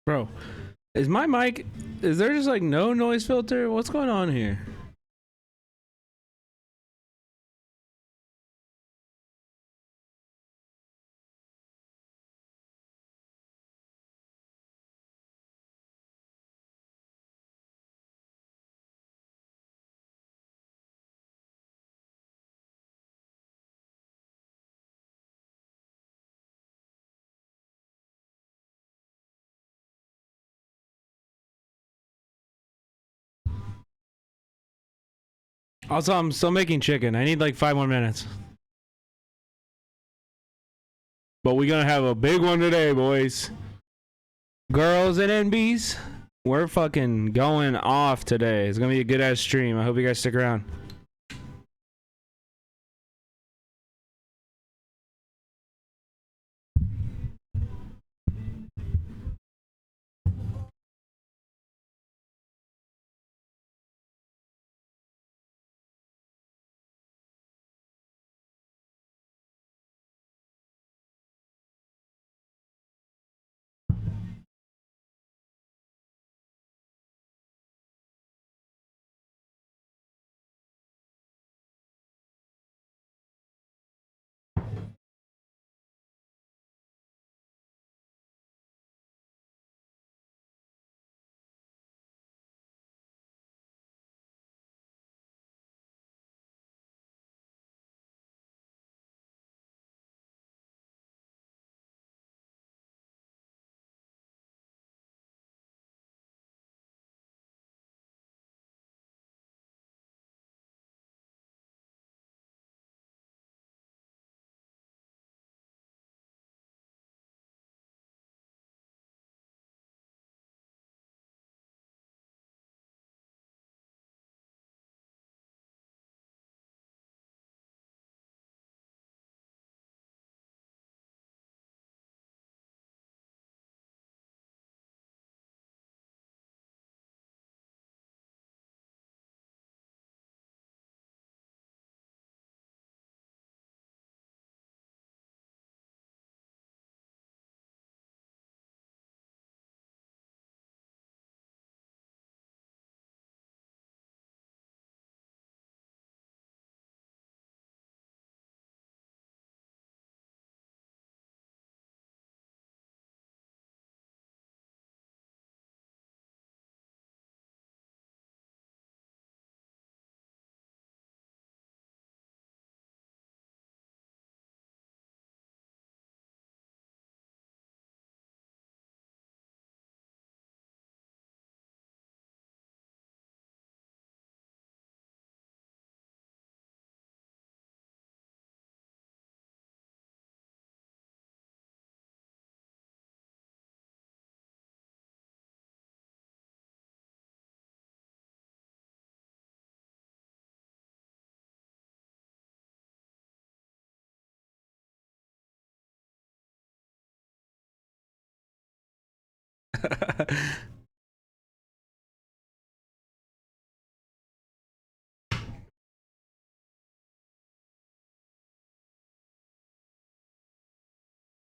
Bro, is my mic, is there just like no noise filter? What's going on here? Also, I'm still making chicken. I need like 5 more minutes. But we're gonna have a big one today, boys. Girls and NBs, we're fucking going off today. It's gonna be a good ass stream. I hope you guys stick around.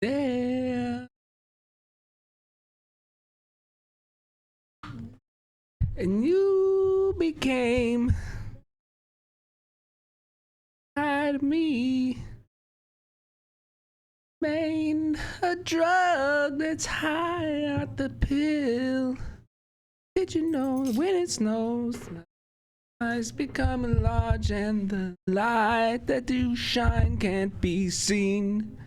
Yeah. And you became out of me. Main a drug that's high out the pill. Did you know that when it snows, the eyes becoming large and the light that you shine can't be seen?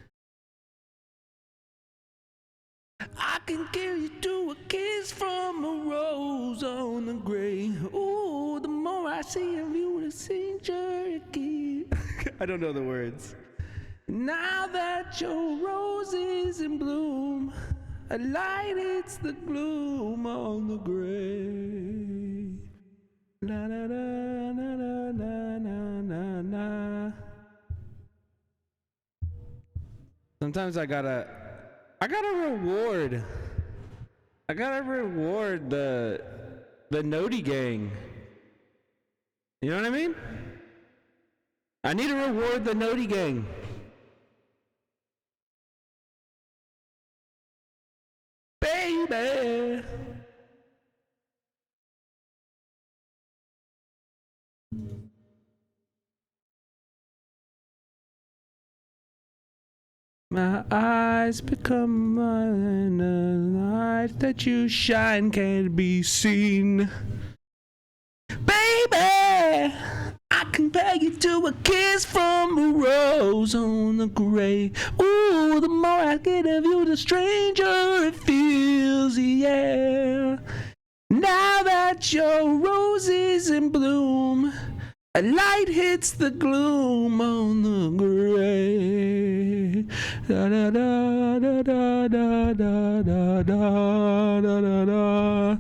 I can give you to a kiss from a rose on the grave. Ooh, the more I see of you, the sweeter it gets. I don't know the words. Now that your rose is in bloom, a light hits the gloom on the grave. Na na na na na na na na. Sometimes I gotta reward. I gotta reward the Noti gang. You know what I mean? I need to reward the Noti gang. Babe, baby. My eyes become mine, the light that you shine can't be seen. Baby, I compare you to a kiss from a rose on the grave. Ooh, the more I get of you, the stranger it feels, yeah. Now that your rose is in bloom, a light hits the gloom on the grave. Da da da da da da da da da da da.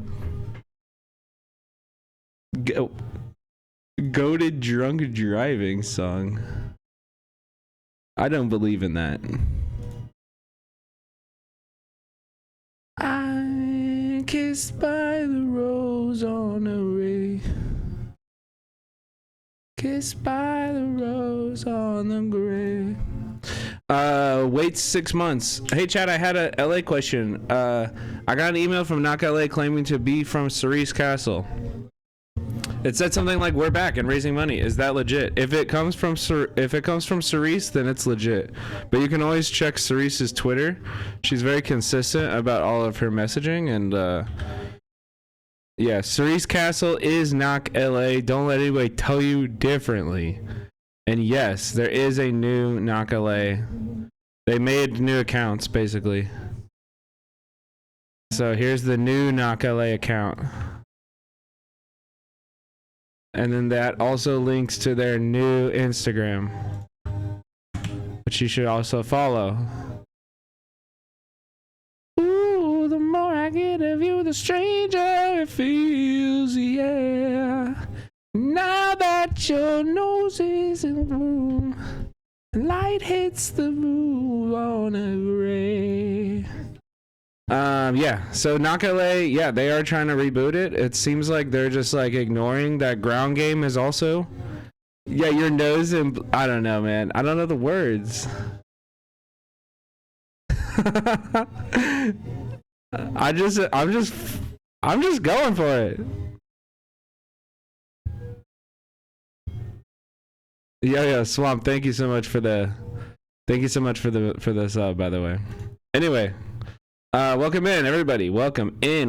Goated drunk driving song. I don't believe in that. I'm kissed by the rose on a ray. Kissed by the rose on the grave. Wait 6 months. Hey Chad, I had a LA question. I got an email from Knock LA claiming to be from Cerise Castle. It said something like "We're back and raising money." Is that legit? If it comes from Cerise, then it's legit. But you can always check Cerise's Twitter. She's very consistent about all of her messaging, and yeah, Cerise Castle is Knock LA. Don't let anybody tell you differently. And yes, there is a new Knock LA. They made new accounts basically. So here's the new Knock LA account. And then that also links to their new Instagram, which you should also follow. Ooh, the more I get of you, the stranger it feels, yeah. Now that your nose is in bloom, light hits the roof on a ray. Yeah, so Knock LA, yeah, they are trying to reboot it. It seems like they're just like ignoring that ground game is also, yeah, your nose and I don't know, man. I don't know the words. I'm just going for it. Yeah, Swamp, thank you so much for the sub, by the way. Anyway, welcome in, everybody. Welcome in.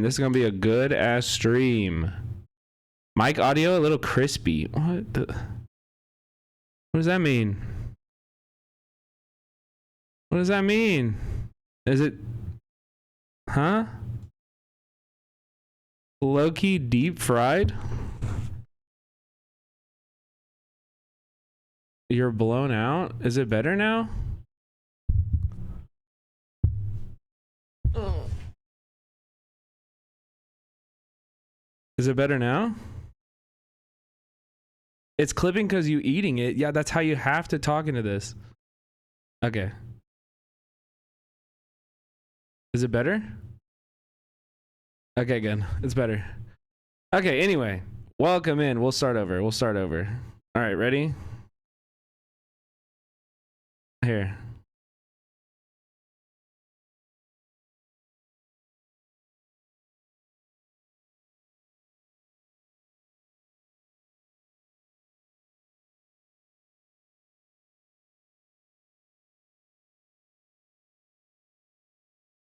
This is gonna be a good ass stream. Mic audio a little crispy. What does that mean? What does that mean? Is it, huh? Low-key deep fried? You're blown out? Is it better now? Is it better now? It's clipping because you eating it. Yeah, that's how you have to talk into this. Okay. Is it better? Okay, good. It's better. Okay, anyway. Welcome in. We'll start over. All right, ready? Here.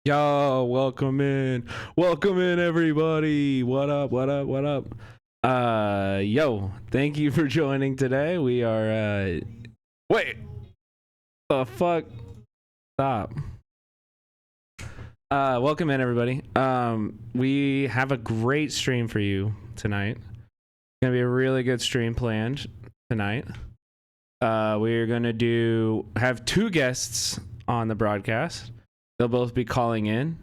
Yo, welcome in everybody. What up? Yo, thank you for joining today. We are wait, the fuck, stop. Welcome in everybody. We have a great stream for you tonight. It's gonna be a really good stream planned tonight. We're gonna have two guests on the broadcast. They'll both be calling in.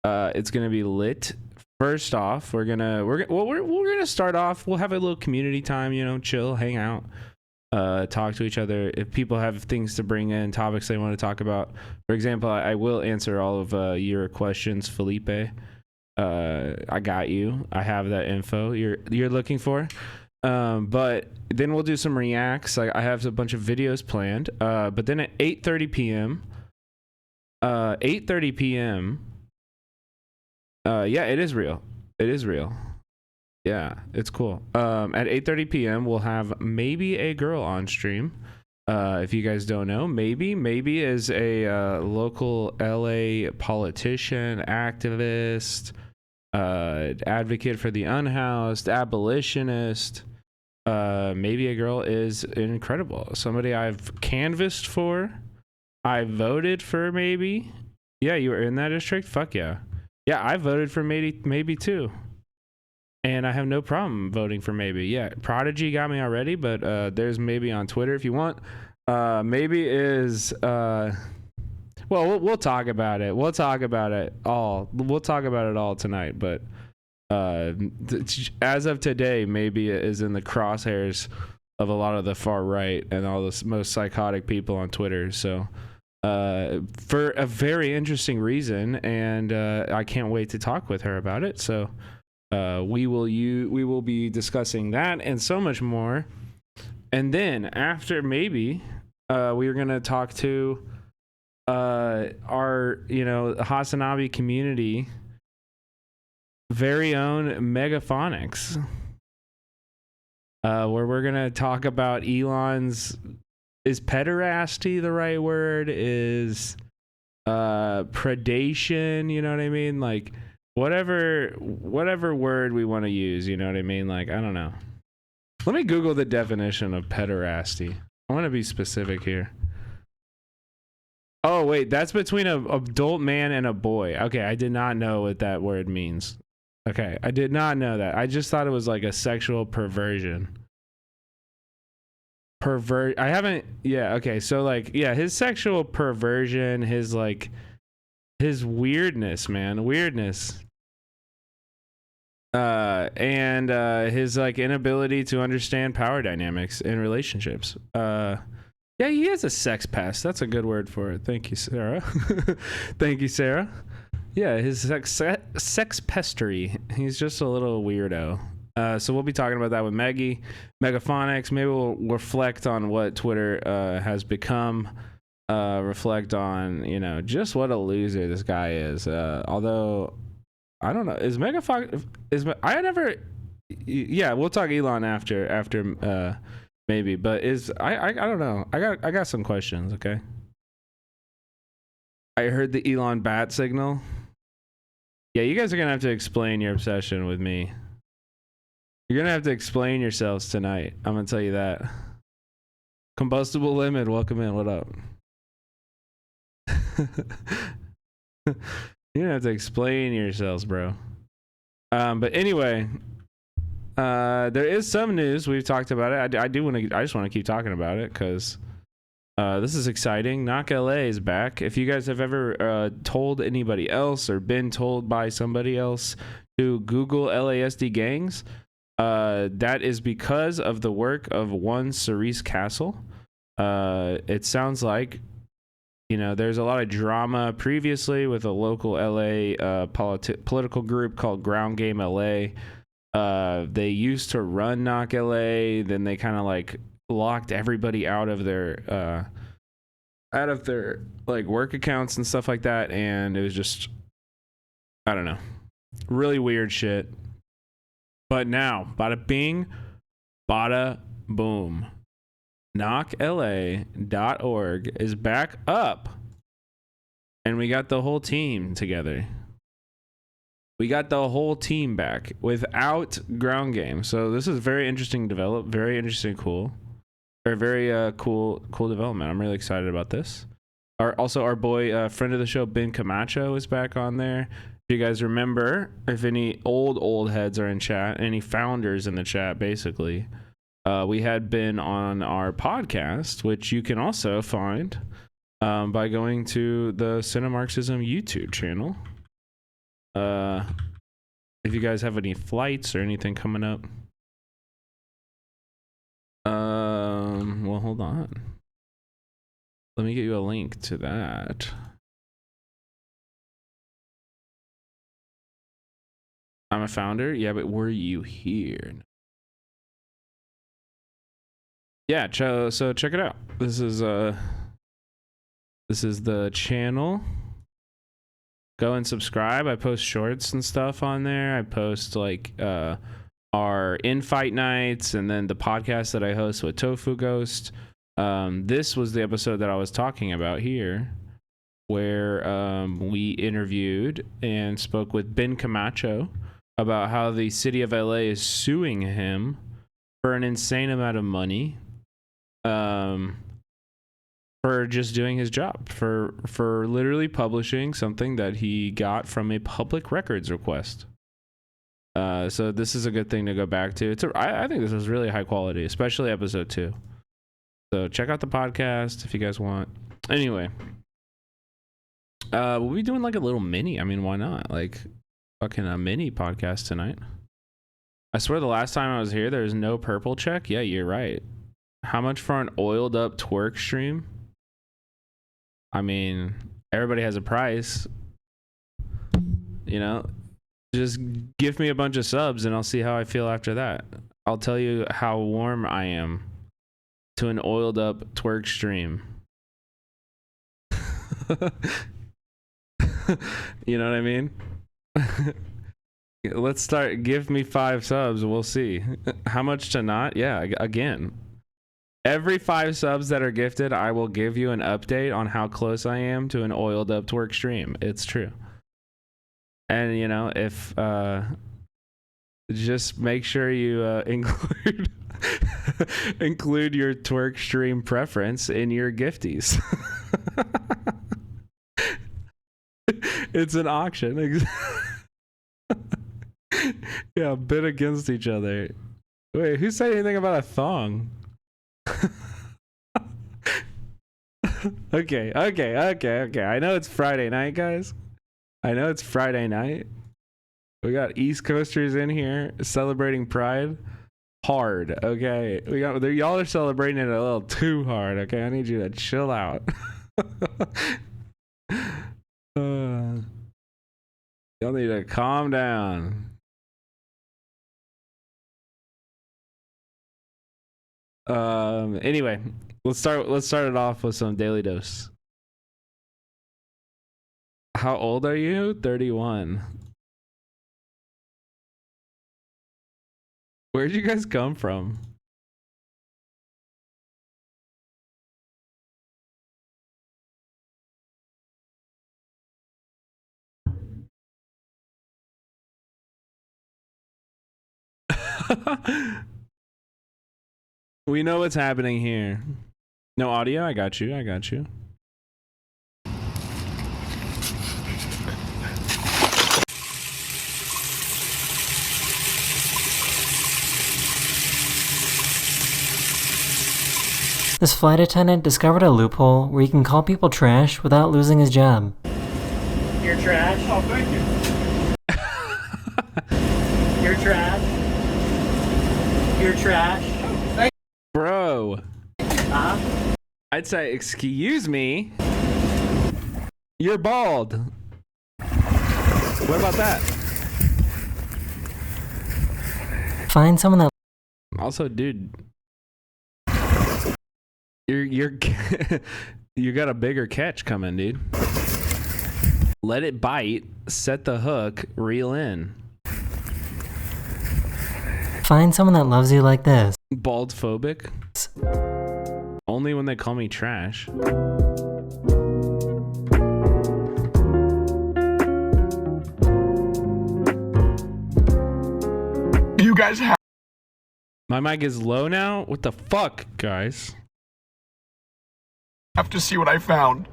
It's gonna be lit. First off, we're gonna start off. We'll have a little community time, you know, chill, hang out, talk to each other. If people have things to bring in, topics they want to talk about. For example, I will answer all of your questions, Felipe. I got you. I have that info you're looking for. But then we'll do some reacts. I have a bunch of videos planned. But then at 8:30 p.m. 8:30 p.m. Yeah, it is real. It is real. Yeah, it's cool. At 8:30 p.m. we'll have Maybe a girl on stream. If you guys don't know, Maybe is a local LA politician, activist, advocate for the unhoused, abolitionist. Maybe a girl is incredible. Somebody I've canvassed for. I voted for Maybe. Yeah, you were in that district? Fuck yeah. Yeah, I voted for Maybe too. And I have no problem voting for Maybe. Yeah, Prodigy got me already, but there's Maybe on Twitter if you want. Maybe is well, we'll talk about it. We'll talk about it all. We'll talk about it all tonight. But as of today, Maybe is in the crosshairs of a lot of the far right and all the most psychotic people on Twitter. So for a very interesting reason, and I can't wait to talk with her about it. So we will be discussing that and so much more. And then after Maybe, we're gonna talk to our Hasanabi community very own Megaphonics, where we're gonna talk about Elon's. Is pederasty the right word? Is predation? You know what I mean? Like whatever word we want to use. You know what I mean? Like I don't know. Let me Google the definition of pederasty. I want to be specific here. Oh wait, that's between an adult man and a boy. Okay, I did not know what that word means. Okay, I did not know that. I just thought it was like a sexual perversion. I haven't. Yeah. Okay. So like, yeah, his sexual perversion, his weirdness, man, weirdness. And his like inability to understand power dynamics in relationships. Yeah, he has a sex pest. That's a good word for it. Thank you, Sarah. Thank you, Sarah. Yeah, his sex pestery. He's just a little weirdo. So we'll be talking about that with Megaphonics. Maybe we'll reflect on what Twitter has become. Reflect on, just what a loser this guy is. Although, I don't know. Is Megaphonics... Yeah, we'll talk Elon after maybe. But I don't know. I got some questions, okay? I heard the Elon bat signal. Yeah, you guys are going to have to explain your obsession with me. You're going to have to explain yourselves tonight. I'm going to tell you that. Combustible Limit, welcome in. What up? You're going to have to explain yourselves, bro. But anyway, there is some news. We've talked about it. I just want to keep talking about it because this is exciting. Knock LA is back. If you guys have ever told anybody else or been told by somebody else to Google LASD gangs, that is because of the work of one Cerise Castle. It sounds like, there's a lot of drama previously with a local LA political group called Ground Game LA. They used to run Knock LA, then they kind of like locked everybody out of their like work accounts and stuff like that, and it was just, I don't know, really weird shit. But now, bada bing, bada boom. knockla.org is back up, and we got the whole team together. We got the whole team back without Ground Game. So this is very interesting very interesting, cool. Or very cool development. I'm really excited about this. Our boy, friend of the show, Ben Camacho, is back on there. If you guys remember, if any old heads are in chat, any founders in the chat, basically, we had been on our podcast, which you can also find by going to the Cinemarxism YouTube channel. If you guys have any flights or anything coming up, well, hold on. Let me get you a link to that. I'm a founder. Yeah, but were you here? Yeah, so check it out. This is the channel. Go and subscribe. I post shorts and stuff on there. I post like our in-fight nights and then the podcast that I host with Tofu Ghost. This was the episode that I was talking about here, where we interviewed and spoke with Ben Camacho about how the city of LA is suing him for an insane amount of money for just doing his job, for literally publishing something that he got from a public records request. So this is a good thing to go back to. I think this was really high quality, especially episode 2. So check out the podcast if you guys want. Anyway, we'll be doing like a little mini. I mean, why not? Like fucking a mini podcast tonight. I swear the last time I was here, there was no purple check. Yeah, you're right. How much for an oiled up twerk stream? I mean, everybody has a price. You know, just give me a bunch of subs and I'll see how I feel after that. I'll tell you how warm I am to an oiled up twerk stream. You know what I mean? Let's start. Give me 5 subs. We'll see. How much to not? Yeah, again. Every 5 subs that are gifted, I will give you an update on how close I am to an oiled up twerk stream. It's true. And, you know, if, just make sure you include include your twerk stream preference in your gifties. It's an auction. Yeah, bid against each other. Wait, who said anything about a thong? Okay. I know it's Friday night, guys. I know it's Friday night. We got East Coasters in here celebrating Pride hard. Okay, y'all are celebrating it a little too hard. Okay, I need you to chill out. Y'all need to calm down. Anyway, let's start it off with some daily dose. How old are you? 31. Where'd you guys come from? We know what's happening here. No audio? I got you. This flight attendant discovered a loophole where he can call people trash without losing his job. You're trash? Oh, thank you. You're trash? You're trash? Bro. Uh-huh. I'd say, excuse me. You're bald. What about that? Find someone that... Also, dude. You're you got a bigger catch coming, dude. Let it bite, set the hook, reel in. Find someone that loves you like this. Bald phobic? Only when they call me trash. You guys My mic is low now? What the fuck, guys? have to see what I found.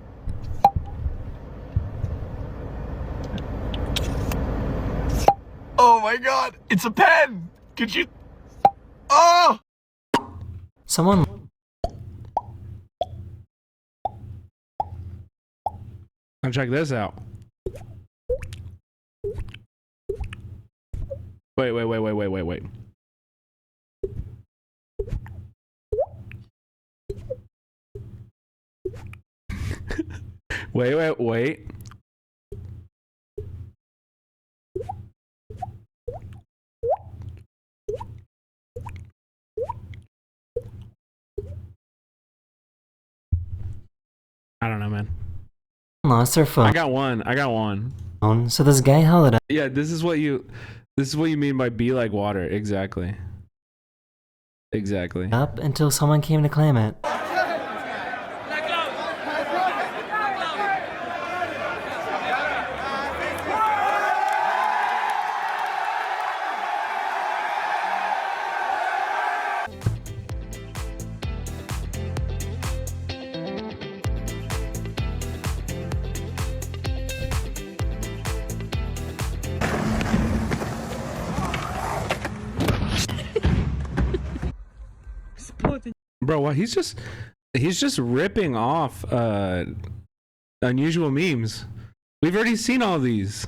Oh my god, it's a pen! Could you... Oh! Someone... Now check this out. Wait. Wait. I don't know, man. lost their phone. I got one. So this guy held it Yeah, this is what you mean by be like water. Exactly. Exactly. up until someone came to claim it. Bro, what he's just ripping off unusual memes. We've already seen all these.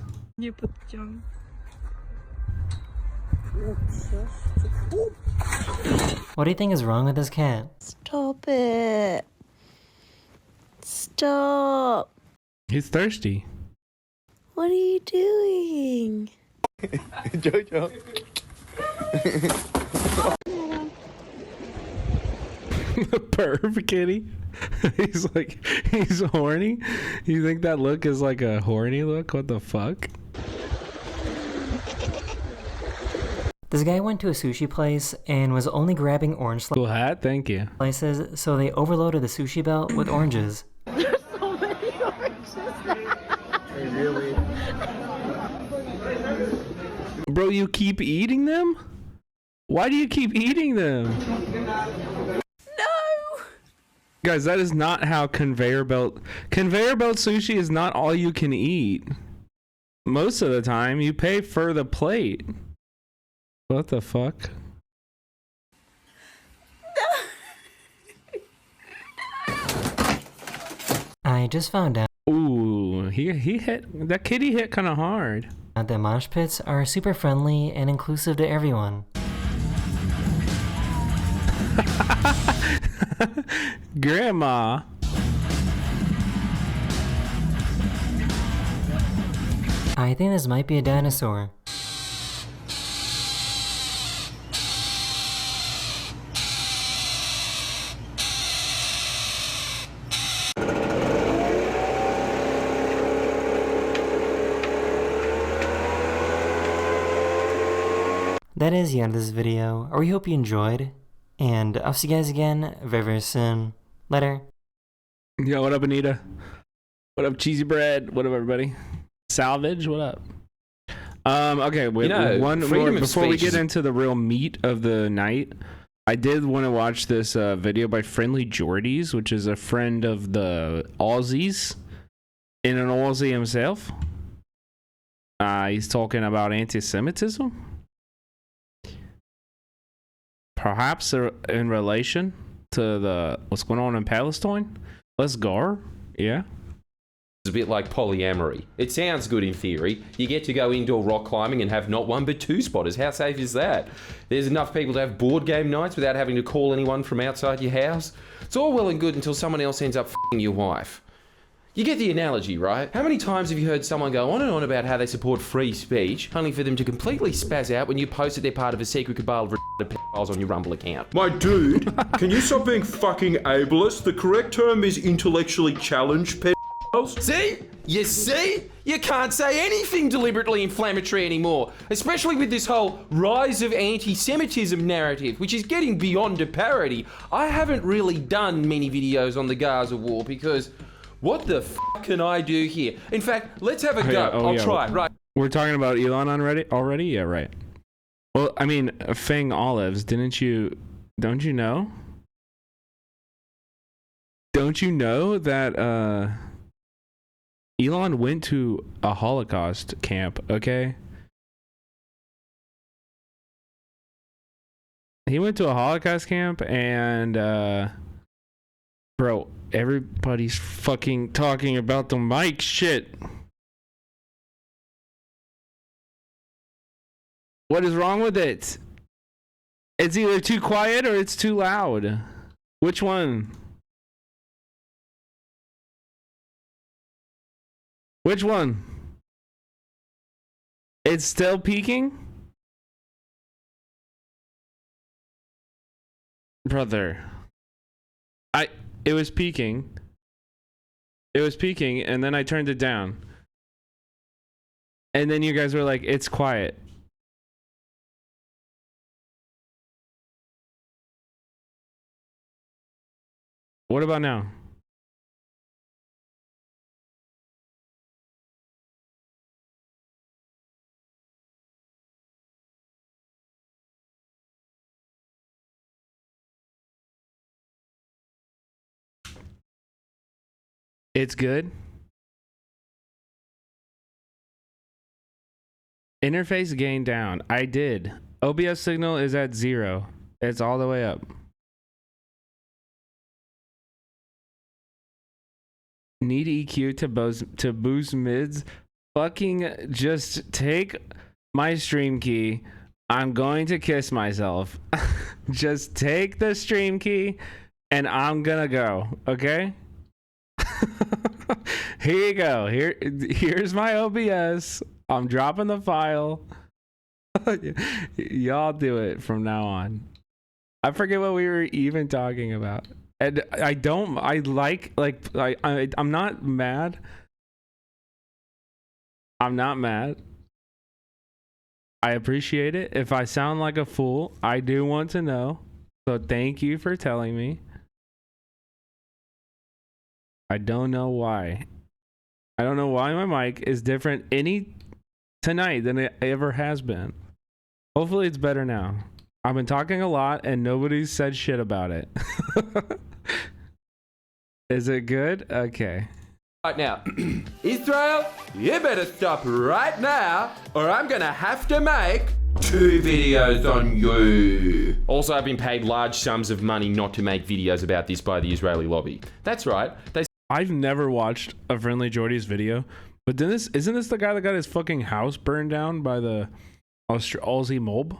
What do you think is wrong with this cat? Stop it. Stop. He's thirsty. What are you doing? Jojo. Perv kitty. He's horny. You think that look is like a horny look? What the fuck? This guy went to a sushi place and was only grabbing orange Cool hat, thank you. slices, so they overloaded the sushi belt with oranges. Bro, you keep eating them? Why do you keep eating them? No! Guys, that is not how conveyor belt sushi is not all you can eat. Most of the time you pay for the plate. What the fuck? I just found out Ooh, he hit that kitty hit kind of hard. that mosh pits are super friendly and inclusive to everyone. Grandma. I think this might be a dinosaur. That is the end of this video. I really hope you enjoyed, and I'll see you guys again very, very soon. Later. Yo, what up, Anita? What up, Cheesy Bread? What up, everybody? Salvage, what up? Okay, wait, one more before we get into the real meat of the night. I did want to watch this video by Friendly Jordies, which is a friend of the Aussies, and an Aussie himself. He's talking about anti-Semitism, perhaps in relation to what's going on in Palestine. Let's go. Yeah. It's a bit like polyamory. It sounds good in theory. You get to go indoor rock climbing and have not one but two spotters. How safe is that? There's enough people to have board game nights without having to call anyone from outside your house. It's all well and good until someone else ends up f***ing your wife. You get the analogy, right? How many times have you heard someone go on and on about how they support free speech, only for them to completely spaz out when you post that they're part of a secret cabal of pedophiles on your Rumble account? My dude, can you stop being fucking ableist? The correct term is intellectually challenged pedophiles. See? You see? You can't say anything deliberately inflammatory anymore, especially with this whole rise of anti-Semitism narrative, which is getting beyond a parody. I haven't really done many videos on the Gaza war because what the f*** can I do here? In fact, let's have a go. I'll try. Right. We're talking about Elon already? Yeah, right. Well, I mean, Fang Olives, don't you know? Don't you know that Elon went to a Holocaust camp, okay? He went to a Holocaust camp and bro, everybody's fucking talking about the mic shit. What is wrong with it? It's either too quiet or it's too loud. Which one? Which one? It's still peaking? Brother. It was peaking. It was peaking and then I turned it down. And then you guys were like, it's quiet. What about now? It's good. Interface gain down. I did. OBS signal is at 0. It's all the way up. Need EQ to boost mids. Fucking just take my stream key. I'm going to kiss myself. Just take the stream key and I'm gonna go. Okay? Here you go. Here's my OBS. I'm dropping the file. Y'all do it from now on. I forget what we were even talking about. And I'm not mad. I'm not mad. I appreciate it. If I sound like a fool, I do want to know. So thank you for telling me. I don't know why. I don't know why my mic is different tonight than it ever has been. Hopefully it's better now. I've been talking a lot and nobody's said shit about it. Is it good? Okay. Right now, Israel, you better stop right now or I'm gonna have to make 2 videos on you. Also, I've been paid large sums of money not to make videos about this by the Israeli lobby. That's right. I've never watched a Friendly Jordy's video, but isn't this the guy that got his fucking house burned down by the Aussie mob?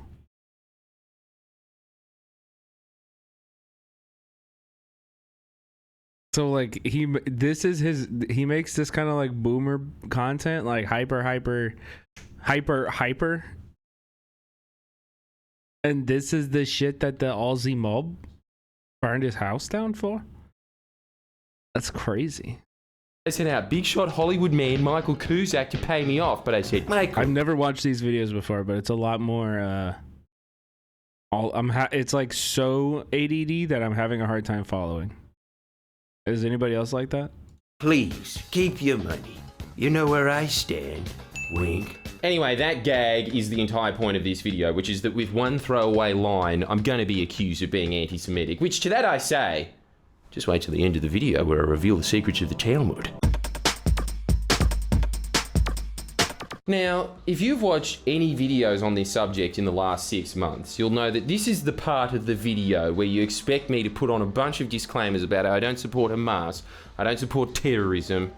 So like he makes this kind of like boomer content, like hyper, and this is the shit that the Aussie mob burned his house down for. That's crazy. I sent out big shot Hollywood man Michael Cusack to pay me off, but I said, Michael. I've never watched these videos before, but it's a lot more. It's like so ADD that I'm having a hard time following. Is anybody else like that? Please, keep your money. You know where I stand. Wink. Anyway, that gag is the entire point of this video, which is that with one throwaway line, I'm going to be accused of being anti-Semitic, which to that I say, just wait till the end of the video where I reveal the secrets of the Talmud. Now, if you've watched any videos on this subject in the last 6 months, you'll know that this is the part of the video where you expect me to put on a bunch of disclaimers about how I don't support Hamas, I don't support terrorism.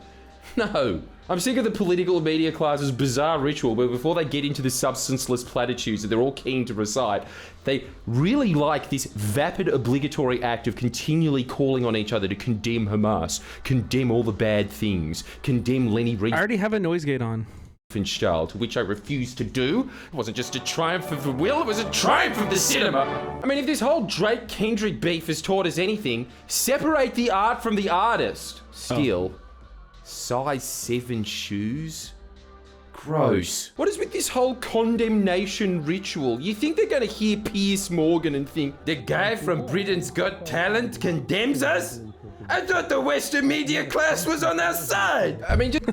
No, I'm sick of the political media class's bizarre ritual where before they get into the substanceless platitudes that they're all keen to recite, they really like this vapid obligatory act of continually calling on each other to condemn Hamas, condemn all the bad things, condemn Lenny Reed. I already have a noise gate on. To which I refused to do. It wasn't just a triumph of the will, it was a triumph of the cinema. I mean, if this whole Drake-Kendrick beef has taught us anything, separate the art from the artist. Still, size 7 shoes? Gross. What is with this whole condemnation ritual? You think they're gonna hear Piers Morgan and think, the guy from Britain's Got Talent condemns us? I thought the Western media class was on our side. I mean, just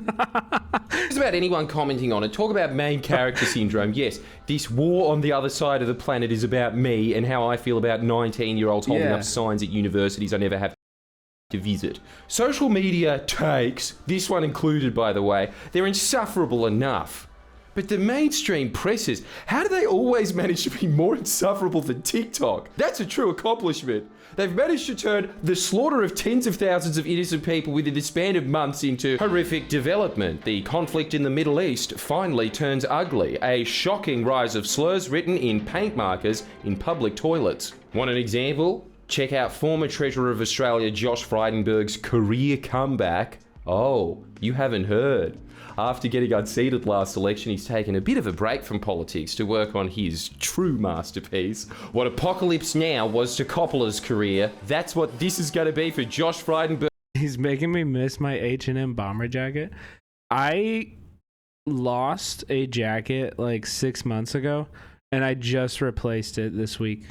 about anyone commenting on it, talk about main character syndrome. Yes, this war on the other side of the planet is about me and how I feel about 19-year-olds holding up signs at universities I never have to visit. Social media takes, this one included by the way, they're insufferable enough. But the mainstream presses, how do they always manage to be more insufferable than TikTok? That's a true accomplishment. They've managed to turn the slaughter of tens of thousands of innocent people within the span of months into horrific development. The conflict in the Middle East finally turns ugly. A shocking rise of slurs written in paint markers in public toilets. Want an example? Check out former Treasurer of Australia Josh Frydenberg's career comeback. Oh, you haven't heard. After getting unseated last election, he's taken a bit of a break from politics to work on his true masterpiece. What Apocalypse Now was to Coppola's career, that's what this is going to be for Josh Frydenberg. He's making me miss my H&M bomber jacket. I lost a jacket like 6 months ago, and I just replaced it this week.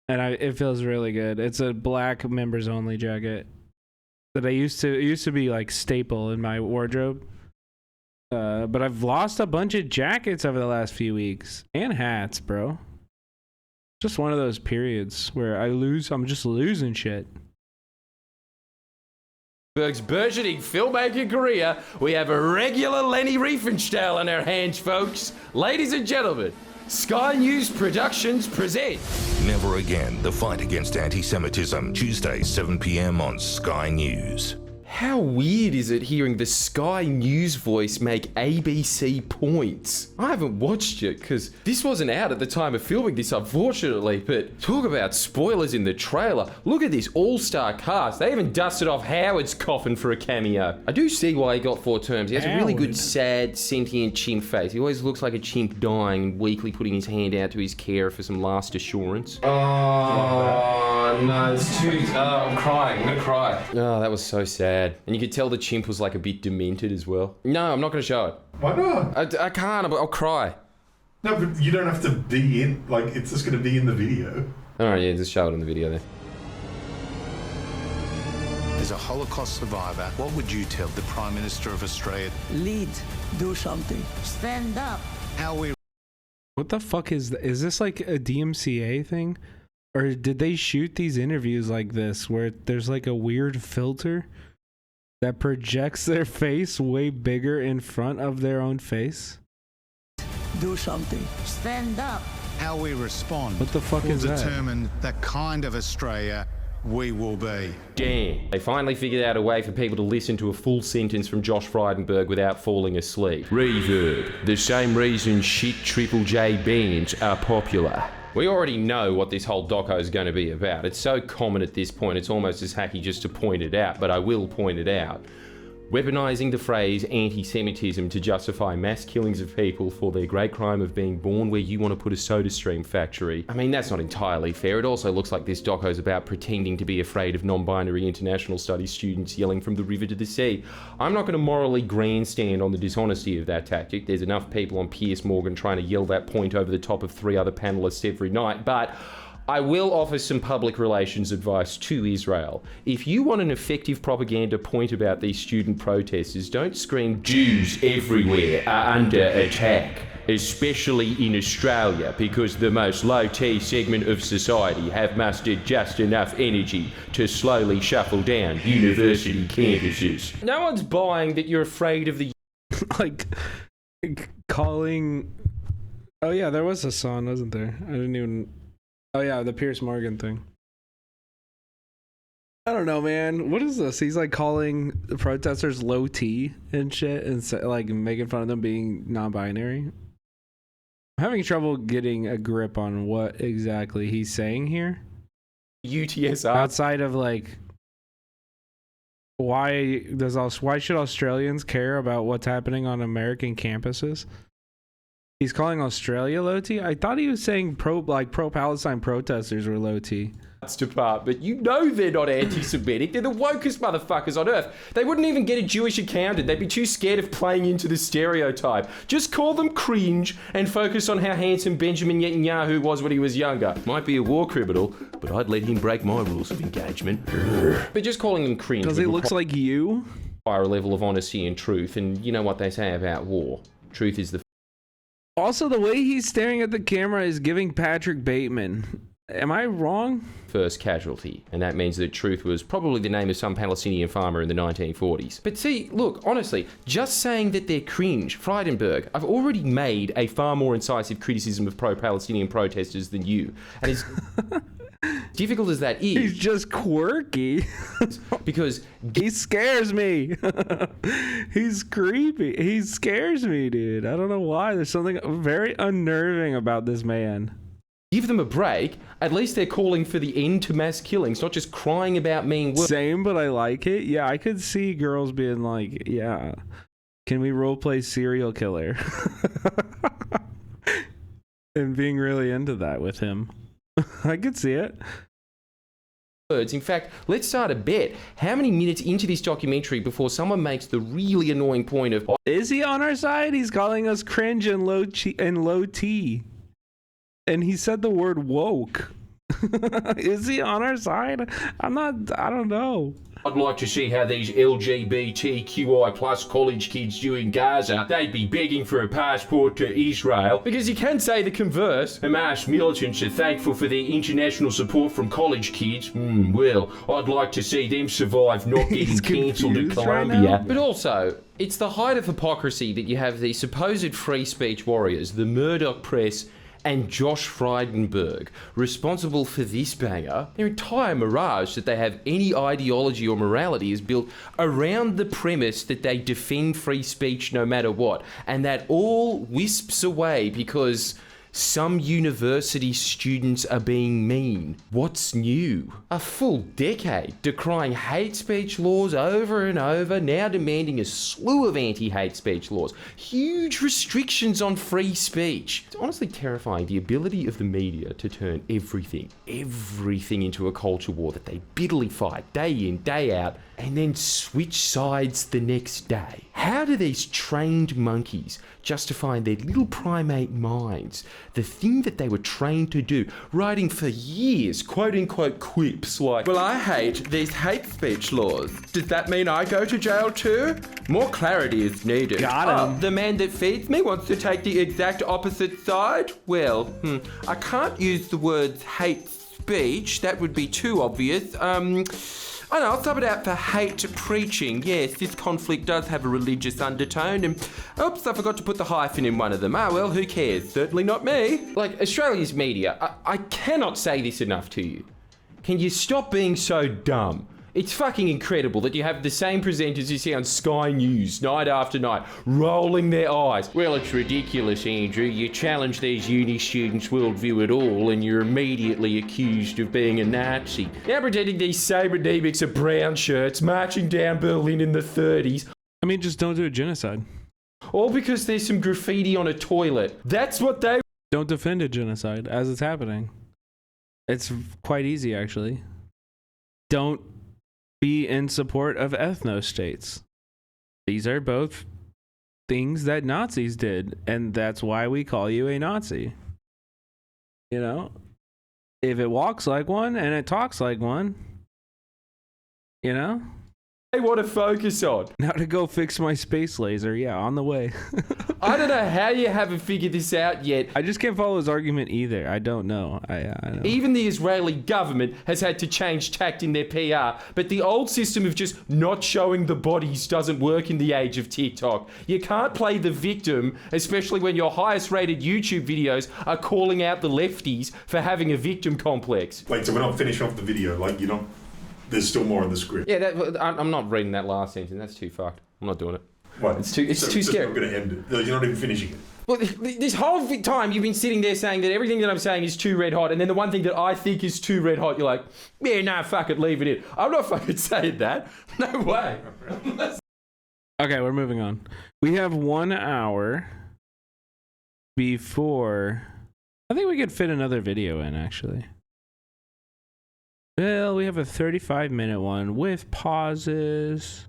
And it feels really good. It's a black members only jacket that it used to be like staple in my wardrobe. But I've lost a bunch of jackets over the last few weeks and hats, bro. Just one of those periods where I'm just losing shit. Berg's burgeoning filmmaking career, we have a regular Lenny Riefenstahl on our hands, folks. Ladies and gentlemen, Sky News Productions present Never Again, the fight against anti-Semitism, Tuesday, 7 p.m. on Sky News. How weird is it hearing the Sky News voice make ABC points? I haven't watched it because this wasn't out at the time of filming this, unfortunately, but talk about spoilers in the trailer. Look at this all-star cast. They even dusted off Howard's coffin for a cameo. I do see why he got 4 terms. He has a really good, sad, sentient chimp face. He always looks like a chimp dying, weakly putting his hand out to his carer for some last assurance. Oh, no, it's too... I'm crying. I'm gonna cry. Oh, that was so sad. And you could tell the chimp was like a bit demented as well. No, I'm not going to show it. Why not? I can't, I'll cry. No, but you don't have to be in, like, it's just going to be in the video. Alright, yeah, just show it in the video then. As a Holocaust survivor, what would you tell the Prime Minister of Australia? Lead. Do something. Stand up. How we... What the fuck is this like a DMCA thing? Or did they shoot these interviews like this where there's like a weird filter that projects their face way bigger in front of their own face? Do something. Stand up. How we respond. What the fuck will is that? determine the kind of Australia we will be. Damn. They finally figured out a way for people to listen to a full sentence from Josh Frydenberg without falling asleep. Reverb. The same reason shit Triple J bands are popular. We already know what this whole doco is going to be about. It's so common at this point, it's almost as hacky just to point it out, but I will point it out. Weaponizing the phrase anti-Semitism to justify mass killings of people for their great crime of being born where you want to put a SodaStream factory. I mean, that's not entirely fair. It also looks like this doco is about pretending to be afraid of non-binary international studies students yelling from the river to the sea. I'm not going to morally grandstand on the dishonesty of that tactic. There's enough people on Piers Morgan trying to yell that point over the top of 3 other panelists every night, but I will offer some public relations advice to Israel. If you want an effective propaganda point about these student protesters, don't scream Jews everywhere are under attack, especially in Australia, because the most low-T segment of society have mustered just enough energy to slowly shuffle down university campuses. No one's buying that you're afraid of the... Like, calling... Oh yeah, there was a song, wasn't there? I didn't even... Oh yeah, the Piers Morgan thing. I don't know, man. What is this? He's like calling the protesters low T and shit, and like making fun of them being non-binary. I'm having trouble getting a grip on what exactly he's saying here. UTSR. Outside of like, why should Australians care about what's happening on American campuses? He's calling Australia low T? I thought he was saying pro-Palestine protesters were low T. Department, you know they're not anti-Semitic. They're the wokest motherfuckers on earth. They wouldn't even get a Jewish accountant. They'd be too scared of playing into the stereotype. Just call them cringe and focus on how handsome Benjamin Netanyahu was when he was younger. Might be a war criminal, but I'd let him break my rules of engagement. But just calling them cringe because he looks like you. Higher level of honesty and truth, and you know what they say about war. Truth is the... Also, the way he's staring at the camera is giving Patrick Bateman. Am I wrong? First casualty, and that means that Truth was probably the name of some Palestinian farmer in the 1940s. But see, look, honestly, just saying that they're cringe, Frydenberg, I've already made a far more incisive criticism of pro-Palestinian protesters than you. And as difficult as that is... He's just quirky. Because... He scares me. He's creepy. He scares me, dude. I don't know why. There's something very unnerving about this man. Give them a break. At least they're calling for the end to mass killings, not just crying about mean work. Same, but I like it. Yeah, I could see girls being like, yeah, can we roleplay serial killer? And being really into that with him. I could see it. words. In fact, let's start a bet. How many minutes into this documentary before someone makes the really annoying point of... Is he on our side? He's calling us cringe and low T. And he said the word woke. Is he on our side? I don't know. I'd like to see how these LGBTQI plus college kids do in Gaza. They'd be begging for a passport to Israel. Because you can say the converse. Hamas militants are thankful for their international support from college kids. Well, I'd like to see them survive not getting cancelled at Columbia. Right, but also, it's the height of hypocrisy that you have the supposed free speech warriors, the Murdoch press, and Josh Frydenberg, responsible for this banger. Their entire mirage that they have any ideology or morality is built around the premise that they defend free speech no matter what, and that all wisps away because some university students are being mean. What's new? A full decade decrying hate speech laws over and over, now demanding a slew of anti-hate speech laws. Huge restrictions on free speech. It's honestly terrifying, the ability of the media to turn everything into a culture war that they bitterly fight day in, day out, and then switch sides the next day. How do these trained monkeys justify in their little primate minds the thing that they were trained to do, writing for years quote-unquote quips like, well, I hate these hate speech laws. Does that mean I go to jail too? More clarity is needed. Got him. The man that feeds me wants to take the exact opposite side? Well, I can't use the words hate speech. That would be too obvious. I know, I'll sub it out for hate preaching. Yes, this conflict does have a religious undertone, and oops, I forgot to put the hyphen in one of them. Ah, well, who cares? Certainly not me. Like, Australia's media, I cannot say this enough to you. Can you stop being so dumb? It's fucking incredible that you have the same presenters you see on Sky News night after night, rolling their eyes. Well, it's ridiculous, Andrew. You challenge these uni students' worldview at all, and you're immediately accused of being a Nazi. Now pretending these Sabre-Demics are brown shirts marching down Berlin in the 30s. I mean, just don't do a genocide. All because there's some graffiti on a toilet. That's what they... Don't defend a genocide as it's happening. It's quite easy, actually. Don't be in support of ethno-states. These are both things that Nazis did, and that's why we call you a Nazi. You know? If it walks like one and it talks like one, you know? They want to focus on. Now to go fix my space laser. Yeah, on the way. I don't know how you haven't figured this out yet. I just can't follow his argument either. I don't know. I know. Even the Israeli government has had to change tact in their PR, but the old system of just not showing the bodies doesn't work in the age of TikTok. You can't play the victim, especially when your highest rated YouTube videos are calling out the lefties for having a victim complex. Wait, so we're not finishing off the video? Like, you don't... There's still more in the script. Yeah, I'm not reading that last sentence. That's too fucked. I'm not doing it. What? It's too scary. Not going to end it. You're not even finishing it. Well, this whole time you've been sitting there saying that everything that I'm saying is too red hot, and then the one thing that I think is too red hot, you're like, yeah, nah, fuck it, leave it in. I'm not fucking saying that. No way. Okay, we're moving on. We have 1 hour before... I think we could fit another video in, actually. Well, we have a 35-minute one with pauses.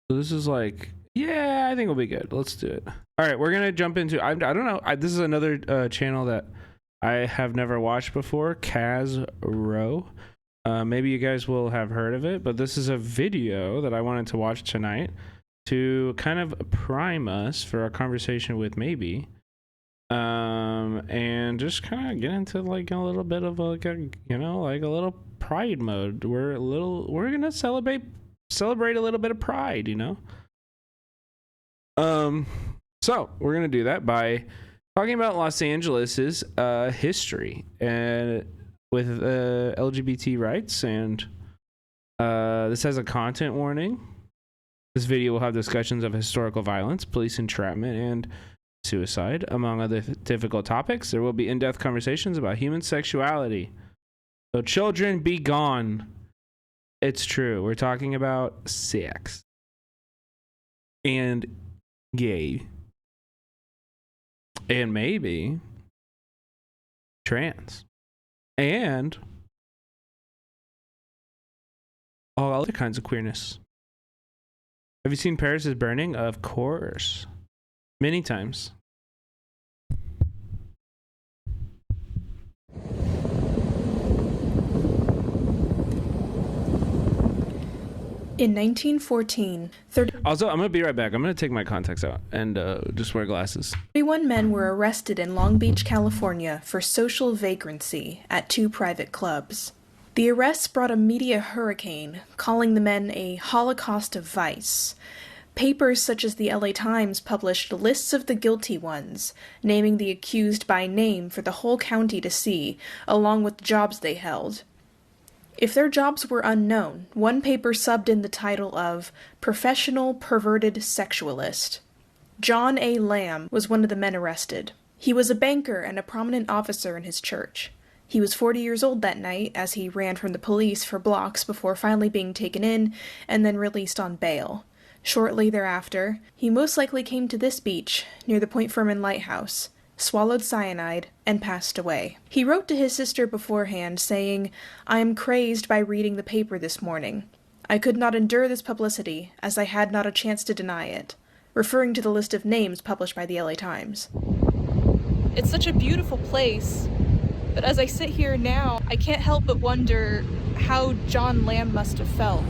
So this is like, yeah, I think we'll be good. Let's do it. All right, we're going to jump into, I don't know. This is another channel that I have never watched before, Kaz Row. Maybe you guys will have heard of it, but this is a video that I wanted to watch tonight to kind of prime us for our conversation with Maebe. And just kind of get into like a little bit of like a, you know, like a little pride mode. We're gonna celebrate a little bit of pride, you know. So we're gonna do that by talking about Los Angeles's history and with LGBT rights, and this has a content warning. This video will have discussions of historical violence, police entrapment, and suicide, among other difficult topics. There will be in-depth conversations about human sexuality. So children, be gone. It's true. We're talking about sex. And gay. And maybe trans. And all other kinds of queerness. Have you seen Paris is Burning? Of course. Many times. In 1914, Also, I'm going to be right back. I'm going to take my contacts out and just wear glasses. 31 men were arrested in Long Beach, California for social vagrancy at 2 private clubs. The arrests brought a media hurricane, calling the men a holocaust of vice. Papers such as the LA Times published lists of the guilty ones, naming the accused by name for the whole county to see, along with the jobs they held. If their jobs were unknown, one paper subbed in the title of Professional Perverted Sexualist. John A. Lamb was one of the men arrested. He was a banker and a prominent officer in his church. He was 40 years old that night as he ran from the police for blocks before finally being taken in and then released on bail. Shortly thereafter, he most likely came to this beach, near the Point Fermin Lighthouse, swallowed cyanide, and passed away. He wrote to his sister beforehand, saying, "I am crazed by reading the paper this morning. I could not endure this publicity, as I had not a chance to deny it," referring to the list of names published by the LA Times. It's such a beautiful place, but as I sit here now, I can't help but wonder how John Lamb must have felt.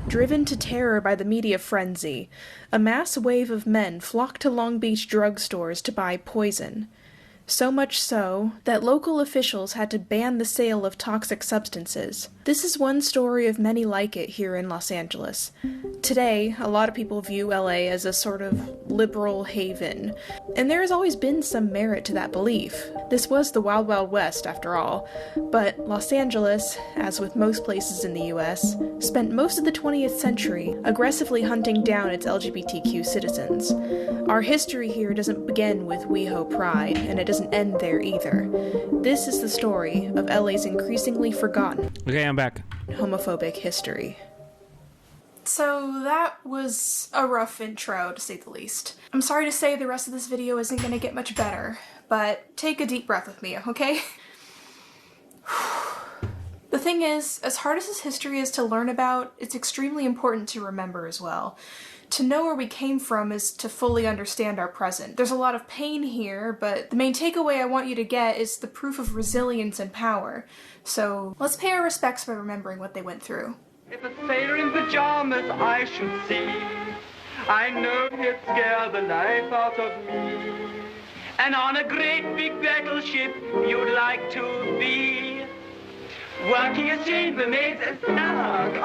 Driven to terror by the media frenzy, a mass wave of men flocked to Long Beach drugstores to buy poison. So much so that local officials had to ban the sale of toxic substances. This is one story of many like it here in Los Angeles. Today, a lot of people view LA as a sort of liberal haven, and there has always been some merit to that belief. This was the Wild Wild West, after all, but Los Angeles, as with most places in the US, spent most of the 20th century aggressively hunting down its LGBTQ citizens. Our history here doesn't begin with WeHo Pride, and it doesn't end there either. This is the story of LA's increasingly forgotten Okay, I'm back. homophobic history. So that was a rough intro, to say the least. I'm sorry to say the rest of this video isn't going to get much better, but take a deep breath with me, okay? The thing is, as hard as this history is to learn about, it's extremely important to remember as well. To know where we came from is to fully understand our present. There's a lot of pain here, but the main takeaway I want you to get is the proof of resilience and power. So let's pay our respects by remembering what they went through. If a sailor in pajamas I should see, I know he'd scare the life out of me. And on a great big battleship you'd like to be, working as chambermaids and snug.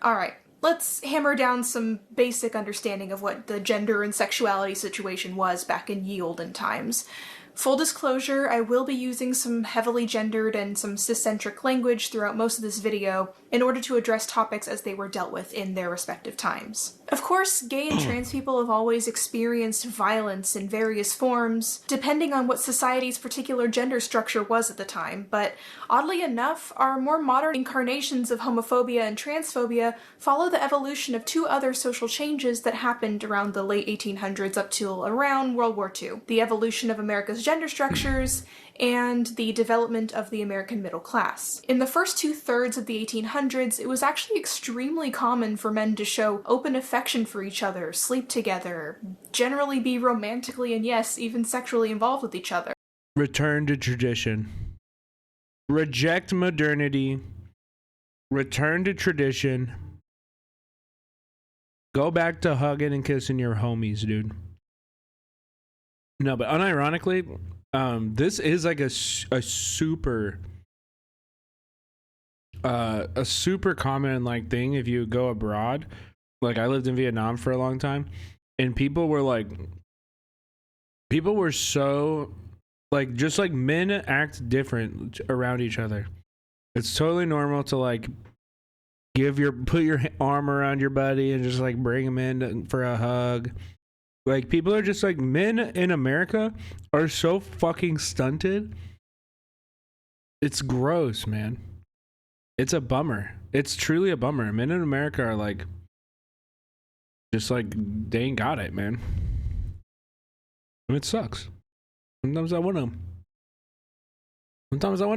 Alright, let's hammer down some basic understanding of what the gender and sexuality situation was back in ye olden times. Full disclosure, I will be using some heavily gendered and some ciscentric language throughout most of this video in order to address topics as they were dealt with in their respective times. Of course, gay and trans people have always experienced violence in various forms, depending on what society's particular gender structure was at the time, but oddly enough, our more modern incarnations of homophobia and transphobia follow the evolution of 2 other social changes that happened around the late 1800s up till around World War II. The evolution of America's gender structures and the development of the American middle class. In the first 2/3 of the 1800s, it was actually extremely common for men to show open affection for each other, sleep together, generally be romantically and yes, even sexually involved with each other. Return to tradition. Reject modernity. Return to tradition. Go back to hugging and kissing your homies, dude. No, but unironically, this is like a super common like thing if you go abroad. Like I lived in Vietnam for a long time, and people were so like, just like men act different around each other. It's totally normal to like put your arm around your buddy and just like bring him in for a hug. Like, people are just like, men in America are so fucking stunted. It's gross, man. It's a bummer. It's truly a bummer. Men in America are like, just like, they ain't got it, man. And it sucks. Sometimes I want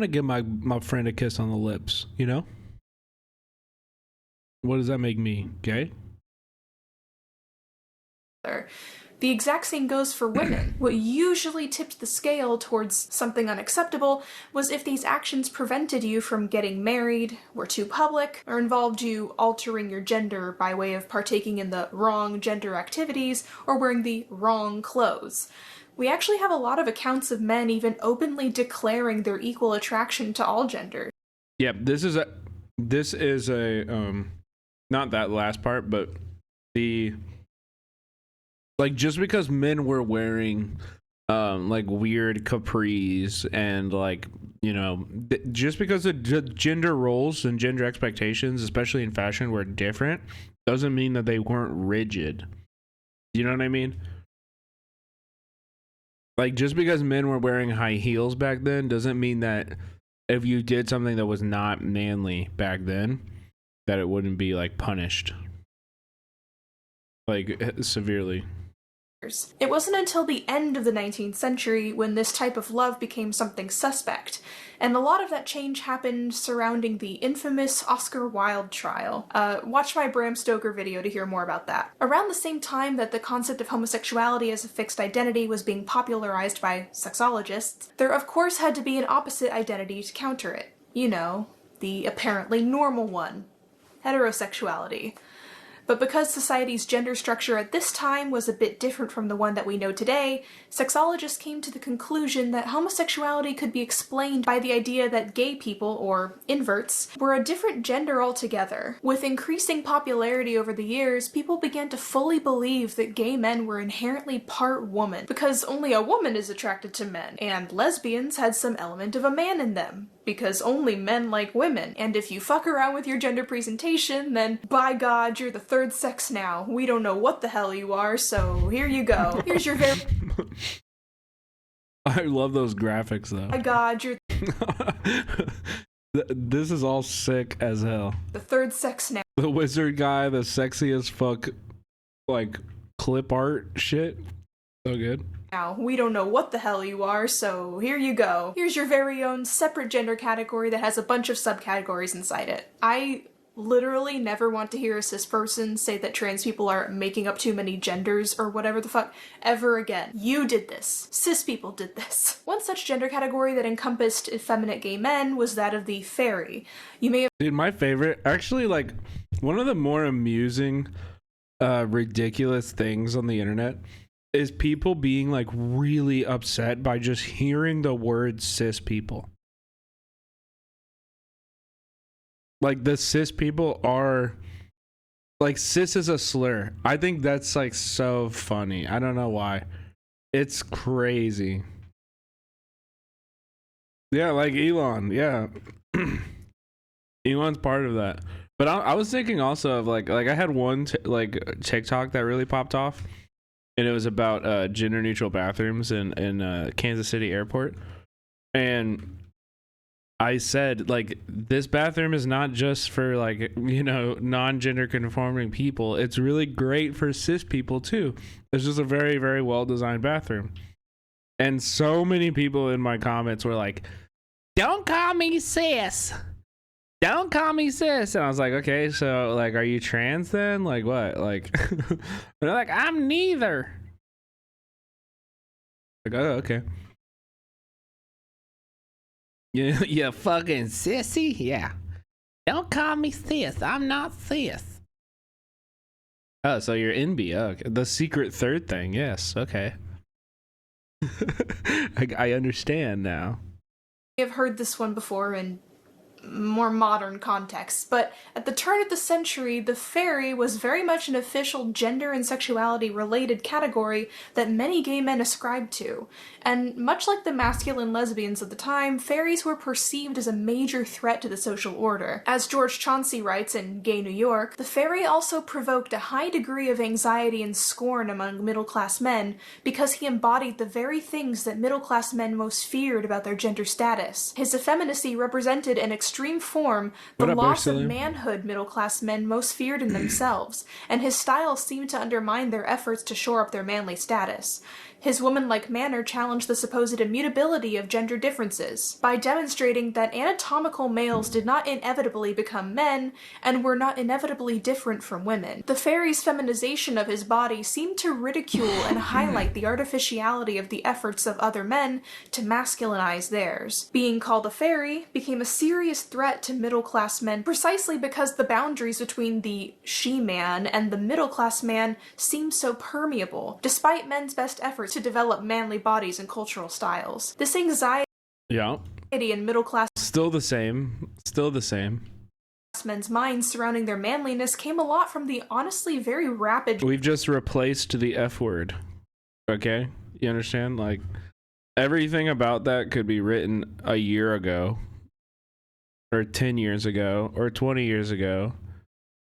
to give my friend a kiss on the lips, you know? What does that make me, gay? The exact same goes for women. What usually tipped the scale towards something unacceptable was if these actions prevented you from getting married, were too public, or involved you altering your gender by way of partaking in the wrong gender activities or wearing the wrong clothes. We actually have a lot of accounts of men even openly declaring their equal attraction to all genders. Yeah, this is a not that last part, but just because men were wearing like weird capris and like, you know, just because the gender roles and gender expectations, especially in fashion, were different, doesn't mean that they weren't rigid. You know what I mean? Like, just because men were wearing high heels back then doesn't mean that if you did something that was not manly back then, that it wouldn't be like punished like severely. It wasn't until the end of the 19th century when this type of love became something suspect, and a lot of that change happened surrounding the infamous Oscar Wilde trial. Watch my Bram Stoker video to hear more about that. Around the same time that the concept of homosexuality as a fixed identity was being popularized by sexologists, there of course had to be an opposite identity to counter it. You know, the apparently normal one. Heterosexuality. But because society's gender structure at this time was a bit different from the one that we know today, sexologists came to the conclusion that homosexuality could be explained by the idea that gay people, or inverts, were a different gender altogether. With increasing popularity over the years, people began to fully believe that gay men were inherently part woman, because only a woman is attracted to men, and lesbians had some element of a man in them, because only men like women, and if you fuck around with your gender presentation, then by God, you're the third sex now. We don't know what the hell you are, so here you go. Here's your very... I love those graphics though. By God, you're this is all sick as hell. the third sex now. The wizard guy, the sexy as fuck, like clip art shit. So good. Now, we don't know what the hell you are, so here you go. Here's your very own separate gender category that has a bunch of subcategories inside it. I literally never want to hear a cis person say that trans people are making up too many genders or whatever the fuck ever again. You did this. Cis people did this. One such gender category that encompassed effeminate gay men was that of the fairy. You may have— Dude, my favorite, actually, like, one of the more amusing, ridiculous things on the internet is people being like really upset by just hearing the word cis people. Like, the cis people are like, cis is a slur. I think that's like so funny. I don't know why. It's crazy. Yeah, like Elon. Yeah. Elon's part of that. But I was thinking also of like I had one like TikTok that really popped off. And it was about gender neutral bathrooms in Kansas City airport. And I said, like, this bathroom is not just for, like, you know, non-gender conforming people. It's really great for cis people too. It's just a very, very well designed bathroom. And so many people in my comments were like, don't call me cis. Don't call me cis. And I was like, okay, so like, are you trans then? Like what? Like, they're like, I'm neither. Like, oh, okay. You fucking sissy? Yeah. Don't call me cis. I'm not cis. Oh, so you're NB. Oh, okay. The secret third thing. Yes. Okay. I understand now. have heard this one before in more modern contexts, but at the turn of the century, the fairy was very much an official gender and sexuality related category that many gay men ascribed to. And much like the masculine lesbians of the time, fairies were perceived as a major threat to the social order. As George Chauncey writes in Gay New York, the fairy also provoked a high degree of anxiety and scorn among middle-class men because he embodied the very things that middle-class men most feared about their gender status. His effeminacy represented an extreme extreme form the What up, loss of Ursula? manhood middle-class men most feared in themselves, and his style seemed to undermine their efforts to shore up their manly status. His woman-like manner challenged the supposed immutability of gender differences by demonstrating that anatomical males did not inevitably become men and were not inevitably different from women. The fairy's feminization of his body seemed to ridicule and highlight the artificiality of the efforts of other men to masculinize theirs. Being called a fairy became a serious threat to middle-class men precisely because the boundaries between the she-man and the middle-class man seemed so permeable, despite men's best efforts to develop manly bodies and cultural styles. This anxiety Yeah. in middle-class Still the same. Still the same. men's minds surrounding their manliness came a lot from the honestly very rapid We've just replaced the F word. Okay? You understand? Like, everything about that could be written a year ago, or 10 years ago, or 20 years ago,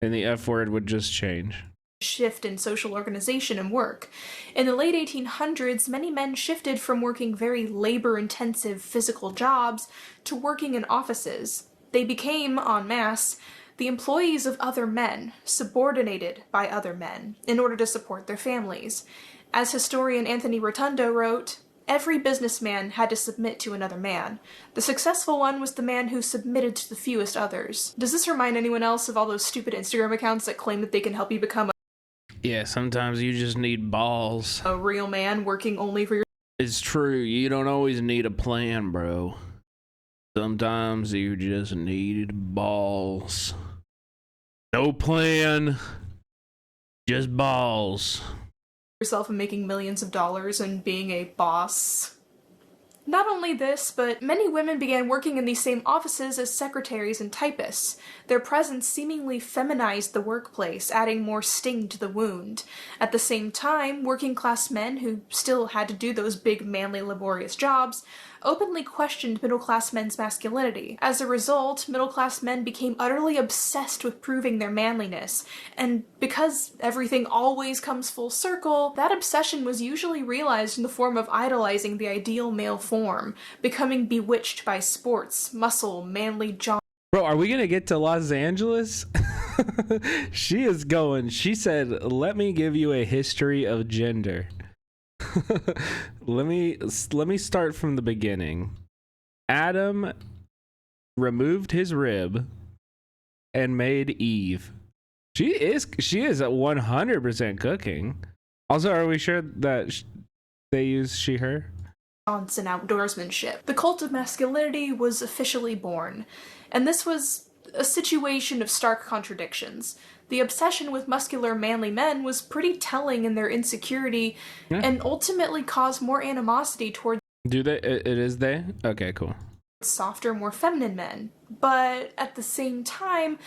and the F word would just change. shift in social organization and work. In the late 1800s, many men shifted from working very labor-intensive physical jobs to working in offices. They became, en masse, the employees of other men, subordinated by other men, in order to support their families. As historian Anthony Rotundo wrote, every businessman had to submit to another man. The successful one was the man who submitted to the fewest others. Does this remind anyone else of all those stupid Instagram accounts that claim that they can help you become Yeah, sometimes you just need balls. a real man working only for your It's true. You don't always need a plan, bro. Sometimes you just need balls. No plan, just balls. yourself and making millions of dollars and being a boss? Not only this, but many women began working in these same offices as secretaries and typists. Their presence seemingly feminized the workplace, adding more sting to the wound. At the same time, working-class men, who still had to do those big, manly, laborious jobs, openly questioned middle-class men's masculinity. As a result, middle-class men became utterly obsessed with proving their manliness, and because everything always comes full circle, that obsession was usually realized in the form of idolizing the ideal male form, becoming bewitched by sports, muscle, manly jaw. Bro, are we gonna get to Los Angeles? She is going. She said, let me give you a history of gender. let me start from the beginning. Adam removed his rib and made Eve. She is at 100% cooking. Also, are we sure that they use she her? Johnson outdoorsmanship. The cult of masculinity was officially born, and this was a situation of stark contradictions. The obsession with muscular, manly men was pretty telling in their insecurity, and ultimately caused more animosity toward Do they? It is they? Okay, cool. softer, more feminine men. But at the same time,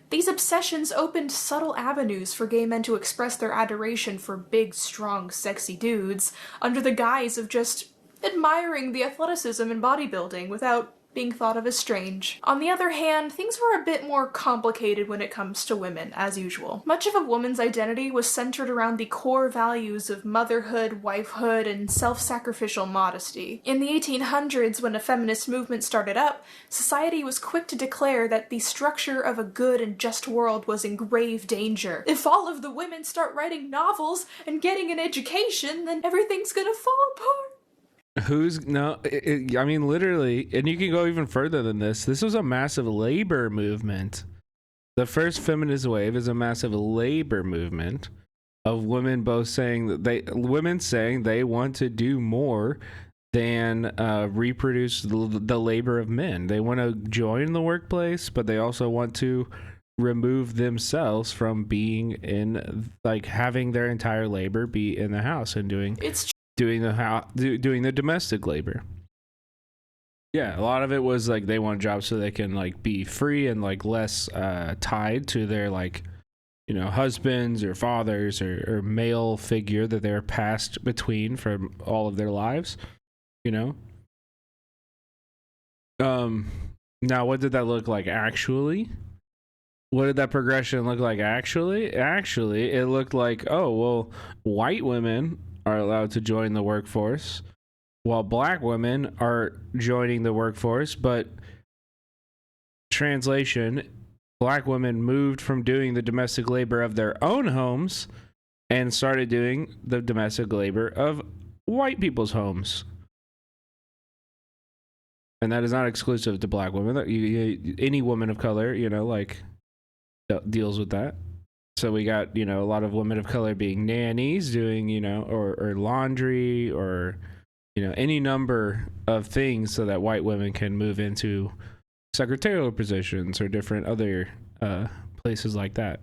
these obsessions opened subtle avenues for gay men to express their adoration for big, strong, sexy dudes under the guise of just admiring the athleticism in bodybuilding without being thought of as strange. On the other hand, things were a bit more complicated when it comes to women, as usual. Much of a woman's identity was centered around the core values of motherhood, wifehood, and self-sacrificial modesty. In the 1800s, when a feminist movement started up, society was quick to declare that the structure of a good and just world was in grave danger. If all of the women start writing novels and getting an education, then everything's gonna fall apart. Who's no? I mean, literally, and you can go even further than this. This was a massive labor movement. The first feminist wave is a massive labor movement of women both saying that women saying they want to do more than reproduce the labor of men. They want to join the workplace, but they also want to remove themselves from being in, like, having their entire labor be in the house and doing the domestic labor. Yeah, a lot of it was like they want jobs so they can like be free and like less tied to their, like, you know, husbands or fathers or male figure that they're passed between for all of their lives, you know. Now what did that look like actually? What did that progression look like actually? Actually, it looked like, oh, well, white women are allowed to join the workforce, while black women are joining the workforce, but translation, black women moved from doing the domestic labor of their own homes and started doing the domestic labor of white people's homes. And that is not exclusive to black women. Any woman of color, deals with that. So we got, a lot of women of color being nannies, doing, or laundry, or, any number of things so that white women can move into secretarial positions or different other places like that.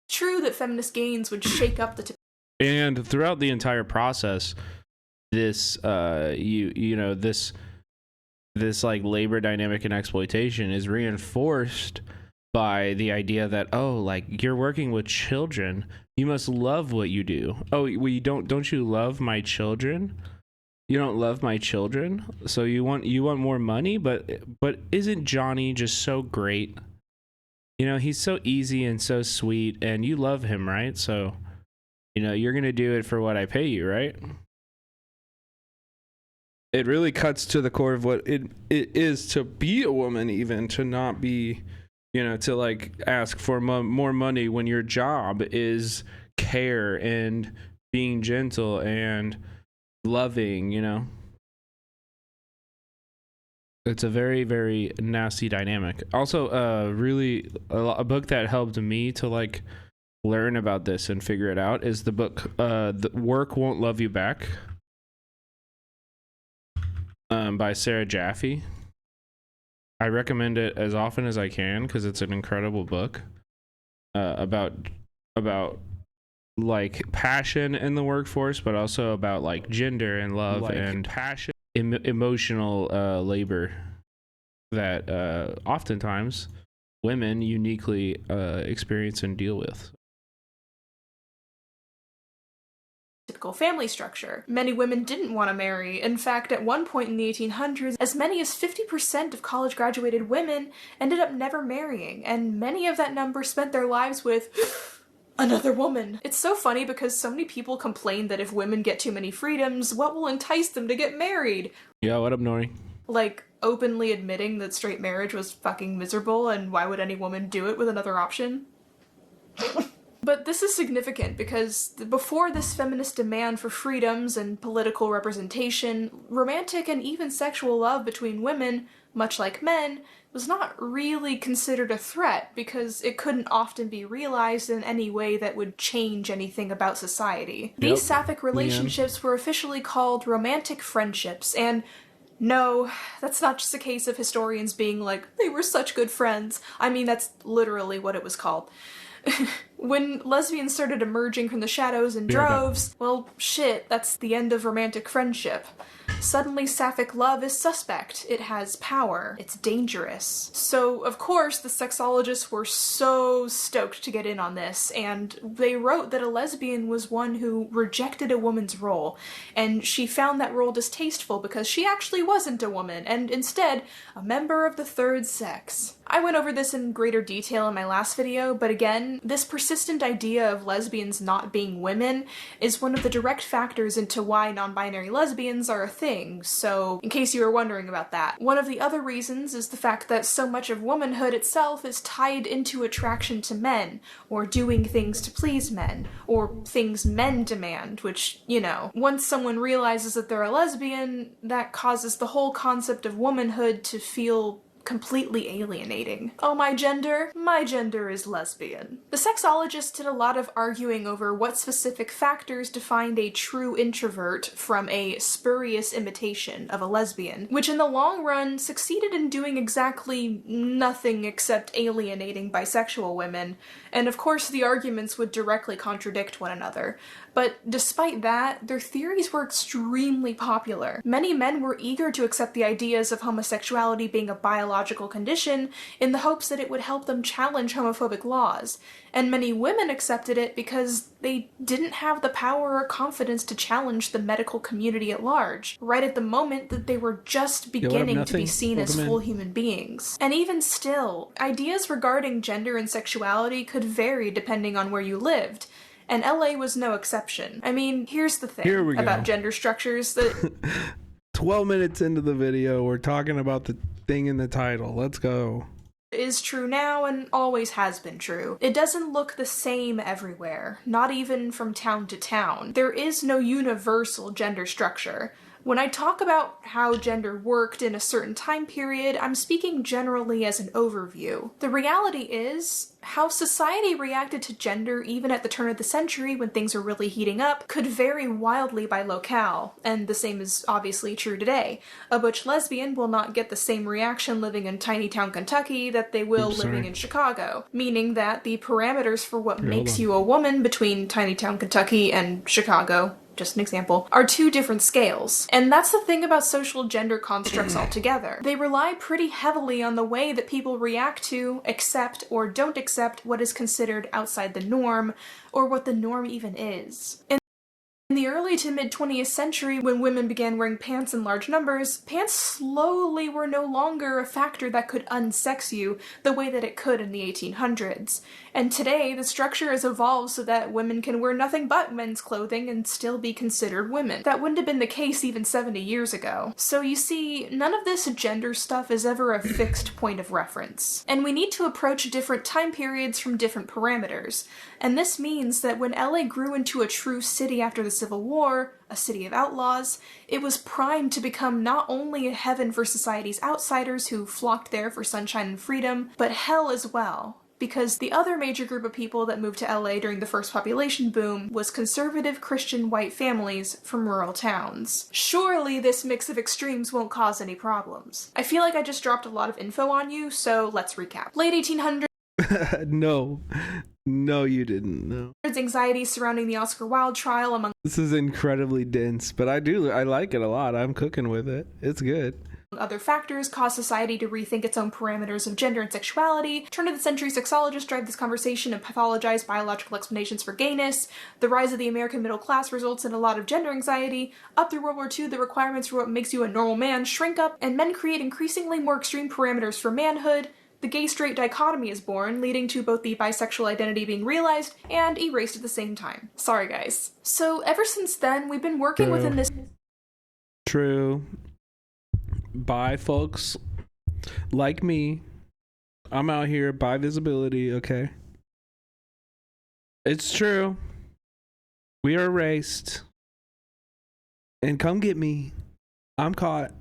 True that feminist gains would shake up the... And throughout the entire process, this, this like labor dynamic and exploitation is reinforced by the idea that, oh, like, you're working with children, you must love what you do. Oh, well, don't you love my children? You don't love my children, so you want more money, but isn't Johnny just so great? He's so easy and so sweet, and you love him, right? So, you're gonna do it for what I pay you, right? It really cuts to the core of what it is to be a woman, even to not be, to like ask for more money when your job is care and being gentle and loving. It's a very, very nasty dynamic. Also, really a book that helped me to like learn about this and figure it out is the book The Work Won't Love You Back, by Sarah Jaffe. I recommend it as often as I can because it's an incredible book about like passion in the workforce, but also about like gender and love, like, and passion, emotional labor that oftentimes women uniquely experience and deal with. Typical family structure. Many women didn't want to marry. In fact, at one point in the 1800s, as many as 50% of college-graduated women ended up never marrying, and many of that number spent their lives with another woman. It's so funny because so many people complain that if women get too many freedoms, what will entice them to get married? Yeah, what up, Nori? Like, openly admitting that straight marriage was fucking miserable, and why would any woman do it with another option? But this is significant because before this feminist demand for freedoms and political representation, romantic and even sexual love between women, much like men, was not really considered a threat because it couldn't often be realized in any way that would change anything about society. Yep. These sapphic relationships were officially called romantic friendships, and no, that's not just a case of historians being like, they were such good friends. I mean, that's literally what it was called. When lesbians started emerging from the shadows in droves, well, shit, that's the end of romantic friendship. Suddenly, sapphic love is suspect. It has power. It's dangerous. So, of course, the sexologists were so stoked to get in on this, and they wrote that a lesbian was one who rejected a woman's role, and she found that role distasteful because she actually wasn't a woman, and instead, a member of the third sex. I went over this in greater detail in my last video, but again, this persistent idea of lesbians not being women is one of the direct factors into why non-binary lesbians are a thing, so in case you were wondering about that. One of the other reasons is the fact that so much of womanhood itself is tied into attraction to men, or doing things to please men, or things men demand, which, once someone realizes that they're a lesbian, that causes the whole concept of womanhood to feel completely alienating. Oh, my gender is lesbian. The sexologists did a lot of arguing over what specific factors defined a true introvert from a spurious imitation of a lesbian, which in the long run succeeded in doing exactly nothing except alienating bisexual women, and of course the arguments would directly contradict one another. But despite that, their theories were extremely popular. Many men were eager to accept the ideas of homosexuality being a biological condition in the hopes that it would help them challenge homophobic laws, and many women accepted it because they didn't have the power or confidence to challenge the medical community at large, right at the moment that they were just beginning to be seen as full human beings. And even still, ideas regarding gender and sexuality could vary depending on where you lived, and LA was no exception. I mean, here's the thing about gender structures that... 12 minutes into the video, we're talking about the thing in the title. Let's go. is true now and always has been true. It doesn't look the same everywhere, not even from town to town. There is no universal gender structure. When I talk about how gender worked in a certain time period, I'm speaking generally as an overview. The reality is, how society reacted to gender even at the turn of the century when things are really heating up could vary wildly by locale, and the same is obviously true today. A butch lesbian will not get the same reaction living in tiny town Kentucky that they will living in Chicago, meaning that the parameters for what makes you a woman between tiny town Kentucky and Chicago, just an example, are two different scales. And that's the thing about social gender constructs altogether. They rely pretty heavily on the way that people react to, accept, or don't accept what is considered outside the norm, or what the norm even is. In the early to mid-20th century, when women began wearing pants in large numbers, pants slowly were no longer a factor that could unsex you the way that it could in the 1800s. And today, the structure has evolved so that women can wear nothing but men's clothing and still be considered women. That wouldn't have been the case even 70 years ago. So you see, none of this gender stuff is ever a fixed point of reference. And we need to approach different time periods from different parameters. And this means that when LA grew into a true city after the Civil War, a city of outlaws, it was primed to become not only a heaven for society's outsiders who flocked there for sunshine and freedom, but hell as well. Because the other major group of people that moved to LA during the first population boom was conservative Christian white families from rural towns. Surely this mix of extremes won't cause any problems. I feel like I just dropped a lot of info on you, so let's recap. Late 1800s. No, you didn't. No. Anxiety surrounding the Oscar Wilde trial among This is incredibly dense, but I like it a lot. I'm cooking with it. It's good. Other factors caused society to rethink its own parameters of gender and sexuality. Turn of the century sexologists drive this conversation and pathologize biological explanations for gayness. The rise of the American middle class results in a lot of gender anxiety. Up through World War II, the requirements for what makes you a normal man shrink up, and men create increasingly more extreme parameters for manhood. The gay-straight dichotomy is born, leading to both the bisexual identity being realized and erased at the same time. Sorry, guys. So ever since then, we've been working within this... True. Bye, folks. Like me. I'm out here by visibility, okay? It's true. We are erased. And come get me. I'm caught.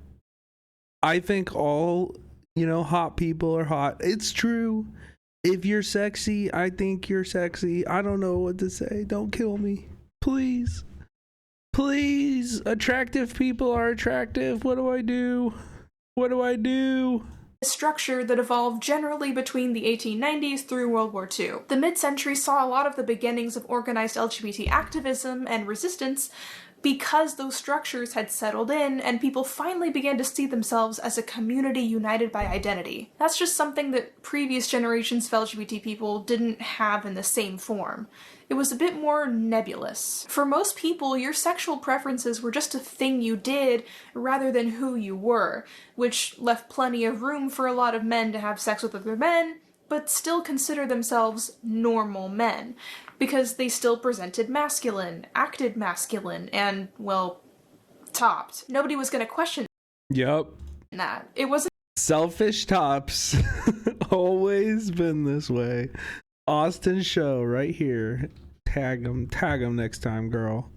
I think all... hot people are hot. It's true. If you're sexy, I think you're sexy. I don't know what to say. Don't kill me. Please. Please. Attractive people are attractive. What do I do? What do I do? Structure that evolved generally between the 1890s through World War II. The mid-century saw a lot of the beginnings of organized LGBT activism and resistance because those structures had settled in and people finally began to see themselves as a community united by identity. That's just something that previous generations of LGBT people didn't have in the same form. It was a bit more nebulous. For most people, your sexual preferences were just a thing you did rather than who you were, which left plenty of room for a lot of men to have sex with other men, but still consider themselves normal men, because they still presented masculine, acted masculine, and, well, topped. Nobody was going to question that. It wasn't selfish tops. Always been this way. Austin show right here. Tag them next time, girl.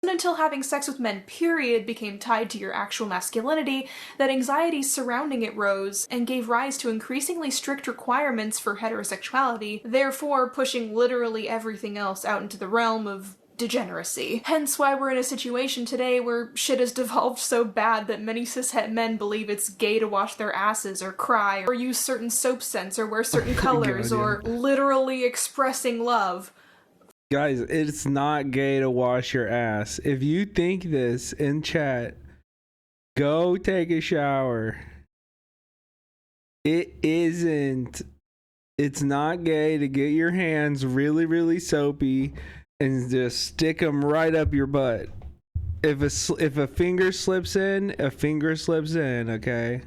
Until having sex with men, period, became tied to your actual masculinity, that anxiety surrounding it rose and gave rise to increasingly strict requirements for heterosexuality, therefore pushing literally everything else out into the realm of degeneracy. Hence why we're in a situation today where shit has devolved so bad that many cishet men believe it's gay to wash their asses or cry or use certain soap scents or wear certain colors or literally expressing love. Guys, it's not gay to wash your ass. If you think this in chat, go take a shower. It isn't. It's not gay to get your hands really, really soapy and just stick them right up your butt. If a finger slips in, a finger slips in, okay?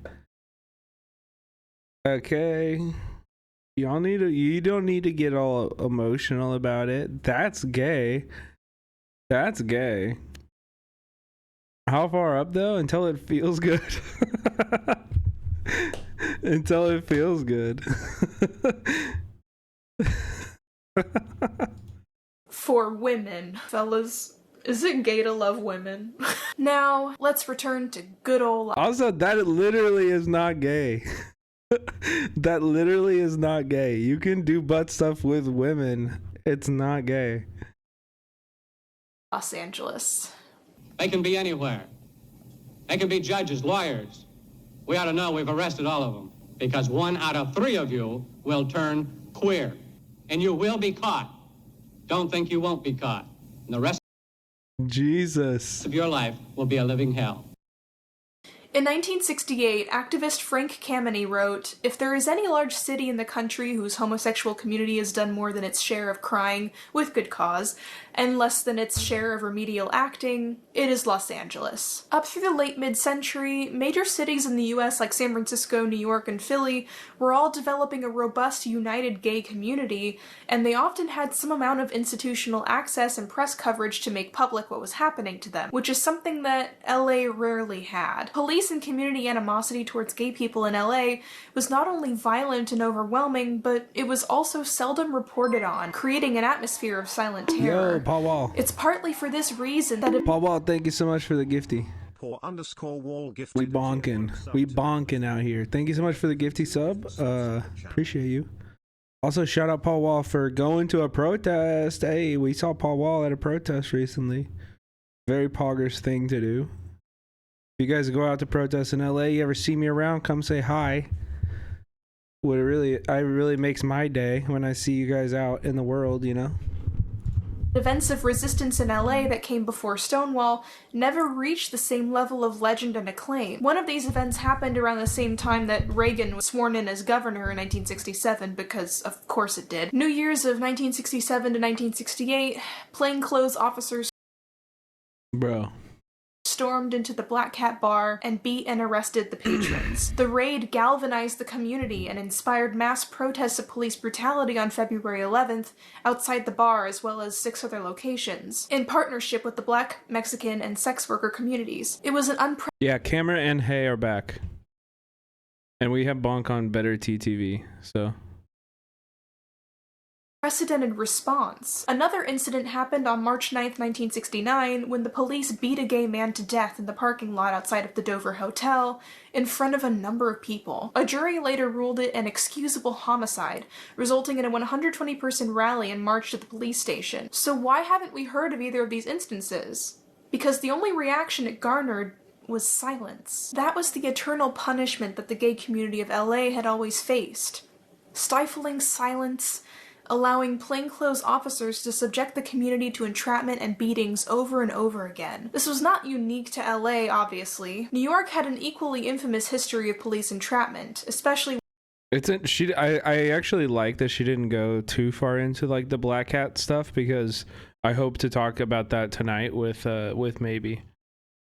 Okay. You don't need to get all emotional about it. That's gay. That's gay. How far up though? Until it feels good. Until it feels good. For women, fellas. Is it gay to love women? Now, let's return to good old... Also, that literally is not gay. That literally is not gay. You can do butt stuff with women. It's not gay. Los Angeles. They can be anywhere. They can be judges, lawyers. We ought to know we've arrested all of them, because 1 out of 3 of you will turn queer. And you will be caught. Don't think you won't be caught. And the rest Jesus of your life will be a living hell. In 1968, activist Frank Kameny wrote, "If there is any large city in the country whose homosexual community has done more than its share of crying, with good cause, and less than its share of remedial acting, it is Los Angeles." Up through the late mid-century, major cities in the US like San Francisco, New York, and Philly were all developing a robust, united gay community, and they often had some amount of institutional access and press coverage to make public what was happening to them, which is something that LA rarely had. Police and community animosity towards gay people in LA was not only violent and overwhelming, but it was also seldom reported on, creating an atmosphere of silent terror. Yo, Paul Wall. It's partly for this reason that Paul Wall, thank you so much for the gifty. _wall gift. We bonking out here. Thank you so much for the gifty sub. Appreciate you. Also, shout out Paul Wall for going to a protest. Hey, we saw Paul Wall at a protest recently. Very poggers thing to do. If you guys go out to protest in LA, you ever see me around, come say hi. It really makes my day when I see you guys out in the world, you know? events of resistance in LA that came before Stonewall never reached the same level of legend and acclaim. One of these events happened around the same time that Reagan was sworn in as governor in 1967, because of course it did. New Year's of 1967 to 1968, plainclothes officers stormed into the Black Cat Bar and beat and arrested the patrons. The raid galvanized the community and inspired mass protests of police brutality on February 11th outside the bar, as well as 6 other locations, in partnership with the Black, Mexican, and sex worker communities. It was an Yeah, Camera and Hay are back. And we have Bonk on Better TTV, so... unprecedented response. Another incident happened on March 9th, 1969, when the police beat a gay man to death in the parking lot outside of the Dover Hotel in front of a number of people. A jury later ruled it an excusable homicide, resulting in a 120-person rally and march to the police station. So why haven't we heard of either of these instances? Because the only reaction it garnered was silence. That was the eternal punishment that the gay community of LA had always faced. Stifling silence, allowing plainclothes officers to subject the community to entrapment and beatings over and over again. This was not unique to LA, obviously. New York had an equally infamous history of police entrapment, especially I actually like that she didn't go too far into like the Black Hat stuff, because I hope to talk about that tonight with Maebe.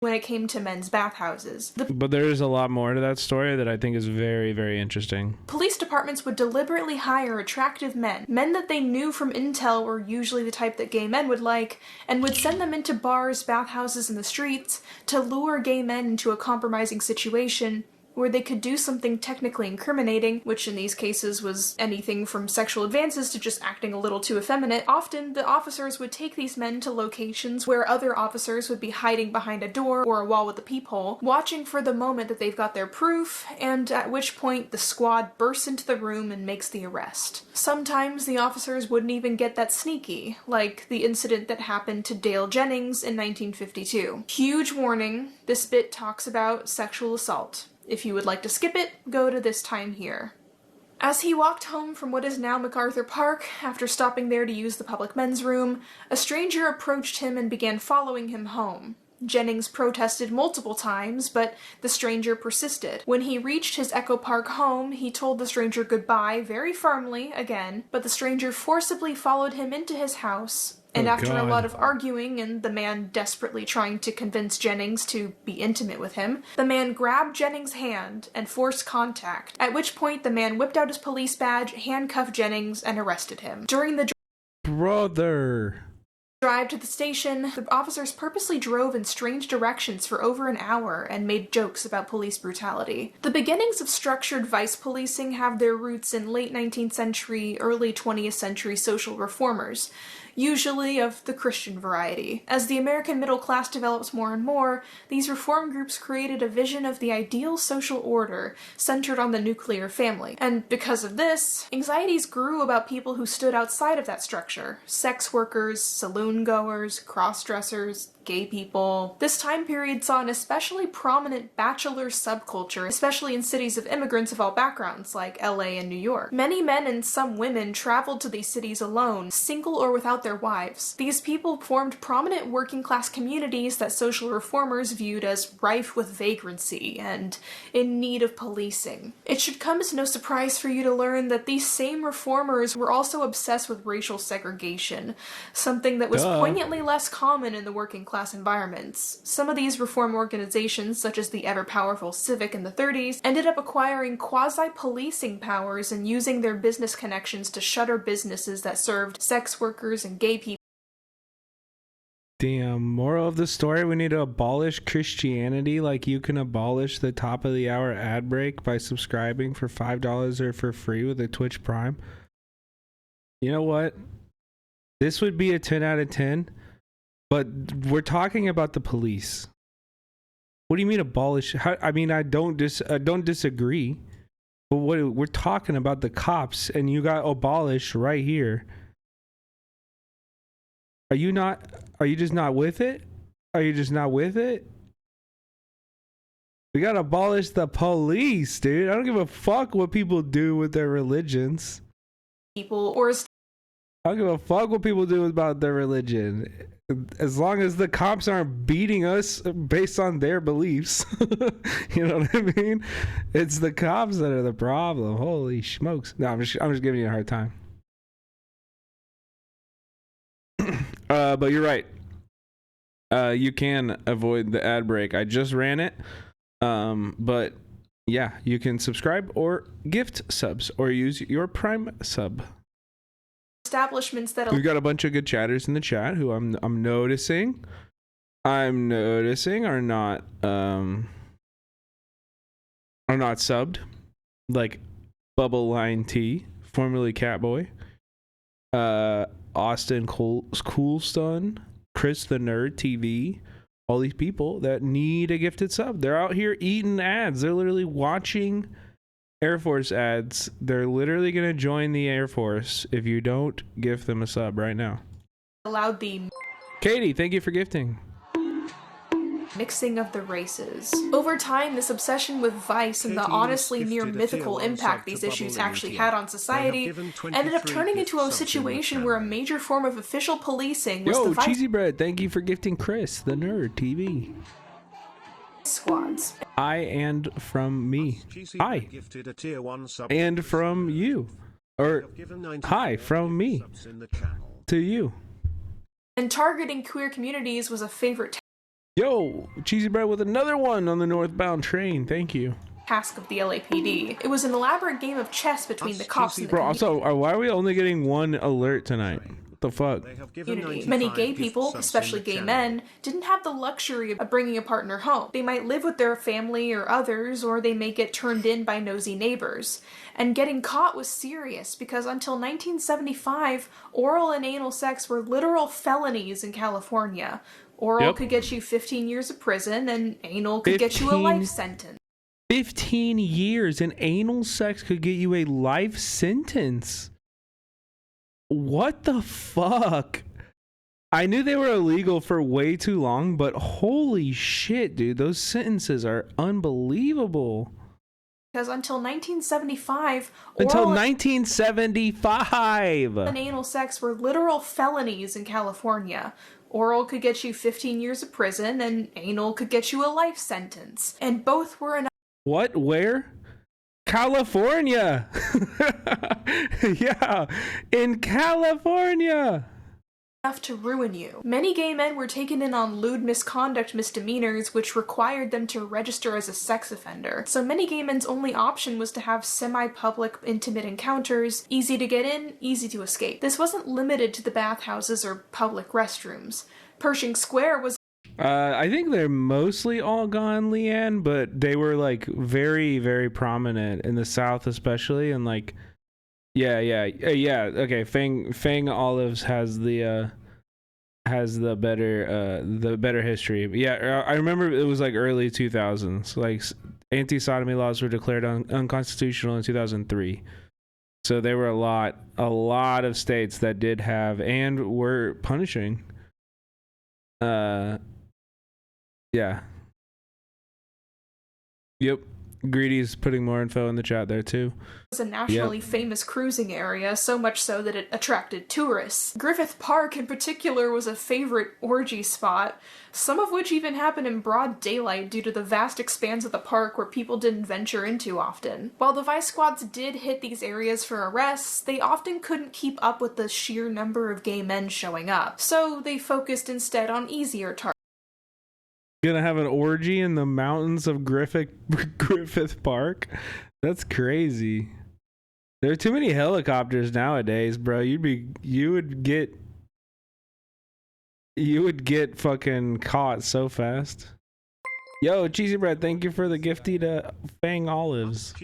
When it came to men's bathhouses. But there is a lot more to that story that I think is very, very interesting. Police departments would deliberately hire attractive men that they knew from intel were usually the type that gay men would like, and would send them into bars, bathhouses, and the streets to lure gay men into a compromising situation where they could do something technically incriminating, which in these cases was anything from sexual advances to just acting a little too effeminate. Often, the officers would take these men to locations where other officers would be hiding behind a door or a wall with a peephole, watching for the moment that they've got their proof, and at which point the squad bursts into the room and makes the arrest. Sometimes the officers wouldn't even get that sneaky, like the incident that happened to Dale Jennings in 1952. Huge warning, this bit talks about sexual assault. If you would like to skip it, go to this time here. As he walked home from what is now MacArthur Park, after stopping there to use the public men's room, a stranger approached him and began following him home. Jennings protested multiple times, but the stranger persisted. When he reached his Echo Park home, he told the stranger goodbye very firmly again, but the stranger forcibly followed him into his house. And after a lot of arguing and the man desperately trying to convince Jennings to be intimate with him, the man grabbed Jennings' hand and forced contact, at which point the man whipped out his police badge, handcuffed Jennings, and arrested him. During the brother, Drive to the station, the officers purposely drove in strange directions for over an hour and made jokes about police brutality. The beginnings of structured vice policing have their roots in late 19th century, early 20th century social reformers, usually of the Christian variety. As the American middle class develops more and more, these reform groups created a vision of the ideal social order centered on the nuclear family. And because of this, anxieties grew about people who stood outside of that structure: sex workers, saloon goers, cross-dressers, gay people. This time period saw an especially prominent bachelor subculture, especially in cities of immigrants of all backgrounds, like LA and New York. Many men and some women traveled to these cities alone, single or without their wives. These people formed prominent working class communities that social reformers viewed as rife with vagrancy and in need of policing. It should come as no surprise for you to learn that these same reformers were also obsessed with racial segregation, something that was poignantly less common in the working class environments. Some of these reform organizations, such as the ever-powerful Civic in the 30s, ended up acquiring quasi-policing powers and using their business connections to shutter businesses that served sex workers and gay people. Damn, moral of the story, we need to abolish Christianity like you can abolish the top of the hour ad break by subscribing for $5 or for free with a Twitch Prime. You know what? This would be a 10 out of 10, but we're talking about the police. What do you mean abolish? I mean, I don't disagree, but we're talking about the cops, and you got abolish right here. Are you just not with it? Are you just not with it? We gotta abolish the police, dude. I don't give a fuck what people do with their religions. I don't give a fuck what people do about their religion. As long as the cops aren't beating us based on their beliefs. You know what I mean? It's the cops that are the problem. Holy smokes. No, I'm just giving you a hard time. But you're right. You can avoid the ad break. I just ran it. But yeah, you can subscribe or gift subs or use your Prime sub. Establishments that We've got a bunch of good chatters in the chat who I'm noticing are not subbed, like Bubble Line T, formerly Catboy, Austin Coolstun, Chris the Nerd TV, all these people that need a gifted sub. They're out here eating ads. They're literally watching Air Force ads. They're literally going to join the Air Force if you don't give them a sub right now. allowed the Katie, thank you for gifting. Mixing of the races. Over time, this obsession with vice and the honestly near mythical impact these issues actually had on society ended up turning into a situation where a major form of official policing was the vice Cheesy Bread, thank you for gifting Chris, the Nerd TV. Squads. I and from me. Hi. And from you. Or hi from me to you. And targeting queer communities was a favorite Yo, Cheesy Bread with another one on the northbound train. Thank you. task of the LAPD. It was an elaborate game of chess between the cops and the Bro, also, why are we only getting one alert tonight? What the fuck? community. Many gay people, especially gay men, didn't have the luxury of bringing a partner home. They might live with their family or others, or they may get turned in by nosy neighbors. And getting caught was serious, because until 1975, oral and anal sex were literal felonies in California. Oral could get you 15 years of prison, and anal could get you a life sentence. 15 years and anal sex could get you a life sentence. What the fuck? I knew they were illegal for way too long, but holy shit, dude, those sentences are unbelievable. Because until 1975, Until oral 1975! and anal sex were literal felonies in California. Oral could get you 15 years of prison, and anal could get you a life sentence. And both were enough. What? Where? California! Yeah, in California! enough to ruin you. Many gay men were taken in on lewd misconduct misdemeanors, which required them to register as a sex offender. So many gay men's only option was to have semi-public, intimate encounters, easy to get in, easy to escape. This wasn't limited to the bathhouses or public restrooms. Pershing Square was I think they're mostly all gone, Leanne, but they were like very, very prominent in the South, especially, and like, yeah. Okay, Fang Olives has the better history. But yeah, I remember it was like early 2000s. Like anti-sodomy laws were declared unconstitutional in 2003. So there were a lot of states that did have and were punishing. Yeah. Yep. Greedy's putting more info in the chat there too. Was a nationally famous cruising area, so much so that it attracted tourists. Griffith Park in particular was a favorite orgy spot, some of which even happened in broad daylight due to the vast expanse of the park where people didn't venture into often. While the vice squads did hit these areas for arrests, they often couldn't keep up with the sheer number of gay men showing up, so they focused instead on easier targets. Gonna have an orgy in the mountains of Griffith Park? That's crazy. There are too many helicopters nowadays, bro. You would get fucking caught so fast. Yo, Cheesy Bread, thank you for the gifty to Fang Olives.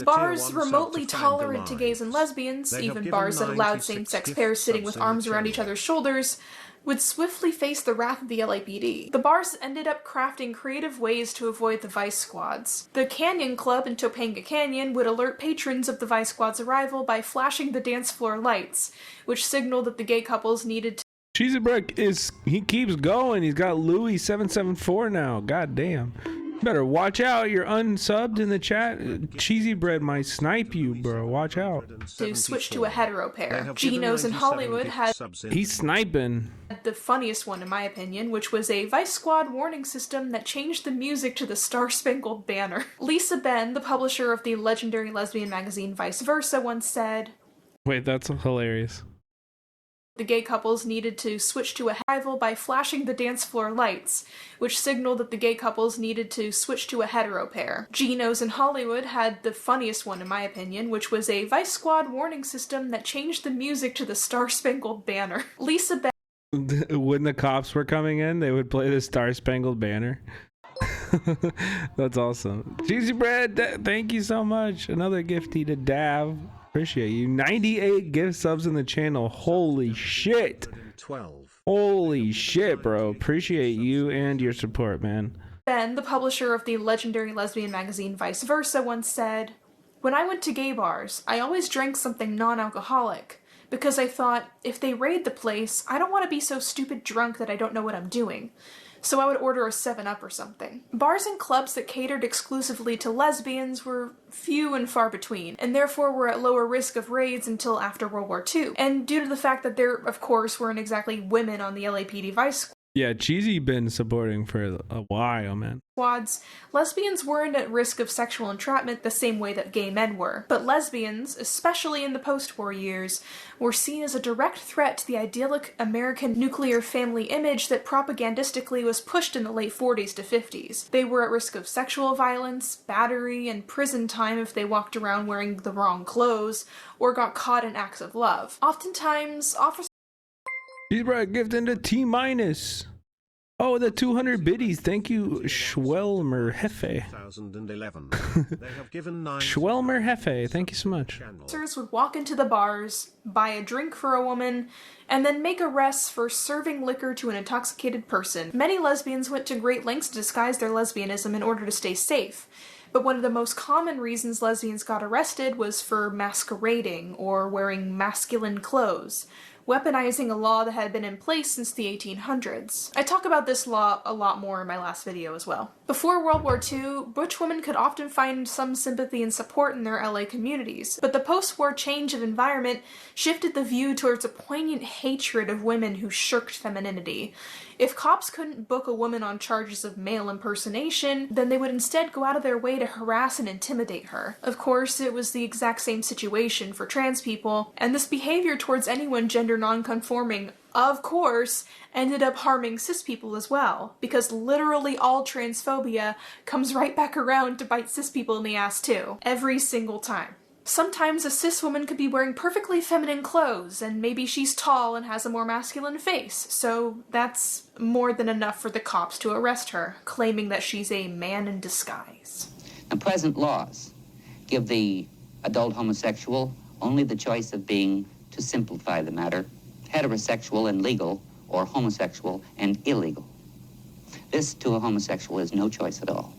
Bars remotely tolerant to gays and lesbians, even bars that allowed same-sex pairs sitting with arms around each other's shoulders, would swiftly face the wrath of the LAPD. The bars ended up crafting creative ways to avoid the vice squads. The Canyon Club in Topanga Canyon would alert patrons of the vice squad's arrival by flashing the dance floor lights, which signaled that the gay couples needed to Cheesy Bread he keeps going. He's got Louis 774 now. God damn. Better watch out. You're unsubbed in the chat. Cheesy Bread might snipe you, bro. Watch out. to switch to a hetero pair. Geno's in Hollywood had He's sniping. the funniest one in my opinion, which was a Vice Squad warning system that changed the music to the Star Spangled Banner. Lisa Ben, the publisher of the legendary lesbian magazine Vice Versa, once said, Wait, that's hilarious. the gay couples needed to switch to a rival by flashing the dance floor lights, which signaled that the gay couples needed to switch to a hetero pair. Geno's in Hollywood had the funniest one in my opinion, which was a Vice Squad warning system that changed the music to the Star Spangled Banner. Lisa Ben When the cops were coming in, they would play the Star Spangled Banner. That's awesome. Cheesy Bread, thank you so much. Another gifty to Dav. Appreciate you. 98 gift subs in the channel. Holy shit. Holy shit, bro. Appreciate you and your support, man. Ben, the publisher of the legendary lesbian magazine Vice Versa, once said, "When I went to gay bars, I always drank something non-alcoholic, because I thought, if they raid the place, I don't want to be so stupid drunk that I don't know what I'm doing. So I would order a 7-Up or something." Bars and clubs that catered exclusively to lesbians were few and far between, and therefore were at lower risk of raids until after World War II. And due to the fact that there, of course, weren't exactly women on the LAPD Vice Yeah, Cheesy been supporting for a while, man. squads, lesbians weren't at risk of sexual entrapment the same way that gay men were. But lesbians, especially in the post-war years, were seen as a direct threat to the idyllic American nuclear family image that propagandistically was pushed in the late 40s to 50s. They were at risk of sexual violence, battery, and prison time if they walked around wearing the wrong clothes, or got caught in acts of love. Oftentimes, officers He's brought a gift into T-. Oh, the 200 biddies. Thank you, Schwelmer Hefe. 2011. They have given 9 Schwelmer Hefe, thank you so much. would walk into the bars, buy a drink for a woman, and then make arrests for serving liquor to an intoxicated person. Many lesbians went to great lengths to disguise their lesbianism in order to stay safe. But one of the most common reasons lesbians got arrested was for masquerading or wearing masculine clothes, weaponizing a law that had been in place since the 1800s. I talk about this law a lot more in my last video as well. Before World War II, butch women could often find some sympathy and support in their LA communities, but the post-war change of environment shifted the view towards a poignant hatred of women who shirked femininity. If cops couldn't book a woman on charges of male impersonation, then they would instead go out of their way to harass and intimidate her. Of course, it was the exact same situation for trans people, and this behavior towards anyone gender non-conforming of course, ended up harming cis people as well, because literally all transphobia comes right back around to bite cis people in the ass too, every single time. Sometimes a cis woman could be wearing perfectly feminine clothes, and maybe she's tall and has a more masculine face, so that's more than enough for the cops to arrest her, claiming that she's a man in disguise. The present laws give the adult homosexual only the choice of being, to simplify the matter, heterosexual and legal, or homosexual and illegal. This, to a homosexual, is no choice at all.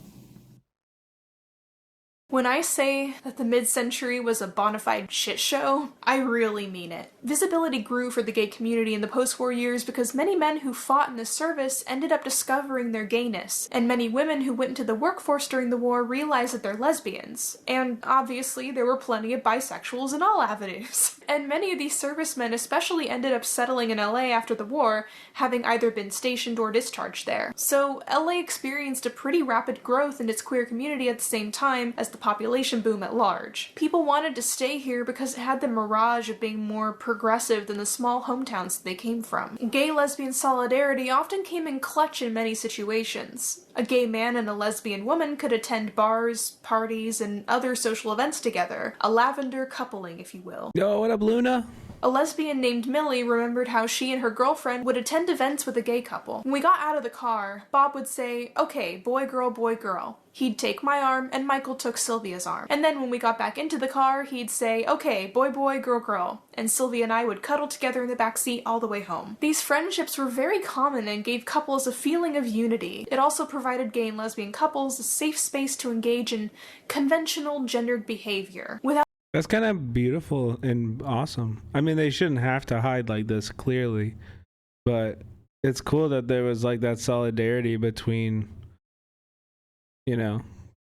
When I say that the mid-century was a bona fide shit show, I really mean it. Visibility grew for the gay community in the post-war years because many men who fought in the service ended up discovering their gayness, and many women who went into the workforce during the war realized that they're lesbians. And obviously, there were plenty of bisexuals in all avenues. And many of these servicemen especially ended up settling in LA after the war, having either been stationed or discharged there. So LA experienced a pretty rapid growth in its queer community at the same time as the population boom at large. People wanted to stay here because it had the mirage of being more progressive than the small hometowns they came from. Gay-lesbian solidarity often came in clutch in many situations. A gay man and a lesbian woman could attend bars, parties, and other social events together. A lavender coupling, if you will. Yo, what up, Luna? A lesbian named Millie remembered how she and her girlfriend would attend events with a gay couple. When we got out of the car, Bob would say, "Okay, boy, girl, boy, girl." He'd take my arm, and Michael took Sylvia's arm. And then when we got back into the car, he'd say, "Okay, boy, boy, girl, girl." And Sylvia and I would cuddle together in the back seat all the way home. These friendships were very common and gave couples a feeling of unity. It also provided gay and lesbian couples a safe space to engage in conventional gendered behavior without. That's kind of beautiful and awesome. I mean, they shouldn't have to hide like this, clearly. But it's cool that there was like that solidarity between, you know,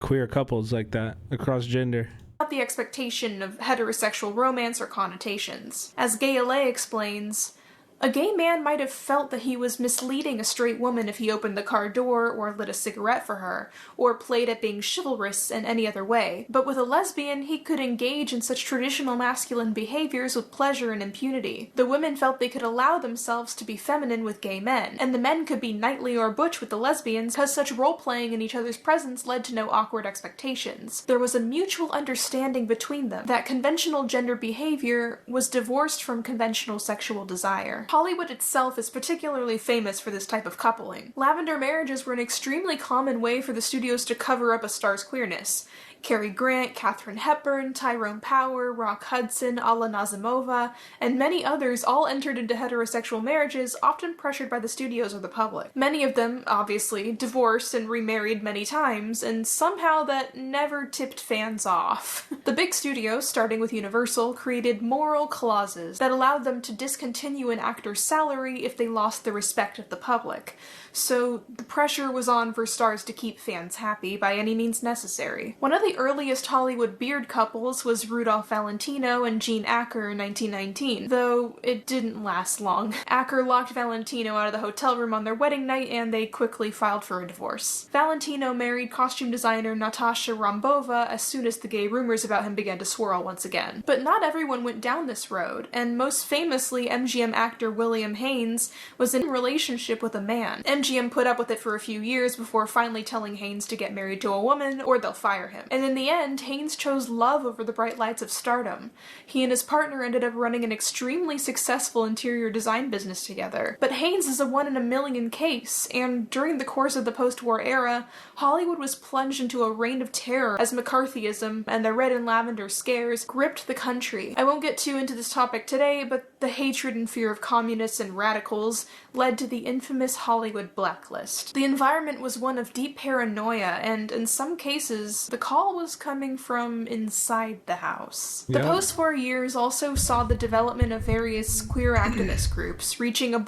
queer couples like that across gender. Without the expectation of heterosexual romance or connotations. As Gay LA explains, a gay man might have felt that he was misleading a straight woman if he opened the car door or lit a cigarette for her, or played at being chivalrous in any other way. But with a lesbian, he could engage in such traditional masculine behaviors with pleasure and impunity. The women felt they could allow themselves to be feminine with gay men, and the men could be knightly or butch with the lesbians because such role-playing in each other's presence led to no awkward expectations. There was a mutual understanding between them that conventional gender behavior was divorced from conventional sexual desire. Hollywood itself is particularly famous for this type of coupling. Lavender marriages were an extremely common way for the studios to cover up a star's queerness. Cary Grant, Katharine Hepburn, Tyrone Power, Rock Hudson, Alla Nazimova, and many others all entered into heterosexual marriages, often pressured by the studios or the public. Many of them, obviously, divorced and remarried many times, and somehow that never tipped fans off. The big studios, starting with Universal, created moral clauses that allowed them to discontinue an actor's salary if they lost the respect of the public. So the pressure was on for stars to keep fans happy by any means necessary. One of the earliest Hollywood beard couples was Rudolph Valentino and Jean Acker in 1919, though it didn't last long. Acker locked Valentino out of the hotel room on their wedding night and they quickly filed for a divorce. Valentino married costume designer Natasha Rambova as soon as the gay rumors about him began to swirl once again. But not everyone went down this road, and most famously MGM actor William Haynes was in a relationship with a man. MGM put up with it for a few years before finally telling Haynes to get married to a woman or they'll fire him. And in the end, Haynes chose love over the bright lights of stardom. He and his partner ended up running an extremely successful interior design business together. But Haynes is a one-in-a-million case, and during the course of the post-war era, Hollywood was plunged into a reign of terror as McCarthyism and the red and lavender scares gripped the country. I won't get too into this topic today, but the hatred and fear of communists and radicals led to the infamous Hollywood blacklist. The environment was one of deep paranoia, and in some cases, the call was coming from inside the house. The post-war years also saw the development of various queer activist groups, reaching a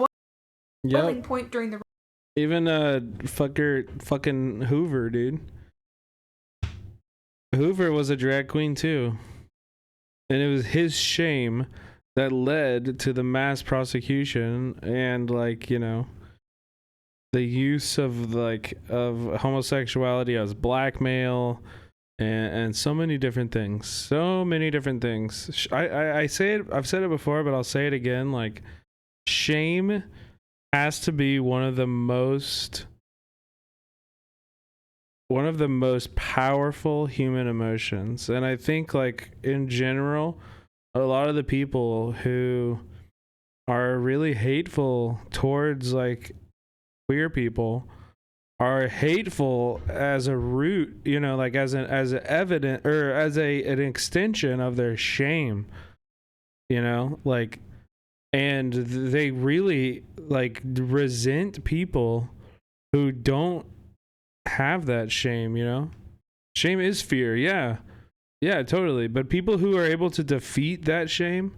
boiling point during the... Even fucking Hoover, dude. Hoover was a drag queen too. And it was his shame that led to the mass prosecution and, like, you know, the use of homosexuality as blackmail and so many different things. I say it, I've said it before, but I'll say it again. Like, shame has to be one of the most powerful human emotions. And I think, like, in general, a lot of the people who are really hateful towards, like, queer people are hateful as a root, you know, like as an evident, or as an extension of their shame, you know, like, and they really, like, resent people who don't have that shame, you know. Shame is fear. Yeah, totally. But people who are able to defeat that shame,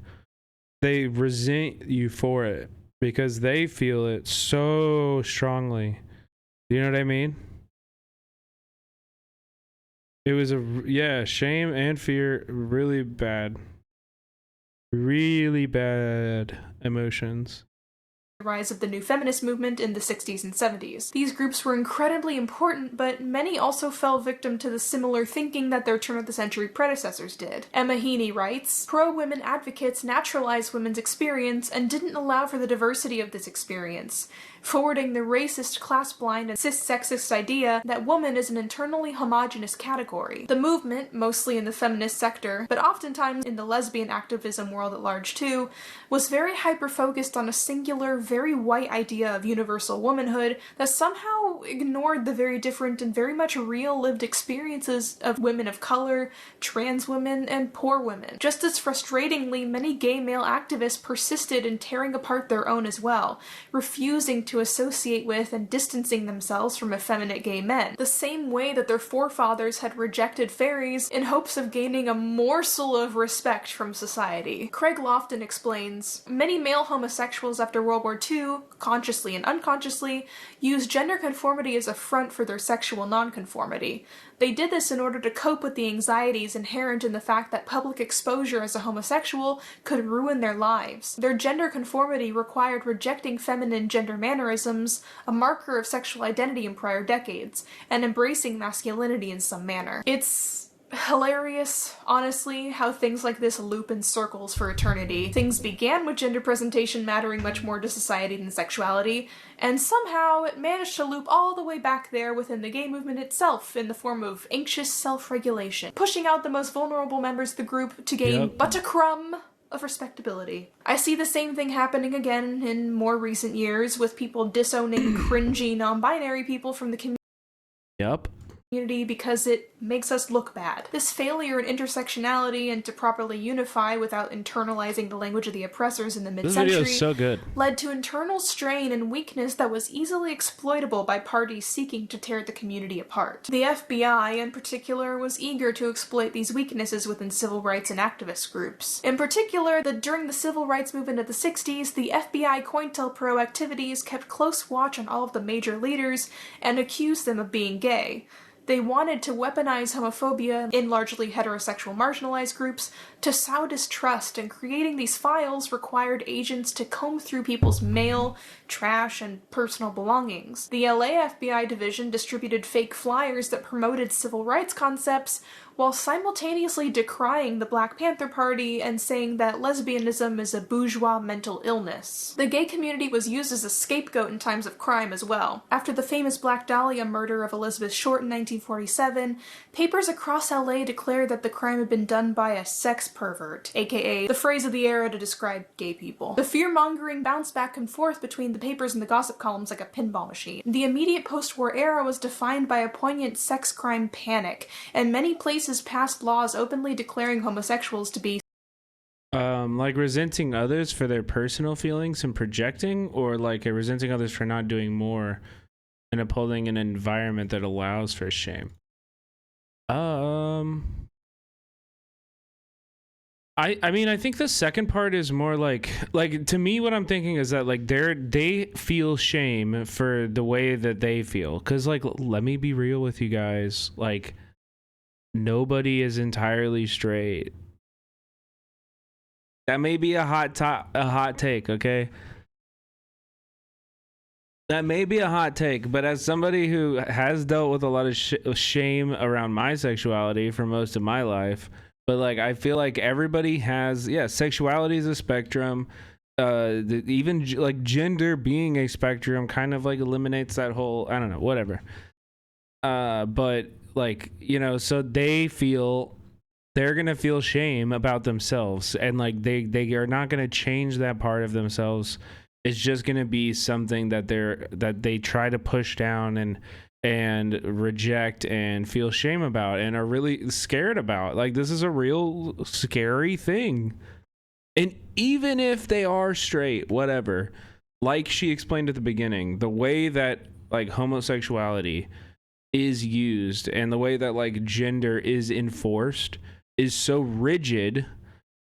they resent you for it because they feel it so strongly. You know what I mean? It was shame and fear, really bad emotions. The rise of the new feminist movement in the 60s and 70s. These groups were incredibly important, but many also fell victim to the similar thinking that their turn-of-the-century predecessors did. Emma Heaney writes, pro-women advocates naturalized women's experience and didn't allow for the diversity of this experience, forwarding the racist, class-blind, and cis-sexist idea that woman is an internally homogenous category. The movement, mostly in the feminist sector, but oftentimes in the lesbian activism world at large too, was very hyper-focused on a singular, very white idea of universal womanhood that somehow ignored the very different and very much real lived experiences of women of color, trans women, and poor women. Just as frustratingly, many gay male activists persisted in tearing apart their own as well, refusing to associate with and distancing themselves from effeminate gay men, the same way that their forefathers had rejected fairies in hopes of gaining a morsel of respect from society. Craig Lofton explains, many male homosexuals after World War II, consciously and unconsciously, used gender conformity as a front for their sexual nonconformity. They did this in order to cope with the anxieties inherent in the fact that public exposure as a homosexual could ruin their lives. Their gender conformity required rejecting feminine gender mannerisms, a marker of sexual identity in prior decades, and embracing masculinity in some manner. It's hilarious, honestly, how things like this loop in circles for eternity. Things began with gender presentation mattering much more to society than sexuality, and somehow it managed to loop all the way back there within the gay movement itself in the form of anxious self-regulation, pushing out the most vulnerable members of the group to gain but a crumb of respectability. I see the same thing happening again in more recent years with people disowning cringy non-binary people from the community. Because it makes us look bad. This failure in intersectionality and to properly unify without internalizing the language of the oppressors in the mid-century This video is so good. Led to internal strain and weakness that was easily exploitable by parties seeking to tear the community apart. The FBI, in particular, was eager to exploit these weaknesses within civil rights and activist groups. In particular, during the civil rights movement of the 60s, the FBI COINTELPRO activities kept close watch on all of the major leaders and accused them of being gay. They wanted to weaponize homophobia in largely heterosexual marginalized groups to sow distrust, and creating these files required agents to comb through people's mail, trash, and personal belongings. The LA FBI division distributed fake flyers that promoted civil rights concepts while simultaneously decrying the Black Panther Party and saying that lesbianism is a bourgeois mental illness. The gay community was used as a scapegoat in times of crime as well. After the famous Black Dahlia murder of Elizabeth Short in 1947, papers across LA declared that the crime had been done by a sex pervert, aka the phrase of the era to describe gay people. The fear-mongering bounced back and forth between the papers and the gossip columns like a pinball machine. The immediate post-war era was defined by a poignant sex crime panic, and many places passed laws openly declaring homosexuals to be like resenting others for their personal feelings and projecting, or like resenting others for not doing more and upholding an environment that allows for shame. I mean, I think the second part is more like to me, what I'm thinking is that like they feel shame for the way that they feel. Cause like, let me be real with you guys. Like, nobody is entirely straight. That may be a hot take, okay? That may be a hot take, but as somebody who has dealt with a lot of shame around my sexuality for most of my life, but like I feel like everybody has, sexuality is a spectrum. even like gender being a spectrum kind of like eliminates that whole, I don't know, whatever. But like, you know, so they're gonna feel shame about themselves, and like they are not gonna change that part of themselves. It's just gonna be something that they try to push down and reject and feel shame about and are really scared about. Like, this is a real scary thing. And even if they are straight, whatever, like she explained at the beginning, the way that like homosexuality is used and the way that like gender is enforced is so rigid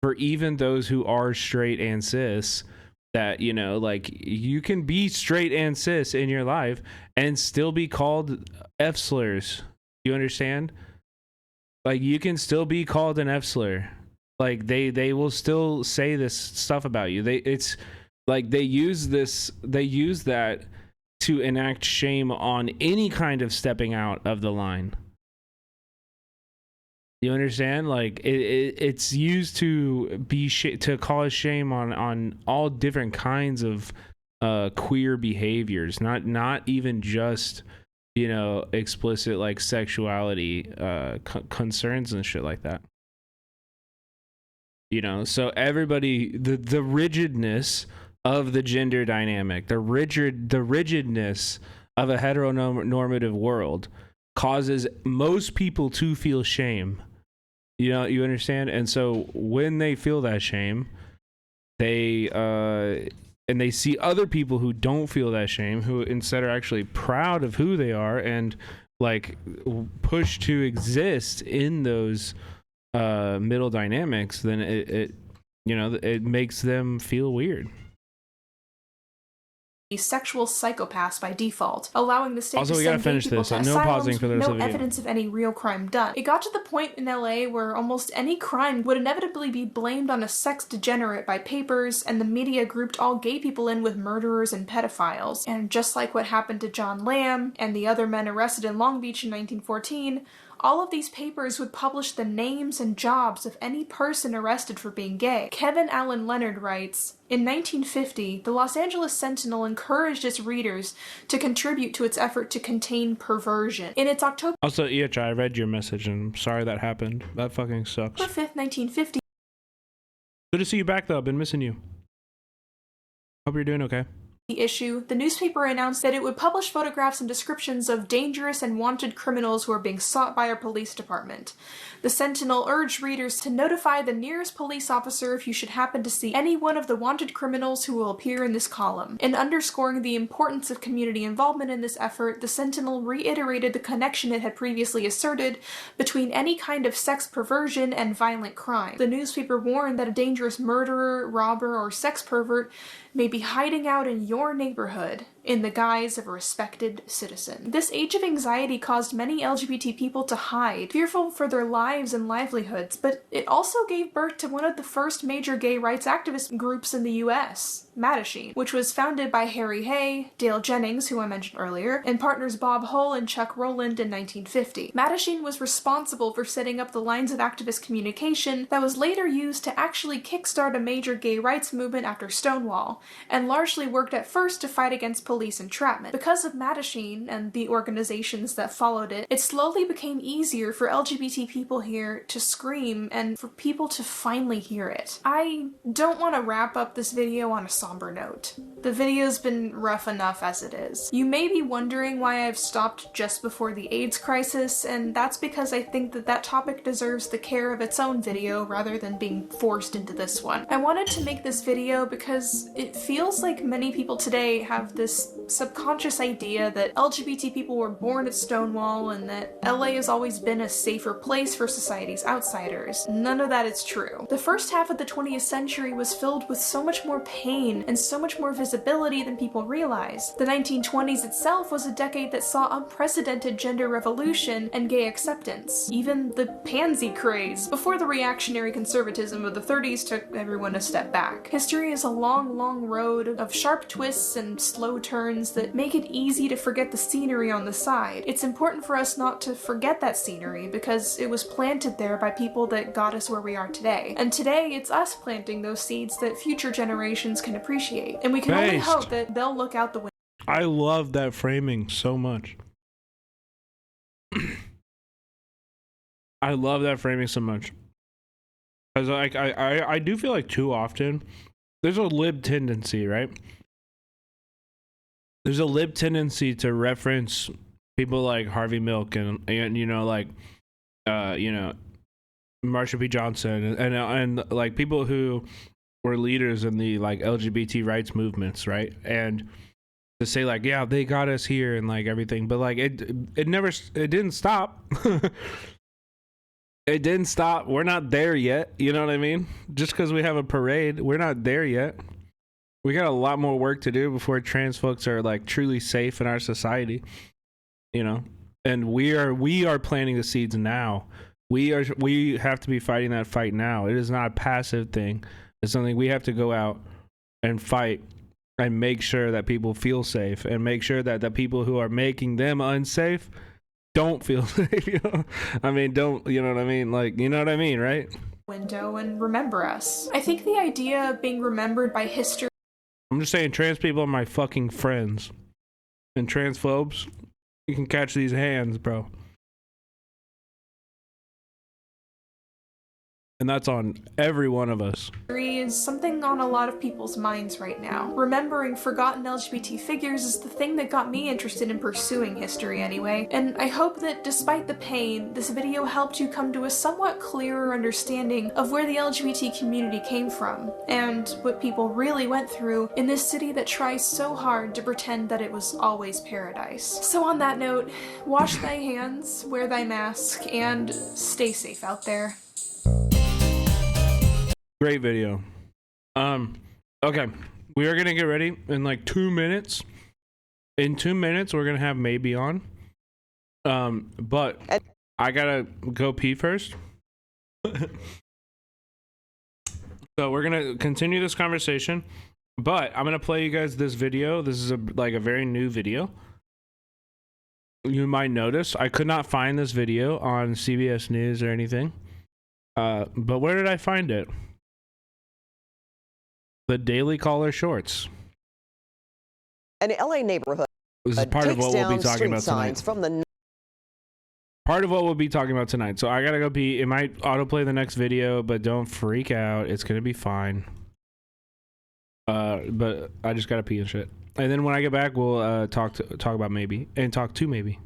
for even those who are straight and cis, that, you know, like, you can be straight and cis in your life and still be called F slurs. You understand? Like, you can still be called an F slur. Like, they will still say this stuff about you. It's like they use that to enact shame on any kind of stepping out of the line. You understand? Like, it's used to be to cause shame on all different kinds of queer behaviors, not even just, you know, explicit like sexuality concerns and shit like that. You know, so everybody, the rigidness of the gender dynamic, the rigidness of a heteronormative world causes most people to feel shame. You know, you understand? And so when they feel that shame, they see other people who don't feel that shame, who instead are actually proud of who they are and like push to exist in those middle dynamics, then it you know, it makes them feel weird. Sexual psychopaths by default, allowing the state also, to we gotta send gay finish people this. to No pausing asylums for the with rest no of the video. evidence of any real crime done. It got to the point in LA where almost any crime would inevitably be blamed on a sex degenerate by papers, and the media grouped all gay people in with murderers and pedophiles. And just like what happened to John Lamb and the other men arrested in Long Beach in 1914, all of these papers would publish the names and jobs of any person arrested for being gay. Kevin Allen Leonard writes, in 1950, the Los Angeles Sentinel encouraged its readers to contribute to its effort to contain perversion. In its October Also, EHI, I read your message and I'm sorry that happened. That fucking sucks. 5th, 1950, Good to see you back though. I've been missing you. Hope you're doing okay. the issue, the newspaper announced that it would publish photographs and descriptions of dangerous and wanted criminals who are being sought by our police department. The Sentinel urged readers to notify the nearest police officer if you should happen to see any one of the wanted criminals who will appear in this column. In underscoring the importance of community involvement in this effort, the Sentinel reiterated the connection it had previously asserted between any kind of sex perversion and violent crime. The newspaper warned that a dangerous murderer, robber, or sex pervert may be hiding out in your neighborhood in the guise of a respected citizen. This age of anxiety caused many LGBT people to hide, fearful for their lives and livelihoods, but it also gave birth to one of the first major gay rights activist groups in the US, Maebe, which was founded by Harry Hay, Dale Jennings, who I mentioned earlier, and partners Bob Hull and Chuck Rowland in 1950. Maebe was responsible for setting up the lines of activist communication that was later used to actually kickstart a major gay rights movement after Stonewall, and largely worked at first to fight against police entrapment. Because of Maebe and the organizations that followed it, it slowly became easier for LGBT people here to scream and for people to finally hear it. I don't want to wrap up this video on a somber note. The video's been rough enough as it is. You may be wondering why I've stopped just before the AIDS crisis, and that's because I think that topic deserves the care of its own video rather than being forced into this one. I wanted to make this video because it feels like many people today have this subconscious idea that LGBT people were born at Stonewall and that LA has always been a safer place for society's outsiders. None of that is true. The first half of the 20th century was filled with so much more pain and so much more visibility than people realize. The 1920s itself was a decade that saw unprecedented gender revolution and gay acceptance, even the pansy craze, before the reactionary conservatism of the 30s took everyone a step back. History is a long, long road of sharp twists and slow turns patterns that make it easy to forget the scenery on the side. It's important for us not to forget that scenery because it was planted there by people that got us where we are today. And today, it's us planting those seeds that future generations can appreciate. And we can only hope that they'll look out the window. I love that framing so much. I love that framing so much. Because like I do feel like too often there's a lib tendency, right? There's a lib tendency to reference people like Harvey Milk and you know, like you know, Marsha P. Johnson and like people who were leaders in the like LGBT rights movements, right? And to say like, yeah, they got us here and like everything, but like it didn't stop. It didn't stop. We're not there yet. You know what I mean? Just because we have a parade, we're not there yet. We got a lot more work to do before trans folks are like truly safe in our society. You know, and we are planting the seeds now. We have to be fighting that fight now. It is not a passive thing. It's something we have to go out and fight and make sure that people feel safe and make sure that the people who are making them unsafe don't feel safe, you know? I mean, don't, you know what I mean? Like, you know what I mean, right? Window and remember us. I think the idea of being remembered by history. I'm just saying, trans people are my fucking friends. And transphobes, you can catch these hands, bro. And that's on every one of us. Is something on a lot of people's minds right now. Remembering forgotten LGBT figures is the thing that got me interested in pursuing history anyway, and I hope that despite the pain, this video helped you come to a somewhat clearer understanding of where the LGBT community came from, and what people really went through in this city that tries so hard to pretend that it was always paradise. So on that note, wash thy hands, wear thy mask, and stay safe out there. Great video. Okay, we are gonna get ready in like 2 minutes. In 2 minutes, we're gonna have Maebe on. But I gotta go pee first. So we're gonna continue this conversation, but I'm gonna play you guys this video. This is a very new video. You might notice I could not find this video on CBS News or anything. But where did I find it? The Daily Caller Shorts. An LA neighborhood. This is part of what we'll be talking about tonight. Part of what we'll be talking about tonight. So I gotta go pee. It might autoplay the next video, but don't freak out. It's gonna be fine. But I just gotta pee and shit. And then when I get back, we'll talk about Maebe and talk to Maebe.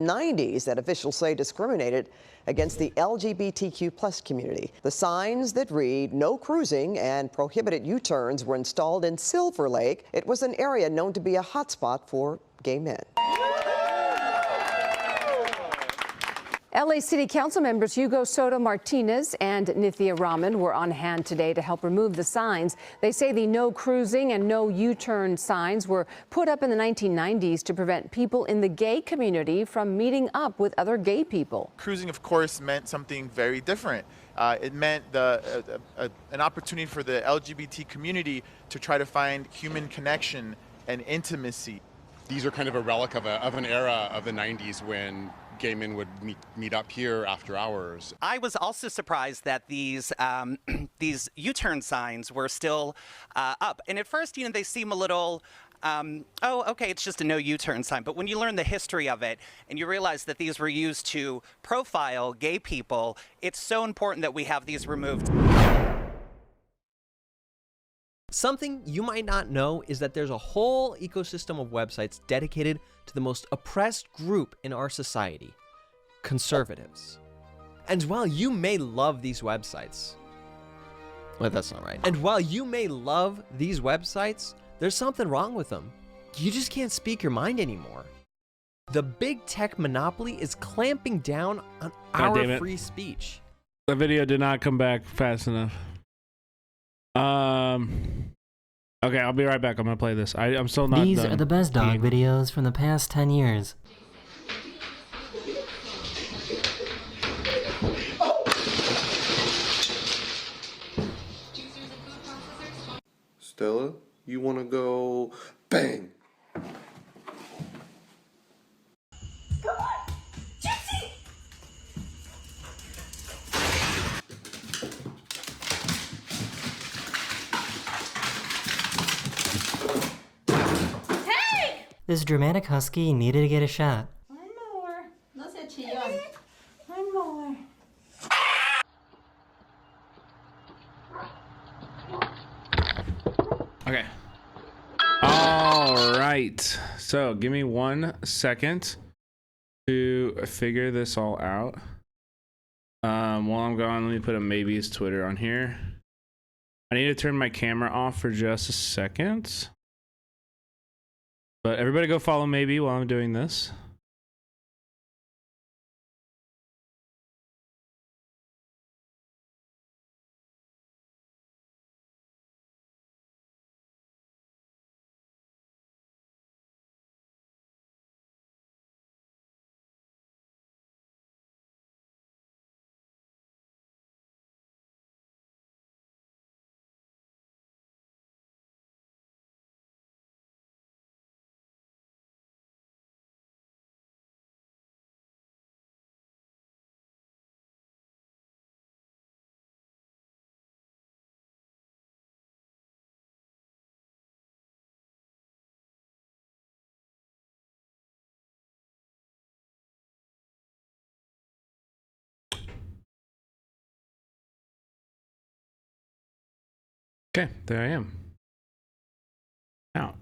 90s that officials say discriminated against the LGBTQ+ community. The signs that read "No cruising" and prohibited U-turns were installed in Silver Lake. It was an area known to be a hotspot for gay men. LA City Council members Hugo Soto Martinez and Nithya Raman were on hand today to help remove the signs. They say the no cruising and no U-turn signs were put up in the 1990s to prevent people in the gay community from meeting up with other gay people. Cruising, of course, meant something very different. It meant an opportunity for the LGBT community to try to find human connection and intimacy. These are kind of a relic of an era of the 90s when gay men would meet up here after hours. I was also surprised that these these U-turn signs were still up. And at first, you know, they seem a little, oh, okay, it's just a no U-turn sign. But when you learn the history of it and you realize that these were used to profile gay people, it's so important that we have these removed. Something you might not know is that there's a whole ecosystem of websites dedicated to the most oppressed group in our society, conservatives. And while you may love these websites, well, that's not right. And while you may love these websites, there's something wrong with them. You just can't speak your mind anymore. The big tech monopoly is clamping down on our free speech. The video did not come back fast enough. Okay, I'll be right back. I'm gonna play this. I'm still not These done are the best dog videos from the past 10 years. Stella, you wanna go bang, This dramatic husky needed to get a shot. No sea chillón. One more. Okay. All right. So give me 1 second to figure this all out. While I'm gone, let me put a Maebe's Twitter on here. I need to turn my camera off for just a second. But everybody go follow Maebe while I'm doing this. Okay, there I am. Now.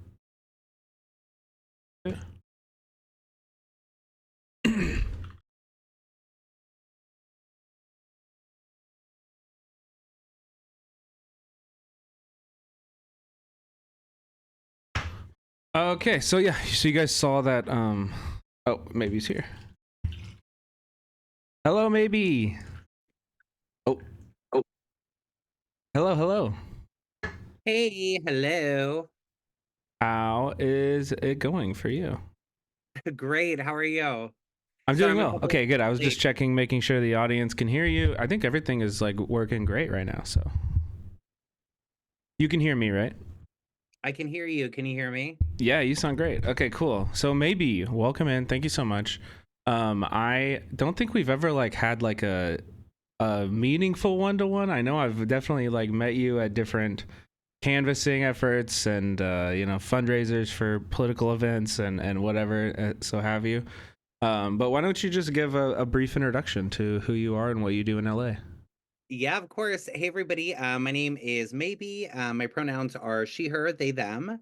Okay, so yeah, so you guys saw that. Oh, Maebe's here. Hello, Maebe. Oh. Hello. Hey, hello. How is it going for you? Great. How are you? I'm So doing I'm a well. couple Okay, good. I was late. just checking, making sure the audience can hear you. I think everything is like working great right now. So you can hear me, right? I can hear you. Can you hear me? Yeah, you sound great. Okay, cool. So Maebe, welcome in. Thank you so much. I don't think we've ever like had like a meaningful one-to-one. I know I've definitely like met you at different canvassing efforts and you know, fundraisers for political events and whatever, so have you. But why don't you just give a brief introduction to who you are and what you do in LA? Yeah, of course. Hey, everybody. My name is Maebe. My pronouns are she, her, they, them.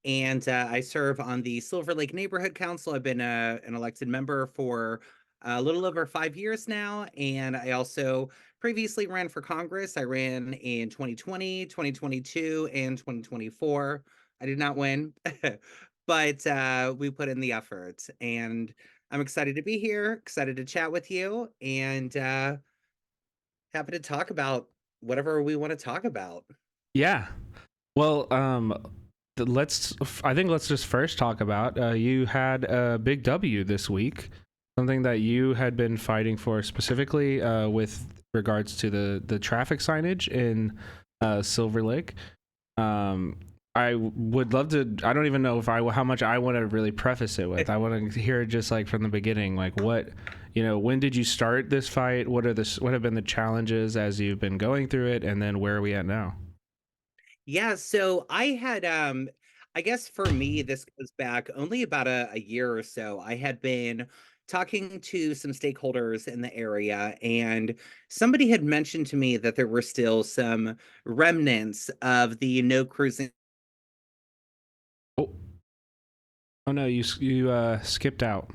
And I serve on the Silver Lake Neighborhood Council. I've been an elected member for a little over 5 years now. And I also previously ran for Congress. I ran in 2020, 2022, and 2024. I did not win, but we put in the effort. And I'm excited to be here, excited to chat with you, and happy to talk about whatever we want to talk about. Yeah. Well, I think let's just first talk about you had a big W this week, something that you had been fighting for specifically with regards to the traffic signage in Silver Lake. I would love to. I don't even know if how much I want to really preface it with. I want to hear it just like from the beginning, like what, you know, when did you start this fight? What have been the challenges as you've been going through it, and then where are we at now? Yeah, so I had I guess for me this goes back only about a year or so. I had been talking to some stakeholders in the area, and somebody had mentioned to me that there were still some remnants of the no cruising. Oh no, you skipped out.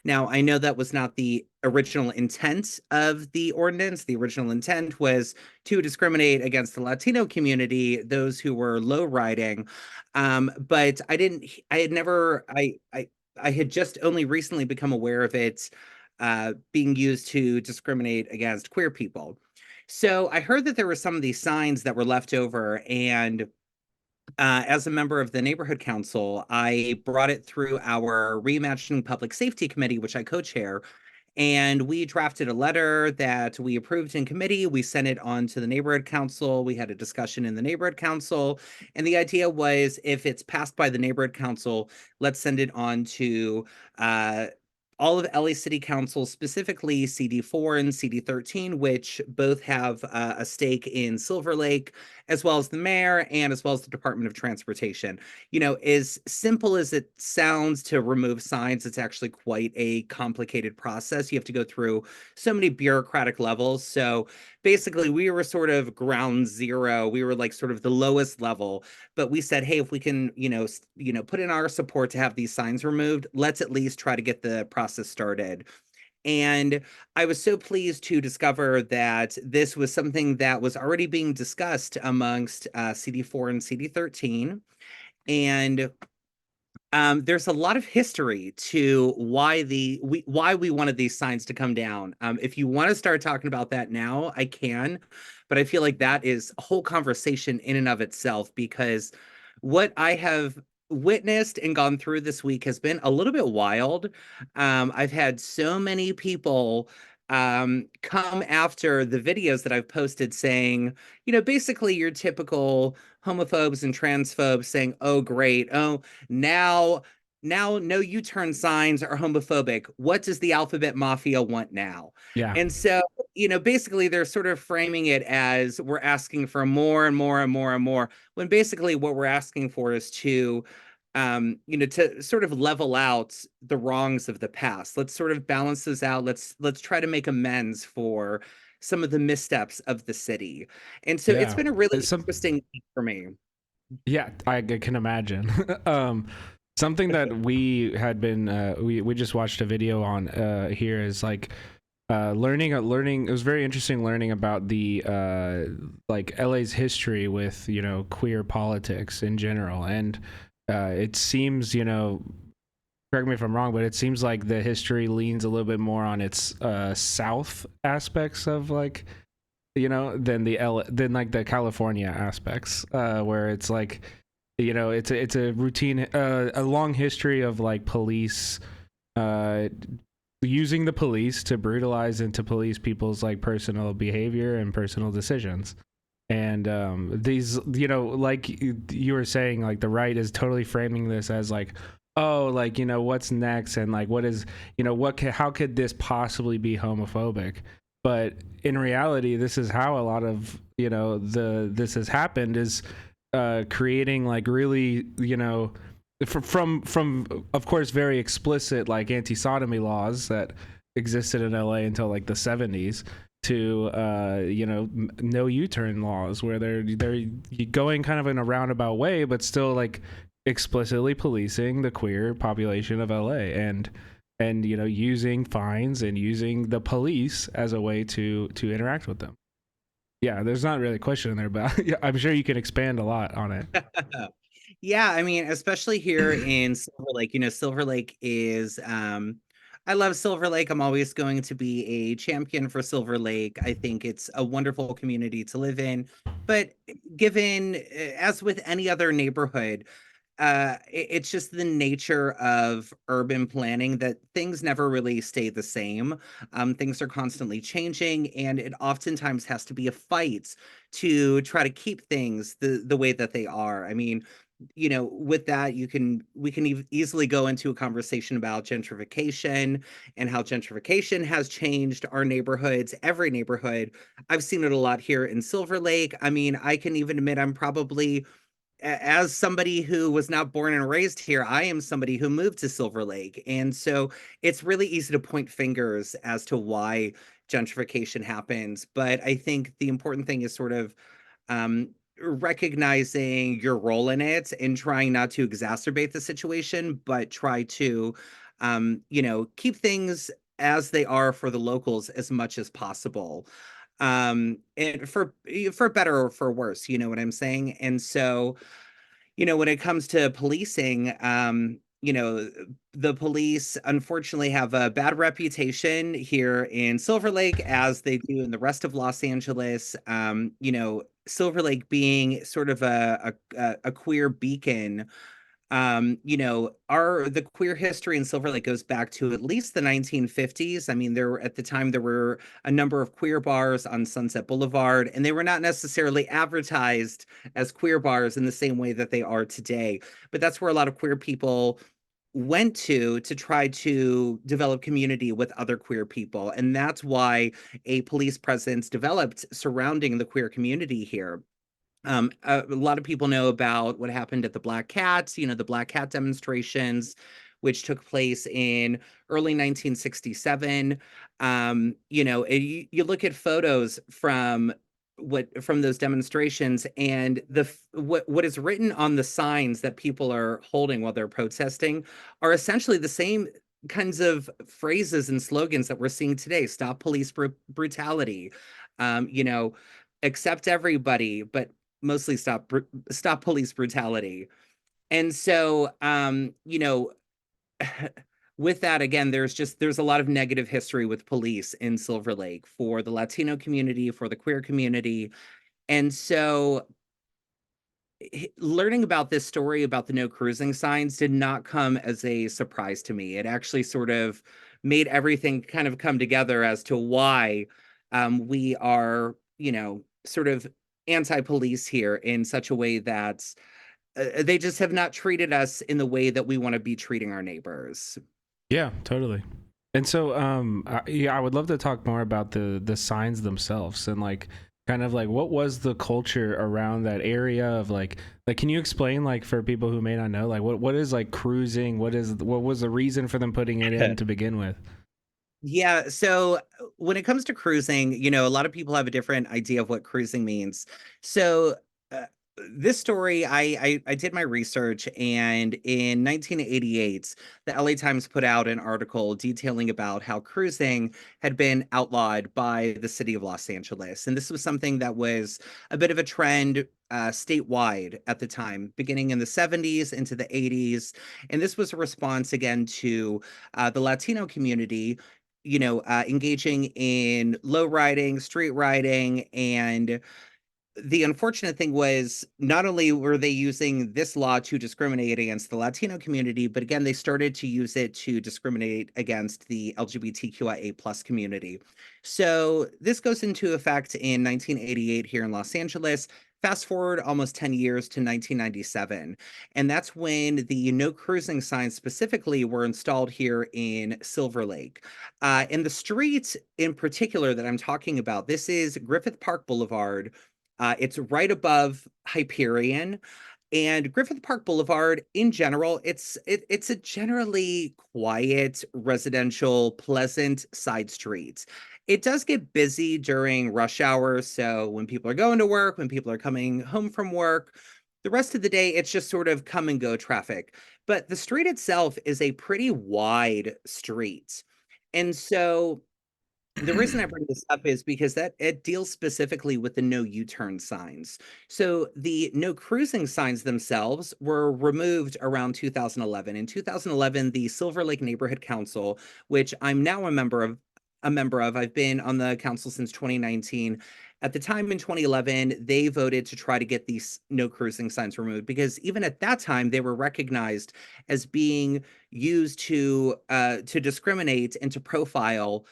Now, I know that was not the original intent of the ordinance. The original intent was to discriminate against the Latino community, those who were low riding. But I had never, I had just only recently become aware of it being used to discriminate against queer people. So I heard that there were some of these signs that were left over, and as a member of the neighborhood council, I brought it through our Reimagining Public Safety Committee, which I co-chair, and we drafted a letter that we approved in committee. We sent it on to the neighborhood council. We had a discussion in the neighborhood council, and the idea was if it's passed by the neighborhood council, let's send it on to all of LA City Council, specifically CD4 and CD13, which both have a stake in Silver Lake, as well as the mayor and as well as the Department of Transportation. You know, as simple as it sounds to remove signs, it's actually quite a complicated process. You have to go through so many bureaucratic levels. So basically, we were sort of ground zero. We were like sort of the lowest level, but we said, hey, if we can, put in our support to have these signs removed, let's at least try to get the process started. And I was so pleased to discover that this was something that was already being discussed amongst CD4 and CD13. And there's a lot of history to why we wanted these signs to come down. If you want to start talking about that now, I can, but I feel like that is a whole conversation in and of itself, because what I have witnessed and gone through this week has been a little bit wild. I've had so many people come after the videos that I've posted saying, basically your typical homophobes and transphobes saying, oh, great. Oh, now no U-turn signs are homophobic. What does the alphabet mafia want now? Yeah. And so, basically they're sort of framing it as we're asking for more and more and more and more, when basically what we're asking for is to to sort of level out the wrongs of the past. Let's sort of balance this out. Let's try to make amends for some of the missteps of the city. And so it's Yeah. been a really interesting week for me. Yeah, I can imagine. Something that we had been we just watched a video on here is like learning. It was very interesting learning about the like LA's history with queer politics in general, and it seems correct me if I'm wrong, but it seems like the history leans a little bit more on its south aspects of like than the California aspects, where it's like it's a routine, a long history of like police using the police to brutalize and to police people's like personal behavior and personal decisions. And these, like you were saying, like the right is totally framing this as like, oh, like, what's next? And like, what is, how could this possibly be homophobic? But in reality, this is how a lot of, this has happened, is creating like really, from of course, very explicit like anti-sodomy laws that existed in LA until like the 70s, to no U-turn laws, where they're going kind of in a roundabout way, but still like explicitly policing the queer population of LA, and using fines and using the police as a way to interact with them. Yeah, there's not really a question in there, but I'm sure you can expand a lot on it. Yeah, I mean, especially here in Silver Lake, Silver Lake is I love Silver Lake. I'm always going to be a champion for Silver Lake. I think it's a wonderful community to live in. But given, as with any other neighborhood, it's just the nature of urban planning that things never really stay the same. Things are constantly changing, and it oftentimes has to be a fight to try to keep things the way that they are. I mean, with that, we can easily go into a conversation about gentrification and how gentrification has changed our neighborhoods, every neighborhood. I've seen it a lot here in Silver Lake. I mean, I can even admit I'm probably, as somebody who was not born and raised here, I am somebody who moved to Silver Lake. And so it's really easy to point fingers as to why gentrification happens. But I think the important thing is sort of recognizing your role in it and trying not to exacerbate the situation, but try to, keep things as they are for the locals as much as possible. And for better or for worse, you know what I'm saying? And so, when it comes to policing, the police unfortunately have a bad reputation here in Silver Lake, as they do in the rest of Los Angeles. Silver Lake being sort of a queer beacon. The queer history in Silver Lake goes back to at least the 1950s. I mean, at the time there were a number of queer bars on Sunset Boulevard, and they were not necessarily advertised as queer bars in the same way that they are today. But that's where a lot of queer people went to try to develop community with other queer people. And that's why a police presence developed surrounding the queer community here. A lot of people know about what happened at the Black Cats, the Black Cat demonstrations, which took place in early 1967. You look at photos from those demonstrations, and what is written on the signs that people are holding while they're protesting are essentially the same kinds of phrases and slogans that we're seeing today. Stop police brutality, accept everybody, but mostly stop police brutality. And so with that, again, there's a lot of negative history with police in Silver Lake for the Latino community, for the queer community. And so learning about this story about the no cruising signs did not come as a surprise to me. It actually sort of made everything kind of come together as to why we are, sort of anti-police here in such a way that they just have not treated us in the way that we want to be treating our neighbors. Yeah, totally. And so, I would love to talk more about the signs themselves and like kind of like what was the culture around that area of like can you explain, like, for people who may not know, like what is like cruising? What was the reason for them putting it in to begin with? Yeah, so when it comes to cruising, a lot of people have a different idea of what cruising means. So uh, this story, I did my research, and in 1988, the LA Times put out an article detailing about how cruising had been outlawed by the city of Los Angeles. And this was something that was a bit of a trend statewide at the time, beginning in the 70s into the 80s. And this was a response again to the Latino community engaging in low riding, street riding. And the unfortunate thing was not only were they using this law to discriminate against the Latino community, but again, they started to use it to discriminate against the LGBTQIA plus community. So this goes into effect in 1988 here in Los Angeles. Fast forward almost 10 years to 1997. And that's when the no cruising signs specifically were installed here in Silver Lake. And the street in particular that I'm talking about, this is Griffith Park Boulevard. It's right above Hyperion. And Griffith Park Boulevard, in general, it's a generally quiet, residential, pleasant side street. It does get busy during rush hour, so when people are going to work, when people are coming home from work, the rest of the day, it's just sort of come and go traffic. But the street itself is a pretty wide street. And so the reason I bring this up is because that it deals specifically with the no U-turn signs. So the no cruising signs themselves were removed around 2011. In 2011, the Silver Lake Neighborhood Council, which I'm now a member of, I've been on the council since 2019. At the time in 2011, they voted to try to get these no cruising signs removed because even at that time, they were recognized as being used to discriminate and to profile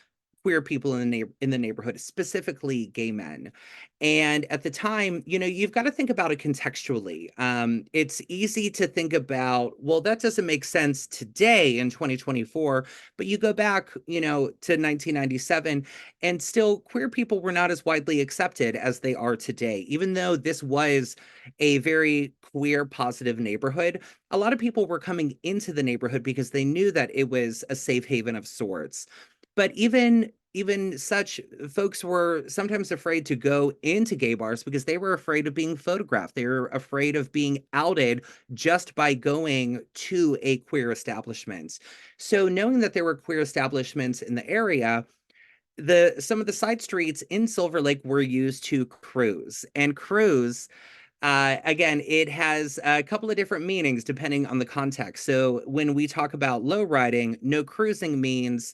queer people in the neighborhood, specifically gay men. And at the time, you've got to think about it contextually. It's easy to think about, well, that doesn't make sense today in 2024, but you go back, to 1997, and still queer people were not as widely accepted as they are today. Even though this was a very queer positive neighborhood, a lot of people were coming into the neighborhood because they knew that it was a safe haven of sorts. But even such, folks were sometimes afraid to go into gay bars because they were afraid of being photographed. They were afraid of being outed just by going to a queer establishment. So knowing that there were queer establishments in the area, some of the side streets in Silver Lake were used to cruise. And cruise, again, it has a couple of different meanings depending on the context. So when we talk about low riding, no cruising means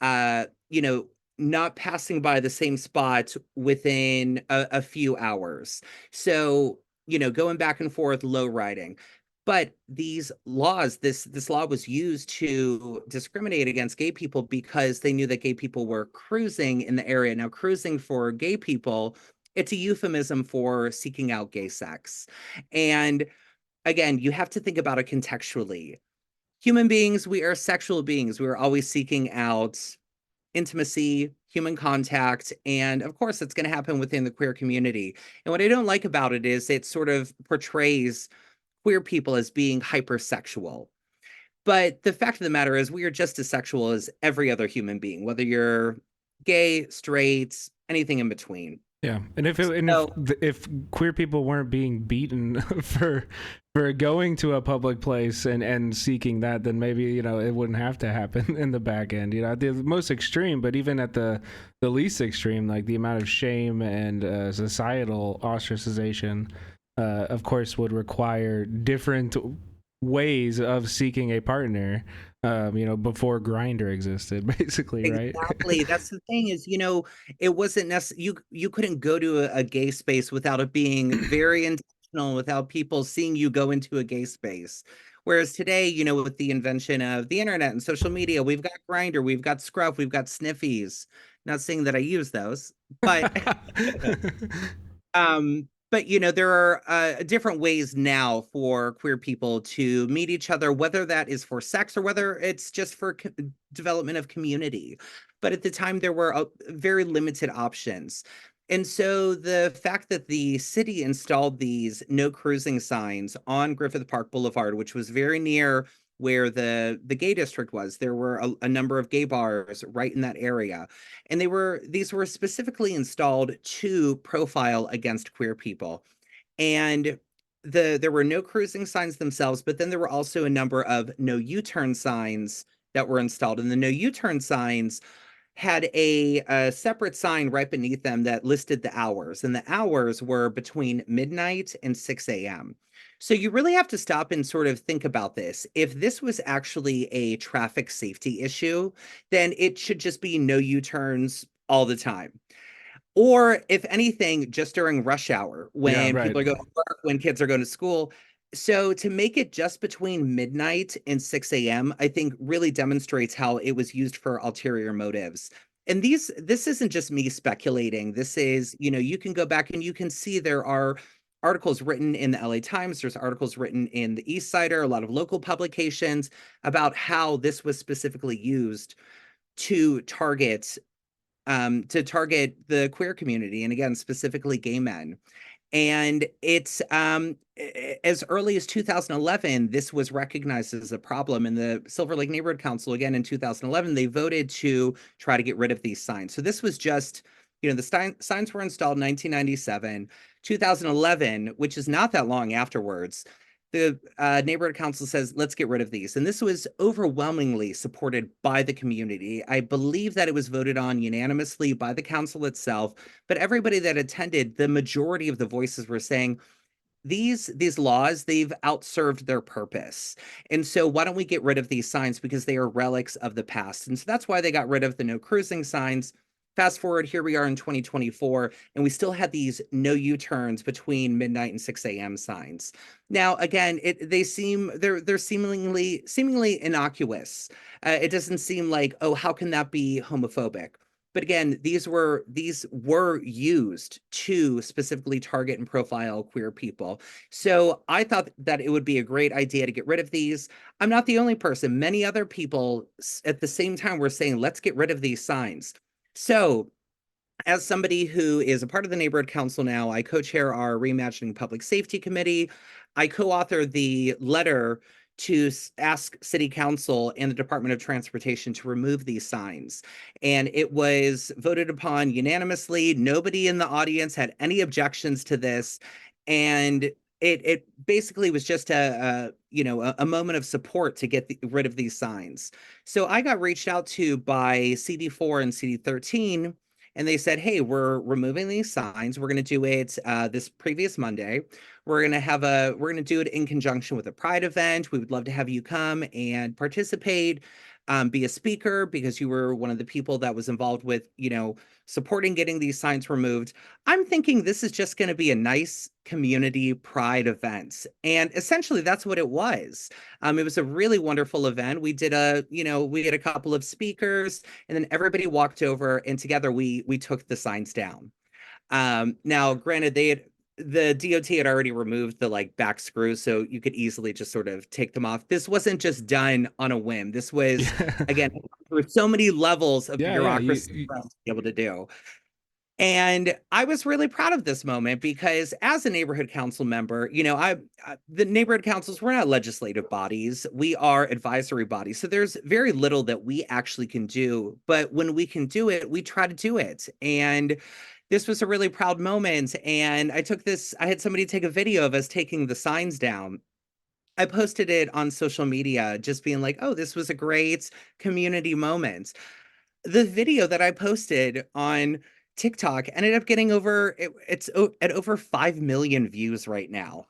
uh, you know, not passing by the same spot within a few hours. So, going back and forth, low riding. But these laws, this law was used to discriminate against gay people because they knew that gay people were cruising in the area. Now, cruising for gay people, it's a euphemism for seeking out gay sex. And again, you have to think about it contextually. human beings, we are sexual beings. We are always seeking out intimacy, human contact, and of course, it's going to happen within the queer community. And what I don't like about it is it sort of portrays queer people as being hypersexual. But the fact of the matter is, we are just as sexual as every other human being, whether you're gay, straight, anything in between. Yeah, and if queer people weren't being beaten for going to a public place and seeking that, then maybe it wouldn't have to happen in the back end. At the most extreme, but even at the least extreme, like the amount of shame and societal ostracization, of course, would require different ways of seeking a partner. Before Grindr existed, basically, right? Exactly. That's the thing is, it wasn't necessary. You couldn't go to a gay space without it being very intentional, without people seeing you go into a gay space. Whereas today, with the invention of the internet and social media, we've got Grindr, we've got Scruff, we've got Sniffies. Not saying that I use those, but there are different ways now for queer people to meet each other, whether that is for sex or whether it's just for development of community. But at the time, there were very limited options. And so the fact that the city installed these no cruising signs on Griffith Park Boulevard, which was very near where the gay district was, there were a number of gay bars right in that area. And these were specifically installed to profile against queer people. And there were no cruising signs themselves, but then there were also a number of no U-turn signs that were installed. And the no U-turn signs had a separate sign right beneath them that listed the hours, and the hours were between midnight and 6 a.m. So you really have to stop and sort of think about this. If this was actually a traffic safety issue, then it should just be no U-turns all the time. Or if anything, just during rush hour when people are going to work, when kids are going to school. So to make it just between midnight and 6 a.m., I think really demonstrates how it was used for ulterior motives. And this isn't just me speculating. This is, you can go back and you can see there are articles written in the LA Times, there's articles written in the East Sider, a lot of local publications about how this was specifically used to target the queer community, and again, specifically gay men. And it's as early as 2011, this was recognized as a problem. And the Silver Lake Neighborhood Council, again in 2011, they voted to try to get rid of these signs. So this was just, the signs were installed in 1997, 2011, which is not that long afterwards. The neighborhood council says, let's get rid of these. And this was overwhelmingly supported by the community. I believe that it was voted on unanimously by the council itself, but everybody that attended, the majority of the voices were saying, these laws, they've outserved their purpose. And so why don't we get rid of these signs, because they are relics of the past. And so that's why they got rid of the no cruising signs. Fast forward, here we are in 2024, and we still had these no U-turns between midnight and 6 a.m. signs. Now, again, they're seemingly innocuous. It doesn't seem like, oh, how can that be homophobic? But again, these were used to specifically target and profile queer people. So I thought that it would be a great idea to get rid of these. I'm not the only person. Many other people at the same time were saying, let's get rid of these signs. So as somebody who is a part of the neighborhood council now, I co-chair our Reimagining Public Safety Committee. I co-authored the letter to ask City Council and the Department of Transportation to remove these signs. And it was voted upon unanimously. Nobody in the audience had any objections to this. And it basically was just a moment of support to get rid of these signs. So I got reached out to by CD4 and CD13, and they said, hey, we're removing these signs. We're going to do it this previous Monday. We're going to do it in conjunction with a Pride event. We would love to have you come and participate, be a speaker, because you were one of the people that was involved with, supporting getting these signs removed. I'm thinking this is just going to be a nice community pride event. And essentially that's what it was. It was a really wonderful event. We had a couple of speakers, and then everybody walked over, and together we took the signs down. Now, granted, the DOT had already removed the like back screws, so you could easily just sort of take them off. This wasn't just done on a whim. This was again, there were so many levels of Yeah, bureaucracy for us to be able to do. And I was really proud of this moment because as a neighborhood council member, you know, the neighborhood councils, we're not legislative bodies. We are advisory bodies. So there's very little that we actually can do. But when we can do it, we try to do it. And this was a really proud moment. And I had somebody take a video of us taking the signs down. I posted it on social media, just being like, oh, this was a great community moment. The video that I posted on TikTok ended up getting at over 5 million views right now.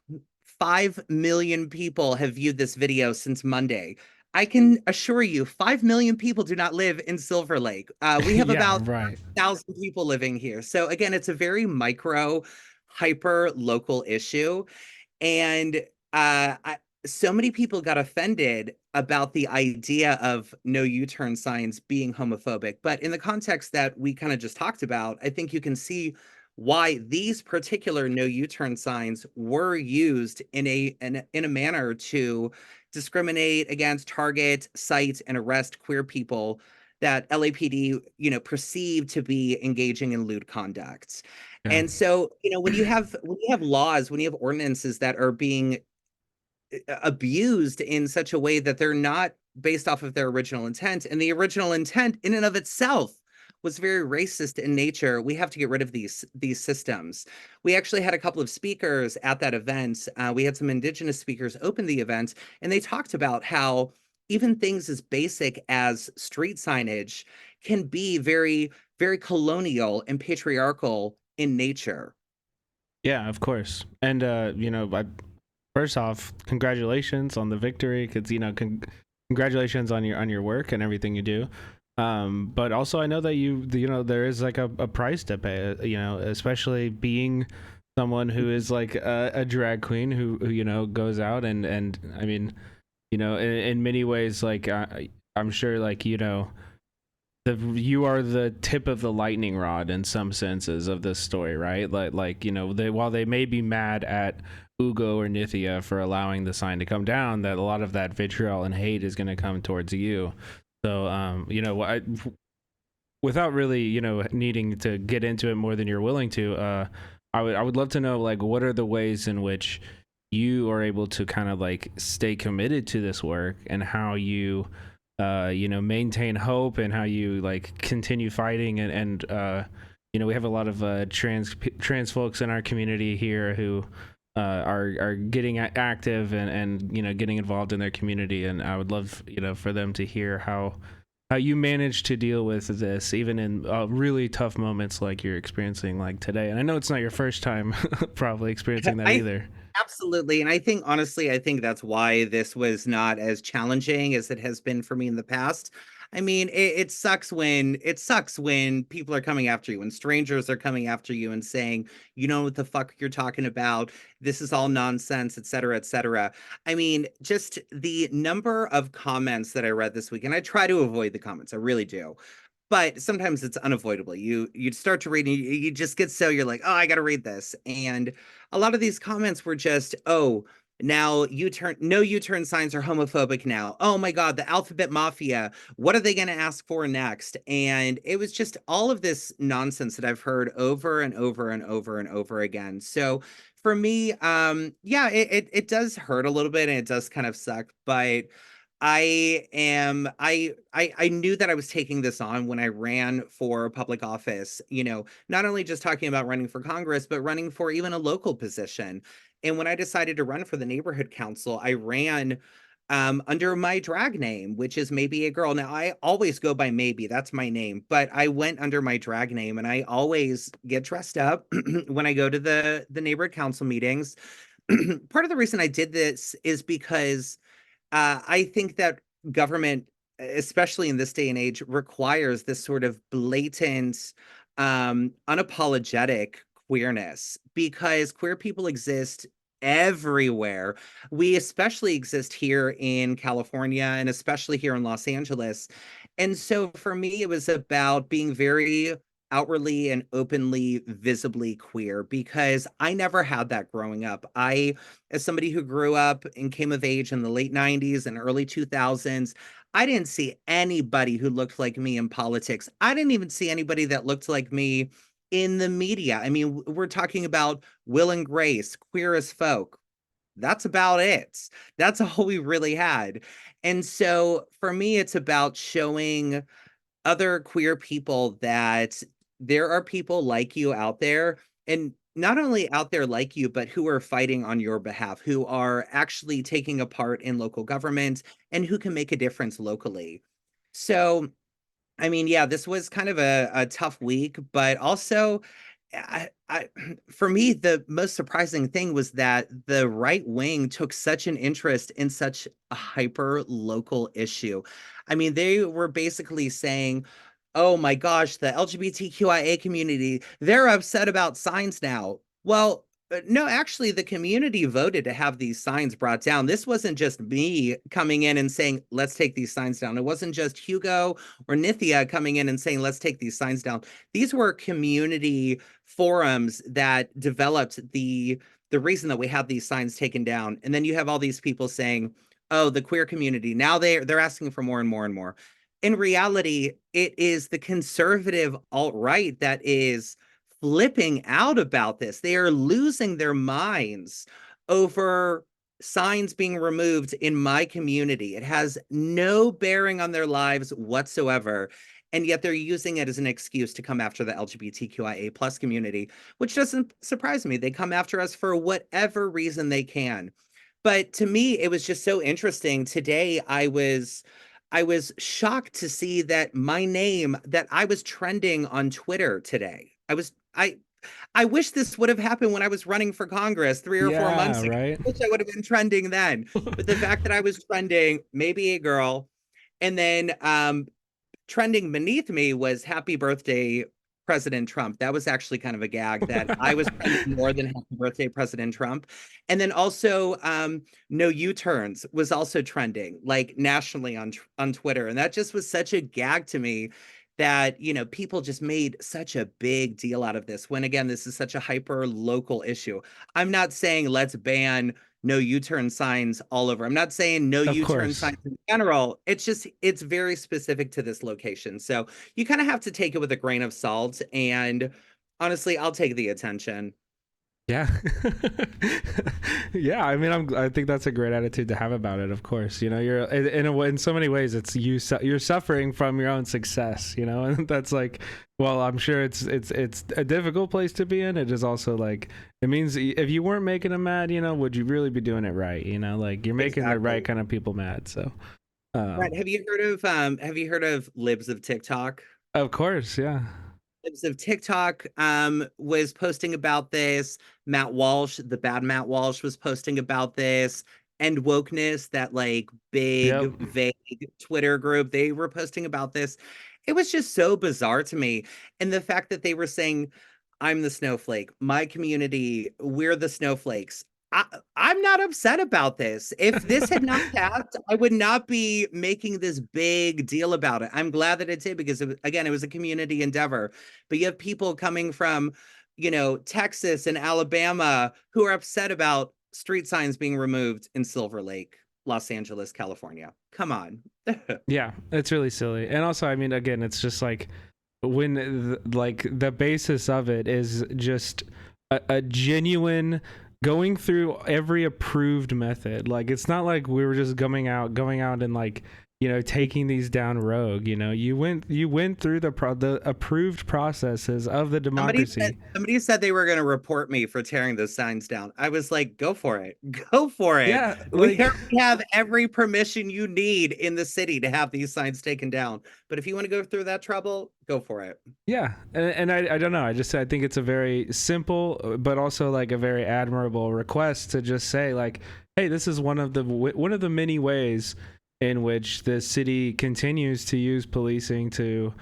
5 million people have viewed this video since Monday. I can assure you, 5 million people do not live in Silver Lake. We have Yeah, about right. 1,000 people living here. So again, it's a very micro, hyper local issue. And so many people got offended about the idea of no U-turn signs being homophobic. But in the context that we kind of just talked about, I think you can see why these particular no U-turn signs were used in a manner to discriminate against, target, cite, and arrest queer people that LAPD, you know, perceived to be engaging in lewd conduct. Yeah. And so, you know, when you have laws, when you have ordinances that are being abused in such a way that they're not based off of their original intent, and the original intent in and of itself was very racist in nature, we have to get rid of these systems. We actually had a couple of speakers at that event. We had some Indigenous speakers open the event, and they talked about how even things as basic as street signage can be very, very colonial and patriarchal in nature. Yeah, of course. And you know, first off, congratulations on the victory, because you know, congratulations on your work and everything you do. But also, I know that you know, there is like a price to pay. You know, especially being someone who is like a drag queen who you know goes out and I mean, you know, in many ways, like I'm sure, like, you know, you are the tip of the lightning rod in some senses of this story, right? Like you know, while they may be mad at Ugo or Nithya for allowing the sign to come down, that a lot of that vitriol and hate is going to come towards you. So you know, without really, you know, needing to get into it more than you're willing to, I would love to know, like, what are the ways in which you are able to kind of like stay committed to this work, and how you you know, maintain hope, and how you like continue fighting, and you know, we have a lot of trans folks in our community here who are getting active and you know, getting involved in their community, and I would love, you know, for them to hear how you manage to deal with this even in really tough moments like you're experiencing like today. And I know it's not your first time probably experiencing that either. Absolutely. And I think, honestly, I think that's why this was not as challenging as it has been for me in the past. I mean, it sucks when people are coming after you, when strangers are coming after you and saying, you know what the fuck you're talking about, this is all nonsense, et cetera, et cetera. I mean, just the number of comments that I read this week, and I try to avoid the comments, I really do. But sometimes it's unavoidable. You start to read and you just get, so you're like, oh, I got to read this. And a lot of these comments were just, oh, now no U-turn signs are homophobic now. Oh my God, the alphabet mafia. What are they going to ask for next? And it was just all of this nonsense that I've heard over and over and over and over again. So for me, yeah, it does hurt a little bit, and it does kind of suck, but I knew that I was taking this on when I ran for public office, you know, not only just talking about running for Congress, but running for even a local position. And when I decided to run for the neighborhood council, I ran under my drag name, which is Maybe a Girl. Now, I always go by Maybe, that's my name, but I went under my drag name, and I always get dressed up when I go to the neighborhood council meetings. Part of the reason I did this is because I think that government, especially in this day and age, requires this sort of blatant, unapologetic queerness, because queer people exist everywhere. We especially exist here in California, and especially here in Los Angeles. And so for me, it was about being very outwardly and openly, visibly queer, because I never had that growing up. As somebody who grew up and came of age in the late 90s and early 2000s, I didn't see anybody who looked like me in politics. I didn't even see anybody that looked like me in the media. I mean, we're talking about Will and Grace, Queer as Folk. That's about it. That's all we really had. And so for me, it's about showing other queer people that there are people like you out there, and not only out there like you, but who are fighting on your behalf, who are actually taking a part in local government and who can make a difference locally. So I mean, yeah, this was kind of a tough week, but also, for me, the most surprising thing was that the right wing took such an interest in such a hyper local issue. I mean, they were basically saying, oh my gosh, the LGBTQIA community, they're upset about signs now. Well, no, actually, the community voted to have these signs brought down. This wasn't just me coming in and saying, let's take these signs down. It wasn't just Hugo or Nithya coming in and saying, let's take these signs down. These were community forums that developed the reason that we have these signs taken down. And then you have all these people saying, oh, the queer community, now they're asking for more and more and more. In reality, it is the conservative alt-right that is flipping out about this. They are losing their minds over signs being removed in my community. It has no bearing on their lives whatsoever. And yet they're using it as an excuse to come after the LGBTQIA plus community, which doesn't surprise me. They come after us for whatever reason they can. But to me, it was just so interesting. Today, I was shocked to see that my name, that I was trending on Twitter today. I wish this would have happened when I was running for Congress 3 or 4 months ago. Right? I wish I would have been trending then. But the fact that I was trending, maybe a girl, and then trending beneath me was happy birthday, President Trump. That was actually kind of a gag that I was trending more than happy birthday, President Trump. And then also no U-turns was also trending, like nationally on Twitter. And that just was such a gag to me that, you know, people just made such a big deal out of this when, again, this is such a hyper local issue. I'm not saying let's ban no U-turn signs all over. I'm not saying no U-turn signs in general. It's just, it's very specific to this location. So you kind of have to take it with a grain of salt. And honestly, I'll take the attention. Yeah. Yeah, I mean, I think that's a great attitude to have about it. Of course, you know, you're in so many ways, it's you're suffering from your own success, you know, and that's like, well, I'm sure it's a difficult place to be in. It is also like, it means if you weren't making them mad, you know, would you really be doing it right? You know, like you're making the right kind of people mad. So, right. Have you heard of Libs of TikTok? Of course, yeah. Libs of TikTok was posting about this. Matt Walsh, the bad Matt Walsh, was posting about this. And Wokeness, that like big, vague Twitter group, they were posting about this. It was just so bizarre to me. And the fact that they were saying, I'm the snowflake, my community, we're the snowflakes. I'm not upset about this. If this had not passed, I would not be making this big deal about it. I'm glad that it did because, it was a community endeavor. But you have people coming from, you know, Texas and Alabama who are upset about street signs being removed in Silver Lake, Los Angeles, California. Come on. Yeah, it's really silly. And also, I mean, again, it's just like when the basis of it is just a genuine going through every approved method. Like, it's not like we were just going out and like, you know, taking these down rogue. You know, you went through the approved processes of the democracy. Somebody said they were going to report me for tearing those signs down. I was like, go for it. Go for it. Yeah, we have every permission you need in the city to have these signs taken down. But if you want to go through that trouble, go for it. Yeah. And I don't know. I think it's a very simple, but also like a very admirable request to just say like, hey, this is one of the many ways in which the city continues to use policing to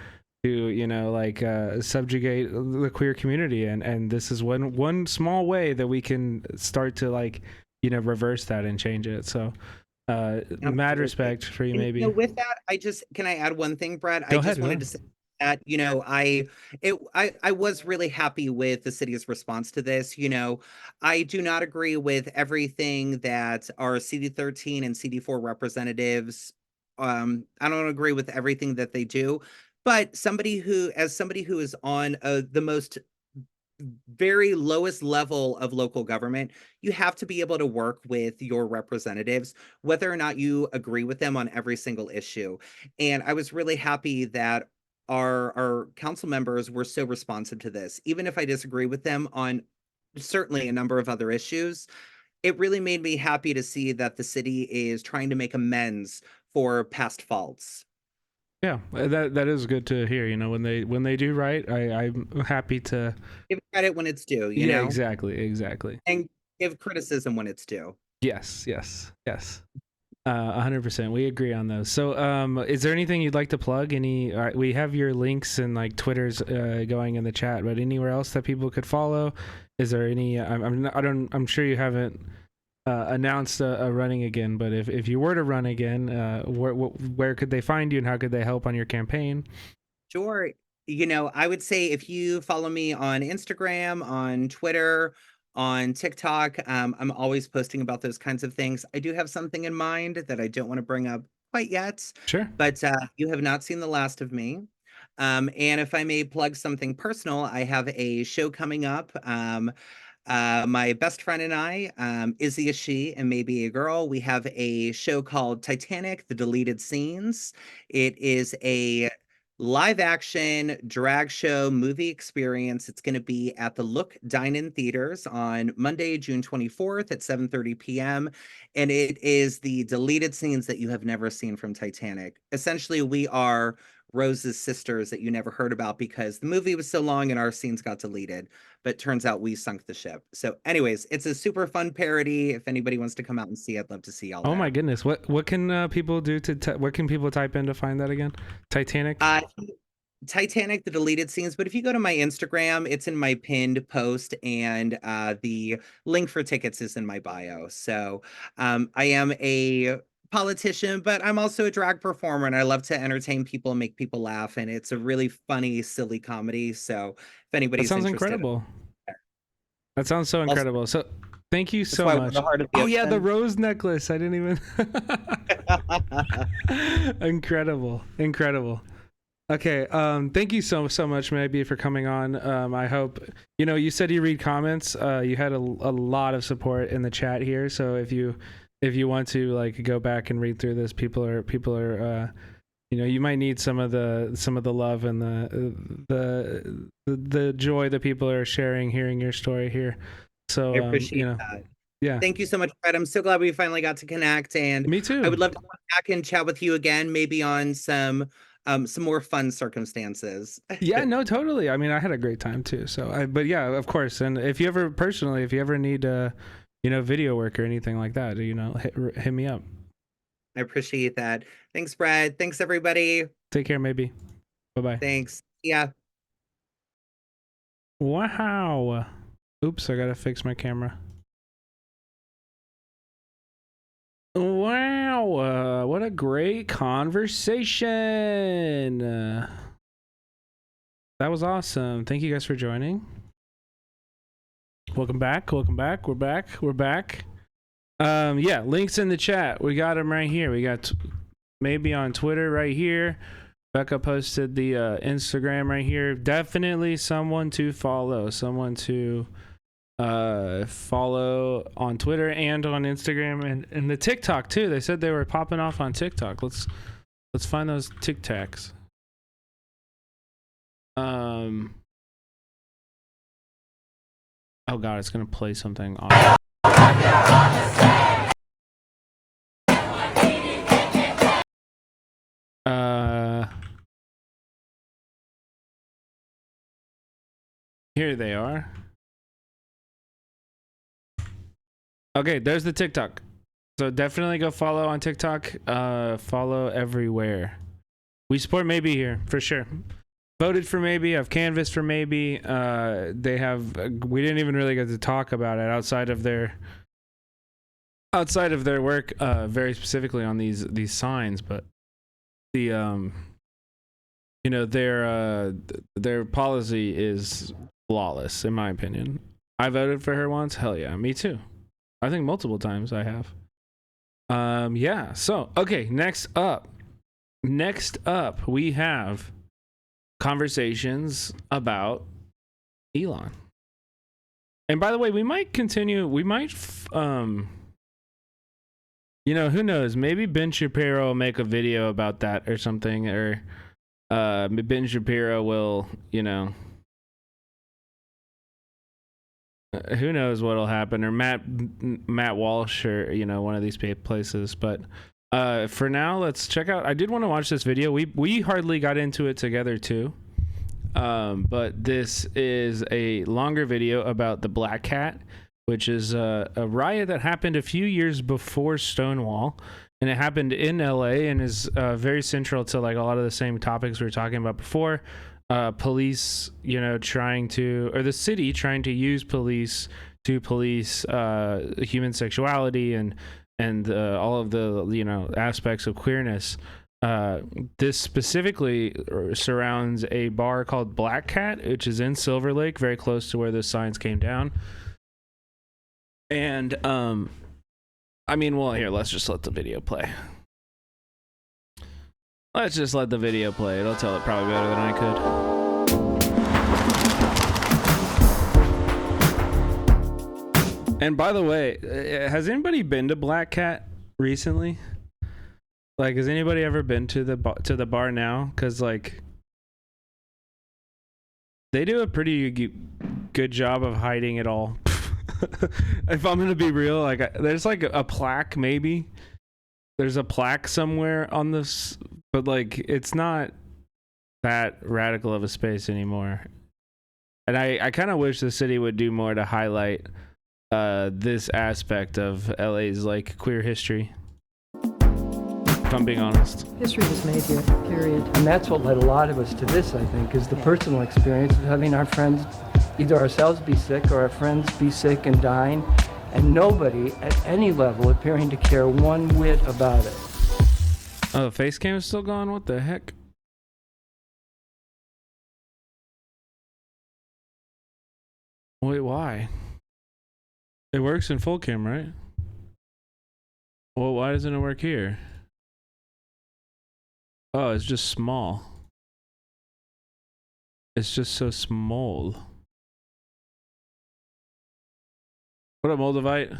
you know, like subjugate the queer community, and this is one small way that we can start to, like, you know, reverse that and change it. So mad respect for you, Maebe. You know, with that, can I add one thing, Brad? Go I just ahead, wanted to say that. I was really happy with the city's response to this. I do not agree with everything that our CD13 and CD4 representatives. I don't agree with everything that they do, but as somebody who is on the most very lowest level of local government, you have to be able to work with your representatives, whether or not you agree with them on every single issue. And I was really happy that our council members were so responsive to this. Even if I disagree with them on certainly a number of other issues, it really made me happy to see that the city is trying to make amends for past faults. Yeah, that is good to hear. When they do right, I'm happy to give credit when it's due. Yeah, exactly. And give criticism when it's due. Yes. 100%. We agree on those. So, is there anything you'd like to plug? We have your links and like Twitter's going in the chat, but anywhere else that people could follow? Is there any? I'm sure you haven't announced a running again, but if you were to run again, where could they find you and how could they help on your campaign? Sure. I would say if you follow me on Instagram, on Twitter, on TikTok, I'm always posting about those kinds of things. I do have something in mind that I don't want to bring up quite yet. Sure. But you have not seen the last of me. And if I may plug something personal, I have a show coming up. My best friend and I, Izzy a she and maybe a girl, we have a show called Titanic, The Deleted Scenes. It is a live action drag show movie experience. It's going to be at the Look Dine-In Theaters on Monday, June 24th at 7:30 p.m. And it is the deleted scenes that you have never seen from Titanic. Essentially, we are Rose's sisters that you never heard about because the movie was so long and our scenes got deleted, but turns out we sunk the ship. So anyways, it's a super fun parody. If anybody wants to come out and see, I'd love to see y'all. Oh my goodness. What can people do what can people type in to find that again? Titanic? Titanic, The Deleted Scenes. But if you go to my Instagram, it's in my pinned post, and the link for tickets is in my bio. So I am a politician, but I'm also a drag performer, and I love to entertain people and make people laugh. And it's a really funny, silly comedy. So if anybody's that sounds interested, incredible. That sounds so incredible. So thank you so much. Oh yeah, the rose necklace. I didn't even. Incredible. Okay, thank you so much, Maebe, for coming on. I hope you said you read comments. You had a lot of support in the chat here. So if you want to like go back and read through this, people are you might need some of the love and the joy that people are sharing, hearing your story here. So I appreciate that. Yeah. Thank you so much, Fred. I'm so glad we finally got to connect, and me too. I would love to come back and chat with you again, maybe on some more fun circumstances. Yeah, no, totally. I mean, I had a great time too. But yeah, of course. And if you ever need video work or anything like that, hit me up. I appreciate that. Thanks, Brad. Thanks, everybody. Take care, maybe. Bye-bye. Thanks. Yeah. Wow. Oops, I gotta fix my camera. Wow, what a great conversation. That was awesome. Thank you guys for joining. Welcome back. We're back. Yeah, links in the chat. We got them right here. We got maybe on Twitter right here. Becca posted the Instagram right here. Definitely someone to follow. Follow on Twitter and on Instagram and the TikTok too. They said they were popping off on TikTok. Let's find those TikToks. Oh god, it's gonna play something off. Here they are. Okay, there's the TikTok. So definitely go follow on TikTok. Follow everywhere. We support Maebe here for sure. Voted for Maebe. I've canvassed for Maebe. They have. We didn't even really get to talk about it outside of their work, very specifically on these signs. But the you know, their policy is flawless, in my opinion. I voted for her once. Hell yeah, me too. I think multiple times I have. Yeah. So okay, next up we have conversations about Elon. And by the way, we might continue. We might, you know, who knows? Maybe Ben Shapiro will make a video about that or something, or Ben Shapiro will, you know, who knows what'll happen, or Matt Walsh, or, you know, one of these places. But for now, let's check out. I did want to watch this video. We hardly got into it together too. But this is a longer video about the Black Cat, which is a riot that happened a few years before Stonewall, and it happened in LA and is very central to like a lot of the same topics we were talking about before. Police, you know, or the city trying to use police to police human sexuality and all of the, you know, aspects of queerness. This specifically surrounds a bar called Black Cat, which is in Silver Lake, very close to where the signs came down. And I mean, well, here, let's just let the video play. Let's just let the video play. It'll tell it probably better than I could. And by the way, has anybody been to Black Cat recently? Like, has anybody ever been to the bar now? Because, like, they do a pretty good job of hiding it all. If I'm gonna be real, like, there's like a plaque, maybe. There's a plaque somewhere on this, but like, it's not that radical of a space anymore. And I kind of wish the city would do more to highlight this aspect of LA's like queer history. If I'm being honest. History was made here, period. And that's what led a lot of us to this, I think, is the personal experience of having our friends, either ourselves be sick or our friends be sick and dying, and nobody at any level appearing to care one whit about it. Oh, the face cam is still gone? What the heck? Wait, why? It works in full cam, right? Well, why doesn't it work here? Oh, it's just small. It's just so small. What up, Moldavite?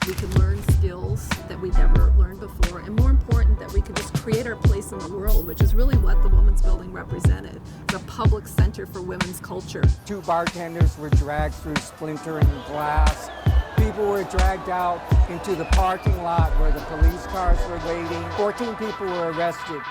We can learn skills that we've never learned before, and more important, that we can just create our place in the world, which is really what the Women's Building represented. It's a public center for women's culture. 2 bartenders were dragged through splintering glass. People were dragged out into the parking lot where the police cars were waiting. 14 people were arrested.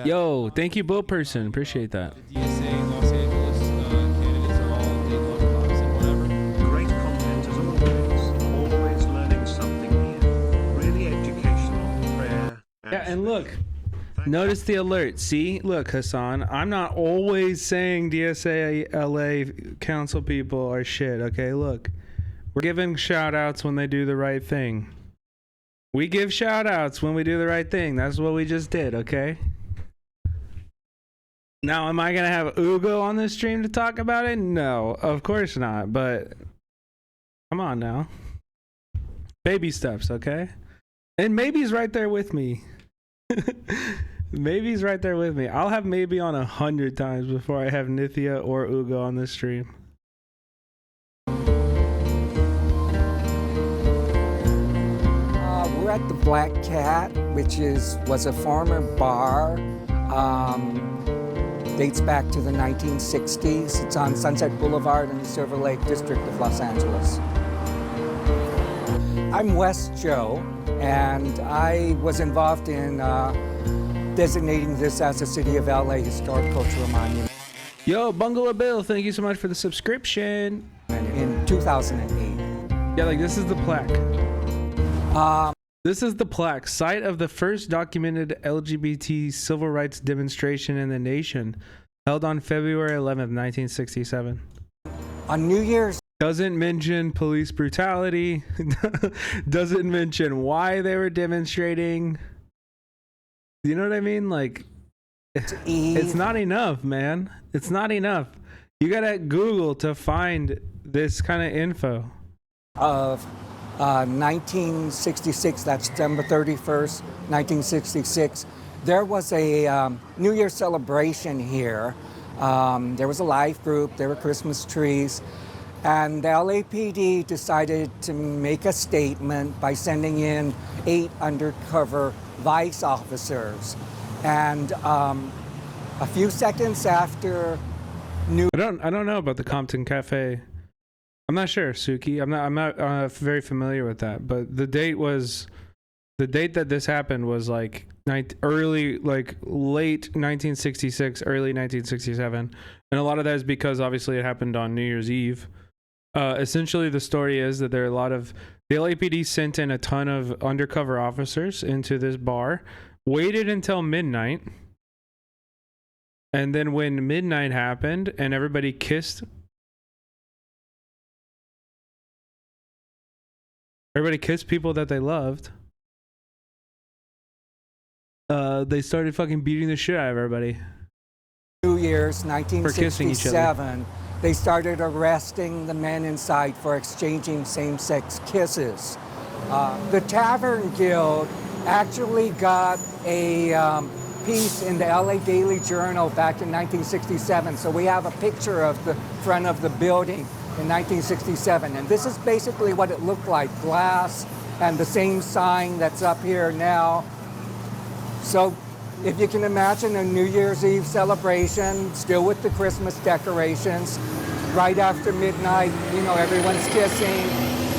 Yo, thank you, boat person. Appreciate that. Great content as always. Always learning something new. Really educational. Prayer. Yeah, and look, notice the alert. See, look, Hassan, I'm not always saying DSA LA council people are shit. Okay, look, we're giving shout outs when they do the right thing. We give shout outs when we do the right thing. That's what we just did. Okay. Now, am I going to have Ugo on this stream to talk about it? No, of course not. But come on now. Baby steps, okay? And Maebe's right there with me. Maebe's right there with me. I'll have Maebe on 100 times before I have Nithya or Ugo on this stream. We're at the Black Cat, which was a former bar. Dates back to the 1960s. It's on Sunset Boulevard in the Silver Lake district of Los Angeles. I'm West Joe, and I was involved in designating this as a City of LA Historic Cultural Monument. Yo, Bungalow Bill, thank you so much for the subscription. In 2008. Yeah, like this is the plaque. This is the plaque, site of the first documented LGBT civil rights demonstration in the nation, held on February 11th, 1967. On New Year's. Doesn't mention police brutality. Doesn't mention why they were demonstrating. You know what I mean? Like, it's not enough, man. It's not enough. You gotta Google to find this kind of info. Of 1966, that's December 31st, 1966, there was a New Year's celebration here. There was a live group, there were Christmas trees, and the LAPD decided to make a statement by sending in 8 undercover vice officers. And a few seconds after I don't know about the Compton Cafe. I'm not sure, Suki. I'm not very familiar with that. But the date that this happened was like late 1966, early 1967, and a lot of that is because obviously it happened on New Year's Eve. Essentially, the story is that there are the LAPD sent in a ton of undercover officers into this bar, waited until midnight, and then when midnight happened and everybody kissed people that they loved, they started fucking beating the shit out of everybody. New Year's, For kissing each other. 1967, they started arresting the men inside for exchanging same-sex kisses. The Tavern Guild actually got a piece in the LA Daily Journal back in 1967. So we have a picture of the front of the building in 1967. And this is basically what it looked like, glass and the same sign that's up here now. So if you can imagine a New Year's Eve celebration, still with the Christmas decorations, right after midnight, you know, everyone's kissing,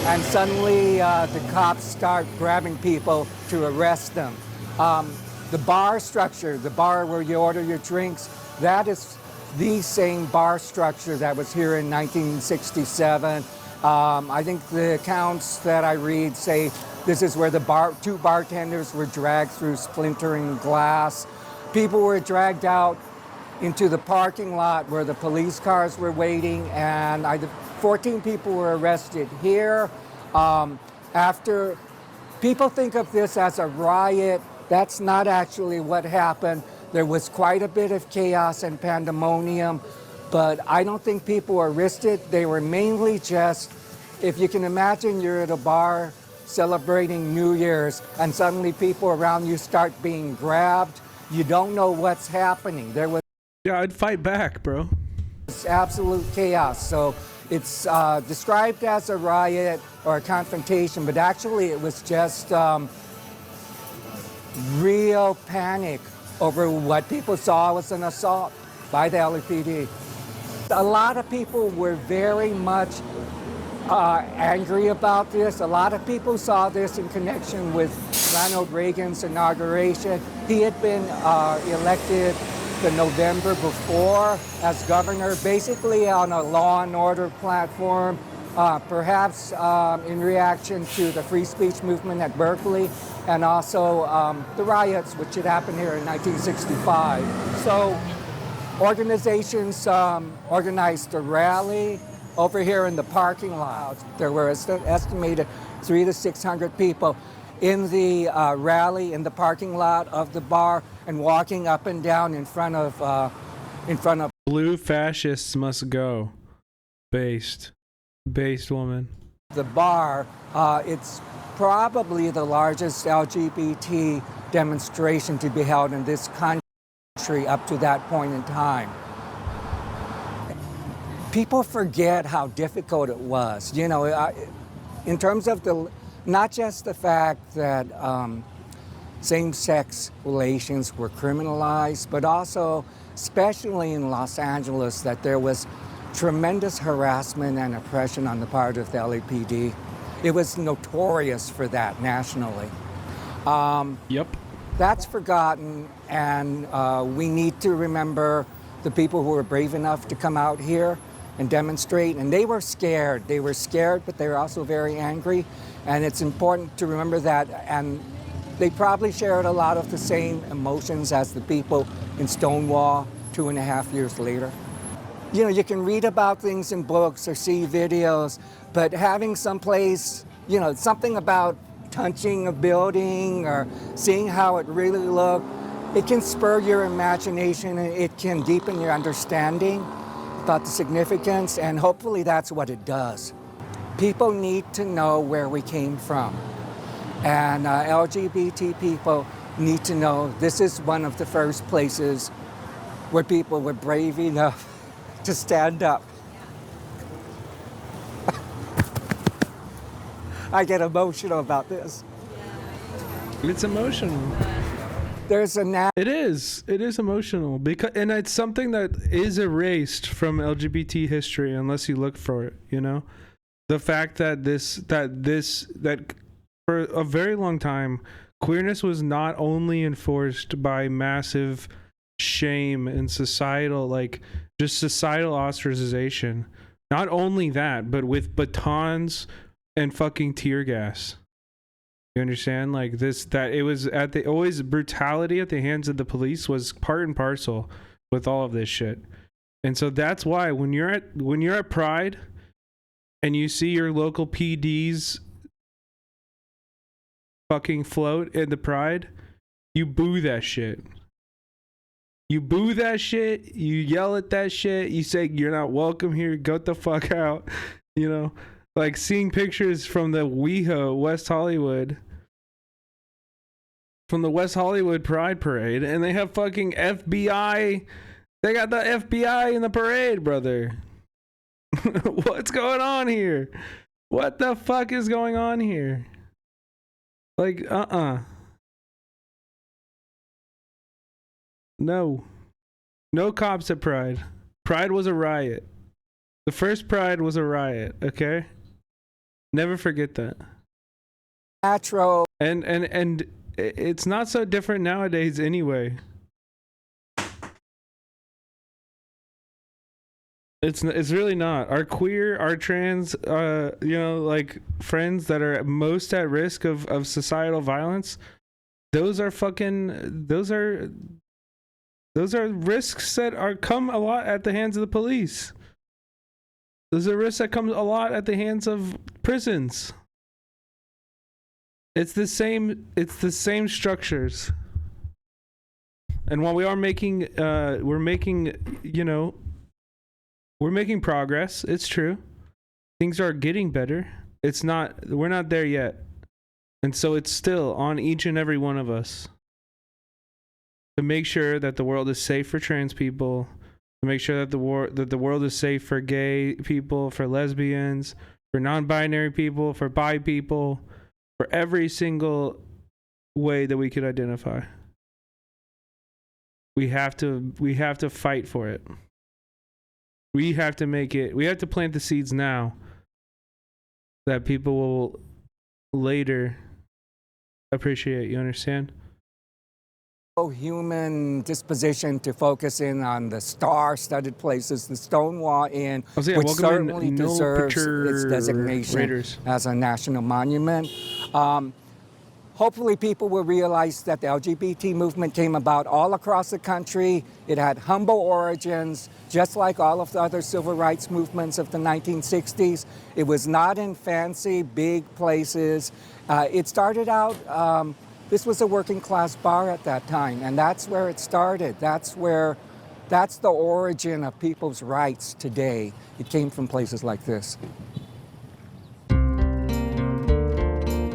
and suddenly the cops start grabbing people to arrest them. The bar structure, the bar where you order your drinks, that is the same bar structure that was here in 1967. I think the accounts that I read say this is where the 2 bartenders were dragged through splintering glass. People were dragged out into the parking lot where the police cars were waiting, and 14 people were arrested here. After people think of this as a riot, that's not actually what happened. There was quite a bit of chaos and pandemonium, but I don't think people were arrested. They were mainly just, if you can imagine you're at a bar celebrating New Year's and suddenly people around you start being grabbed, you don't know what's happening. Yeah, I'd fight back, bro. It's absolute chaos. So it's described as a riot or a confrontation, but actually it was just real panic over what people saw was an assault by the LAPD. A lot of people were very much angry about this. A lot of people saw this in connection with Ronald Reagan's inauguration. He had been elected the November before as governor, basically on a law and order platform, perhaps in reaction to the free speech movement at Berkeley, and also the riots which had happened here in 1965. So organizations organized a rally over here in the parking lot. There were estimated 300 to 600 people in the rally in the parking lot of the bar and walking up and down in front of Blue fascists must go. Based woman. The bar. It's probably the largest LGBT demonstration to be held in this country up to that point in time. People forget how difficult it was, you know, in terms of not just the fact that same-sex relations were criminalized, but also, especially in Los Angeles, that there was tremendous harassment and oppression on the part of the LAPD. It was notorious for that nationally. Yep. That's forgotten, and we need to remember the people who were brave enough to come out here and demonstrate, and they were scared. They were scared, but they were also very angry, and it's important to remember that, and they probably shared a lot of the same emotions as the people in Stonewall 2.5 years later. You know, you can read about things in books or see videos, but having someplace, you know, something about touching a building or seeing how it really looked, it can spur your imagination and it can deepen your understanding about the significance, and hopefully that's what it does. People need to know where we came from. And LGBT people need to know this is one of the first places where people were brave enough to stand up. I get emotional about this. It's emotional. There's a It is emotional because, and it's something that is erased from LGBT history unless you look for it. You know, the fact that that for a very long time, queerness was not only enforced by massive shame and societal, like just societal ostracization. Not only that, but with batons and fucking tear gas. You understand? Like this, that it was at the always brutality at the hands of the police was part and parcel with all of this shit. And so that's why when you're at Pride and you see your local PDs fucking float in the Pride, you boo that shit. You boo that shit, you yell at that shit, you say you're not welcome here, go the fuck out. You know, like seeing pictures from the WeHo, West Hollywood, from the West Hollywood Pride Parade, and they have fucking FBI, they got the FBI in the parade, brother. What's going on here? What the fuck is going on here? Like, No cops at Pride. Pride was a riot. The first Pride was a riot, okay? Never forget that. Natural. And it's not so different nowadays anyway. It's really not. Our queer, our trans, you know, like friends that are most at risk of societal violence, those are risks that come a lot at the hands of the police. Those are risks that come a lot at the hands of prisons. It's the same structures. And while we are making we're making progress, it's true. Things are getting better. We're not there yet. And so it's still on each and every one of us to make sure that the world is safe for trans people, to make sure that the world is safe for gay people, for lesbians, for non-binary people, for bi people, for every single way that we could identify. We have to fight for it. We have to plant the seeds now that people will later appreciate. You understand? Human disposition to focus in on the star-studded places, the Stonewall Inn, which certainly deserves its designation as a national monument. Hopefully people will realize that the LGBT movement came about all across the country. It had humble origins, just like all of the other civil rights movements of the 1960s. It was not in fancy, big places. It started out, this was a working class bar at that time, and that's where it started. That's the origin of people's rights today. It came from places like this.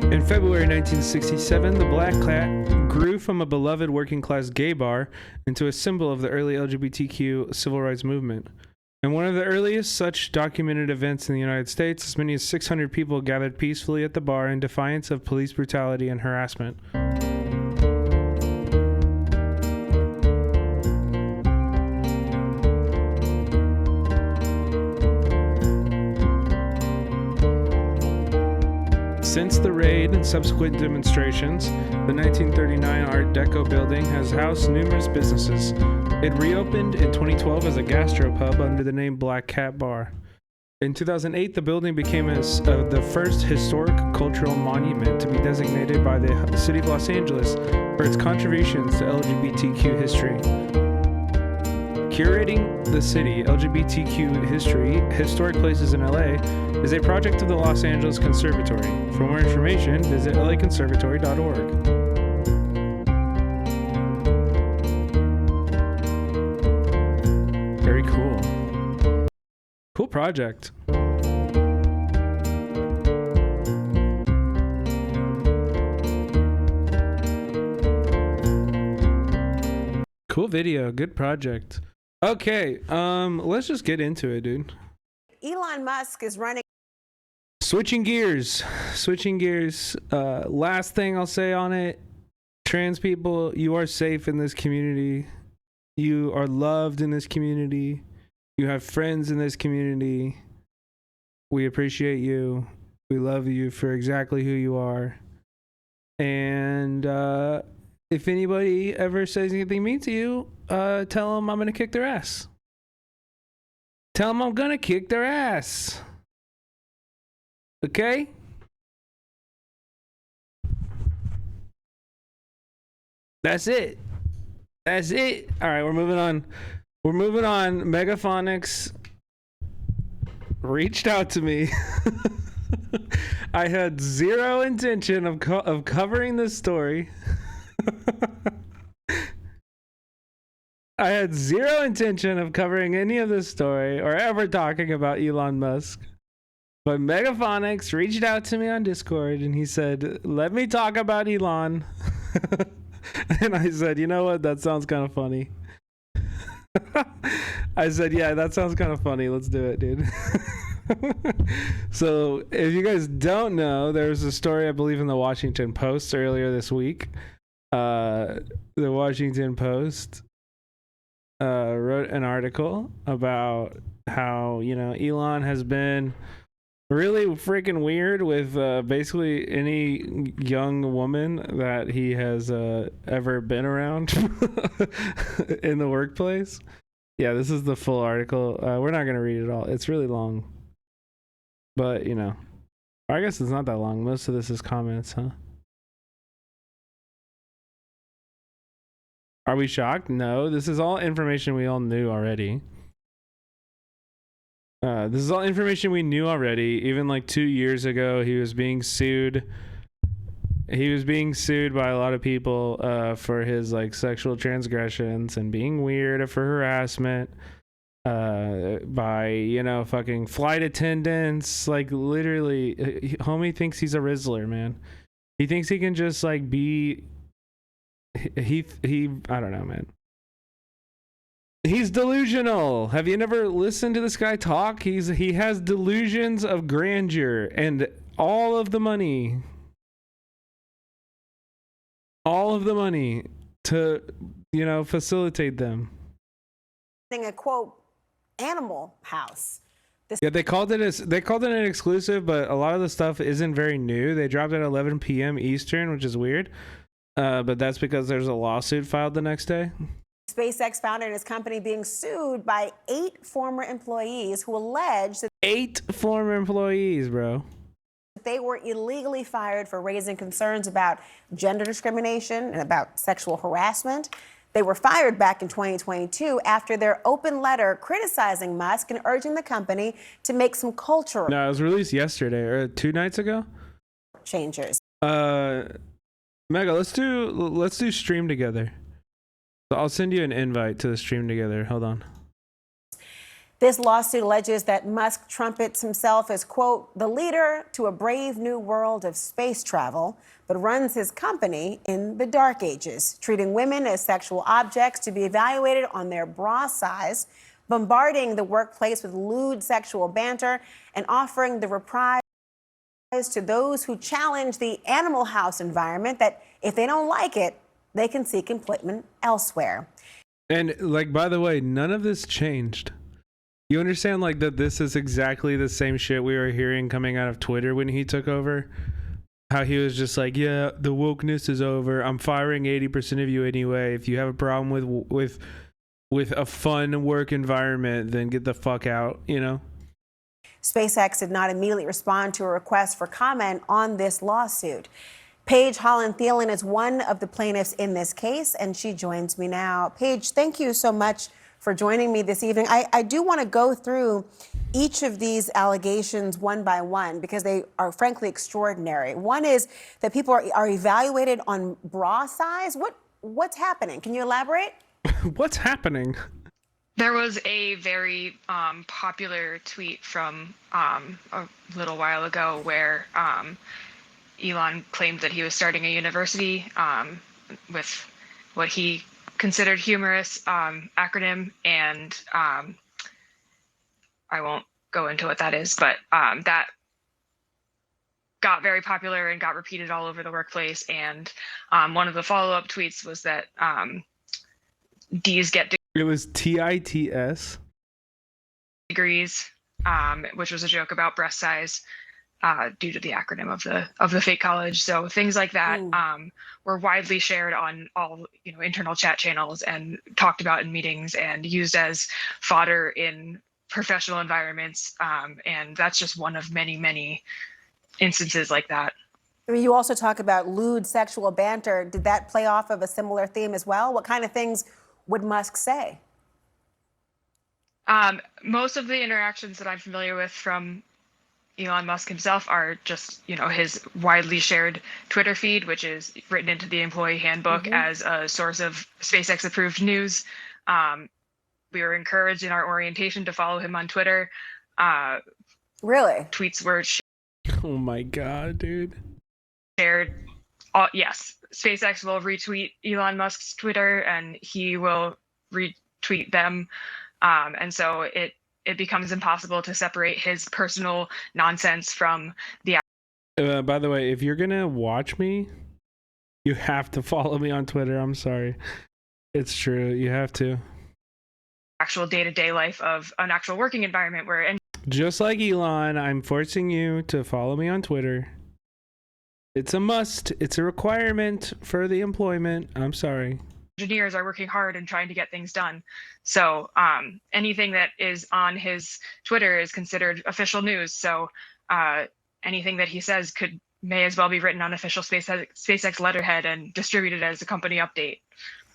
In February 1967, the Black Cat grew from a beloved working-class gay bar into a symbol of the early LGBTQ civil rights movement. And one of the earliest such documented events in the United States, as many as 600 people gathered peacefully at the bar in defiance of police brutality and harassment. Since the raid and subsequent demonstrations, the 1939 Art Deco building has housed numerous businesses, It reopened in 2012 as a gastropub under the name Black Cat Bar. In 2008, the building became the first historic cultural monument to be designated by the City of Los Angeles for its contributions to LGBTQ history. Curating the city, LGBTQ history, historic places in LA, is a project of the Los Angeles Conservatory. For more information, visit laconservatory.org. Very cool. Cool project. Cool video. Good project. Okay, let's just get into it, dude. Elon Musk is running. Switching gears. Last thing I'll say on it. Trans people, you are safe in this community. You are loved in this community. You have friends in this community. We appreciate you. We love you for exactly who you are. And if anybody ever says anything mean to you, tell them I'm going to kick their ass. Tell them I'm going to kick their ass. Okay? That's it. That's it. All right, we're moving on. Megaphonics reached out to me. I had zero intention of covering this story. I had zero intention of covering any of this story or ever talking about Elon Musk. But Megaphonics reached out to me on Discord and he said, let me talk about Elon. And I said, you know what? That sounds kind of funny. I said, yeah, that sounds kind of funny. Let's do it, dude. So if you guys don't know, there was a story, I believe, in the Washington Post earlier this week. The Washington Post wrote an article about how, Elon has been really freaking weird with basically any young woman that he has ever been around in the workplace. Yeah, this is the full article. We're not going to read it all. It's really long. But, I guess it's not that long. Most of this is comments, huh? Are we shocked? No, this is all information we all knew already. This is all information we knew already. Even like 2 years ago, he was being sued. He was being sued by a lot of people for his like sexual transgressions and being weird, for harassment by fucking flight attendants. Like literally, homie thinks he's a Rizzler, man. He thinks he can just like be. He I don't know, man. He's delusional. Have you never listened to this guy talk? He has delusions of grandeur and all of the money to, facilitate them. A quote animal house. Yeah, they called it an exclusive, but a lot of the stuff isn't very new. They dropped it at 11 p.m. Eastern, which is weird. But that's because there's a lawsuit filed the next day. SpaceX founder and his company being sued by 8 former employees who allege that 8 former employees, bro. They were illegally fired for raising concerns about gender discrimination and about sexual harassment. They were fired back in 2022 after their open letter criticizing Musk and urging the company to make some cultural No, it was released yesterday or 2 nights ago. changes. Mega, let's do stream together. So I'll send you an invite to the stream together. Hold on. This lawsuit alleges that Musk trumpets himself as, quote, the leader to a brave new world of space travel, but runs his company in the dark ages, treating women as sexual objects to be evaluated on their bra size, bombarding the workplace with lewd sexual banter, and offering the reprise to those who challenge the animal house environment that if they don't like it, they can seek employment elsewhere. And like, by the way, none of this changed. You understand like that this is exactly the same shit we were hearing coming out of Twitter when he took over? How he was just like, yeah, the wokeness is over. I'm firing 80% of you anyway. If you have a problem with with a fun work environment, then get the fuck out, you know? SpaceX did not immediately respond to a request for comment on this lawsuit. Paige Holland-Thielen is one of the plaintiffs in this case, and she joins me now. Paige, thank you so much for joining me this evening. I do want to go through each of these allegations one by one because they are frankly extraordinary. One is that people are evaluated on bra size. What's happening? Can you elaborate? What's happening? There was a very popular tweet from a little while ago where Elon claimed that he was starting a university with what he considered humorous acronym, and I won't go into what that is, but that got very popular and got repeated all over the workplace. And one of the follow-up tweets was that D's get It was TITS. degrees, which was a joke about breast size due to the acronym of the fake college. So things like that were widely shared on all internal chat channels and talked about in meetings and used as fodder in professional environments. And that's just one of many, many instances like that. I mean, you also talk about lewd sexual banter. Did that play off of a similar theme as well? What kind of things would Musk say? Most of the interactions that I'm familiar with from Elon Musk himself are just, his widely shared Twitter feed, which is written into the employee handbook as a source of SpaceX approved news. We were encouraged in our orientation to follow him on Twitter. Really? Tweets were Oh my God, dude. shared. Yes, SpaceX will retweet Elon Musk's Twitter and he will retweet them. And so it becomes impossible to separate his personal nonsense from the. By the way, if you're gonna watch me, you have to follow me on Twitter. I'm sorry. It's true. You have to. Actual day-to-day life of an actual working environment where. Just like Elon, I'm forcing you to follow me on Twitter. It's a must. It's a requirement for the employment. I'm sorry. Engineers are working hard and trying to get things done. So anything that is on his Twitter is considered official news. So anything that he says may as well be written on official SpaceX letterhead and distributed as a company update.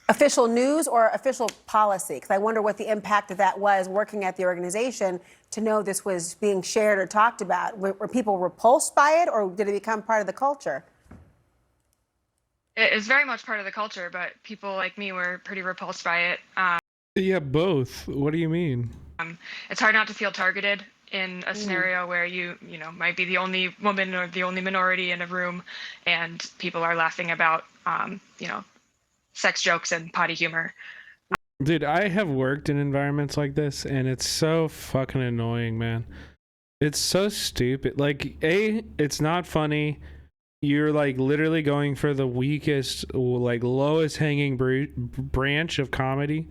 Official news or official policy? Because I wonder what the impact of that was working at the organization to know this was being shared or talked about. Were people repulsed by it, or did it become part of the culture? It is very much part of the culture, but people like me were pretty repulsed by it. Yeah, both. What do you mean? It's hard not to feel targeted in a scenario where you might be the only woman or the only minority in a room, and people are laughing about sex jokes and potty humor. Dude, I have worked in environments like this, and it's so fucking annoying, man. It's so stupid. Like, it's not funny. You're like literally going for the weakest, like lowest hanging branch of comedy,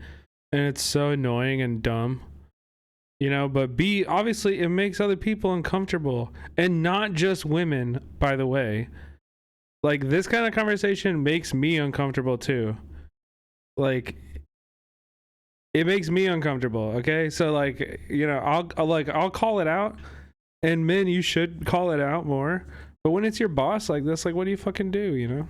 and it's so annoying and dumb. But B, obviously it makes other people uncomfortable, and not just women, by the way. Like, this kind of conversation makes me uncomfortable too. Like, it makes me uncomfortable. Okay, so I'll call it out, and men, you should call it out more. But when it's your boss like this, like, what do you fucking do?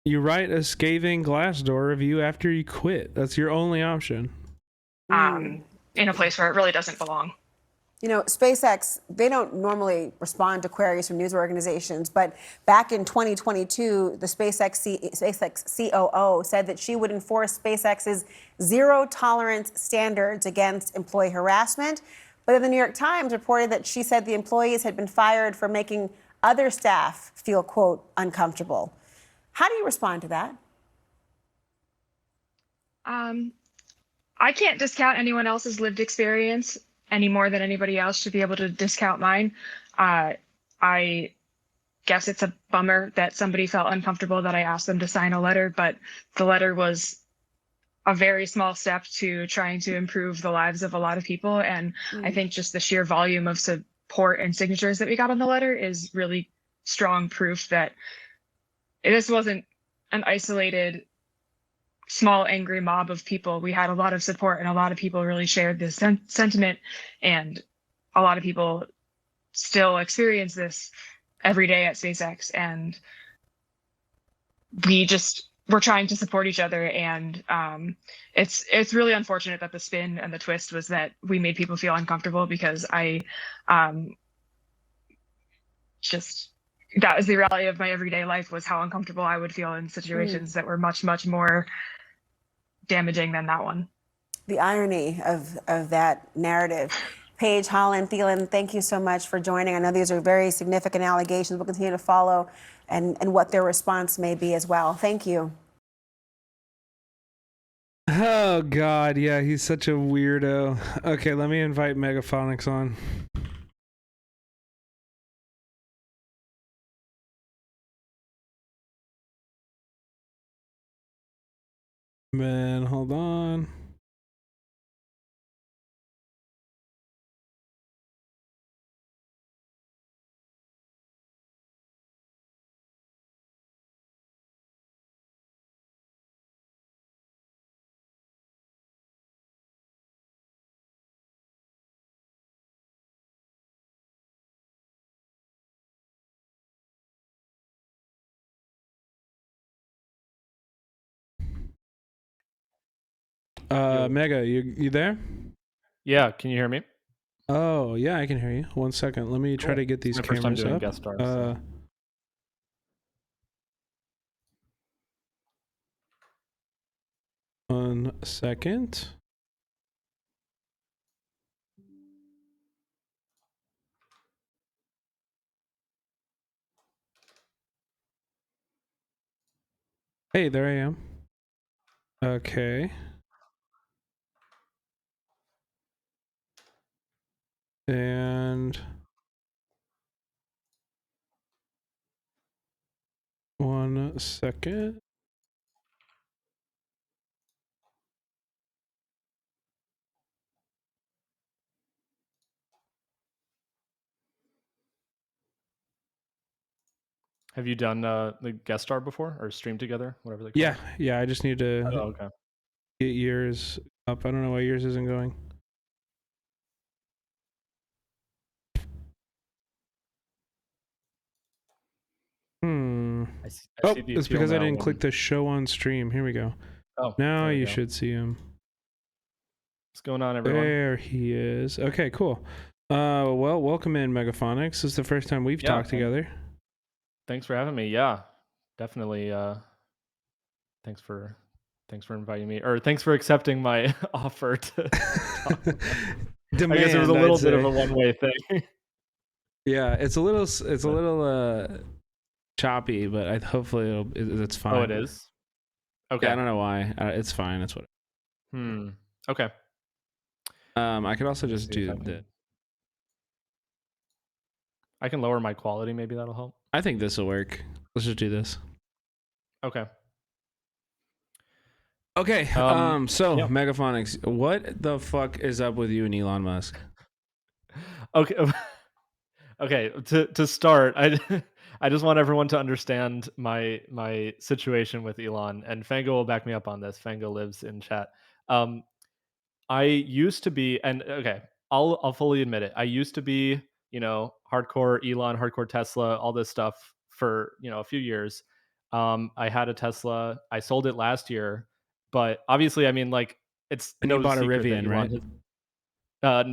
You write a scathing Glassdoor review after you quit. That's your only option. In a place where it really doesn't belong. SpaceX, they don't normally respond to queries from news organizations, but back in 2022, the SpaceX COO said that she would enforce SpaceX's zero-tolerance standards against employee harassment. But then the New York Times reported that she said the employees had been fired for making other staff feel, quote, uncomfortable. How do you respond to that? I can't discount anyone else's lived experience any more than anybody else should be able to discount mine. I guess it's a bummer that somebody felt uncomfortable that I asked them to sign a letter, but the letter was a very small step to trying to improve the lives of a lot of people. And I think just the sheer volume of support and signatures that we got on the letter is really strong proof that this wasn't an isolated small angry mob of people, we had a lot of support, and a lot of people really shared this sentiment, and a lot of people still experience this every day at SpaceX, and we're trying to support each other. And it's really unfortunate that the spin and the twist was that we made people feel uncomfortable, because I just that was the reality of my everyday life, was how uncomfortable I would feel in situations that were much, much more damaging than that one. The irony of that narrative. Paige, Holland, Thielen, thank you so much for joining. I know these are very significant allegations. We'll continue to follow and what their response may be as well. Thank you. Oh, God. Yeah, he's such a weirdo. Okay, let me invite Megaphonics on. Man, hold on. Mega, you there? Yeah, can you hear me? Oh, yeah, I can hear you. 1 second. Let me try to get these It's my first time cameras doing up. guest stars. So. One second. Hey, there I am. Okay. And 1 second. Have you done the guest star before, or streamed together, whatever they call Yeah, it? yeah, I just need to Oh, okay. get yours up. I don't know why yours isn't going. I see Oh, the it's appeal because I now didn't when- click the show on stream. Here we go. Oh, now there we you go. should see him. What's going on, everyone? There he is. Okay, cool. Well, welcome in, Megaphonics. This is the first time we've talked together. Thanks for having me. Yeah, definitely. Thanks for inviting me, or thanks for accepting my offer to talk. I guess it was a little bit of a one-way thing. Yeah, it's a little choppy, but hopefully it's fine. Oh, it is? Okay. Yeah, I don't know why. It's fine. It's what. Okay. I could also just do the. I can lower my quality. Maybe that'll help. I think this will work. Let's just do this. Okay. Okay. So yeah. Megaphonics, what the fuck is up with you and Elon Musk? Okay. Okay. To start, I just want everyone to understand my situation with Elon, and Fango will back me up on this. Fango lives in chat. I used to be, and okay, I'll fully admit it. I used to be, hardcore Elon, hardcore Tesla, all this stuff for a few years. I had a Tesla. I sold it last year, but obviously, I mean, like, it's And no you bought a secret that Rivian, Elon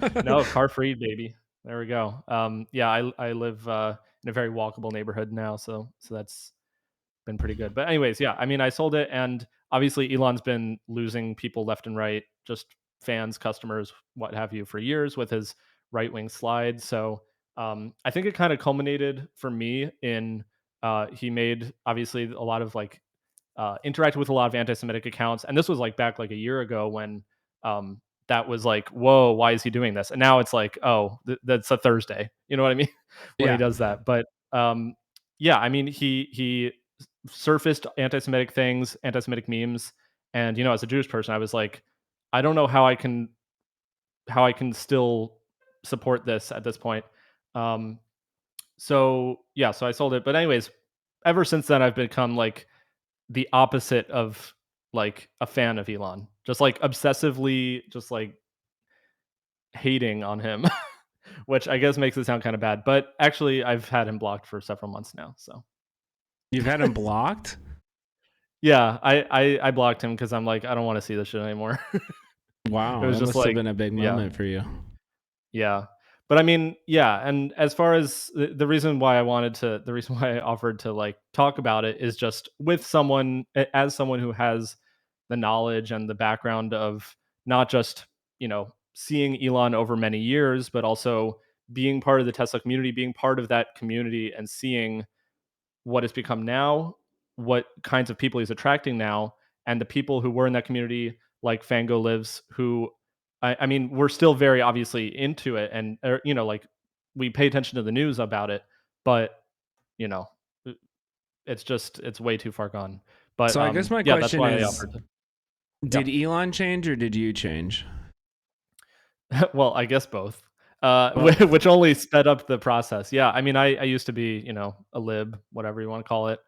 right? no, car free, baby. There we go. Yeah, I live in a very walkable neighborhood now, so that's been pretty good. But anyways, yeah, I mean, I sold it, and obviously Elon's been losing people left and right, just fans, customers, what have you, for years with his right wing slides. So I think it kind of culminated for me in he made obviously a lot of like interacted with a lot of anti-Semitic accounts, and this was like back like a year ago when that was like, whoa, why is he doing this? And now it's like, oh, that's a Thursday. You know what I mean? When he does that. But yeah, I mean, he surfaced anti-Semitic things, anti-Semitic memes, and as a Jewish person, I was like, I don't know how I can still support this at this point. So yeah, so I sold it. But anyways, ever since then, I've become like the opposite of like a fan of Elon, just like obsessively, just like hating on him, which I guess makes it sound kind of bad. But actually, I've had him blocked for several months now. So You've had him blocked? yeah, I blocked him because I'm like, I don't want to see this shit anymore. It Wow, was that just must have like, been a big yeah, moment for you. yeah. But I mean, yeah, and as far as the reason why the reason why I offered to like talk about it is just with someone as someone who has the knowledge and the background of not just, seeing Elon over many years, but also being part of the Tesla community, being part of that community and seeing what it's become now, what kinds of people he's attracting now, and the people who were in that community, like Fango Lives, who I mean, we're still very obviously into it, and like we pay attention to the news about it, but you know, it's way too far gone. But So I guess my yeah, that's question why I is, offered to. did Elon change or did you change? Well, I guess both. Well, Which only sped up the process. Yeah, I mean, I used to be, a lib, whatever you want to call it,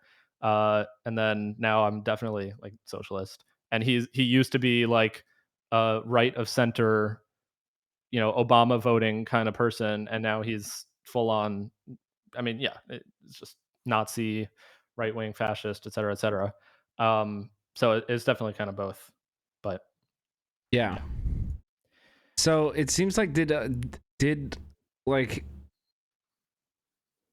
and then now I'm definitely like socialist. And he used to be like a right of center, Obama voting kind of person, and now he's full on. I mean, yeah, it's just Nazi, right wing fascist, et cetera, et cetera. So it's definitely kind of both, but yeah. So it seems like did like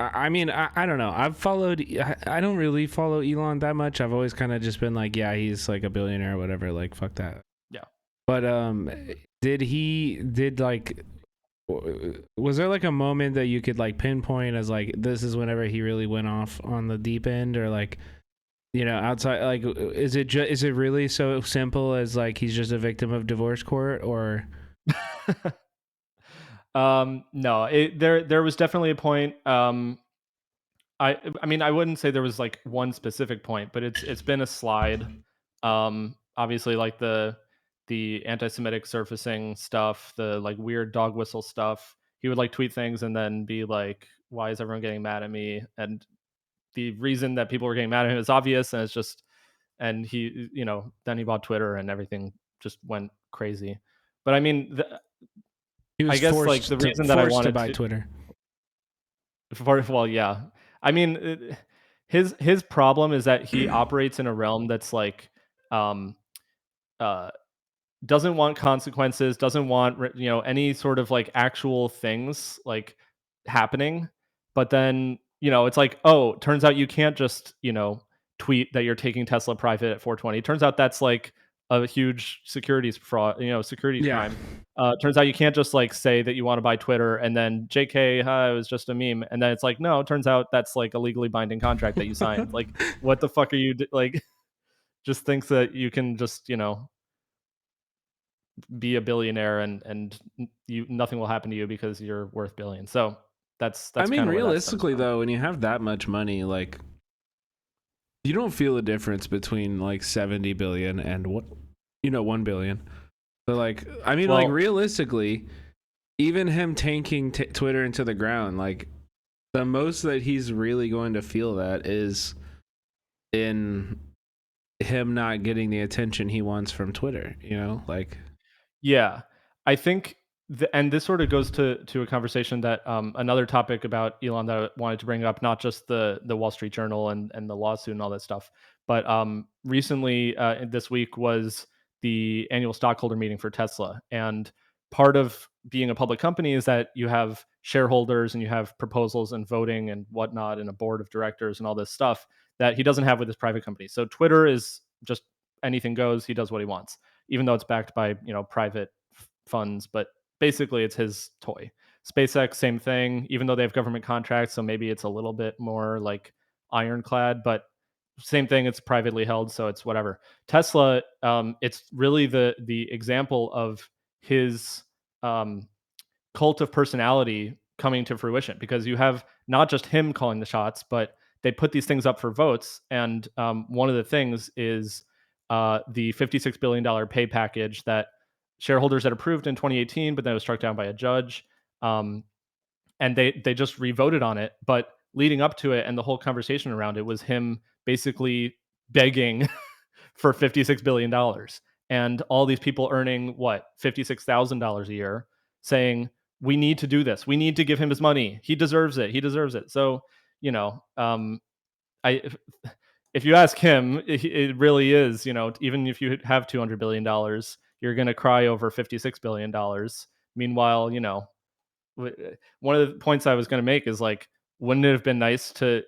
I mean I don't know. I've followed I don't really follow Elon that much. I've always kind of just been like, yeah, he's like a billionaire or whatever, like fuck that. Yeah. But did like was there like a moment that you could like pinpoint as like this is whenever he really went off on the deep end, or like outside, like is it really so simple as like he's just a victim of divorce court, or No, there was definitely a point. I mean, I wouldn't say there was like one specific point, but it's been a slide. Obviously, like the anti-Semitic surfacing stuff, the like weird dog whistle stuff. He would like tweet things and then be like, "Why is everyone getting mad at me?" And the reason that people were getting mad at him is obvious, and it's just, and he, then he bought Twitter and everything just went crazy. But I mean, he was I guess like the reason that I forced to wanted buy to, Twitter? well, yeah. I mean, his problem is that he operates in a realm that's like, um, uh, doesn't want consequences, doesn't want any sort of like actual things like happening. But then it's like, oh, turns out you can't just tweet that you're taking Tesla private at 420. Turns out that's like a huge securities fraud, securities Yeah. crime. Turns out you can't just like say that you want to buy Twitter and then JK, it was just a meme, and then it's like, no, it turns out that's like a legally binding contract that you signed. Like, what the fuck are you like? Just thinks that you can just be a billionaire and you nothing will happen to you because you're worth billions. So that's I mean, kind of where that stems realistically from. though, when you have that much money, like you don't feel a difference between like 70 billion and 1 billion. But like, I mean, like Well, realistically, even him tanking Twitter into the ground, like the most that he's really going to feel that is in him not getting the attention he wants from Twitter, like yeah, I think, and this sort of goes to a conversation that another topic about Elon that I wanted to bring up, not just the Wall Street Journal and the lawsuit and all that stuff, but recently this week was the annual stockholder meeting for Tesla, and part of being a public company is that you have shareholders and you have proposals and voting and whatnot, and a board of directors and all this stuff that he doesn't have with his private company. So Twitter is just anything goes. He does what he wants, even though it's backed by private funds, but basically it's his toy. SpaceX, same thing, even though they have government contracts, so maybe it's a little bit more like ironclad, but same thing, it's privately held, so it's whatever. Tesla, it's really the example of his um, cult of personality coming to fruition, because you have not just him calling the shots, but they put these things up for votes, and one of the things is the $56 billion pay package that shareholders had approved in 2018, but then it was struck down by a judge. And they just revoted on it. But leading up to it and the whole conversation around it was him basically begging for $56 billion. And all these people earning what, $56,000 a year, saying, we need to do this. We need to give him his money. He deserves it. He deserves it. So, you know, I, if you ask him, it really is, you know, even if you have $200 billion, you're going to cry over $56 billion. Meanwhile, you know, one of the points I was going to make is like, wouldn't it have been nice to,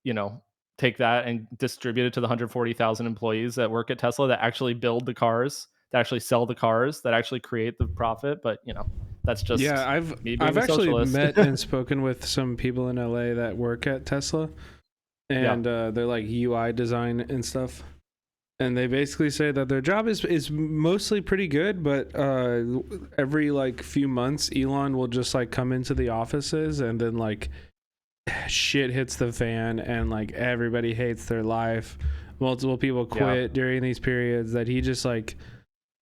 you know, take that and distribute it to the 140,000 employees that work at Tesla that actually build the cars, that actually sell the cars, that actually create the profit? But, you know, that's just Yeah, me being I've a actually socialist. met and spoken with some people in LA that work at Tesla, and they're like UI design and stuff. And they basically say that their job is mostly pretty good, but every like few months, Elon will just like come into the offices, and then like shit hits the fan, and like everybody hates their life. Multiple people quit during these periods. That he just like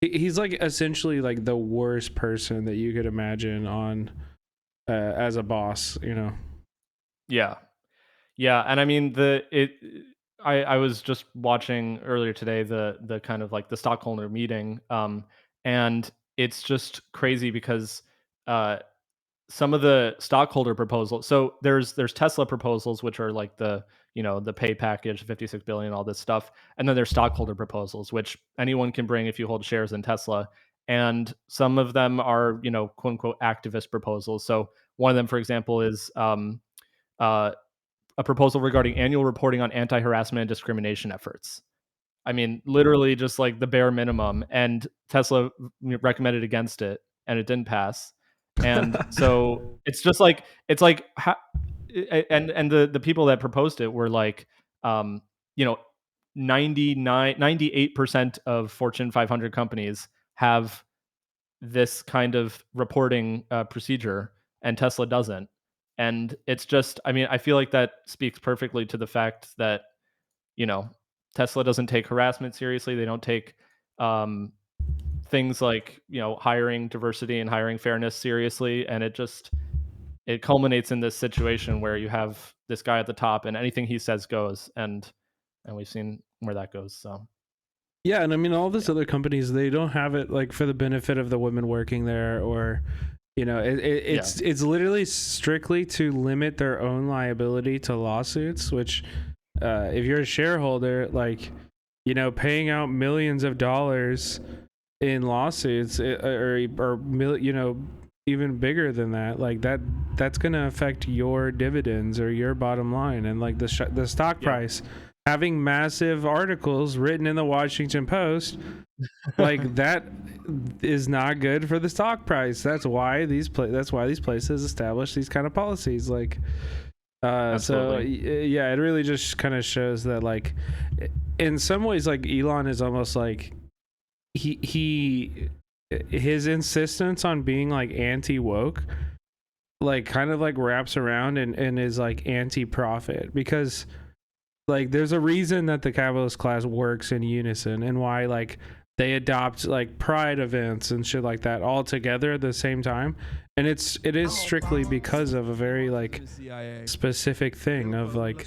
he's like essentially like the worst person that you could imagine on as a boss, you know. Yeah. And I mean I was just watching earlier today the kind of like the stockholder meeting, and it's just crazy because some of the stockholder proposals. So there's Tesla proposals, which are like the, you know, the pay package, 56 billion, all this stuff, and then there's stockholder proposals, which anyone can bring if you hold shares in Tesla. And some of them are, you know, quote unquote activist proposals. So one of them, for example, is uh, a proposal regarding annual reporting on anti-harassment and discrimination efforts. I mean, literally just like the bare minimum. And Tesla recommended against it, and it didn't pass. And so it's just like and the people that proposed it were like, you know, 98% of Fortune 500 companies have this kind of reporting procedure, and Tesla doesn't. And it's just, I mean, I feel like that speaks perfectly to the fact that, you know, Tesla doesn't take harassment seriously. They don't take things like, you know, hiring diversity and hiring fairness seriously. And it culminates in this situation where you have this guy at the top, and anything he says goes. And we've seen where that goes. So Yeah, and I mean all these other companies, they don't have it like for the benefit of the women working there, or you know, it's literally strictly to limit their own liability to lawsuits. Which, if you're a shareholder, like, you know, paying out millions of dollars in lawsuits, or you know, even bigger than that, like that's gonna affect your dividends or your bottom line, and like the stock price. Having massive articles written in the Washington Post, like that is not good for the stock price. That's why these places establish these kind of policies. Like, so yeah, it really just kind of shows that, like, in some ways, like Elon is almost like his insistence on being like anti-woke, like kind of like wraps around and is like anti-profit, because like there's a reason that the capitalist class works in unison, and why like they adopt like pride events and shit like that all together at the same time. And it is strictly because of a very like specific thing of like,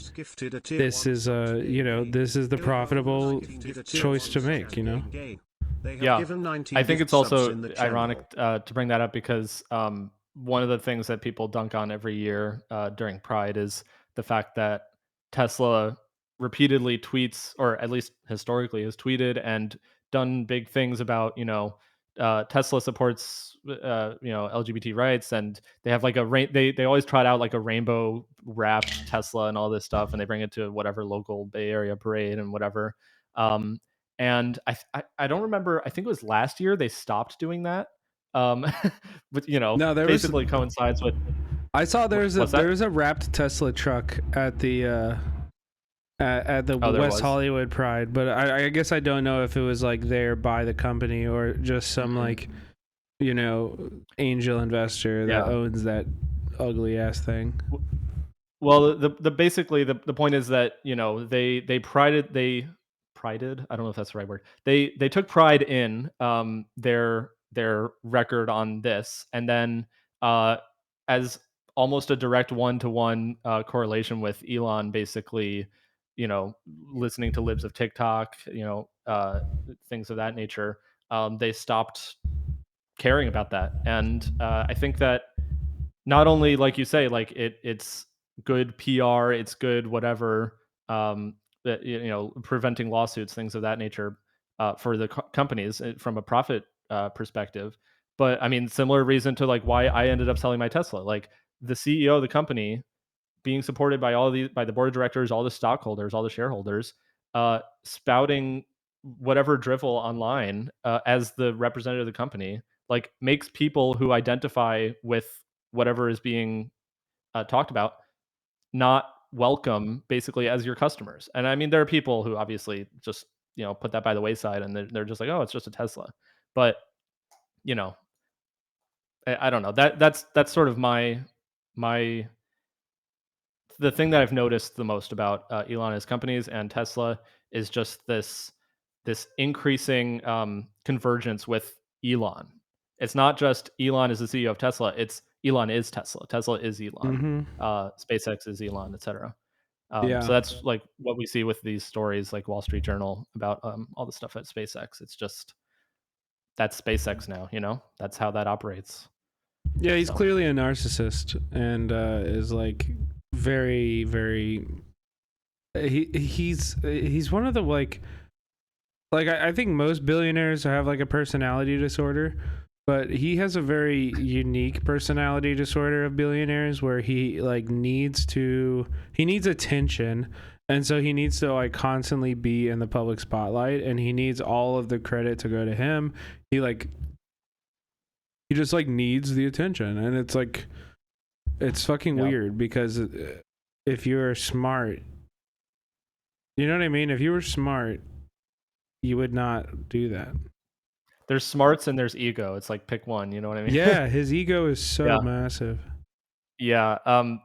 this is you know, this is the profitable choice to make, you know. Yeah, I think it's also ironic to bring that up, because one of the things that people dunk on every year during Pride is the fact that Tesla repeatedly tweets, or at least historically has tweeted and done big things about, you know, Tesla supports you know, LGBT rights, and they have like they always trot out like a rainbow wrapped Tesla and all this stuff, and they bring it to whatever local Bay Area parade and whatever. And I don't remember, I think it was last year they stopped doing that. But you know, No, there basically coincides with, I saw there's what's a wrapped Tesla truck at the at the Oh, there West was? Hollywood Pride, but I guess I don't know if it was like there by the company or just some like, you know, angel investor that owns that ugly ass thing. Well, the basically the point is that, you know, they prided, I don't know if that's the right word. They took pride in their record on this, and then as almost a direct one-to-one correlation with Elon basically listening to libs of TikTok, things of that nature, they stopped caring about that. And I think that not only, like you say, like it's good PR, it's good whatever, that, preventing lawsuits, things of that nature, for the companies from a profit perspective. But I mean, similar reason to like why I ended up selling my Tesla. Like the CEO of the company being supported by by the board of directors, all the stockholders, all the shareholders, spouting whatever drivel online as the representative of the company, like makes people who identify with whatever is being talked about not welcome basically as your customers. And I mean, there are people who obviously just put that by the wayside, and they're just like, oh, it's just a Tesla. But you know, I don't know, that's sort of my the thing that I've noticed the most about Elon and his companies and Tesla is just this increasing convergence with Elon. It's not just Elon is the CEO of Tesla; it's Elon is Tesla. Tesla is Elon. SpaceX is Elon, etc. Yeah. So that's like what we see with these stories, like Wall Street Journal about all the stuff at SpaceX. It's just that's SpaceX now. That's how that operates. Yeah, he's clearly a narcissist and is like very, very. He's one of the like I think most billionaires have like a personality disorder, but he has a very unique personality disorder of billionaires where he like needs attention, and so he needs to like constantly be in the public spotlight, and he needs all of the credit to go to him. He just like needs the attention, and it's like it's fucking weird because if you're smart, you know what I mean? If you were smart, you would not do that. There's smarts and there's ego. It's like pick one, you know what I mean? Yeah, his ego is so massive. Yeah. And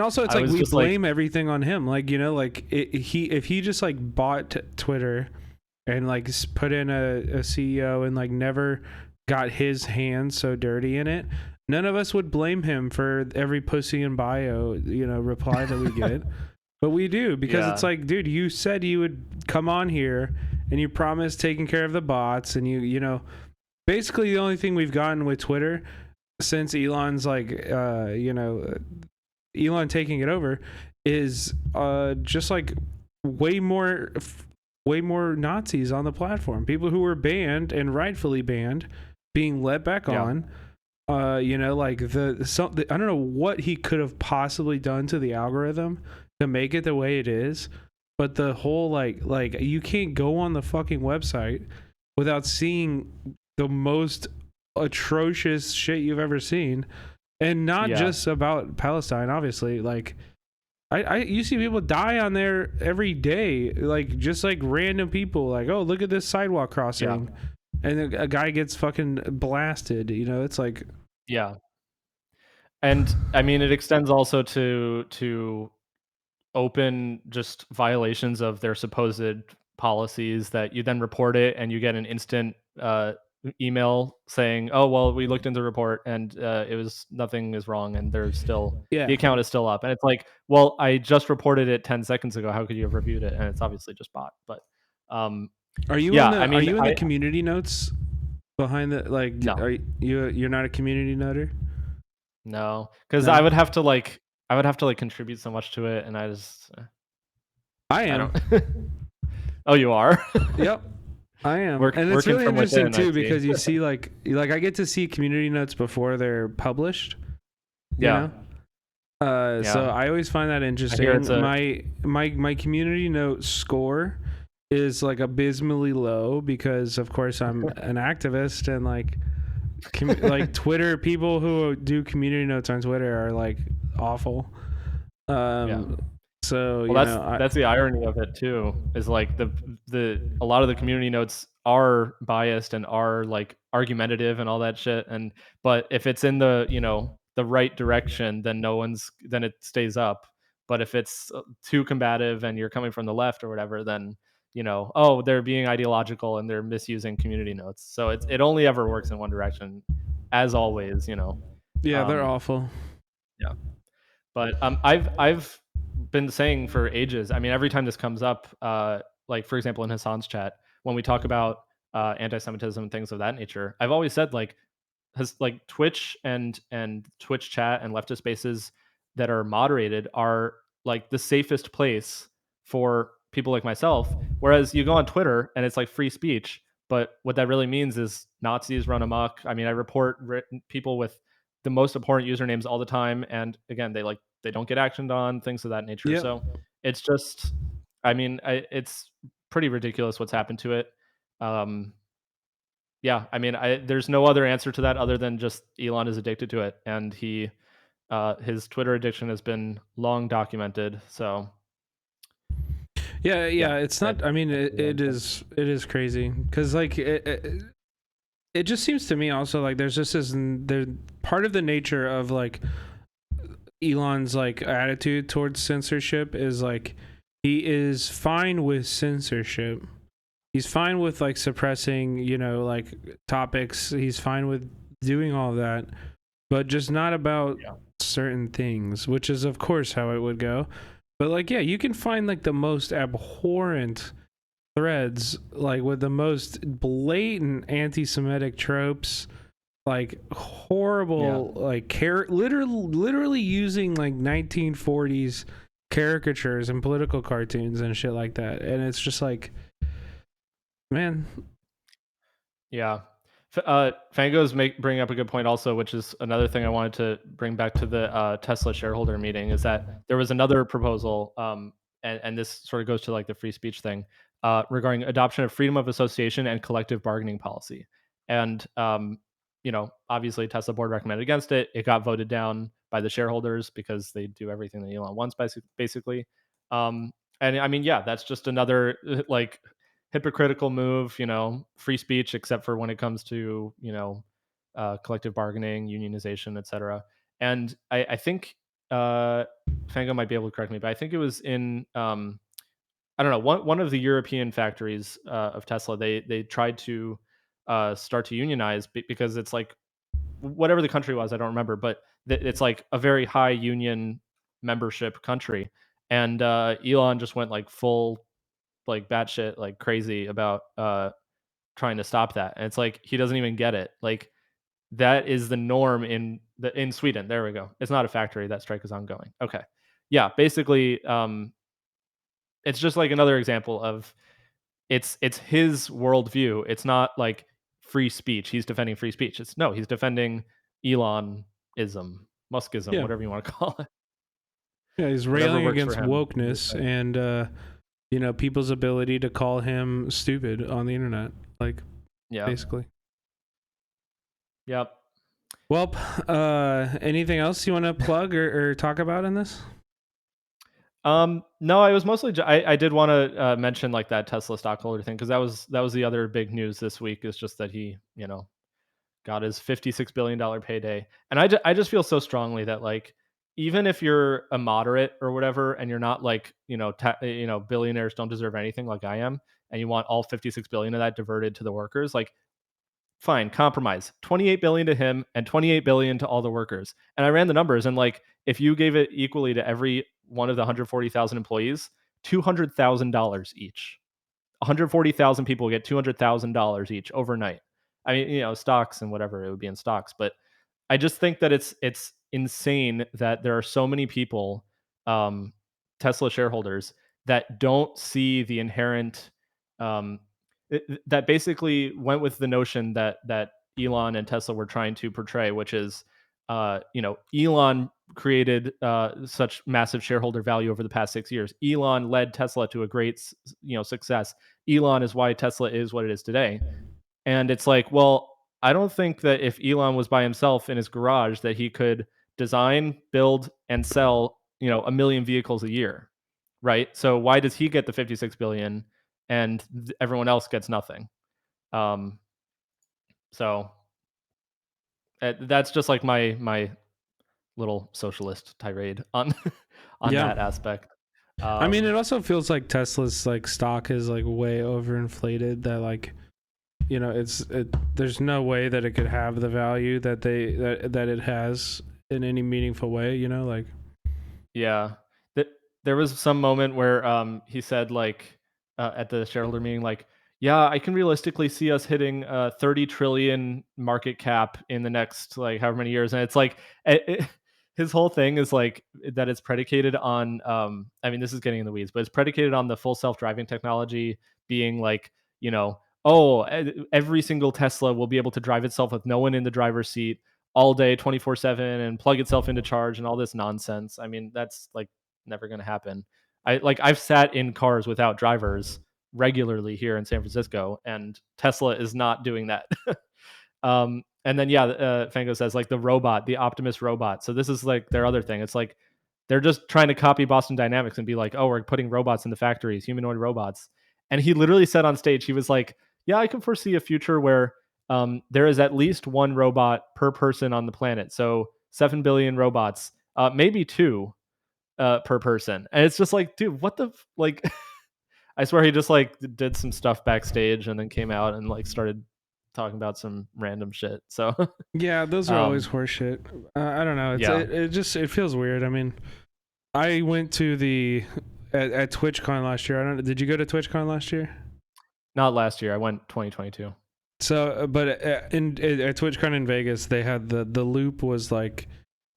also it's I like was we just blame everything on him. Like, if he just like bought Twitter and like put in a CEO and like never got his hands so dirty in it, none of us would blame him for every pussy in bio, reply that we get. But we do, because it's like, dude, you said you would come on here and you promised taking care of the bots, and you basically the only thing we've gotten with Twitter since Elon's like Elon taking it over is just like way more Nazis on the platform. People who were banned and rightfully banned being let back on. I don't know what he could have possibly done to the algorithm to make it the way it is, but the whole like you can't go on the fucking website without seeing the most atrocious shit you've ever seen, and not just about Palestine. Obviously, like you see people die on there every day, like just like random people, like, oh, look at this sidewalk crossing, and a guy gets fucking blasted. It's like, and I mean, it extends also to open just violations of their supposed policies that you then report it, and you get an instant email saying, oh, well, we looked into the report and it was nothing is wrong, and there's still the account is still up. And it's like, well, I just reported it 10 seconds ago. How could you have reviewed it? And it's obviously just bot. But are you in the community notes behind the like? No. You're not a community noter? No, because I would have to contribute so much to it, and I am. Oh, you are? Yep, I am. And it's really interesting too, because you see like I get to see community notes before they're published. So I always find that interesting. My community note score is like abysmally low because of course I'm an activist, and like Twitter, people who do community notes on Twitter are like awful. So that's the irony of it too, is like a lot of the community notes are biased and are like argumentative and all that shit, but if it's in the the right direction, then then it stays up. But if it's too combative and you're coming from the left or whatever, then oh, they're being ideological and they're misusing community notes. So it only ever works in one direction, as always. They're awful. Yeah, but I've been saying for ages. I mean, every time this comes up, like for example in Hassan's chat, when we talk about anti-Semitism and things of that nature, I've always said like Twitch and Twitch chat and leftist spaces that are moderated are like the safest place for people like myself. Whereas you go on Twitter and it's like free speech, but what that really means is Nazis run amok. I mean, I report people with the most abhorrent usernames all the time, and again, they don't get actioned on, things of that nature. Yep. So it's just, I mean, it's pretty ridiculous what's happened to it. Yeah, I mean, there's no other answer to that other than just Elon is addicted to it, and his Twitter addiction has been long documented. So yeah, it's not. I mean, it is crazy because like it just seems to me also like there's just this there part of the nature of like Elon's like attitude towards censorship is like he is fine with censorship. He's fine with like suppressing, you know, like topics. He's fine with doing all that, but just not about certain things, which is of course how it would go. But like, yeah, you can find like the most abhorrent threads, like with the most blatant anti-Semitic tropes, like horrible, like literally using like 1940s caricatures and political cartoons and shit like that. And it's just like, man. Yeah. Fango's bring up a good point also, which is another thing I wanted to bring back to the Tesla shareholder meeting, is that there was another proposal, and this sort of goes to like the free speech thing, regarding adoption of freedom of association and collective bargaining policy. And, you know, obviously Tesla board recommended against it. It got voted down by the shareholders because they do everything that Elon wants, basically. And I mean, yeah, that's just another like hypocritical move, you know, free speech, except for when it comes to, you know, collective bargaining, unionization, etc. And I think Fango might be able to correct me, but I think it was in I don't know, one of the European factories of Tesla. They tried to start to unionize because it's like whatever the country was, I don't remember, but it's like a very high union membership country, and Elon just went like full like batshit like crazy about trying to stop that. And it's like he doesn't even get it. Like that is the norm in Sweden. There we go. It's not a factory. That strike is ongoing. Okay. Yeah, basically it's just like another example of it's his worldview. It's not like free speech. He's defending free speech. He's defending Elonism, Muskism, Yeah. whatever you want to call it. Yeah, he's Whatever railing works for against him. wokeness and you know, people's ability to call him stupid on the internet, like basically. Yep. Well, anything else you want to plug or talk about in this? No, I was mostly I did want to mention like that Tesla stockholder thing, because that was the other big news this week, is just that he, you know, got his $56 billion payday. And I just feel so strongly that like, even if you're a moderate or whatever, and you're not like, you know, billionaires don't deserve anything like I am, and you want all 56 billion of that diverted to the workers, like fine, compromise. 28 billion to him and 28 billion to all the workers. And I ran the numbers, and like if you gave it equally to every one of the 140,000 employees, $200,000 each. 140,000 people get $200,000 each overnight. I mean, you know, stocks and whatever, it would be in stocks, but I just think that it's insane that there are so many people, Tesla shareholders, that don't see the inherent, that basically went with the notion that Elon and Tesla were trying to portray, which is, you know, Elon created such massive shareholder value over the past 6 years. Elon led Tesla to a great, you know, success. Elon is why Tesla is what it is today. And it's like, well, I don't think that if Elon was by himself in his garage that he could design, build, and sell, you know, 1 million vehicles a year, right? So why does he get the 56 billion and everyone else gets nothing? So that's just like my little socialist tirade on that aspect. I mean, it also feels like Tesla's like stock is like way overinflated, that like, you know, there's no way that it could have the value that that it has in any meaningful way, you know, like. Yeah. there was some moment where he said like at the shareholder meeting like, yeah, I can realistically see us hitting 30 trillion market cap in the next like however many years, and it's like his whole thing is like that it's predicated on I mean, this is getting in the weeds, but it's predicated on the full self-driving technology being like, you know, oh, every single Tesla will be able to drive itself with no one in the driver's seat all day 24/7 and plug itself into charge and all this nonsense. I mean, that's like never going to happen. I've sat in cars without drivers regularly here in San Francisco, and Tesla is not doing that. And then yeah, Fango says like the Optimus robot. So this is like their other thing. It's like they're just trying to copy Boston Dynamics and be like, oh, we're putting robots in the factories, humanoid robots. And he literally said on stage, he was like, yeah, I can foresee a future where there is at least one robot per person on the planet. So 7 billion robots, maybe two per person. And it's just like, dude, what the like? I swear he just like did some stuff backstage and then came out and like started talking about some random shit. So yeah, those are always horseshit. I don't know. It feels weird. I mean, I went to at TwitchCon last year. I don't. Did you go to TwitchCon last year? Not last year. I went 2022. So, but at TwitchCon in Vegas, they had the loop was like,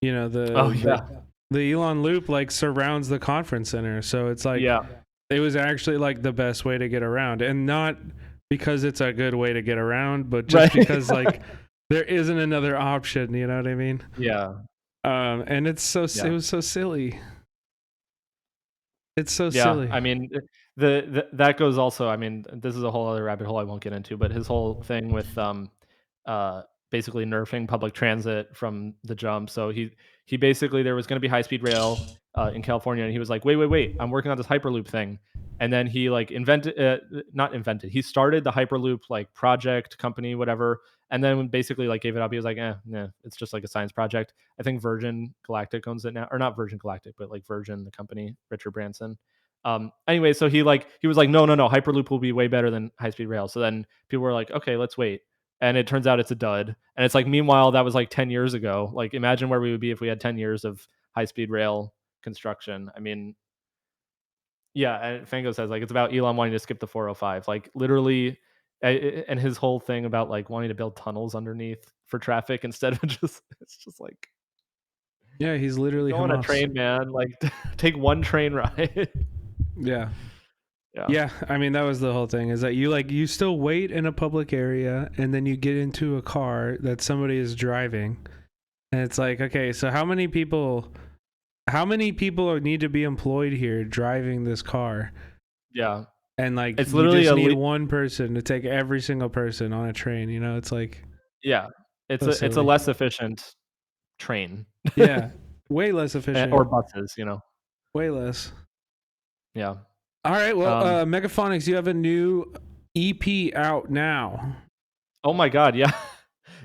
you know, the Elon loop like surrounds the conference center. So it's like, it was actually like the best way to get around, and not because it's a good way to get around, but just because like there isn't another option. You know what I mean? Yeah. And it's so it was so silly. It's so silly. I mean, that goes also. I mean, this is a whole other rabbit hole I won't get into. But his whole thing with basically nerfing public transit from the jump. So he basically there was going to be high speed rail in California, and he was like, wait, I'm working on this Hyperloop thing. And then he like he started the Hyperloop like project company, whatever. And then basically like gave it up. He was like, nah, it's just like a science project. I think Virgin Galactic owns it now, or not Virgin Galactic, but like Virgin, the company, Richard Branson. Anyway, so he was like, no, Hyperloop will be way better than high speed rail. So then people were like, okay, let's wait. And it turns out it's a dud. And it's like, meanwhile, that was like 10 years ago. Like, imagine where we would be if we had 10 years of high speed rail construction. I mean, yeah, and Fango says like it's about Elon wanting to skip the 405, like literally, and his whole thing about like wanting to build tunnels underneath for traffic instead of just it's just like, yeah, he's literally go on a train, man. Like take one train ride. Yeah. I mean, that was the whole thing, is that you still wait in a public area and then you get into a car that somebody is driving, and it's like, okay, so how many people need to be employed here driving this car? Yeah. And like, it's literally you just need one person to take every single person on a train, you know? It's like, yeah, it's a less efficient train. Yeah, way less efficient. Or buses, you know, way less. Yeah. All right, well, Megaphonics, you have a new EP out now. Oh my god, yeah.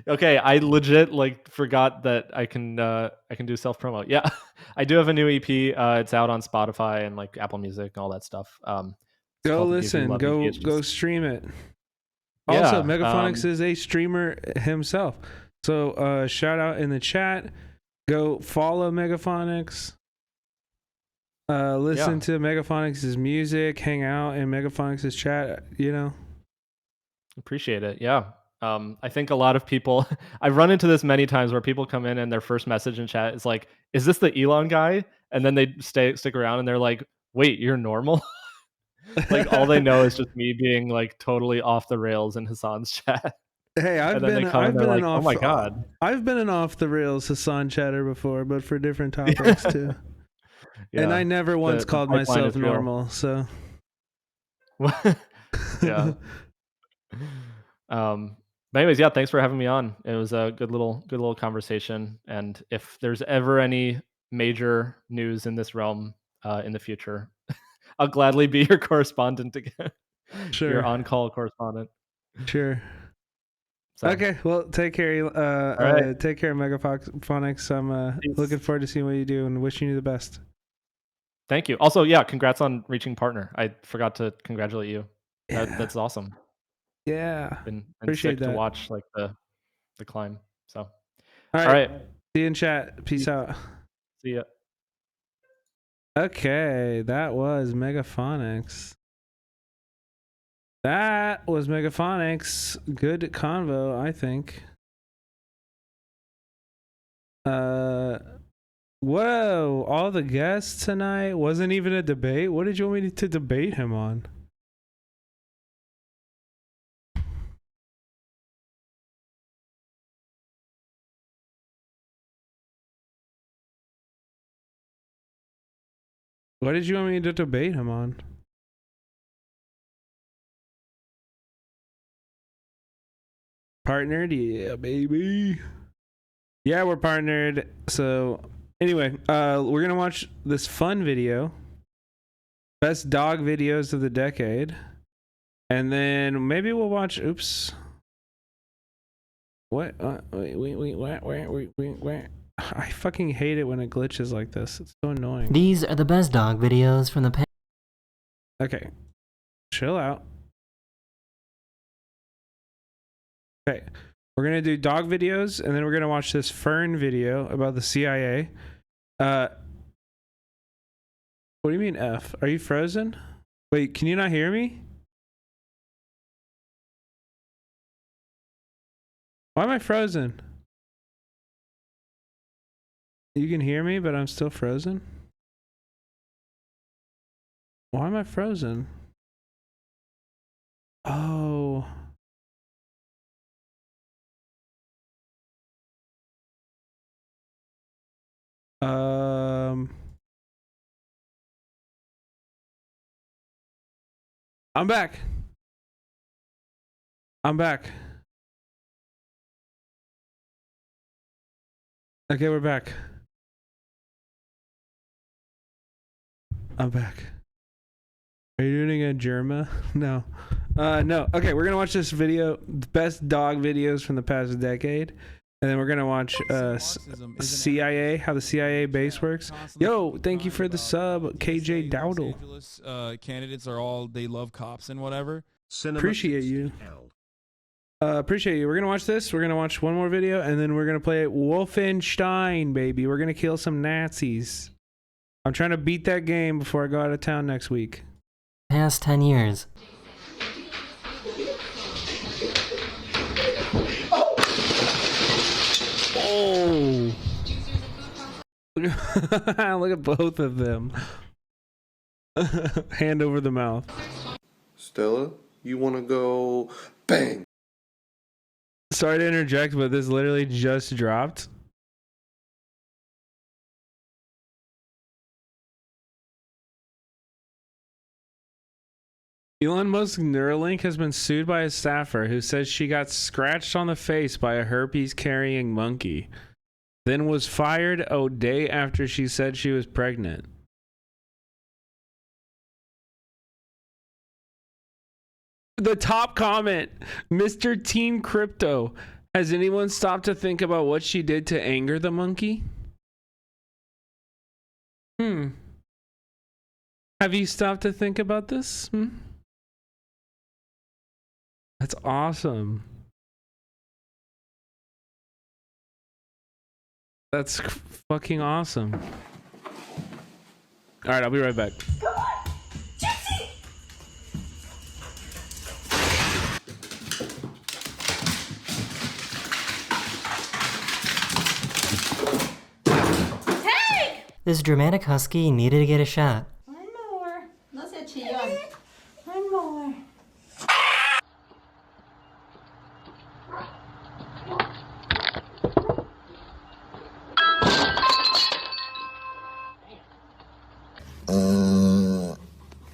Okay, I legit like forgot that I can do self promo. Yeah, I do have a new EP. It's out on Spotify and like Apple Music and all that stuff. Go listen, go stream it. Also, Megaphonics is a streamer himself, so shout out in the chat. Go follow Megaphonics. Listen to Megaphonics' music, hang out in Megaphonics' chat, you know. Appreciate it. Yeah. I think a lot of people, I've run into this many times where people come in and their first message in chat is like, is this the Elon guy? And then they stick around and they're like, wait, you're normal? Like all they know is just me being like totally off the rails in Hassan's chat. Hey, I've been like, off, oh my god. I've been an off the rails Hassan chatter before, but for different topics too. Yeah, and I never once called myself normal, so yeah. But anyways, yeah, thanks for having me on. It was a good little conversation. And if there's ever any major news in this realm in the future, I'll gladly be your correspondent again. Sure. Your on-call correspondent. Sure. So. Okay, well, take care. All right. Take care, Megaphonics. I'm looking forward to seeing what you do and wishing you the best. Thank you. Also, yeah, congrats on reaching partner. I forgot to congratulate you. Yeah. That's awesome. Yeah, been appreciate sick that. To watch like the climb. So, all right. See you in chat. Peace out. See ya. Okay, that was Megaphonics. That was Megaphonics. Good convo, I think. Whoa, all the guests tonight. Wasn't even a debate. What did you want me to debate him on? What did you want me to debate him on? Partnered? Yeah, baby. Yeah, we're partnered. So, anyway, we're gonna watch this fun video. Best dog videos of the decade. And then maybe we'll watch, oops. What? Wait. I fucking hate it when it glitches like this. It's so annoying. These are the best dog videos from the past. Okay. Chill out. Okay. We're going to do dog videos, and then we're going to watch this Fern video about the CIA. What do you mean F? Are you frozen? Wait, can you not hear me? Why am I frozen? You can hear me, but I'm still frozen? Why am I frozen? Oh. I'm back. I'm back. Okay, we're back. I'm back. Are you doing a Germa? No. No. Okay, we're gonna watch this video, best dog videos from the past decade. And then we're gonna watch CIA, how the CIA base works. Yo, thank you for the sub, KJ Dowdle. Candidates are all, they love cops and whatever. Appreciate you. Appreciate you. We're gonna watch this. We're gonna watch one more video, and then we're gonna play Wolfenstein, baby. We're gonna kill some Nazis. I'm trying to beat that game before I go out of town next week. Past 10 years. Oh! Look at both of them. Hand over the mouth. Stella, you want to go bang? Sorry to interject, but this literally just dropped. Elon Musk's Neuralink has been sued by a staffer who says she got scratched on the face by a herpes-carrying monkey, then was fired a day after she said she was pregnant. The top comment, Mr. Team Crypto. Has anyone stopped to think about what she did to anger the monkey? Have you stopped to think about this? That's awesome. That's fucking awesome. All right, I'll be right back. Come on, Jesse! Hey! This dramatic husky needed to get a shot. No se chillón. One more.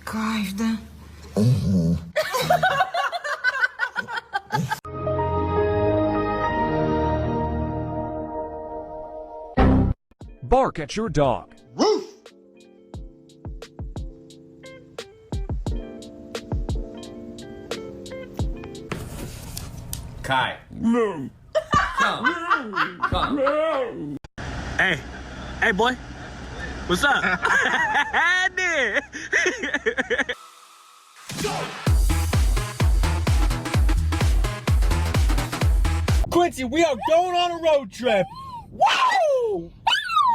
Кайф, Bark at your dog. Roof! Kai. Come. Hey, boy. What's up? Quincy, we are going on a road trip. Woo!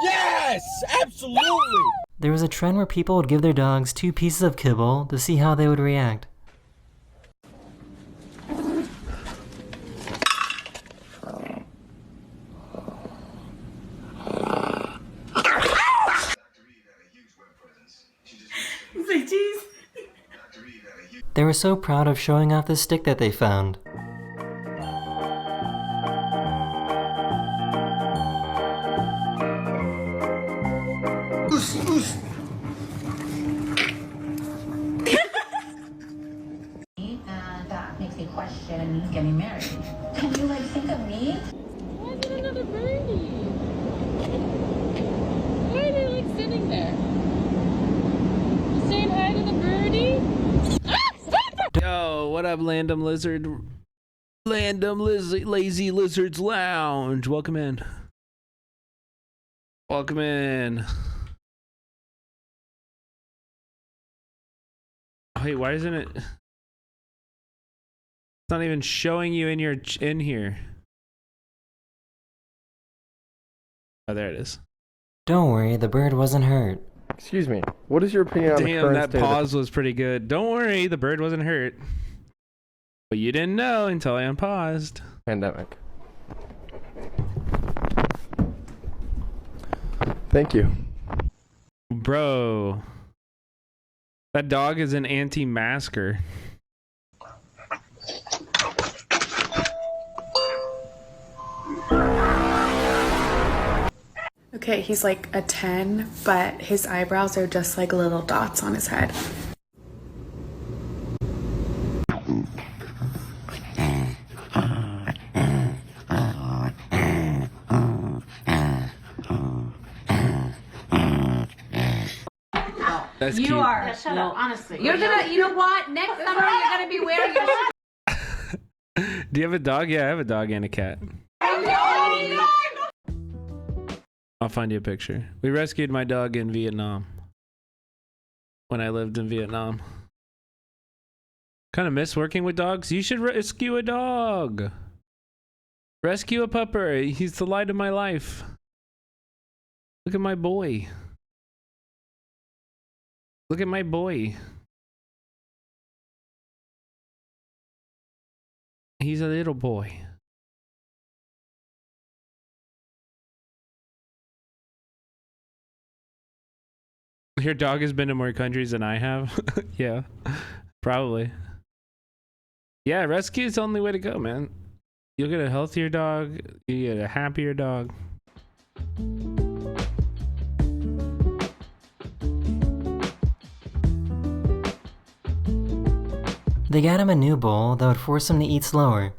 Yes, absolutely. there was a trend where people would give their dogs 2 pieces of kibble to see how they would react. They were so proud of showing off the stick that they found. And that makes me question getting married. Can you think of me? Why is it another birdie? Why are they sitting there? You saying hi to the birdie? Yo, what up, Landom Lizard? Lazy Lizards Lounge. Welcome in. Welcome in. Wait, why isn't it? It's not even showing you in here. Oh, there it is. Don't worry, the bird wasn't hurt. Excuse me, what is your opinion on the current Damn, that state pause was pretty good. Don't worry, the bird wasn't hurt. But you didn't know until I unpaused. Pandemic. Thank you. Bro. That dog is an anti-masker. Okay, he's like a 10, but his eyebrows are just like little dots on his head. That's you cute. are. Yeah, shut up, honestly. You're gonna, you know what? Next summer you're gonna be wearing your Do you have a dog? Yeah, I have a dog and a cat. I'll find you a picture. We rescued my dog in Vietnam. When I lived in Vietnam. Kind of miss working with dogs. You should rescue a dog. Rescue a pupper. He's the light of my life. Look at my boy. Look at my boy. He's a little boy. Your dog has been to more countries than I have. Yeah, probably. Yeah, rescue is the only way to go, man. You'll get a healthier dog. You get a happier dog. They got him a new bowl that would force him to eat slower.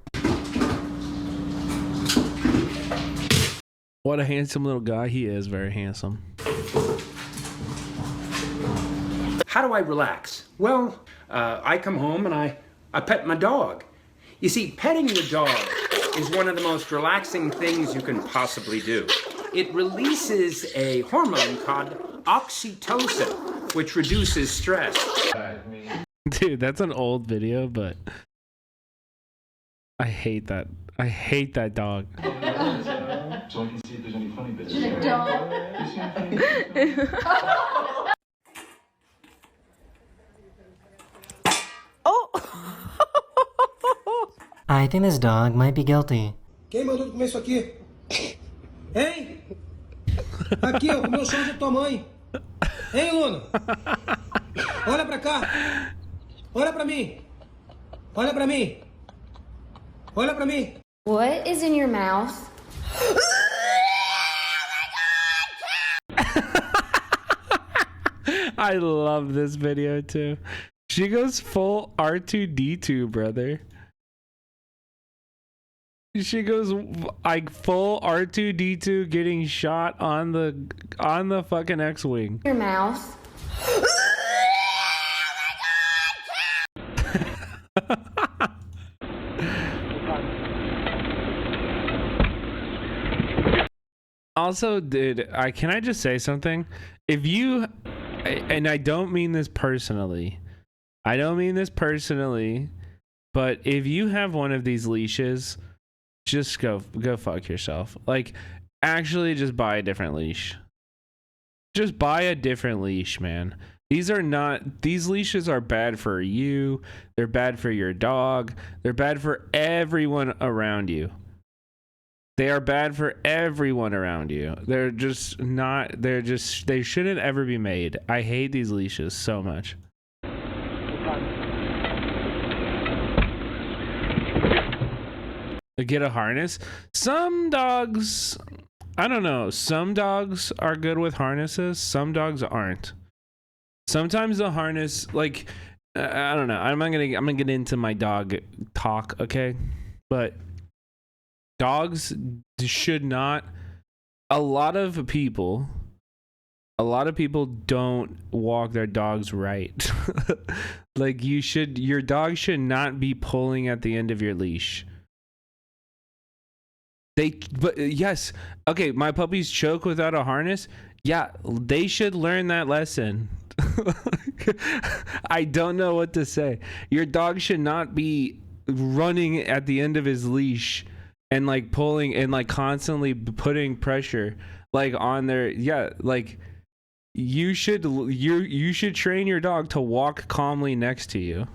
What a handsome little guy he is. Very handsome. How do I relax? Well, I come home and I pet my dog. You see, petting your dog is one of the most relaxing things you can possibly do. It releases a hormone called oxytocin, which reduces stress. Dude, that's an old video, but I hate that. I hate that dog. So I can see if there's any funny bits. I think this dog might be guilty. Quem mandou comer isso aqui? Hein? Aqui, ó, comeu o chão da tua mãe. Hein, Luna? Olha pra cá. Olha pra mim. Olha pra mim. Olha pra mim. What is in your mouth? I love this video too. She goes full R2D2, brother. She goes like full R2D2 getting shot on the fucking X-Wing. Your mouth. Also, dude, can I just say something? If you, and I don't mean this personally, but if you have one of these leashes, just go fuck yourself. Like, actually just buy a different leash. just buy a different leash, man. These leashes are bad for you. They're bad for your dog. They're bad for everyone around you. They are bad for everyone around you. They shouldn't ever be made. I hate these leashes so much. Get a harness. Some dogs, I don't know. Some dogs are good with harnesses. Some dogs aren't. Sometimes the harness, like, I don't know. I'm gonna get into my dog talk, okay? But dogs should not. A lot of people don't walk their dogs right. Like, your dog should not be pulling at the end of your leash. But yes, okay, my puppies choke without a harness. Yeah, they should learn that lesson. I don't know what to say. Your dog should not be running at the end of his leash and like pulling and like constantly putting pressure like on their, yeah, like you should train your dog to walk calmly next to you.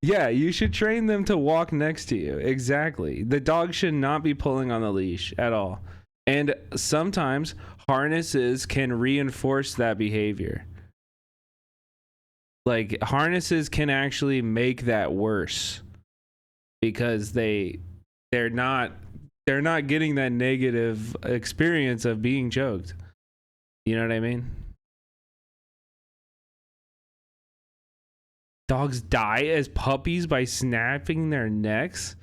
Yeah, you should train them to walk next to you. Exactly. The dog should not be pulling on the leash at all. And sometimes harnesses can reinforce that behavior. Like, harnesses can actually make that worse because they're not getting that negative experience of being choked. You know what I mean? Dogs die as puppies by snapping their necks?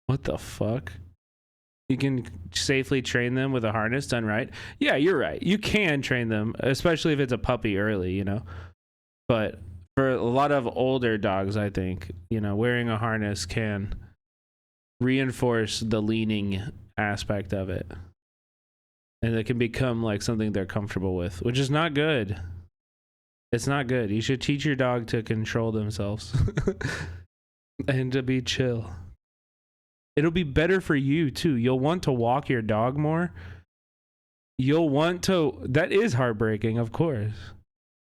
What the fuck? You can safely train them with a harness done right? Yeah, you're right. You can train them, especially if it's a puppy early, you know? But for a lot of older dogs, I think, you know, wearing a harness can reinforce the leaning aspect of it. And it can become like something they're comfortable with, which is not good. It's not good. You should teach your dog to control themselves and to be chill. It'll be better for you too. You'll want to walk your dog more. That is heartbreaking, of course.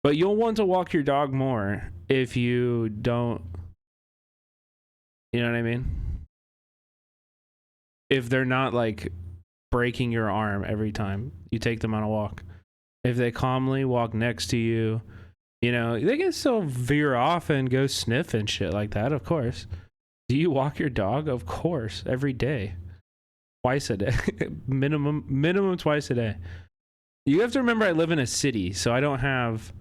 But you'll want to walk your dog more if you don't, you know what I mean? If they're not like breaking your arm every time you take them on a walk. If they calmly walk next to you, you know, they can still veer off and go sniff and shit like that, of course. Do you walk your dog? Of course, every day. Twice a day. minimum twice a day. You have to remember I live in a city, so I don't have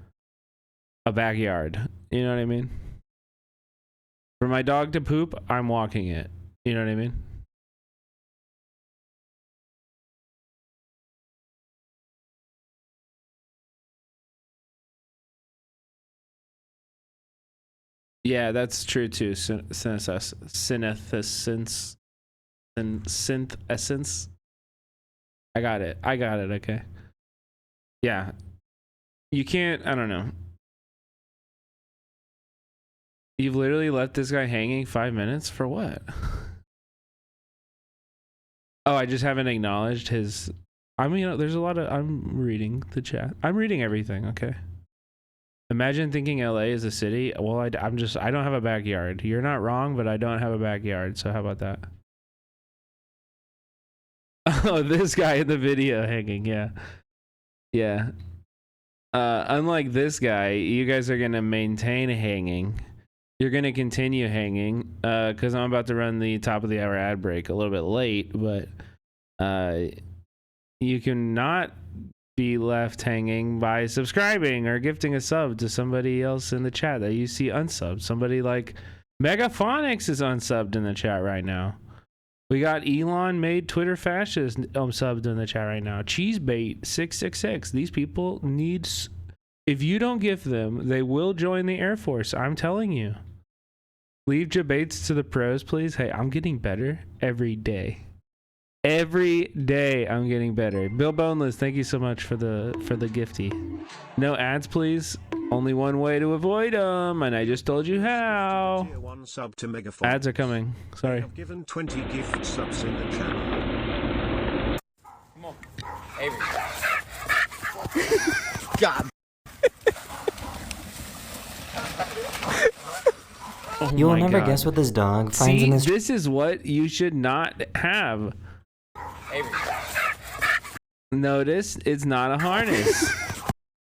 a backyard. You know what I mean? For my dog to poop, I'm walking it. You know what I mean? Yeah, that's true too. Synth essence. I got it. Okay. Yeah. You can't, I don't know. You've literally left this guy hanging 5 minutes for what? Oh, I just haven't acknowledged his, I mean, you know, there's a lot of, I'm reading the chat. I'm reading everything, okay? Imagine thinking LA is a city. Well, I don't have a backyard. You're not wrong, but I don't have a backyard. So how about that? Oh, this guy in the video hanging. Yeah. Yeah. Unlike this guy, you guys are going to maintain hanging. You're going to continue hanging because I'm about to run the top of the hour ad break a little bit late, but you cannot be left hanging by subscribing or gifting a sub to somebody else in the chat that you see unsubbed. Somebody like Megaphonics is unsubbed in the chat right now. We got Elon made Twitter fascist subbed in the chat right now. Cheesebait 666. These people need, if you don't gift them, they will join the Air Force. I'm telling you. Leave debates to the pros, please. Hey, I'm getting better every day. Every day I'm getting better. Bill Boneless, thank you so much for the gifty. No ads, please. Only one way to avoid them, and I just told you how. Tier 1 sub to Megaphone. Ads are coming. Sorry. I've given 20 gift subs in the channel. Come on. Avery. God. Oh You'll my never God. guess what this dog finds in this. This is what you should not have. Notice it's not a harness.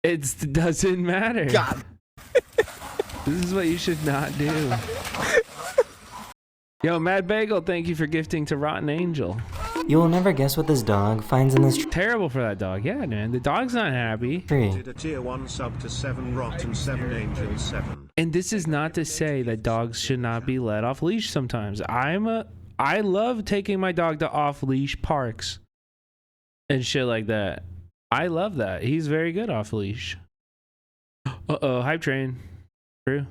It doesn't matter. God. This is what you should not do. Yo, Mad Bagel, thank you for gifting to Rotten Angel. You'll never guess what this dog finds in this Terrible for that dog. Yeah, man. The dog's not happy. tree. Did a tier 1 sub to 7 Rotten 7 Angel 7. And this is not to say that dogs should not be let off leash sometimes. I love taking my dog to off leash parks and shit like that. I love that. He's very good off leash. Uh-oh, hype train. True.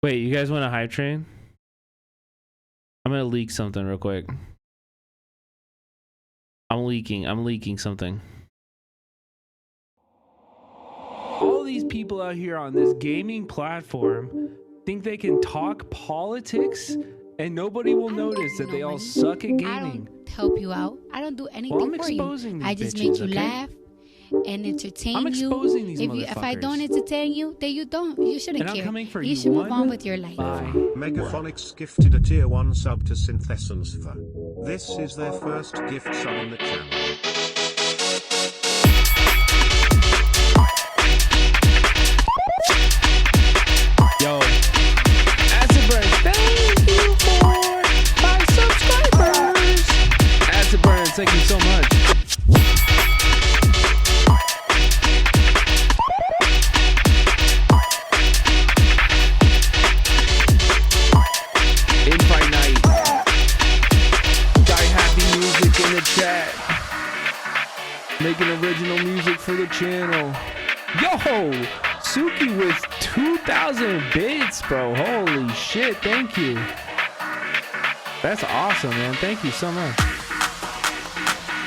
Wait, you guys want a hype train? I'm gonna leak something real quick. I'm leaking something. All these people out here on this gaming platform think they can talk politics and nobody will notice that they all suck at gaming. I don't help you out. I don't do anything Well, I'm for you. exposing these I just bitches, make you okay? laugh and entertain I'm you. exposing these If I motherfuckers. don't entertain you, then you don't. You shouldn't And I'm care. coming for you you. should move One on with your life. by Megaphonics gifted a tier 1 sub to Synthesence for. This is their first gift sub in the channel. Yo, Acid thank you for my subscribers. Acid Burns, thank you so much. Invite night. Die happy music in the chat. Making original music for the channel. Yo, Suki with 2,000 bits, bro. Holy shit, thank you. That's awesome, man. Thank you so much.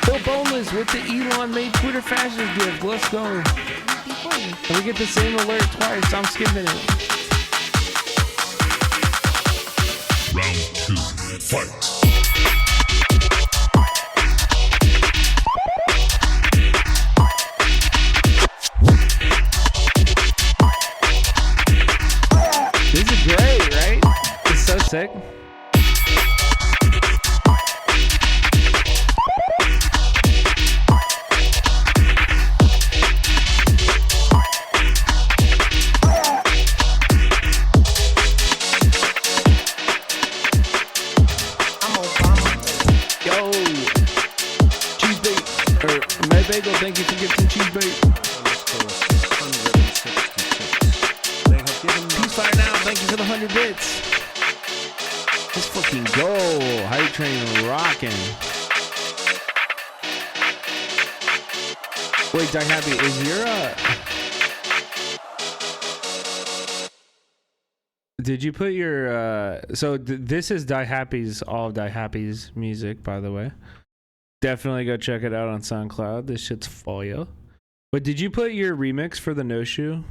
Bill Boneless with the Elon made Twitter fashions gift. Let's go. And we get the same alert twice. I'm skipping it. Round 2, fight. This is great, right? It's so sick. Yo, cheese bait. Maebe Bagel, thank you for gifting cheese bait. Peace fire now, thank you for the 100 bits. Let's fucking go. Hype train rocking. Wait, Die Happy, is your did you put your this is Die Happy's, all of Die Happy's music, by the way. Definitely go check it out on SoundCloud. This shit's fire. But did you put your remix for the No Shoe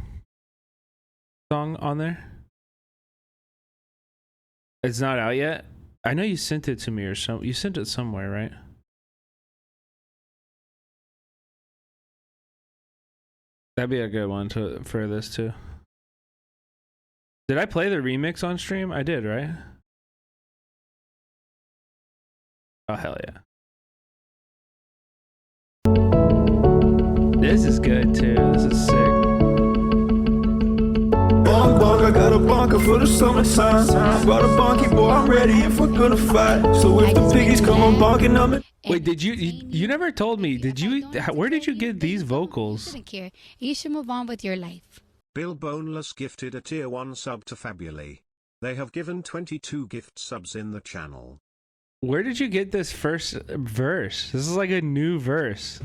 song on there? It's not out yet? I know you sent it to me or some. You sent it somewhere, right? That'd be a good one for this too. Did I play the remix on stream? I did, right? Oh, hell yeah. This is good too. This is sick. I got a bunker for the summertime. I brought a bonky boy, I'm ready if we're gonna fight. So if the piggies come on bonking, I'm in. Wait, did you never told me? Did you? Where did you get these vocals? You shouldn't care. You should move on with your life. Bill Boneless gifted a tier 1 sub to Fabulay. They have given 22 gift subs in the channel. Where did you get this first verse? This is like a new verse.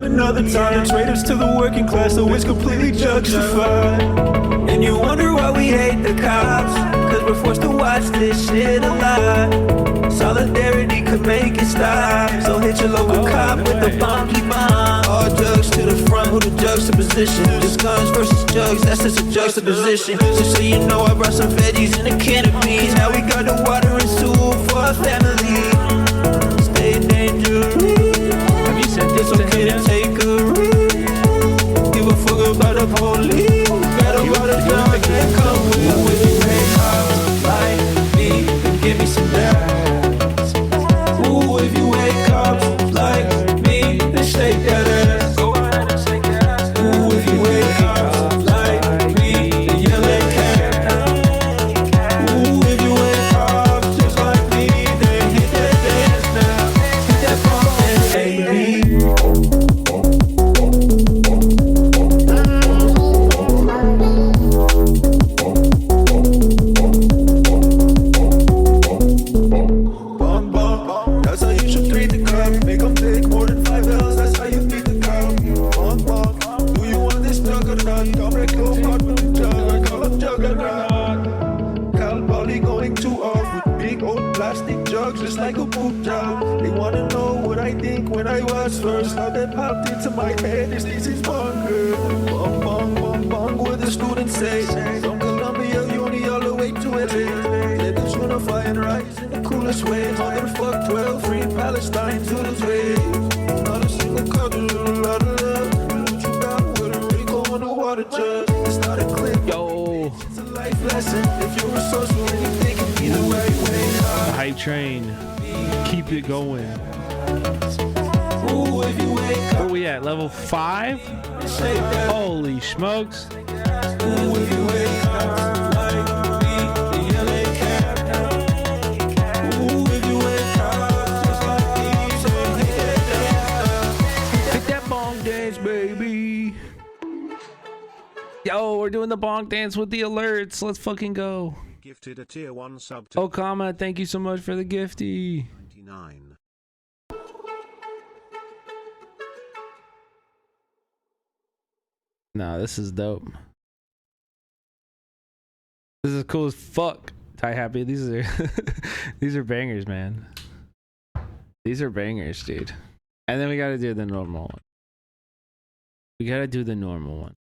Another time, traitors to the working class, so it's completely justified. And you wonder why we hate the cops, cause we're forced to watch this shit a lot. Solidarity could make it stop, so hit your local cop with the bonky bomb. All jugs to the front with a juxtaposition. Just guns versus jugs, that's just a juxtaposition. Just so you know, I brought some veggies and a can of beans. Now we got the water and soup for our family. Stay dangerous. Have you sent this it's okay to take a risk. Give a fuck like a boot job. They wanna know what I think when I was first. How that popped into my head is this is bunker. Bong bong bong bong, what the students say. From Columbia Uni all the way to LA. Let us unify and rise in the coolest way. Motherfuck 12, free Palestine to the grave. Not a single culture, a lot of love. What you got with a Rico in the water jug. It's not a clip. Yo. It's a life lesson. If you're resourceful and you think it'd be the right way. The hype train. Keep it going. Ooh, if you wake up. Where we at? Level 5? Holy smokes. Ooh, if you wake up like me, the LA cap. Ooh, if you wake up just like me, so hit that bong dance, baby. Yo, we're doing the bong dance with the alerts. Let's fucking go. Gifted a tier 1 sub to Okama, thank you so much for the gifty. 99. Nah, this is dope. This is cool as fuck. Ty Happy, these are these are bangers, man. These are bangers, dude. And then we gotta do the normal one. We gotta do the normal one.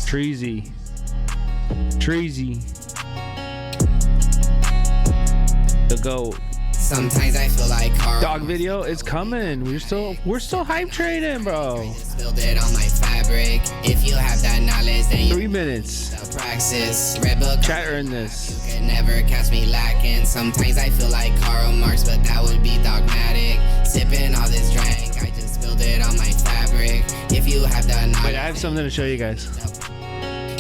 Treasy. The GOAT. Sometimes I feel like Carl. Dog video is coming. We're still hype training, bro. Spilled it on my fabric. If you have that knowledge, then you 3 minutes. Praxis. Red book. Chat earn this. You can never catch me lacking. Sometimes I feel like Karl Marx, but that would be dogmatic. Sipping all this drink, I just spilled it on my fabric. If you have that knowledge. Wait, I have something to show you guys.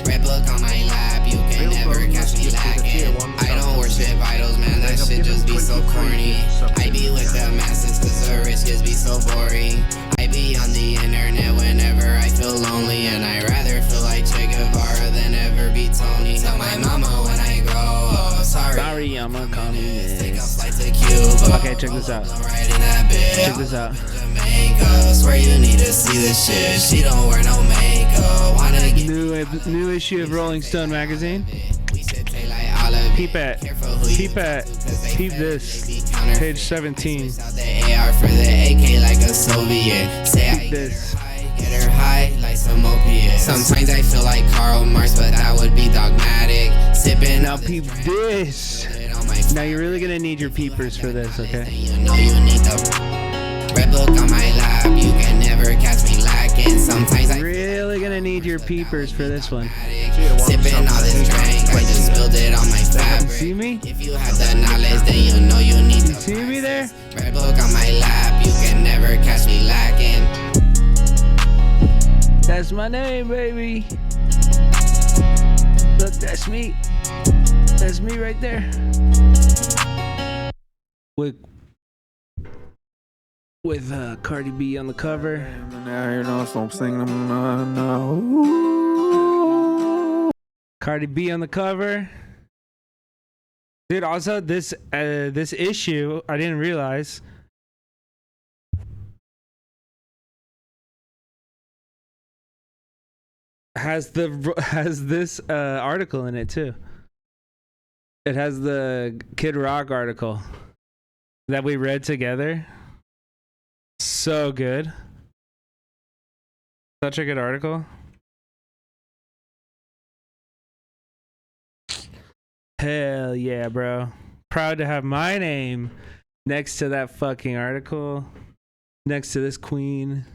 Red book on my lap, you can never catch me lacking. I don't worship idols, man, that shit just be so corny. I be with the masses cause the rich kids be so boring. I be on the internet whenever I feel lonely, and I rather feel like Che Guevara than ever be Tony. Tell my mama when I grow up, sorry I'm a communist. Take a flight to Cuba. Okay, check this out. Right in that bed. Check this out. Jamaica, swear you need to see this shit. She don't wear no makeup. Wanna get new issue of Rolling Stone magazine. Peep this. Page 17. The AR for the AK like a Soviet. Say Peep this. Get her high like some opiates. Sometimes I feel like Karl Marx, but that would be dogmatic. Sipping. Now peep this. Now you're really gonna need your peepers for this, okay? You know you need the red book on my lap. You can never catch me lacking. Sometimes I really gonna need your peepers for this one. Sipping all this drink, I just spilled it on my fabric. See me? If you have the knowledge, then you know you need the see me there? Red book on my lap. You can never catch me lacking. That's my name, baby. Look, that's me. That's me right there. With Cardi B on the cover. Cardi B on the cover. Dude, also this issue, I didn't realize. Has this article in it too. It has the Kid Rock article that we read together. So good. Such a good article. Hell yeah, bro. Proud to have my name next to that fucking article. Next to this queen.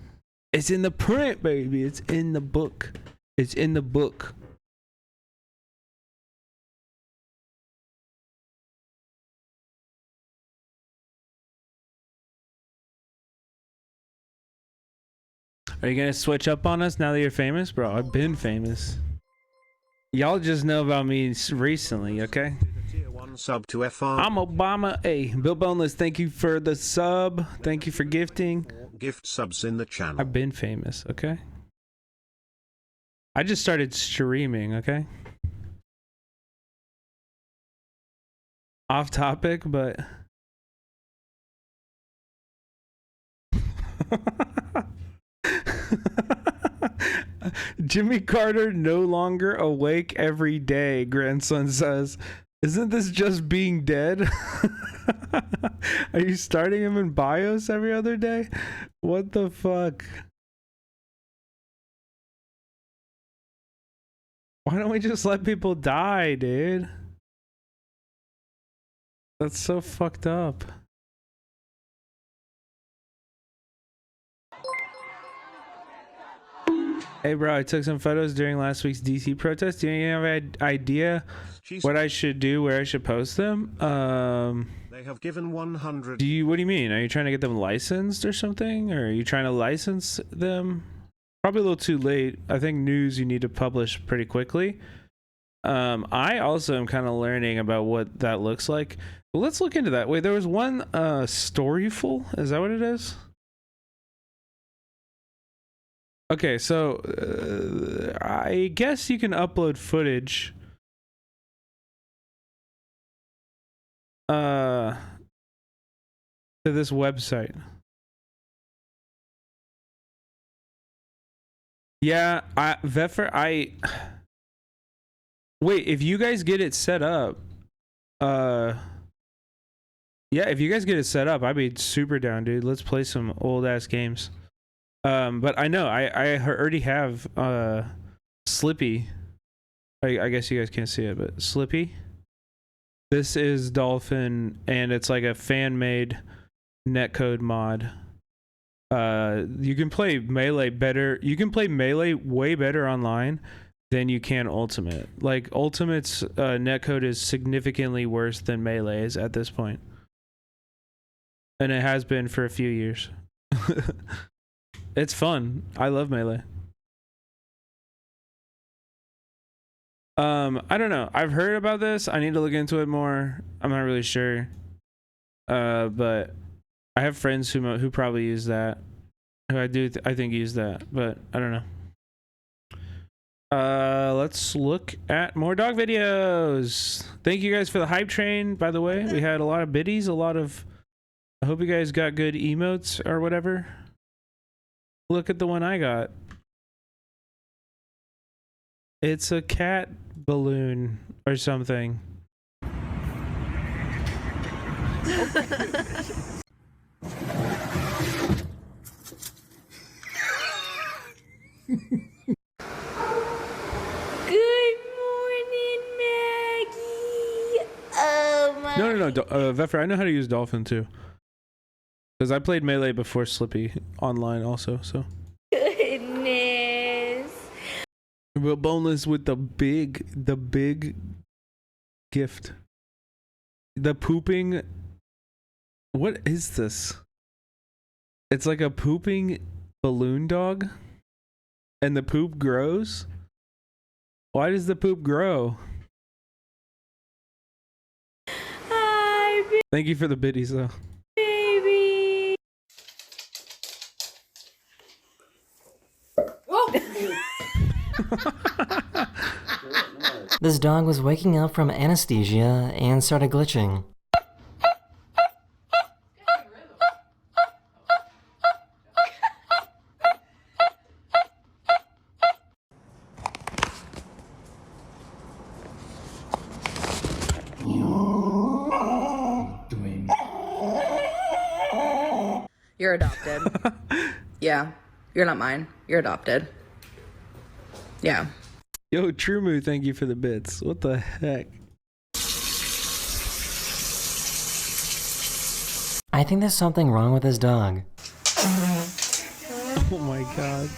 It's in the print, baby. It's in the book. It's in the book. Are you gonna switch up on us now that you're famous? Bro, I've been famous. Y'all just know about me recently, okay? Sub to FR. I'm Obama. Hey, Bill Boneless, thank you for the sub. Thank you for gifting. Gift subs in the channel. I've been famous, okay? I just started streaming, okay? Off topic, but... Jimmy Carter no longer awake every day, grandson says. Isn't this just being dead? Are you starting him in BIOS every other day? What the fuck? Why don't we just let people die, dude? That's so fucked up. Hey bro, I took some photos during last week's DC protest. Do you have an idea what I should do, where I should post them? They have given 100. What do you mean? Are you trying to get them licensed or something? Or are you trying to license them? Probably a little too late. I think news you need to publish pretty quickly. I also am kind of learning about what that looks like. Well, let's look into that. Wait, there was one Storyful. Is that what it is? Okay, so I guess you can upload footage to this website. Yeah, wait, if you guys get it set up, yeah, if you guys get it set up, I'd be super down, dude. Let's play some old ass games. But I know I already have Slippy. I guess you guys can't see it, but Slippy. This is Dolphin, and it's like a fan-made netcode mod. You can play Melee better. You can play Melee way better online than you can Ultimate. Like Ultimate's netcode is significantly worse than Melee's at this point, and it has been for a few years. It's fun. I love Melee. I don't know. I've heard about this. I need to look into it more. I'm not really sure. But I have friends who probably use that. Who I think use that, but I don't know. Let's look at more dog videos. Thank you guys for the hype train, by the way. We had a lot of biddies, I hope you guys got good emotes or whatever. Look at the one I got. It's a cat balloon or something. No. Veffer, I know how to use Dolphin too. Because I played Melee before Slippy online also, so. Goodness. We're boneless with the big gift. The pooping. What is this? It's like a pooping balloon dog. And the poop grows? Why does the poop grow? Thank you for the biddies though. Baby. This dog was waking up from anesthesia and started glitching. You're adopted. Yeah. You're not mine. You're adopted. Yeah. Yo, Trumu, thank you for the bits. What the heck? I think there's something wrong with this dog. Oh my god.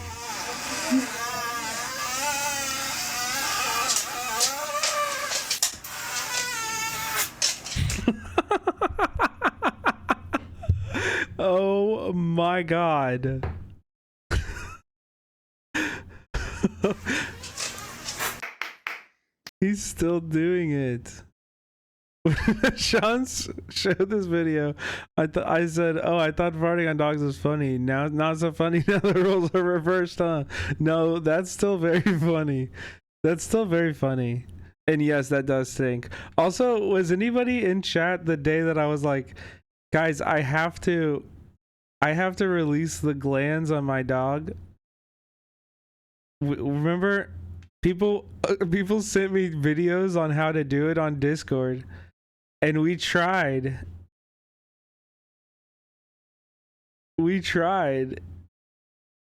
Oh my god. He's still doing it. Sean showed this video. I said, "Oh, I thought farting on dogs was funny. Now not so funny. Now the roles are reversed, huh?" No, that's still very funny. That's still very funny. And yes, that does stink. Also, was anybody in chat the day that I was like, "Guys, I have to release the glands on my dog"? Remember, people sent me videos on how to do it on Discord, and we tried.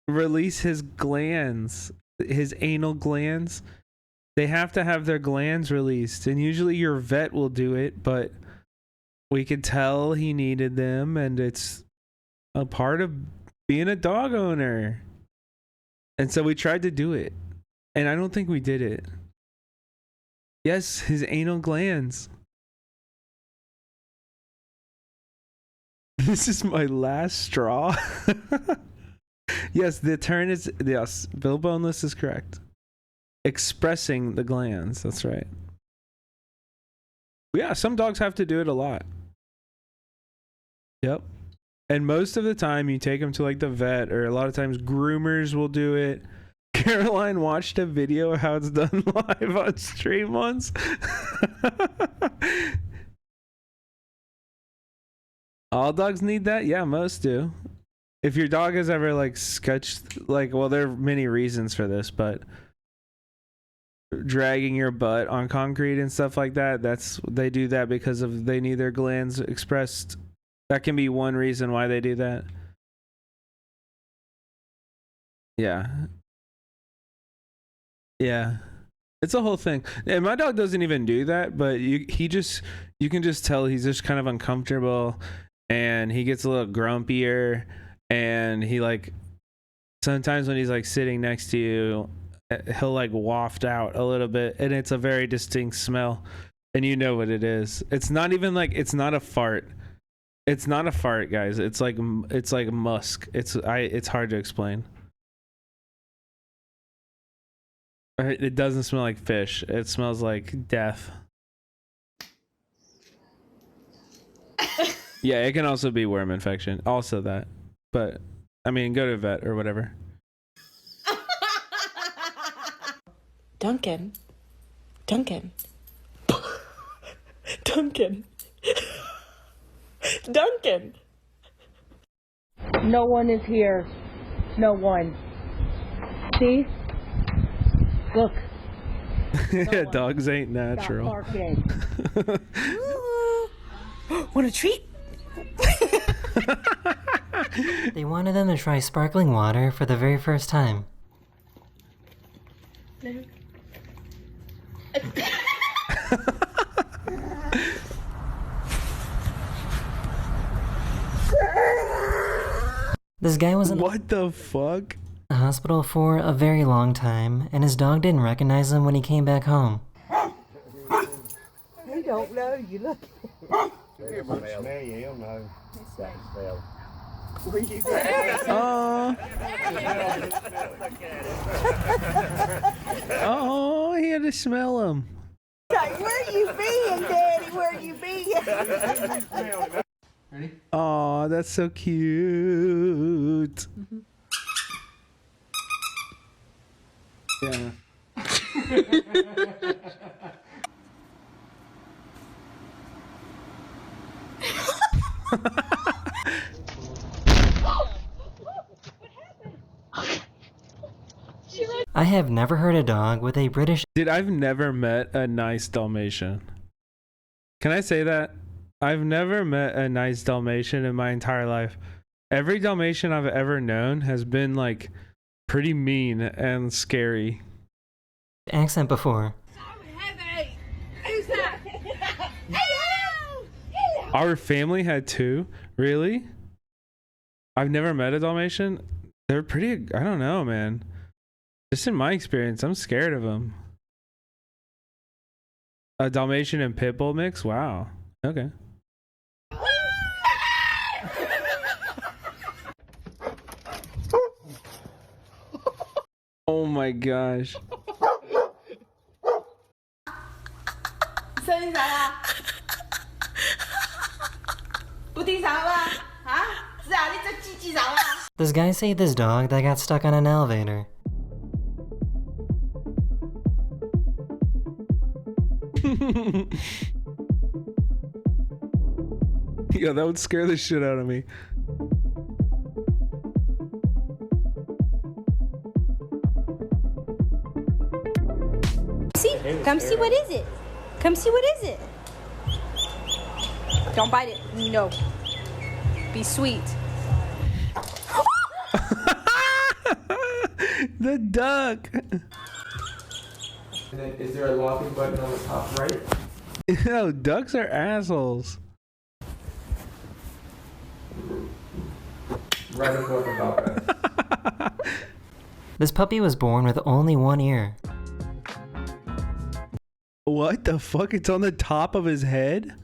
Release his glands, his anal glands. They have to have their glands released, and usually your vet will do it, but we could tell he needed them, and it's a part of being a dog owner. And so we tried to do it, and I don't think we did it. Yes, his anal glands. This is my last straw. Yes, the term is, yes, Bill Boneless is correct. Expressing the glands, that's right. Yeah, some dogs have to do it a lot. Yep. And most of the time you take them to like the vet, or a lot of times groomers will do it. Caroline watched a video of how it's done live on stream once. All dogs need that? Yeah, most do. If your dog has ever like sketched, like, well, there are many reasons for this, but dragging your butt on concrete and stuff like that, they do that because of they need their glands expressed. That can be one reason why they do that. Yeah. Yeah. It's a whole thing. And my dog doesn't even do that, but you can just tell he's just kind of uncomfortable, and he gets a little grumpier, and he like sometimes when he's like sitting next to you, he'll like waft out a little bit, and it's a very distinct smell, and you know what it is. It's not even like, it's not a fart. It's not a fart, guys. It's like musk. It's hard to explain. It doesn't smell like fish. It smells like death. Yeah, it can also be worm infection. Also that. But, I mean, go to a vet or whatever. Duncan. Duncan. Duncan. Duncan. No one is here. No one. See? Look. Yeah, dogs ain't natural. Stop barking. Want a treat? They wanted them to try sparkling water for the very first time. This guy was in what the fuck? The hospital for a very long time, and his dog didn't recognize him when he came back home. He don't know you. Look. Oh, he had to smell him. Like, where you been, Daddy? Where you been? Ready? Oh, that's so cute. Yeah. I have never heard a dog with a British... Dude, I've never met a nice Dalmatian. Can I say that? I've never met a nice Dalmatian in my entire life. Every Dalmatian I've ever known has been like pretty mean and scary. accent before. Our family had two? Really? I've never met a Dalmatian. They're pretty, I don't know, man. Just in my experience, I'm scared of them. A Dalmatian and Pitbull mix? Wow. Okay. Oh my gosh. This guy saved this dog that got stuck on an elevator. Yeah, that would scare the shit out of me. Come see what is it. Come see what is it. Don't bite it. No. Be sweet. The duck. And then is there a locking button on the top right? No, ducks are assholes. Write a book about that. This puppy was born with only one ear. What the fuck? It's on the top of his head?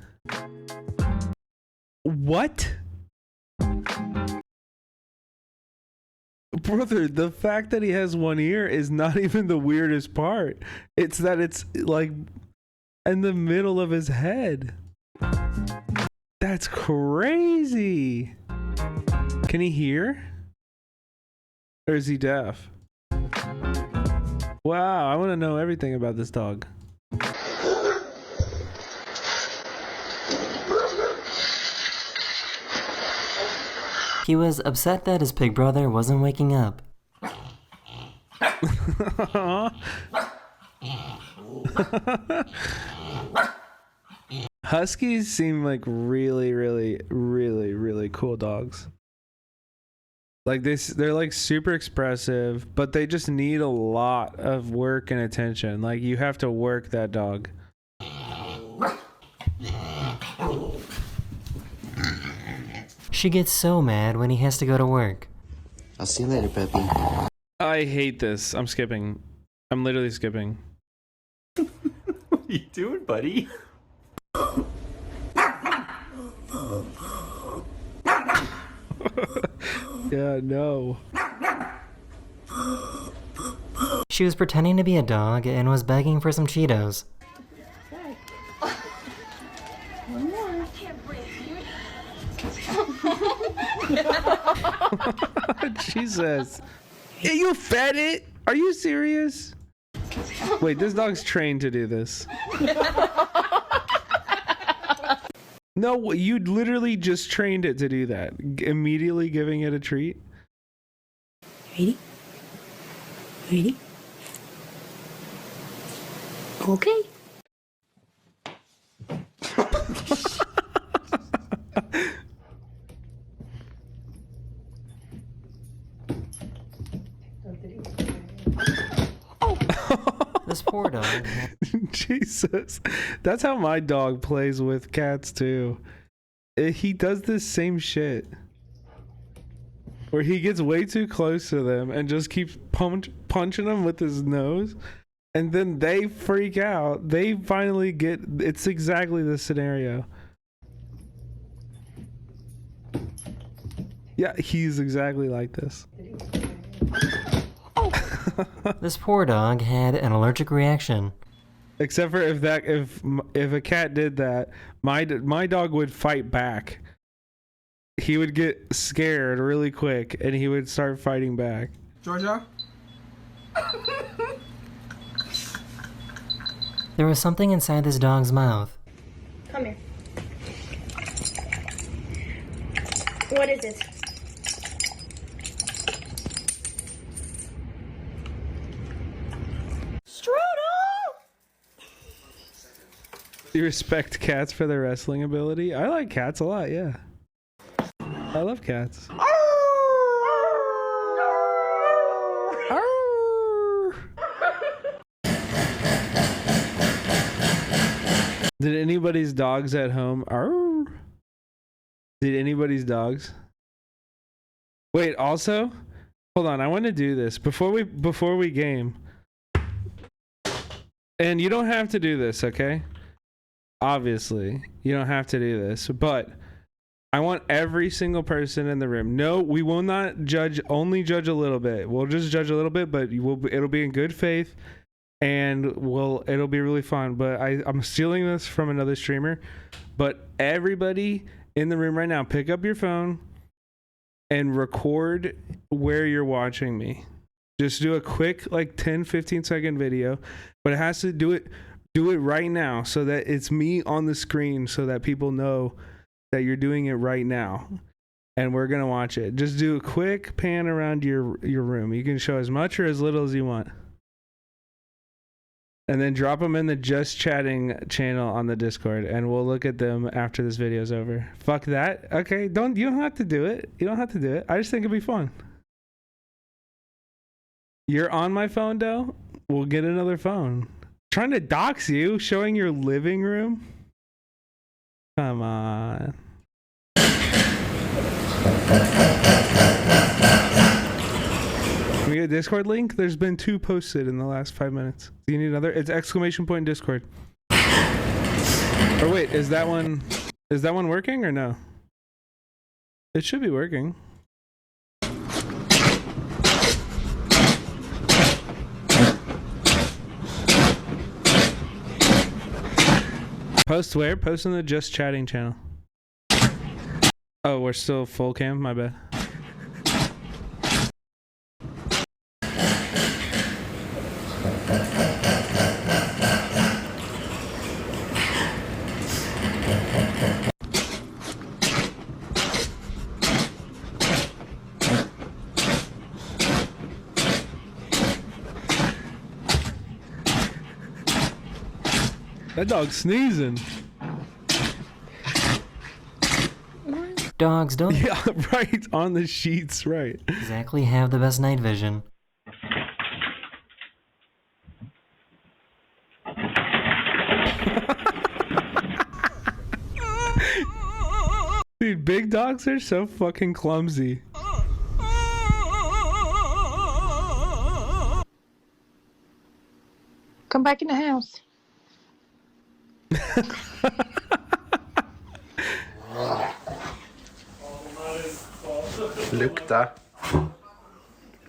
What? Brother, the fact that he has one ear is not even the weirdest part. It's that it's like in the middle of his head. That's crazy. Can he hear? Or is he deaf? Wow, I want to know everything about this dog. He was upset that his pig brother wasn't waking up. Huskies seem like really cool dogs. Like they're like super expressive, but they just need a lot of work and attention. Like you have to work that dog. She gets so mad when he has to go to work. I'll see you later, Peppy. I hate this. I'm skipping. I'm literally skipping. What are you doing, buddy? Yeah, no. She was pretending to be a dog and was begging for some Cheetos. One more. I can't breathe. Jesus. Yeah, you fed it? Are you serious? Wait, this dog's trained to do this. No, you literally just trained it to do that. Immediately giving it a treat. Ready? Ready? Okay. This poor dog. Jesus. That's how my dog plays with cats too. He does this same shit. Where he gets way too close to them and just keeps punching them with his nose. And then they freak out. They finally get... It's exactly the scenario. Yeah, he's exactly like this. This poor dog had an allergic reaction. Except for if a cat did that, my dog would fight back. He would get scared really quick and he would start fighting back. Georgia? There was something inside this dog's mouth. Come here. What is it? Do you respect cats for their wrestling ability? I like cats a lot, yeah. I love cats. Did anybody's dogs at home? Did anybody's dogs? Wait, also, hold on. I want to do this before we game. And you don't have to do this, okay? Obviously, you don't have to do this, but I want every single person in the room. No, we will not judge, only judge a little bit. We'll just judge a little bit, but it'll be in good faith and it'll be really fun. But I'm stealing this from another streamer, but everybody in the room right now, pick up your phone and record where you're watching me. Just do a quick like 10-15 second video, but it has to do it right now so that it's me on the screen so that people know that you're doing it right now and we're gonna watch it. Just do a quick pan around your room. You can show as much or as little as you want. And then drop them in the Just Chatting channel on the Discord, and we'll look at them after this video's over. Fuck that. Okay, you don't have to do it. You don't have to do it. I just think it'd be fun. You're on my phone, though. We'll get another phone. Trying to dox you, showing your living room. Come on. Can we get a Discord link? There's been 2 posted in the last 5 minutes. Do you need another? It's exclamation point Discord. Or wait, is that one working or no? It should be working. Post where? Post in the Just Chatting channel. Oh, we're still full cam? My bad. That dog's sneezing. Dogs don't Yeah, right. On the sheets, right. exactly have the best night vision. Dude, big dogs are so fucking clumsy. Come back in the house. Lukta.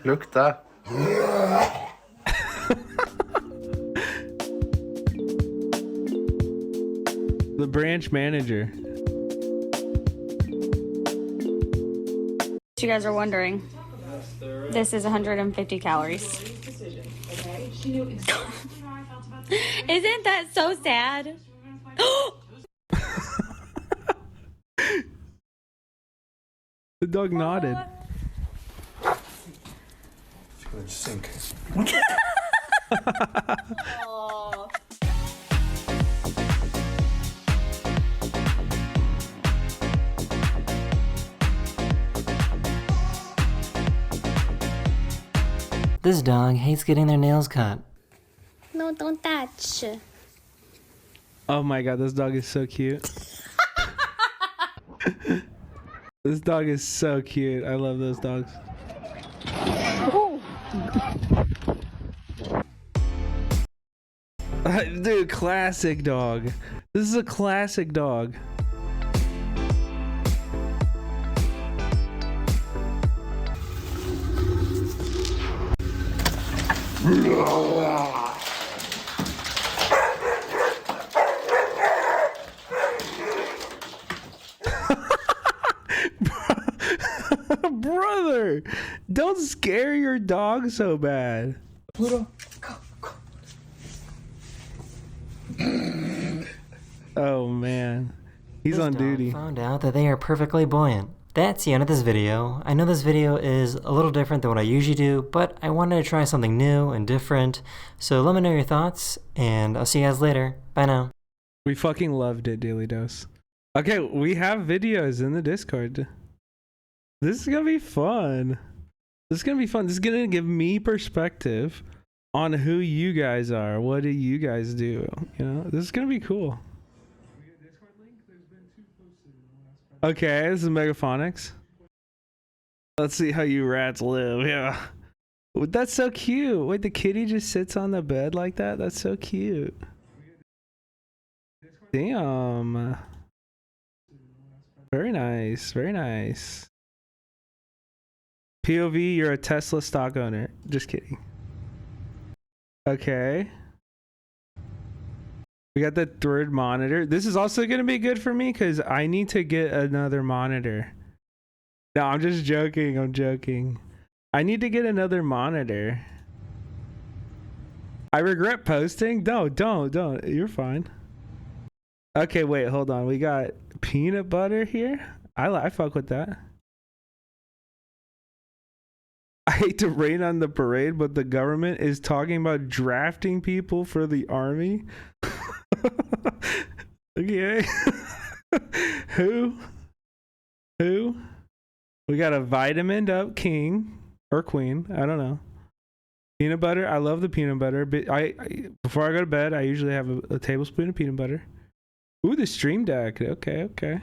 Lukta. The branch manager. You guys are wondering, this is 150 calories. Isn't that so sad? The dog nodded. It's gonna sink. Aw. This dog hates getting their nails cut. No, don't touch. Oh my god, this dog is so cute. This dog is so cute. I love those dogs. Dude, classic dog. This is a classic dog. Brother, don't scare your dog so bad. Pluto, Oh man, he's This on dog duty. Found out that they are perfectly buoyant. That's the end of this video. I know this video is a little different than what I usually do, but I wanted to try something new and different. So let me know your thoughts, and I'll see you guys later. Bye now. We fucking loved it, Daily Dose. Okay, we have videos in the Discord. This is gonna be fun. This is gonna be fun. This is gonna give me perspective on who you guys are. What do you guys do? You know, this is gonna be cool. Okay, this is Megaphonics. Let's see how you rats live. Yeah. That's so cute. Wait, the kitty just sits on the bed like that? That's so cute. Damn. Very nice. Very nice. POV, you're a Tesla stock owner. Just kidding. Okay. We got the third monitor. This is also going to be good for me because I need to get another monitor. No, I'm just joking. I'm joking. I need to get another monitor. I regret posting. No, don't. You're fine. Okay, wait, hold on. We got peanut butter here. I fuck with that. hate to rain on the parade, but the government is talking about drafting people for the army. Okay. Who? We got a vitamined up king or queen. I don't know. Peanut butter. I love the peanut butter. But I before I go to bed, I usually have a tablespoon of peanut butter. Ooh, the stream deck. Okay.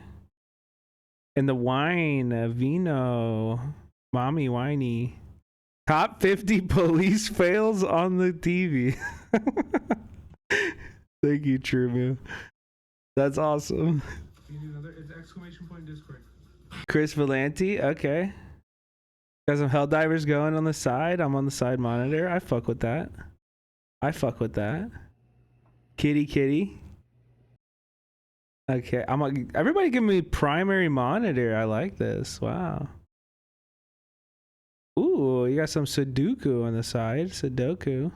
And the wine, vino, mommy whiny. Top 50 police fails on the TV. Thank you, True. That's awesome. It's exclamation point Discord. Chris Valenti, okay. Got some Helldivers going on the side. I'm on the side monitor. I fuck with that. Kitty. Okay, everybody give me primary monitor. I like this. Wow. Ooh, you got some Sudoku on the side. Sudoku.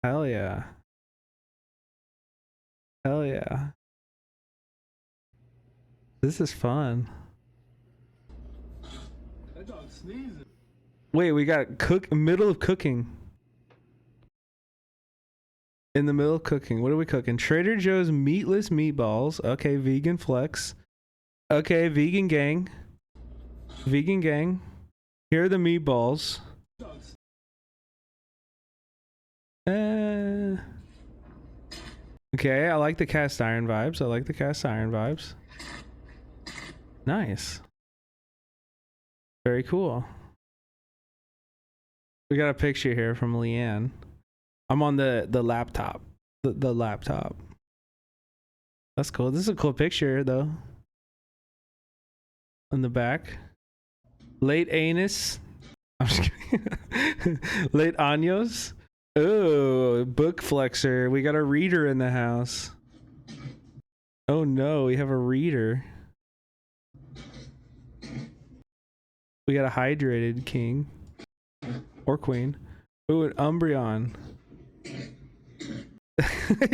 Hell yeah. This is fun. That dog's sneezing. Wait, we got middle of cooking. In the middle of cooking. What are we cooking? Trader Joe's meatless meatballs. Okay, vegan flex. Okay, vegan gang. Here are the meatballs. Okay, I like the cast iron vibes. Nice. Very cool. We got a picture here from Leanne. I'm on the laptop. The laptop. That's cool. This is a cool picture though. On the back. Late anus. I'm just kidding. Late años. Oh, book flexer. We got a reader in the house. Oh no, we have a reader. We got a hydrated king. Or queen. Ooh, an Umbreon.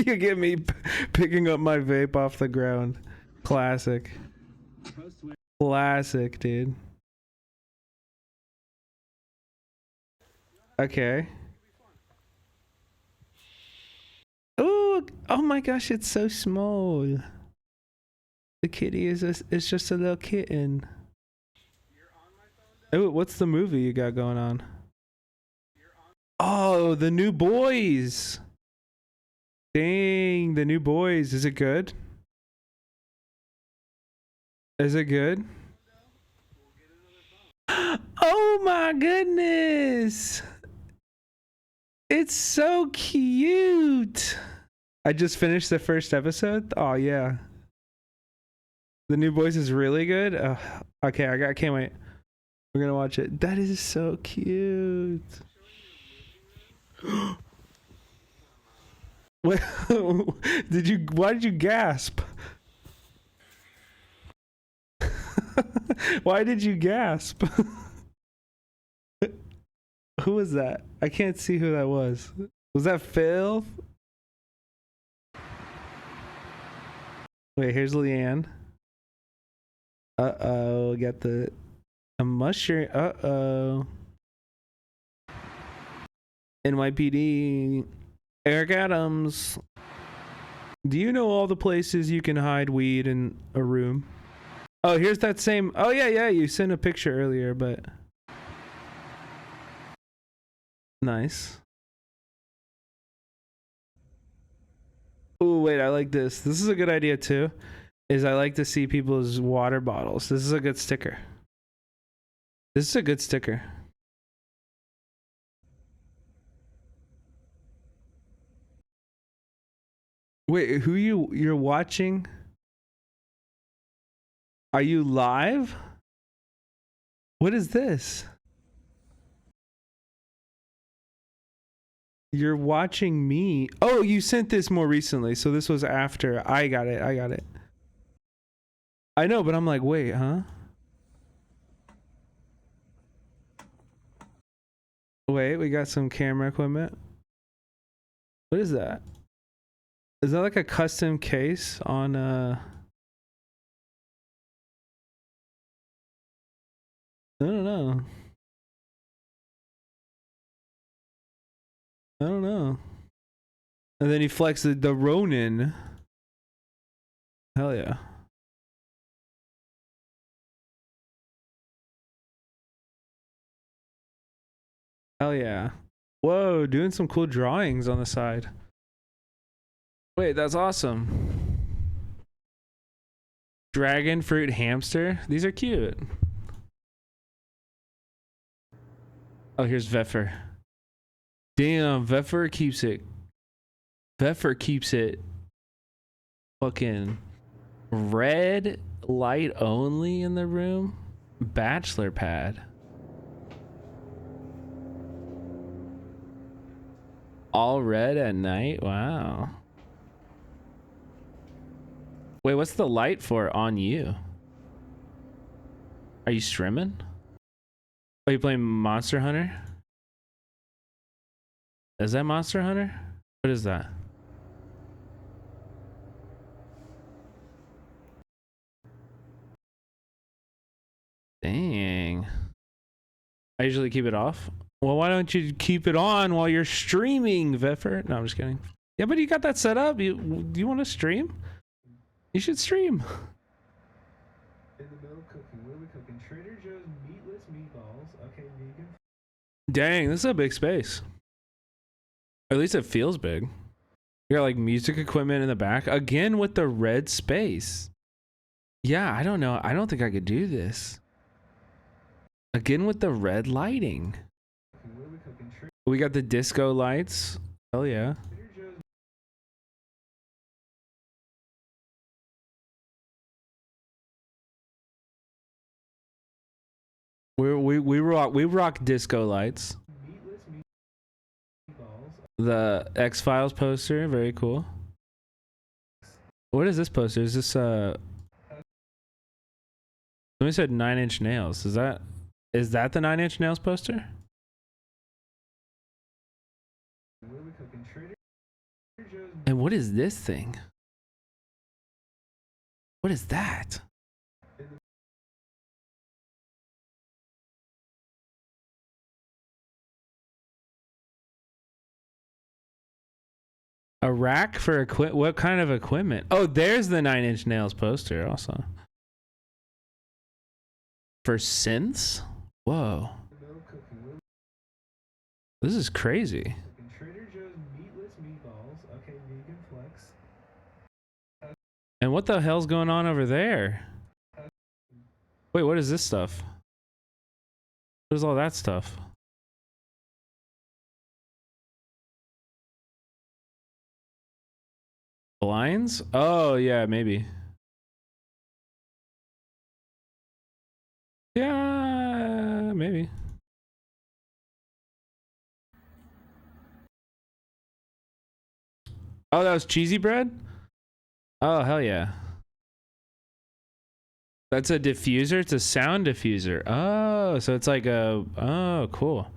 You get me picking up my vape off the ground. Classic, dude. Okay. Ooh, oh my gosh, it's so small. The kitty is just a little kitten. Oh, what's the movie you got going on? Oh, The New Boys. Dang, The New Boys. Is it good? Oh my goodness. It's so cute. I just finished the first episode. Oh yeah. The New Boys is really good. Okay, I can't wait. We're gonna watch it. That is so cute. Why did you gasp? Why did you gasp? Who was that? I can't see who that was. Was that Phil? Wait, here's Leanne. Uh-oh, got a mushroom. Uh-oh. NYPD. Eric Adams. Do you know all the places you can hide weed in a room? Oh, here's that same. Oh, yeah. You sent a picture earlier, but. Nice. Oh, wait, I like this. This is a good idea, too. I like to see people's water bottles. This is a good sticker. Wait, you're watching? Are you live? What is this? You're watching me. Oh, you sent this more recently, so this was after. I got it. I know, but I'm like, wait, huh? Wait, we got some camera equipment. What is that? Is that like a custom case on I don't know. I don't know. And then he flexed the Ronin. Hell yeah. Hell yeah. Whoa, doing some cool drawings on the side. Wait, that's awesome. Dragon fruit hamster. These are cute. Oh, here's Veffer. Damn, Veffer keeps it. Veffer keeps it fucking red light only in the room. Bachelor pad. All red at night? Wow. Wait, what's the light for on you? Are you streaming? Are you playing Monster Hunter? Is that Monster Hunter? What is that? Dang. I usually keep it off. Well, why don't you keep it on while you're streaming, Veffer? No, I'm just kidding. Yeah, but you got that set up. Do you want to stream? You should stream. In the middle of cooking, what are we cooking? Trader Joe's meatless meatballs. Okay, vegan. Dang, this is a big space. At least it feels big. You got like music equipment in the back. Again with the red space. Yeah, I don't know. I don't think I could do this. Again with the red lighting. We got the disco lights. Hell yeah. We rock disco lights. The X-Files poster, very cool. What is this poster? Is this somebody said 9 Inch Nails. Is that the 9 Inch Nails poster? And what is this thing? What is that? A rack for what kind of equipment? Oh, there's the 9 Inch Nails poster also. For synths? Whoa. This is crazy. Trader Joe's meatless meatballs. Okay, vegan flex. And what the hell's going on over there? Wait, what is this stuff? What is all that stuff? Blinds? Oh, yeah, maybe. Yeah, maybe. Oh, that was cheesy bread? Oh, hell yeah. That's a diffuser? It's a sound diffuser. Oh, so it's like a... Oh, cool.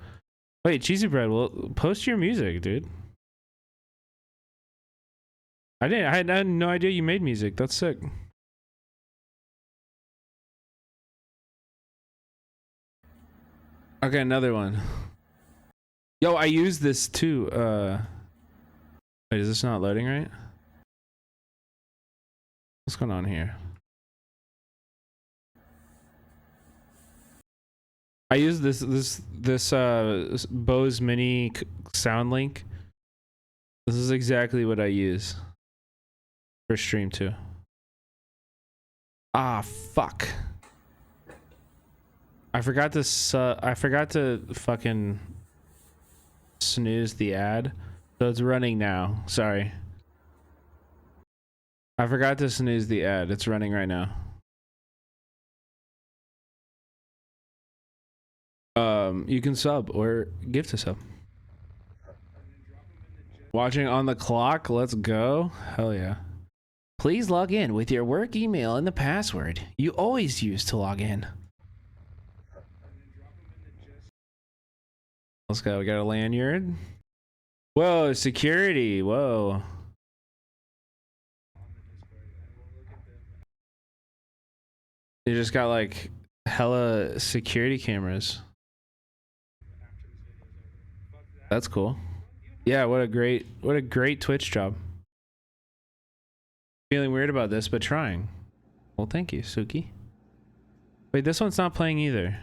Wait, cheesy bread, well, post your music, dude. I had no idea you made music. That's sick. Okay, another one. Yo, I use this too. Wait, is this not loading right? What's going on here? I use this Bose Mini sound link. This is exactly what I use for stream too. Ah, fuck. I forgot to fucking snooze the ad. So it's running now. Sorry. I forgot to snooze the ad. It's running right now. You can sub or gift a sub. Watching on the clock. Let's go. Hell yeah. Please log in with your work email and the password you always use to log in. Let's go. We got a lanyard. Whoa, security. Whoa. You just got like hella security cameras. That's cool. Yeah, what a great Twitch job. Feeling weird about this, but trying. Well, thank you, Suki. Wait, this one's not playing either.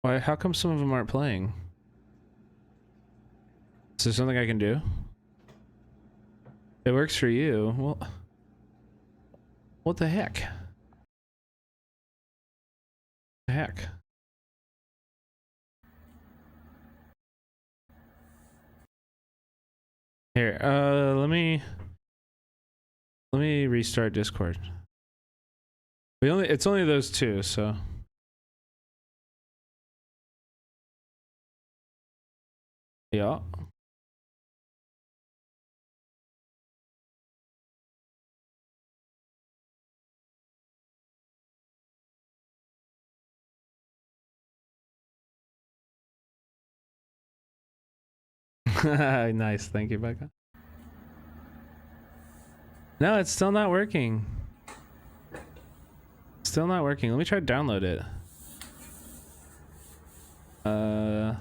Why? How come some of them aren't playing? Is there something I can do? It works for you. Well, what the heck? The heck? Here, let me restart Discord. It's only those two, so. Yeah. Nice, thank you, Becca. No, it's still not working. Still not working. Let me try to download it. And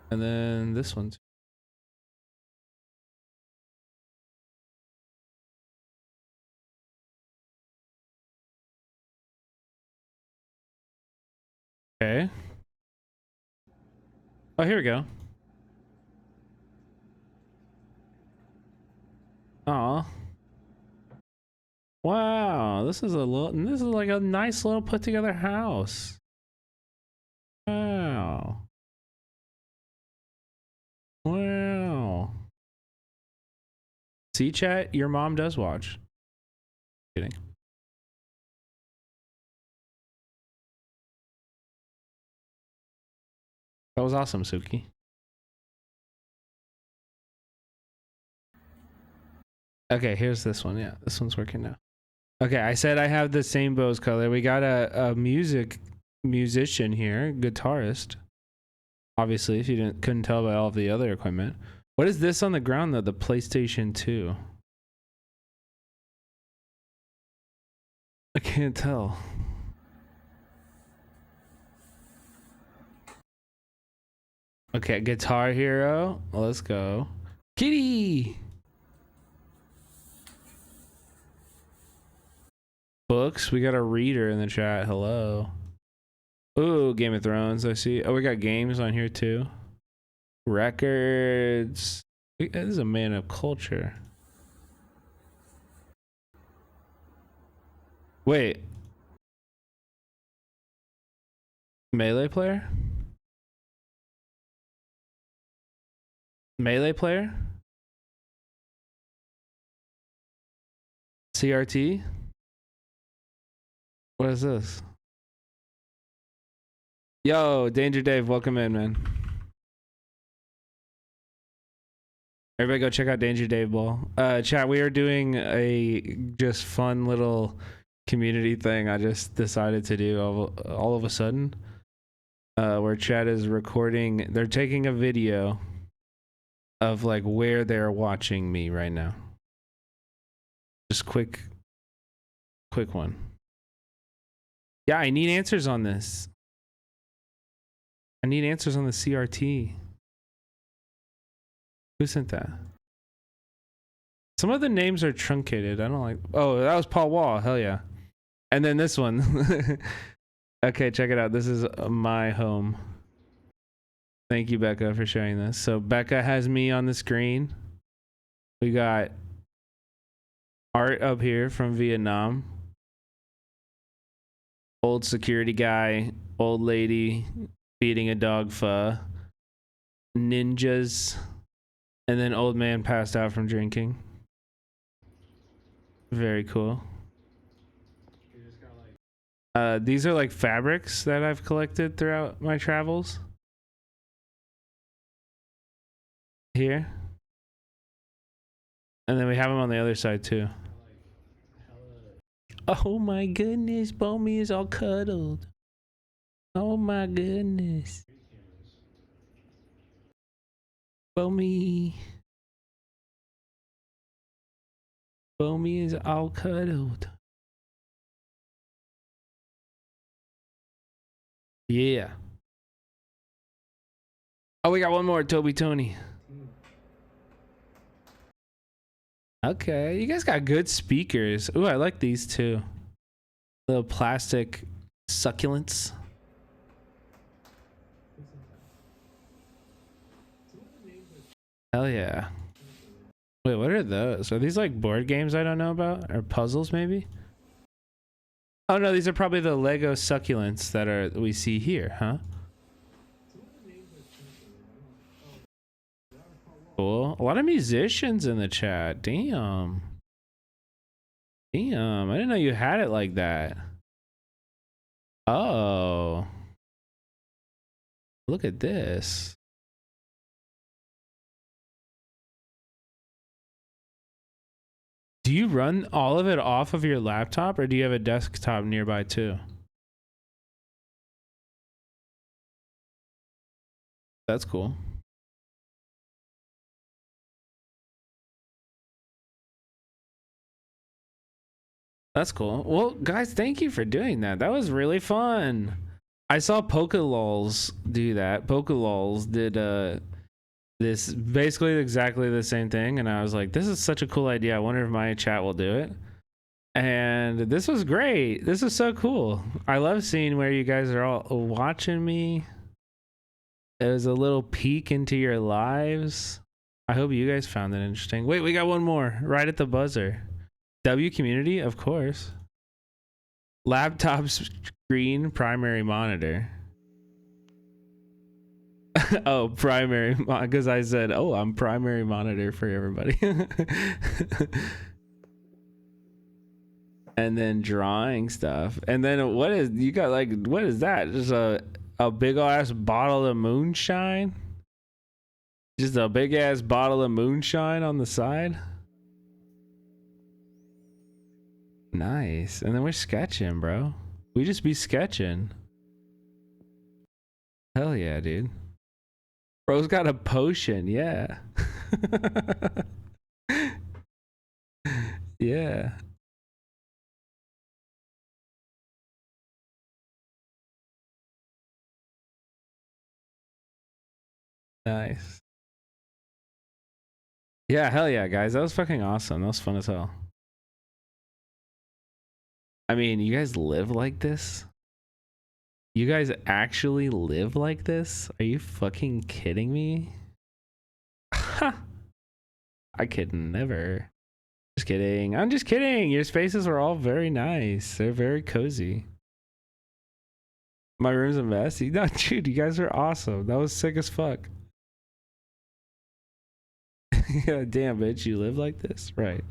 then this one too. Okay. Oh, here we go. Aw. Wow, this is like a nice little put together house. Wow. Wow. See, chat, your mom does watch. Kidding. That was awesome, Suki. Okay, here's this one. Yeah, this one's working now. Okay, I said I have the same Bose color. We got a musician here, guitarist. Obviously, if you couldn't tell by all of the other equipment. What is this on the ground though? The PlayStation 2. I can't tell. Okay, Guitar Hero. Let's go. Kitty! Books. We got a reader in the chat. Hello. Ooh, Game of Thrones. I see. Oh, we got games on here too. Records. This is a man of culture. Wait. Melee player? Melee player? CRT? What is this? Yo, Danger Dave, welcome in, man. Everybody go check out Danger Dave Ball. Chat, we are doing a just fun little community thing I just decided to do all of a sudden. Where chat is recording, they're taking a video of like where they're watching me right now. Just quick one. Yeah, I need answers on this. I need answers on the CRT. Who sent that? Some of the names are truncated. I don't like. Oh, that was Paul Wall. Hell yeah. And then this one. Okay, check it out. This is my home. Thank you, Becca, for sharing this. So Becca has me on the screen. We got art up here from Vietnam. Old security guy, old lady feeding a dog pho, ninjas, and then old man passed out from drinking. Very cool. These are like fabrics that I've collected throughout my travels. Here. And then we have them on the other side too. Oh my goodness, Bomie is all cuddled. Oh my goodness. Bomie. Foamy is all cuddled. Yeah. Oh, we got one more, Toby Tony. Okay, you guys got good speakers. Ooh, I like these too. Little plastic succulents. Hell yeah. Wait, what are those? Are these like board games I don't know about? Or puzzles maybe? Oh no, these are probably the Lego succulents that we see here, huh? Cool. A lot of musicians in the chat. Damn. Damn, I didn't know you had it like that. Oh. Look at this. Do you run all of it off of your laptop, or do you have a desktop nearby too? That's cool. That's cool. Well, guys, thank you for doing that. That was really fun. I saw Pokelols do that. Pokelols did this basically exactly the same thing, and I was like, this is such a cool idea. I wonder if my chat will do it. And this was great. This is so cool. I love seeing where you guys are all watching me. It was a little peek into your lives. I hope you guys found it interesting. Wait, we got one more right at the buzzer. W community, of course. Laptop screen primary monitor. Oh, primary, because I said, oh, I'm primary monitor for everybody. And then drawing stuff. And then what is, you got like, what is that? Just a big ass bottle of moonshine? Just a big ass bottle of moonshine on the side? Nice. And then we're sketching, bro. We just be sketching. Hell yeah, dude. Bro's got a potion, yeah. Yeah. Nice. Yeah, hell yeah, guys. That was fucking awesome. That was fun as hell. I mean, you guys live like this? You guys actually live like this? Are you fucking kidding me? I could never. Just kidding. I'm just kidding. Your spaces are all very nice. They're very cozy. My room's a mess. No, dude, you guys are awesome. That was sick as fuck. Yeah, damn, bitch, you live like this? Right.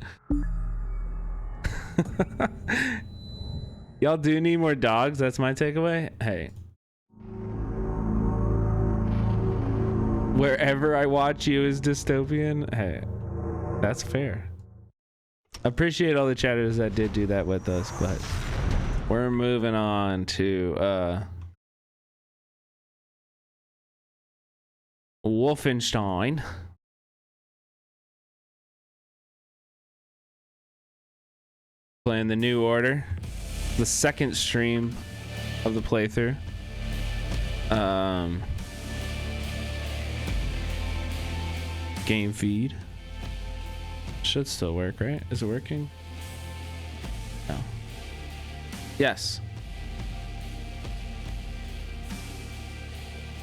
Y'all do need more dogs. That's my takeaway. Hey. Wherever I watch you is dystopian. Hey, that's fair. Appreciate all the chatters that did do that with us, but we're moving on to Wolfenstein. Playing the New Order, the second stream of the playthrough. Game feed should still work, right? Is it working? No. Yes,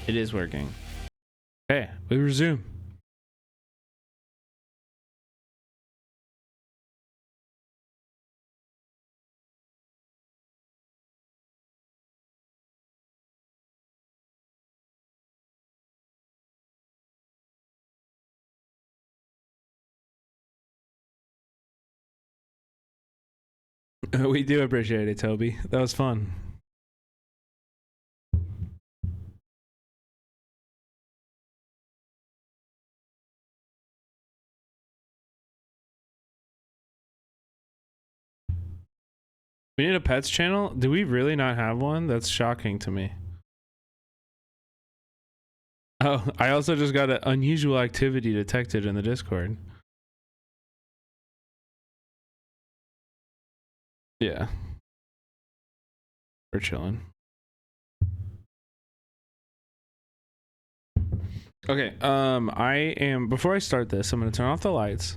it is working. Okay, we resume. We do appreciate it, Toby. That was fun. We need a pets channel? Do we really not have one? That's shocking to me. Oh, I also just got an unusual activity detected in the Discord. Yeah. We're chilling. Okay, I am, before I start this, I'm gonna turn off the lights.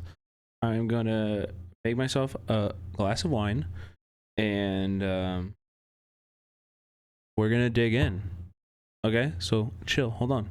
I'm gonna make myself a glass of wine, and we're gonna dig in. Okay, so chill, hold on.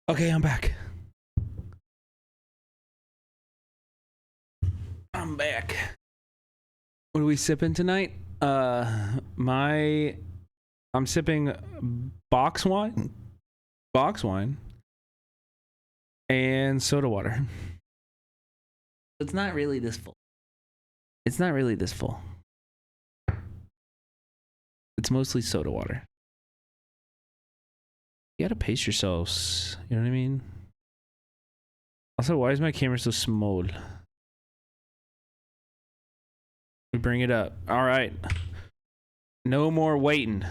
Okay, I'm back. I'm back. What are we sipping tonight? I'm sipping box wine, and soda water. It's not really this full. It's mostly soda water. You gotta pace yourselves. You know what I mean? Also, why is my camera so small? Bring it up. All right. No more waiting.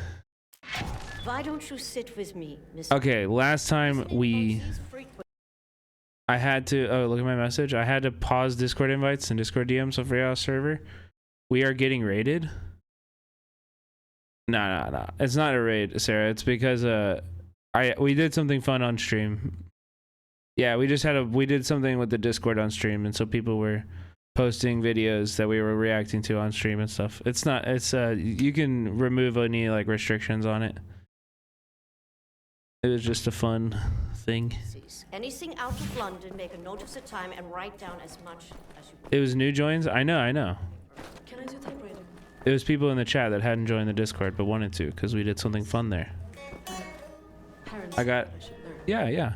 Why don't you sit with me, Miss? Okay, last time I had to, oh, look at my message. I had to pause Discord invites and Discord DMs of Real server. We are getting raided. No. It's not a raid, Sarah. It's because we did something fun on stream. Yeah, we did something with the Discord on stream, and so people were posting videos that we were reacting to on stream and stuff. You can remove any like restrictions on it. It was just a fun thing. Anything out of London, make a note of the time and write down as much as you. It was new joins? I know. Can I do typewriter? It was people in the chat that hadn't joined the Discord but wanted to because we did something fun there. Parents Yeah.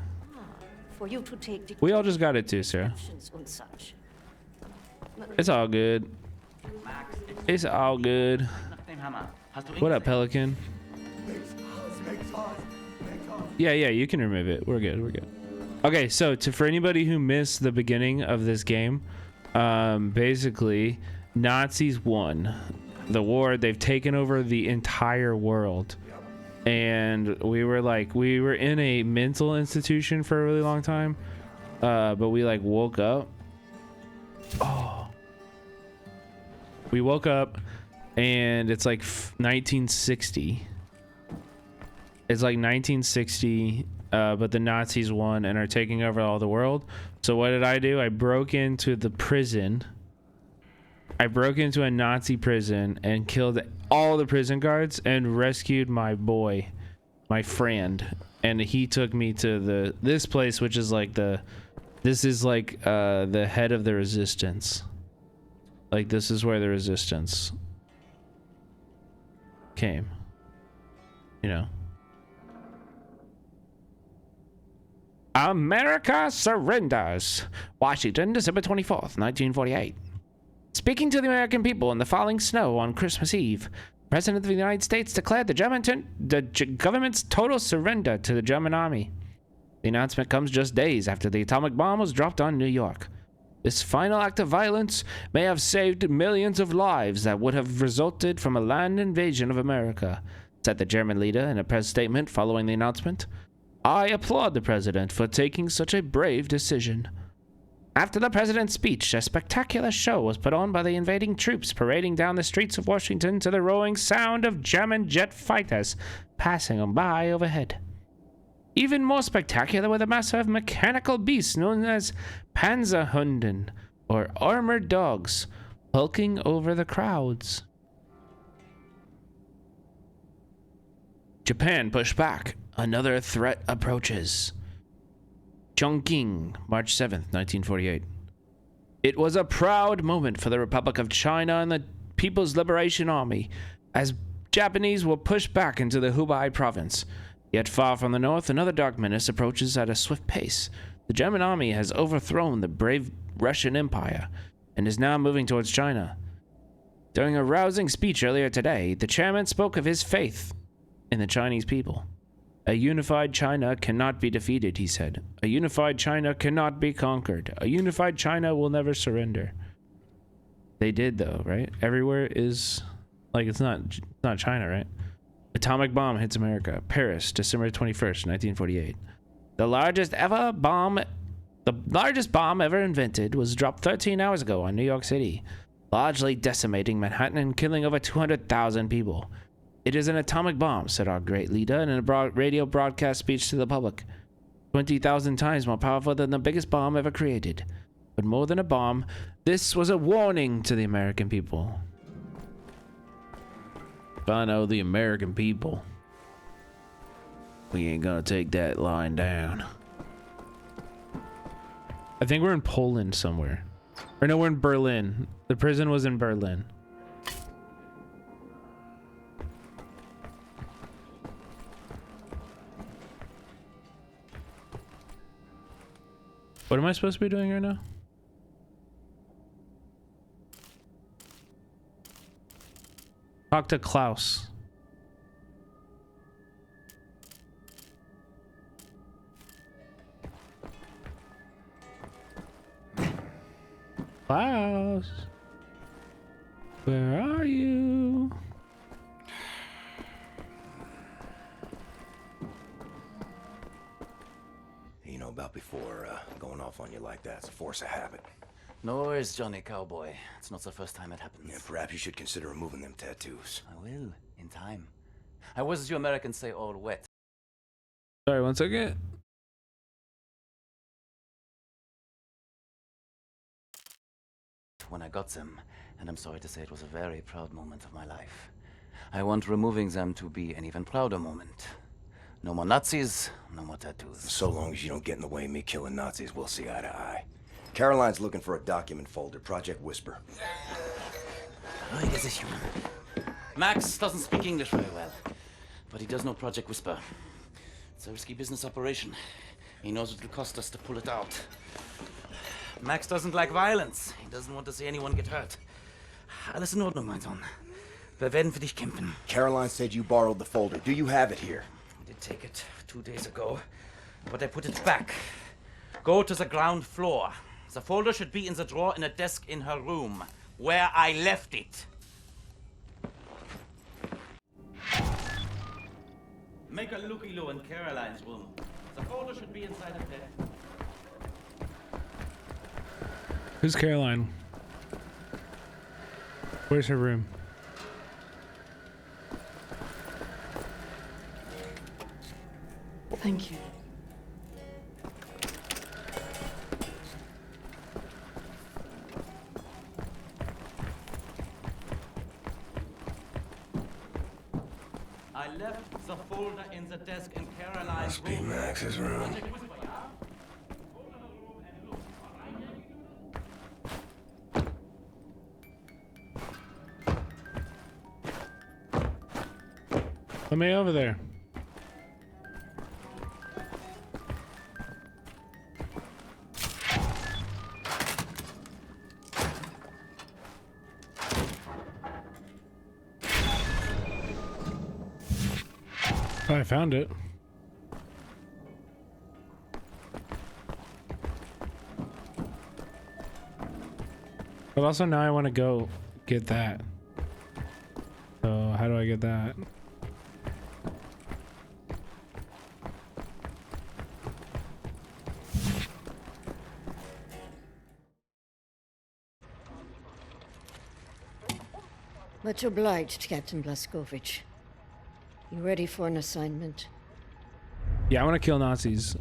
For you to take We all just got it too, Sarah. It's all good. What up, Pelican? Yeah, you can remove it. We're good. Okay, so for anybody who missed the beginning of this game, basically, Nazis won the war. They've taken over the entire world. And we were in a mental institution for a really long time. But we like woke up. We woke up and it's like 1960. It's like 1960, but the Nazis won and are taking over all the world. So what did I do? I broke into the prison. I broke into a Nazi prison and killed all the prison guards and rescued my boy, my friend. And he took me to this place, which is like the head of the resistance. Like this is where the resistance came. You know. America surrenders. Washington, December 24th, 1948. Speaking to the American people in the falling snow on Christmas Eve, the President of the United States declared the government's total surrender to the German army. The announcement comes just days after the atomic bomb was dropped on New York. This final act of violence may have saved millions of lives that would have resulted from a land invasion of America, said the German leader in a press statement following the announcement. I applaud the president for taking such a brave decision. After the president's speech, a spectacular show was put on by the invading troops parading down the streets of Washington to the roaring sound of German jet fighters passing by overhead. Even more spectacular were the massive mechanical beasts known as Panzerhunden, or armored dogs, hulking over the crowds. Japan pushed back. Another threat approaches. Chongqing, March 7th, 1948. It was a proud moment for the Republic of China and the People's Liberation Army as Japanese were pushed back into the Hubei province. Yet far from the north, another dark menace approaches at a swift pace. The German army has overthrown the brave Russian Empire and is now moving towards China. During a rousing speech earlier today, the chairman spoke of his faith in the Chinese people. A unified China cannot be defeated, he said. A unified China cannot be conquered. A unified China will never surrender. They did, though, right? Everywhere is... like, it's not China, right? Atomic bomb hits America. Paris, December 21st, 1948. The largest bomb ever invented was dropped 13 hours ago on New York City, largely decimating Manhattan and killing over 200,000 people. It is an atomic bomb, said our great leader in a radio broadcast speech to the public. 20,000 times more powerful than the biggest bomb ever created. But more than a bomb, this was a warning to the American people. If I know the American people, we ain't gonna take that line down. I think we're in Poland somewhere. Or no, we're in Berlin. The prison was in Berlin. What am I supposed to be doing right now? Talk to Klaus. Klaus, where are you? You know about before going off on you like that. It's a force of habit. No worries, Johnny Cowboy. It's not the first time it happens. Yeah, perhaps you should consider removing them tattoos. I will, in time. I was, as you Americans say, all wet. Sorry, 1 second. When I got them, and I'm sorry to say it was a very proud moment of my life. I want removing them to be an even prouder moment. No more Nazis, no more tattoos. So long as you don't get in the way of me killing Nazis, we'll see eye to eye. Caroline's looking for a document folder, Project Whisper. Max doesn't speak English very well, but he does know Project Whisper. It's a risky business operation. He knows it will cost us to pull it out. Max doesn't like violence. He doesn't want to see anyone get hurt. Alles in Ordnung, mein Sohn. Wir werden für dich kämpfen. Caroline said you borrowed the folder. Do you have it here? I did take it 2 days ago, but I put it back. Go to the ground floor. The folder should be in the drawer in a desk in her room, where I left it. Make a looky-loo in Caroline's room. The folder should be inside of there. Who's Caroline? Where's her room? Thank you. I left the folder in the desk in Caroline's Must be Max's room. Let me over there. I found it. But also now I want to go get that. So how do I get that? Much obliged, Captain Blazkowicz. You ready for an assignment? Yeah, I want to kill Nazis.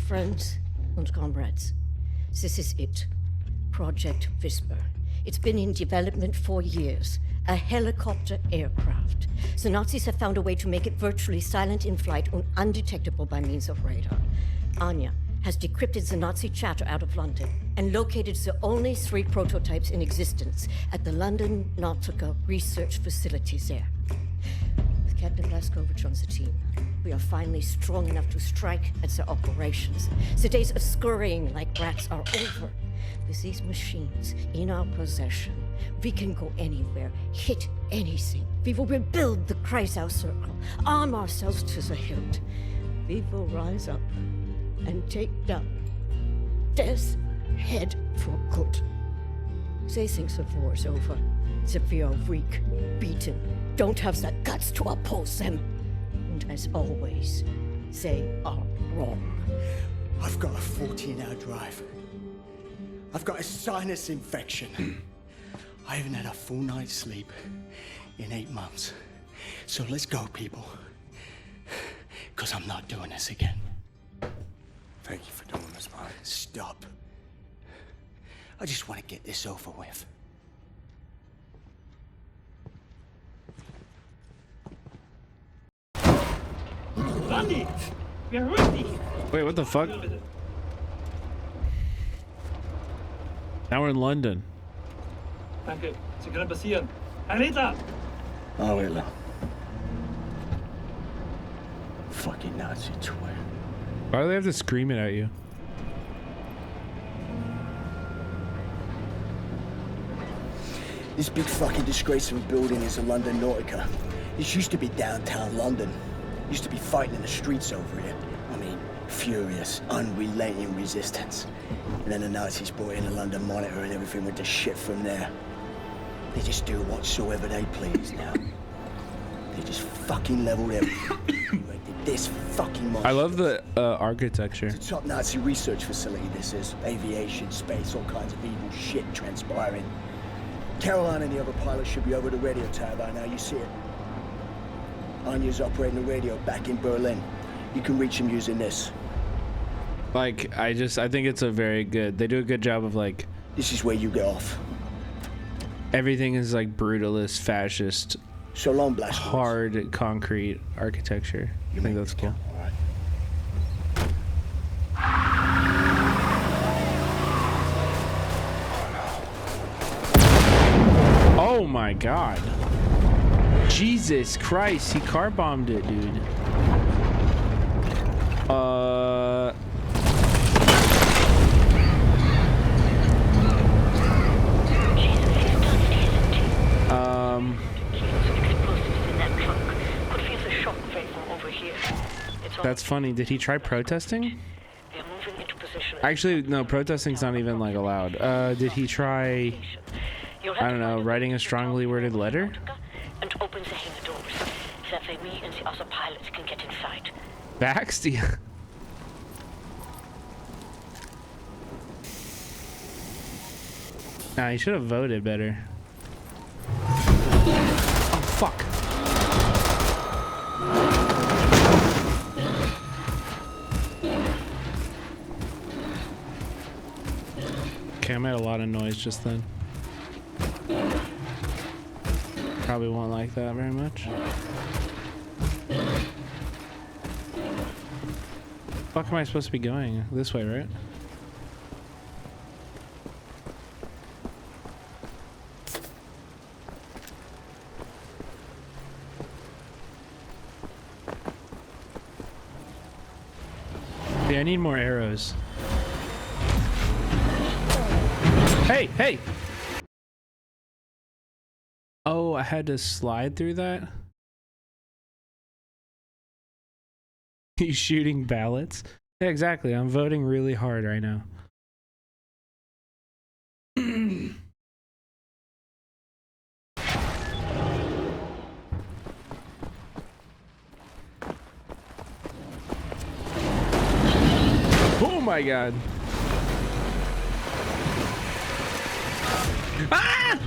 Friends and comrades, this is it. Project Whisper. It's been in development for years. A helicopter aircraft. The Nazis have found a way to make it virtually silent in flight and undetectable by means of radar. Anya has decrypted the Nazi chatter out of London and located the only 3 prototypes in existence at the London Nautica research facilities there. With Captain Blazkowicz on the team, we are finally strong enough to strike at their operations. The days of scurrying like rats are over. With these machines in our possession, we can go anywhere, hit anything. We will rebuild the Kreisau Circle, arm ourselves to the hilt. We will rise up and take down Death's Head for good. They think the war's over, that we are weak, beaten, don't have the guts to oppose them. And as always, they are wrong. I've got a 14-hour drive. I've got a sinus infection. I haven't had a full night's sleep in 8 months. So let's go, people. Because I'm not doing this again. Thank you for doing this, Mike. Stop. I just want to get this over with. Wait, what the fuck? Now we're in London. Danke. Sie können passieren. Herr Hitler! Oh, Hitler. Fucking Nazi twit. Why do they have to scream it at you? This big fucking disgrace of a building is the London Nautica. This used to be downtown London. Used to be fighting in the streets over here. I mean, furious, unrelenting resistance. And then the Nazis brought in a London Monitor and everything went to shit from there. They just do whatsoever they please now. They just fucking leveled everything. This fucking monster. I love the architecture. It's a top Nazi research facility, this is. Aviation, space, all kinds of evil shit transpiring. Caroline and the other pilots should be over the radio tower by now, you see it. Anya's operating the radio back in Berlin. You can reach him using this. Like, I think it's a very good, they do a good job of like... This is where you get off. Everything is like brutalist, fascist, so long, Blast hard concrete architecture. I think that's cool. Oh my god. Jesus Christ, he car bombed it, dude. That's funny. Did he try protesting? Actually, no, protesting's not even like allowed. Did he try, I don't know, writing a strongly worded letter? And open the hangar doors. That way me and the other pilots can get inside. Backsteal. Nah, he should have voted better. Oh, fuck. Okay, I made a lot of noise just then. Probably won't like that very much. Fuck am I supposed to be going? This way, right? Yeah, I need more arrows. Hey, hey! Oh, I had to slide through that? You shooting ballots? Yeah, exactly. I'm voting really hard right now. Oh my god. Ah!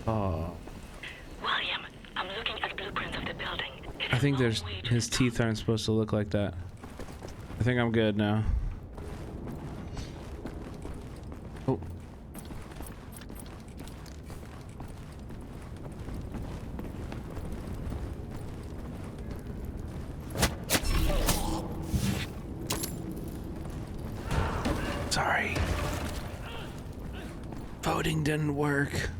Oh. William, I'm looking at blueprints of the building. I think his teeth aren't supposed to look like that. I think I'm good now. Oh. Sorry. Voting didn't work.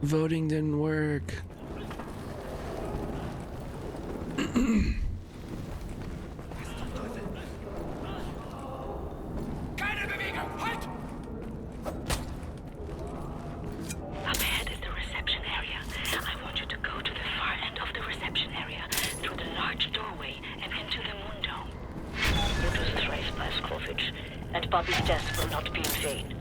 Voting didn't work. Up ahead is the reception area. I want you to go to the far end of the reception area, through the large doorway and into the moon dome. It was thrice by Scovich, and Bobby's death will not be in vain.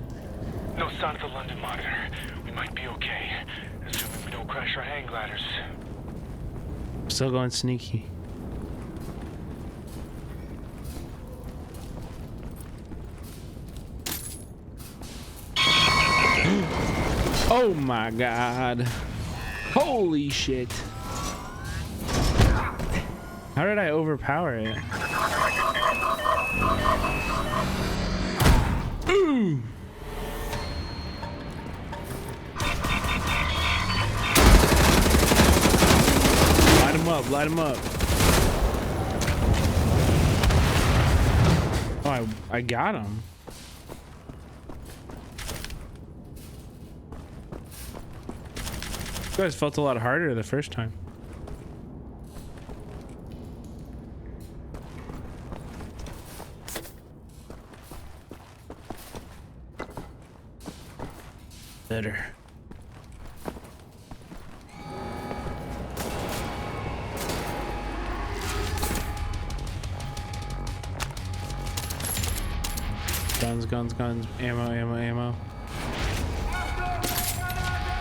No sign of the London monitor. We might be okay, assuming we don't crash our hang gliders. Still going sneaky. Oh my god. Holy shit. How did I overpower it? Ooh. Light him up, light him up. Oh, I got him. You guys felt a lot harder the first time. Better. Guns, guns, guns, ammo, ammo, ammo.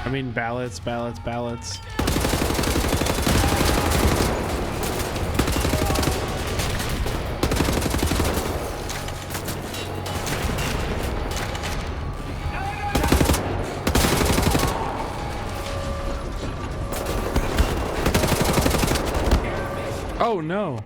I mean ballots, ballots, ballots. Oh no.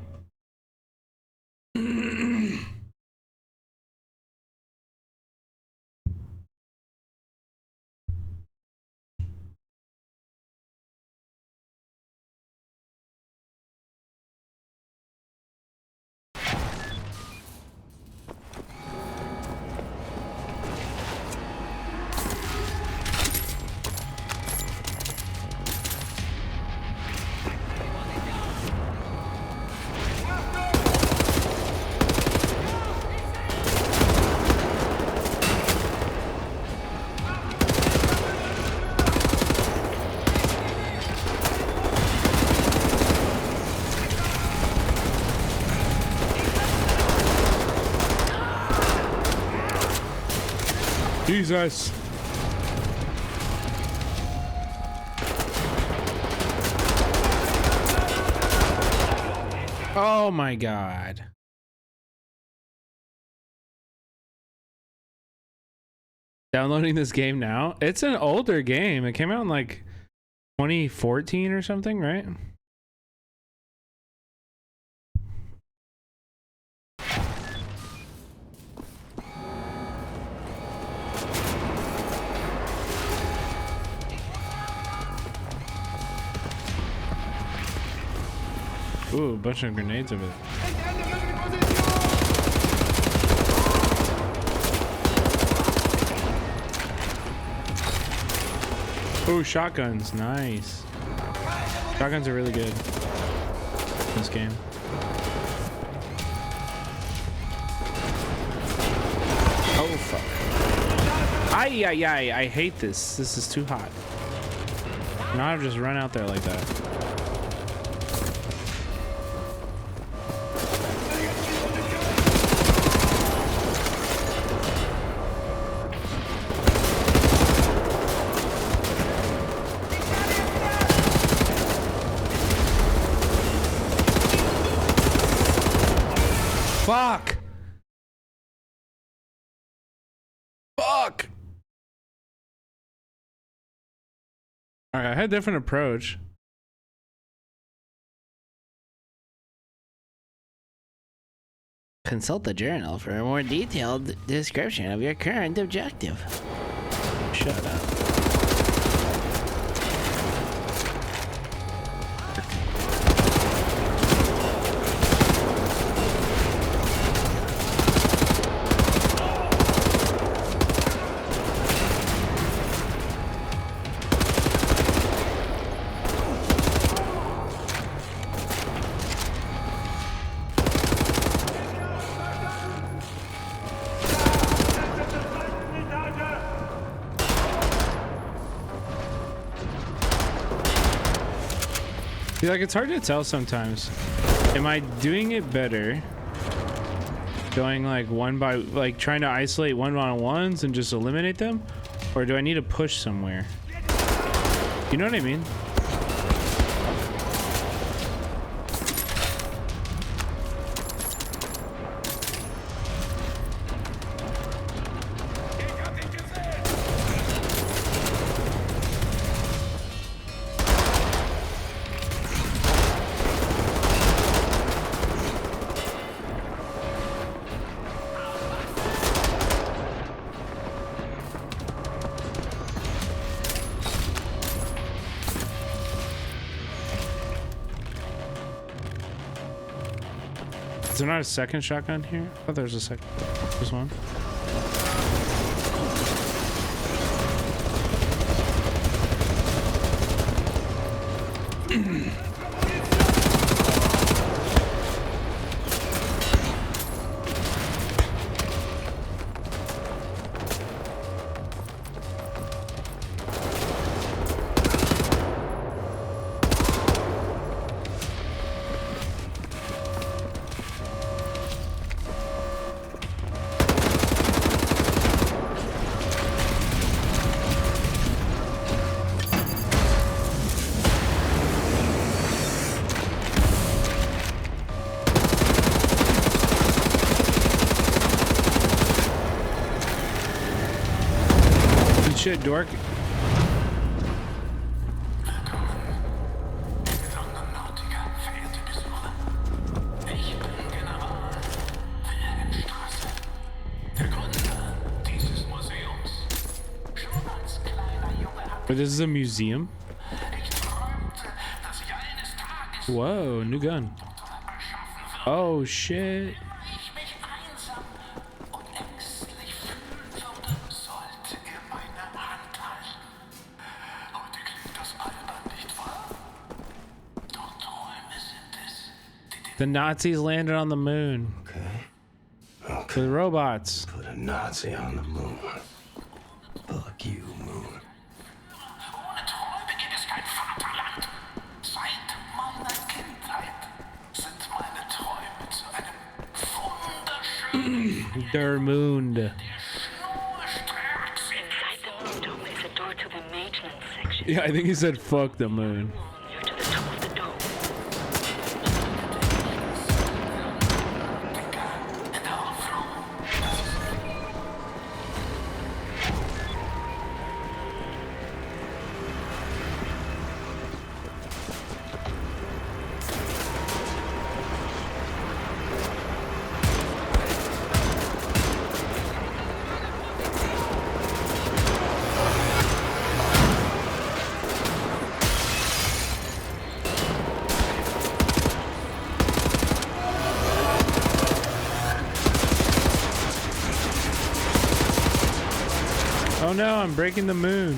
Jesus. Oh my God. Downloading this game now? It's an older game. It came out in like 2014 or something, right? Ooh, a bunch of grenades over there. Ooh, shotguns. Nice. Shotguns are really good in this game. Oh, fuck. I hate this. This is too hot. Now I've just run out there like that. All right, I had a different approach. Consult the journal for a more detailed description of your current objective. Shut up. See, like, it's hard to tell sometimes. Am I doing it better going like one by, like trying to isolate one-on-ones and just eliminate them? Or do I need to push somewhere? You know what I mean? Is there not a second shotgun here? I thought there was a second. There's one. Shit, dork. But this is a museum? Whoa, new gun. Oh shit. The Nazis landed on the moon. Okay. For the robots. Put a Nazi on the moon. Fuck you, moon. Der Moon. Inside the moon dome is a door to the maintenance section. Yeah, I think he said fuck the moon. You're to the top of the dome. Oh no, I'm breaking the moon.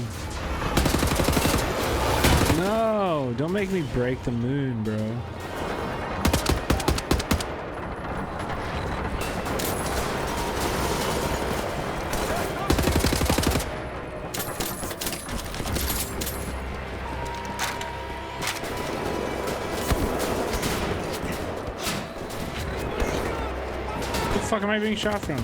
No, don't make me break the moon, bro. Where the fuck am I being shot from?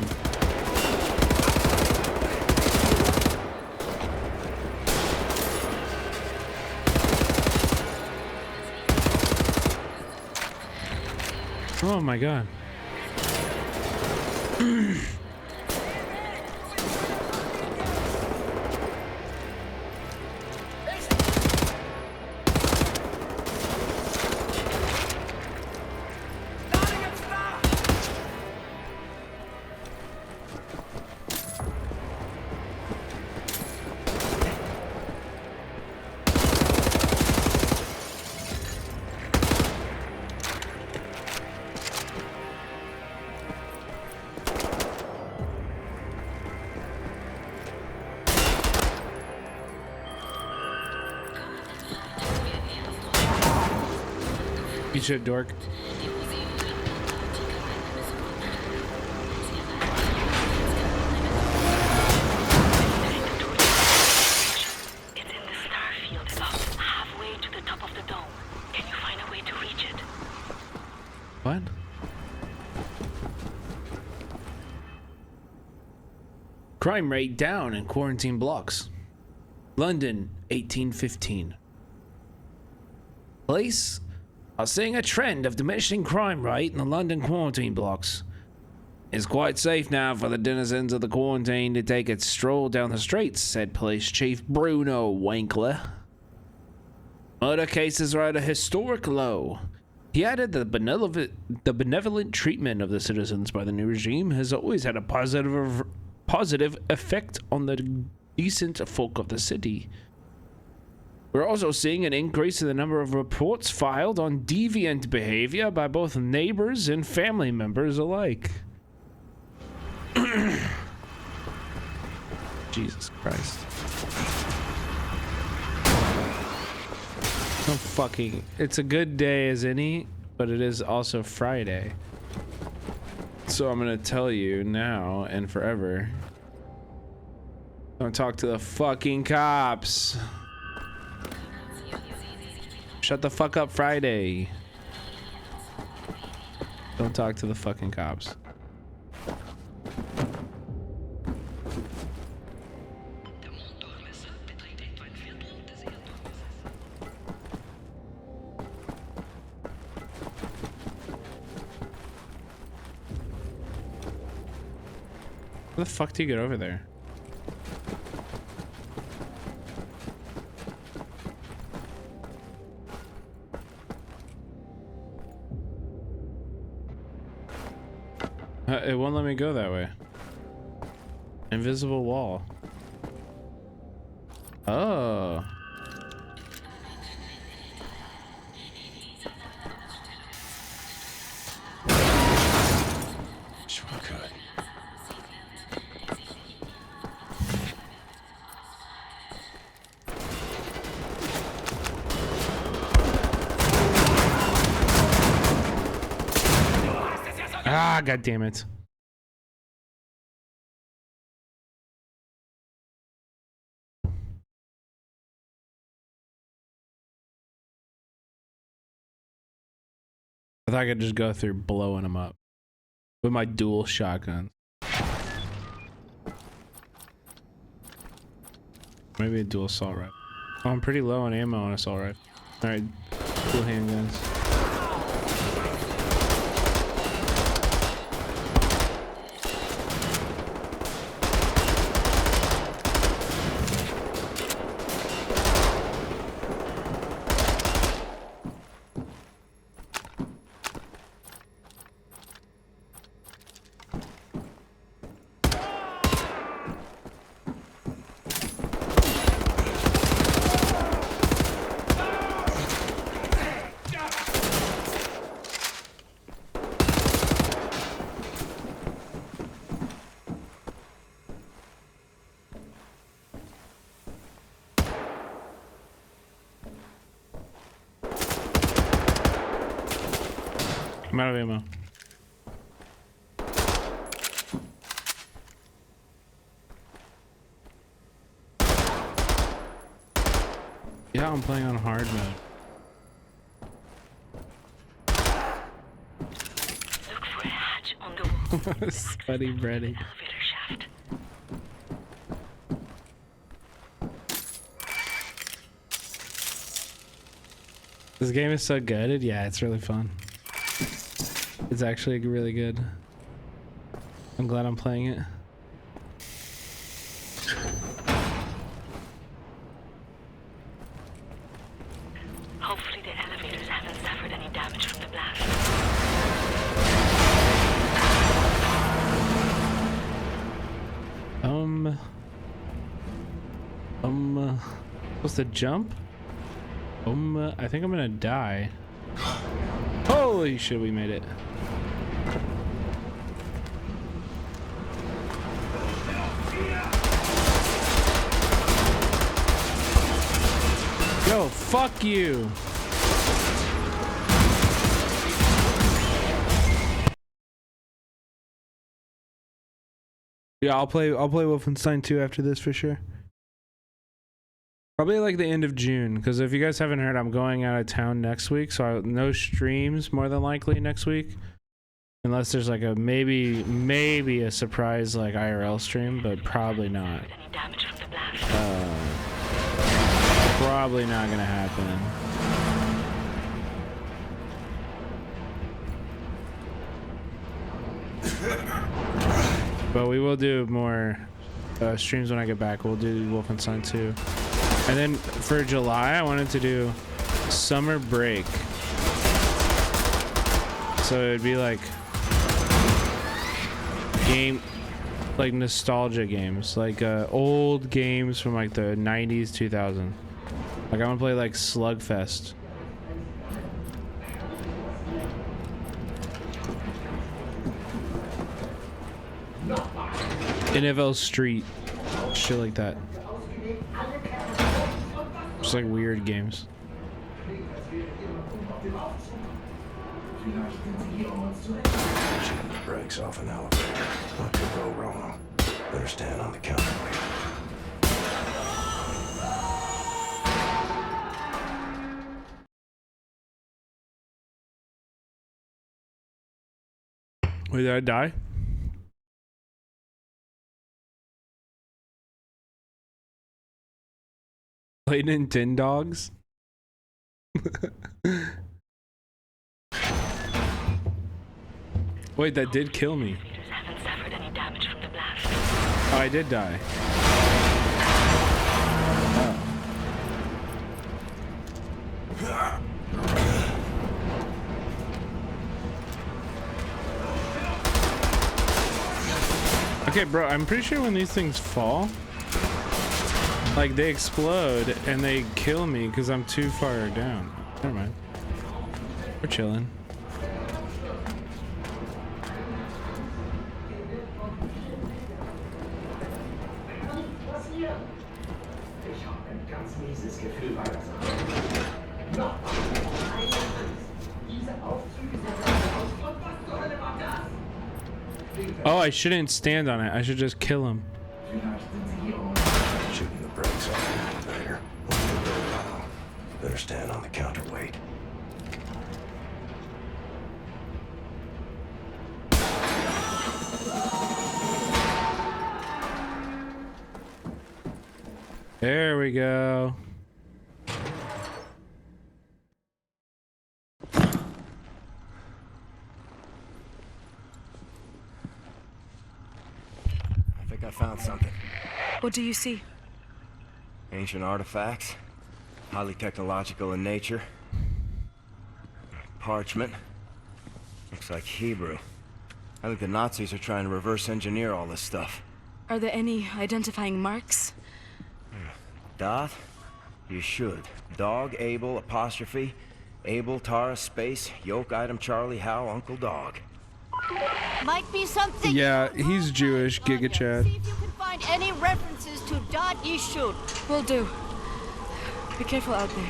Oh my god. You should, dork. What? Crime rate down in quarantine blocks. London, 1815. Police are seeing a trend of diminishing crime rate in the London quarantine blocks. It's quite safe now for the denizens of the quarantine to take a stroll down the streets, said Police Chief Bruno Winkler. Murder cases are at a historic low. He added that the benevolent treatment of the citizens by the new regime has always had a positive effect on the decent folk of the city. We're also seeing an increase in the number of reports filed on deviant behavior by both neighbors and family members alike. Jesus Christ. No fucking... It's a good day as any, but it is also Friday. So I'm gonna tell you now and forever. Don't talk to the fucking cops. Shut the fuck up, Friday. Don't talk to the fucking cops. How the fuck do you get over there? It won't let me go that way. Invisible wall. Oh. Sure could. Ah, god damn it. I thought I could just go through blowing them up with my dual shotgun. Maybe a dual assault rifle. Oh, I'm pretty low on ammo on assault rifle. Alright, dual handguns. I'm out of ammo. Yeah, I'm playing on hard mode. Look for a hatch on the wall. Sweaty bready. Elevator shaft. This game is so good. Yeah, it's really fun. It's actually really good. I'm glad I'm playing it. Hopefully the elevators haven't suffered any damage from the blast. Supposed to jump? I think I'm gonna die. Holy shit, we made it. Yo, fuck you. Yeah, I'll play Wolfenstein 2 after this for sure. Probably like the end of June, because if you guys haven't heard, I'm going out of town next week, so no streams more than likely next week, unless there's like a maybe a surprise like IRL stream, but probably not. Probably not gonna happen. But we will do more streams when I get back. We'll do Wolfenstein 2. And then for July, I wanted to do summer break. So it'd be like nostalgia games, like old games from like the 90s, 2000. Like I want to play like Slugfest. NFL Street, shit like that. Just like weird games. Shooting the brakes off an elevator. What could go wrong? Better stand on the counterweight. Wait, did I die? Play Nintendogs? Wait, that did kill me. Oh, I did die. Okay, bro, I'm pretty sure when these things fall, like they explode and they kill me because I'm too far down. Never mind. We're chilling. Oh, I shouldn't stand on it. I should just kill him. Shooting the brakes off the elevator. Better stand on the counterweight. There we go. I found something. What do you see? Ancient artifacts, highly technological in nature. Parchment. Looks like Hebrew. I think the Nazis are trying to reverse engineer all this stuff. Are there any identifying marks? Dot? You should. Dog, Abel, apostrophe. Abel, Tara, space, yoke, item, Charlie, Hal, Uncle Dog. Might be something. Yeah, he's Jewish, Giga Chad. See if you can find any references to Dot Yishud. Will do. Be careful out there.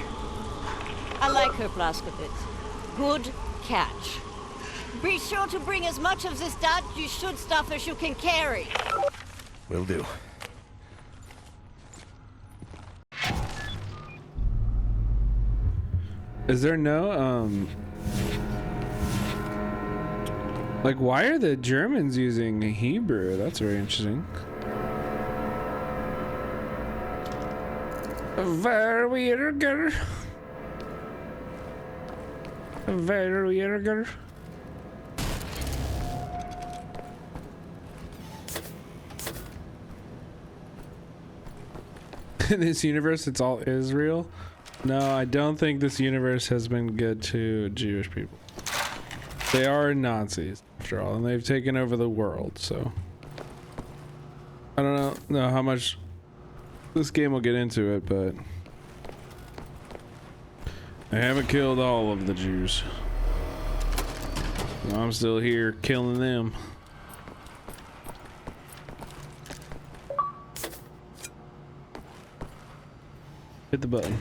I like her, Blaskovitz. Good catch. Be sure to bring as much of this Dot Yishud stuff as you can carry. Will do. Is there no, like, why are the Germans using Hebrew? That's very interesting. Verwirger. Verwirger. In this universe, it's all Israel. No, I don't think this universe has been good to Jewish people. They are Nazis, after all, and they've taken over the world, so... I don't know how much this game will get into it, but... I haven't killed all of the Jews. I'm still here killing them. Hit the button.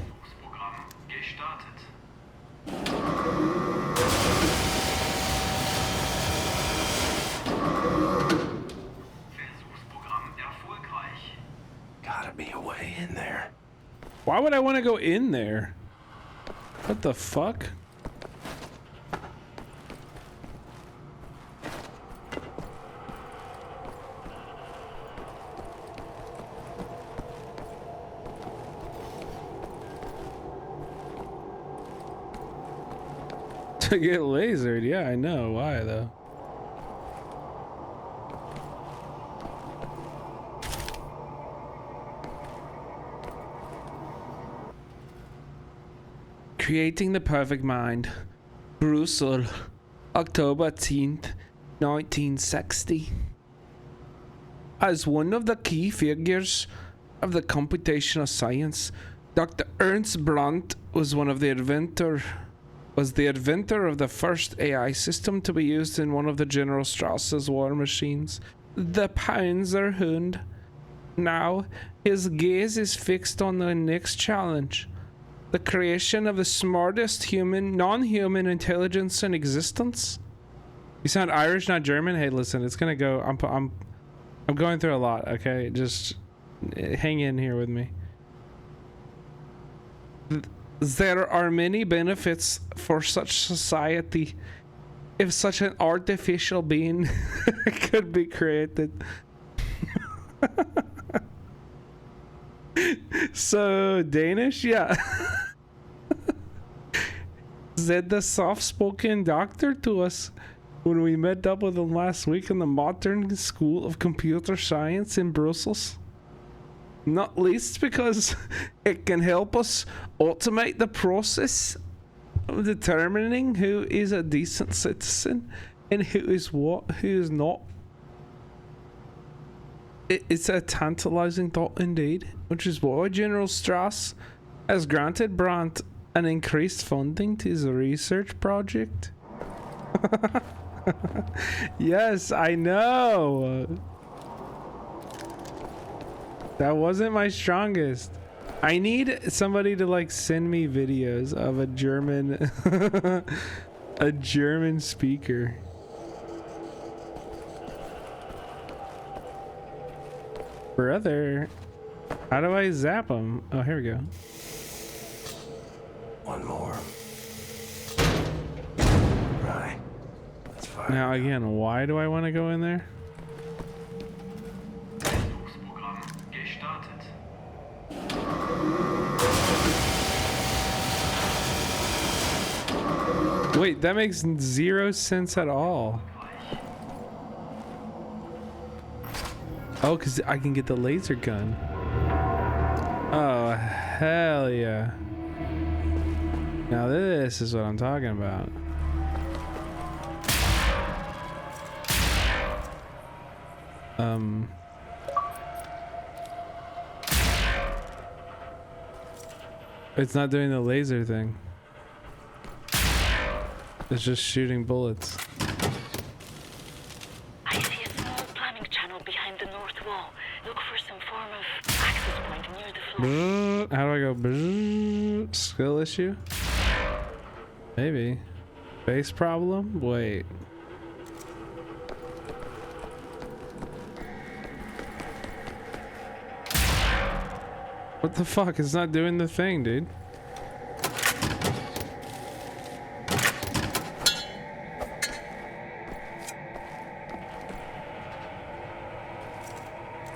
way in there. Why would I want to go in there? What the fuck? To get lasered, yeah, I know. Why though? Creating the Perfect Mind, Brussels, October 10th, 1960. As one of the key figures of the computational science, Dr. Ernst Brandt was the inventor of the first AI system to be used in one of the General Strauss's war machines, the Panzerhund. Now, his gaze is fixed on the next challenge. The creation of the smartest non-human intelligence in existence. You sound Irish, not German. Hey, listen, it's gonna go. I'm going through a lot. Okay, just hang in here with me. There are many benefits for such society if such an artificial being could be created. So Danish, yeah. Said the soft-spoken doctor to us when we met up with him last week in the Modern School of Computer Science in Brussels. Not least because it can help us automate the process of determining who is a decent citizen and who is not. It's a tantalizing thought indeed, which is why General Strauss has granted Brandt an increased funding to his research project. Yes, I know. That wasn't my strongest. I need somebody to like send me videos of a German a German speaker. Brother, how do I zap him? Oh, here we go. One more. Right. Let's fire. Now again, why do I want to go in there? Wait, that makes 0 sense at all. Oh, because I can get the laser gun. Oh, hell yeah. Now this is what I'm talking about. It's not doing the laser thing. It's just shooting bullets. I see a small plumbing channel behind the north wall. Look for some form of access point near the floor. How do I go? Skill issue? Maybe. Base problem? Wait. What the fuck? It's not doing the thing, dude.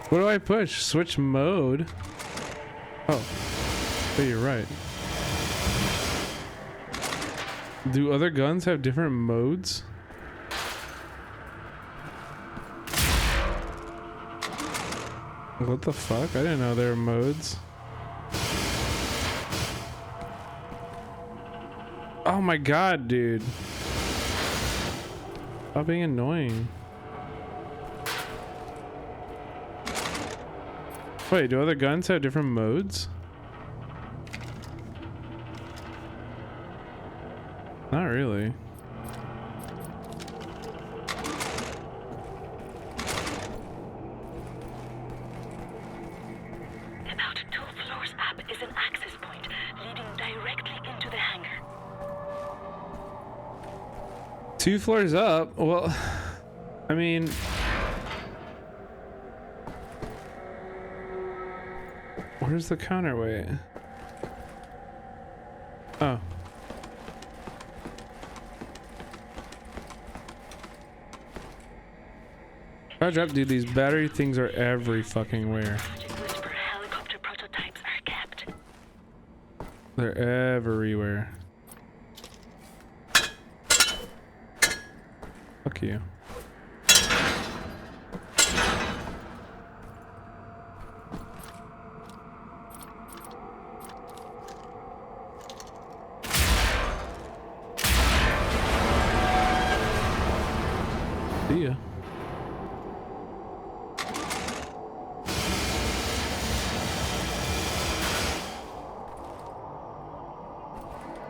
What do I push? Switch mode? Oh. Oh, you're right. Do other guns have different modes? What the fuck? I didn't know there were modes. Oh my god, dude. Stop being annoying. Wait, do other guns have different modes? Not really. About 2 floors up is an access point leading directly into the hangar. 2 floors up? Well, I mean... Where's the counterweight? Oh. Charge up, dude. These battery things are every fucking where. Helicopter prototypes are kept. They're everywhere. Fuck you. See ya.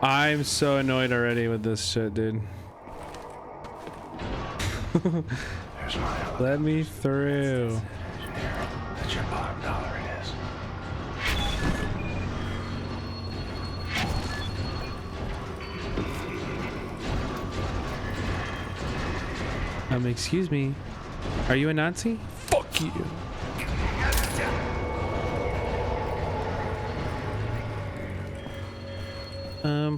I'm so annoyed already with this shit, dude. Let me through. That's your bottom dollar, it is. Excuse me. Are you a Nazi? Fuck you.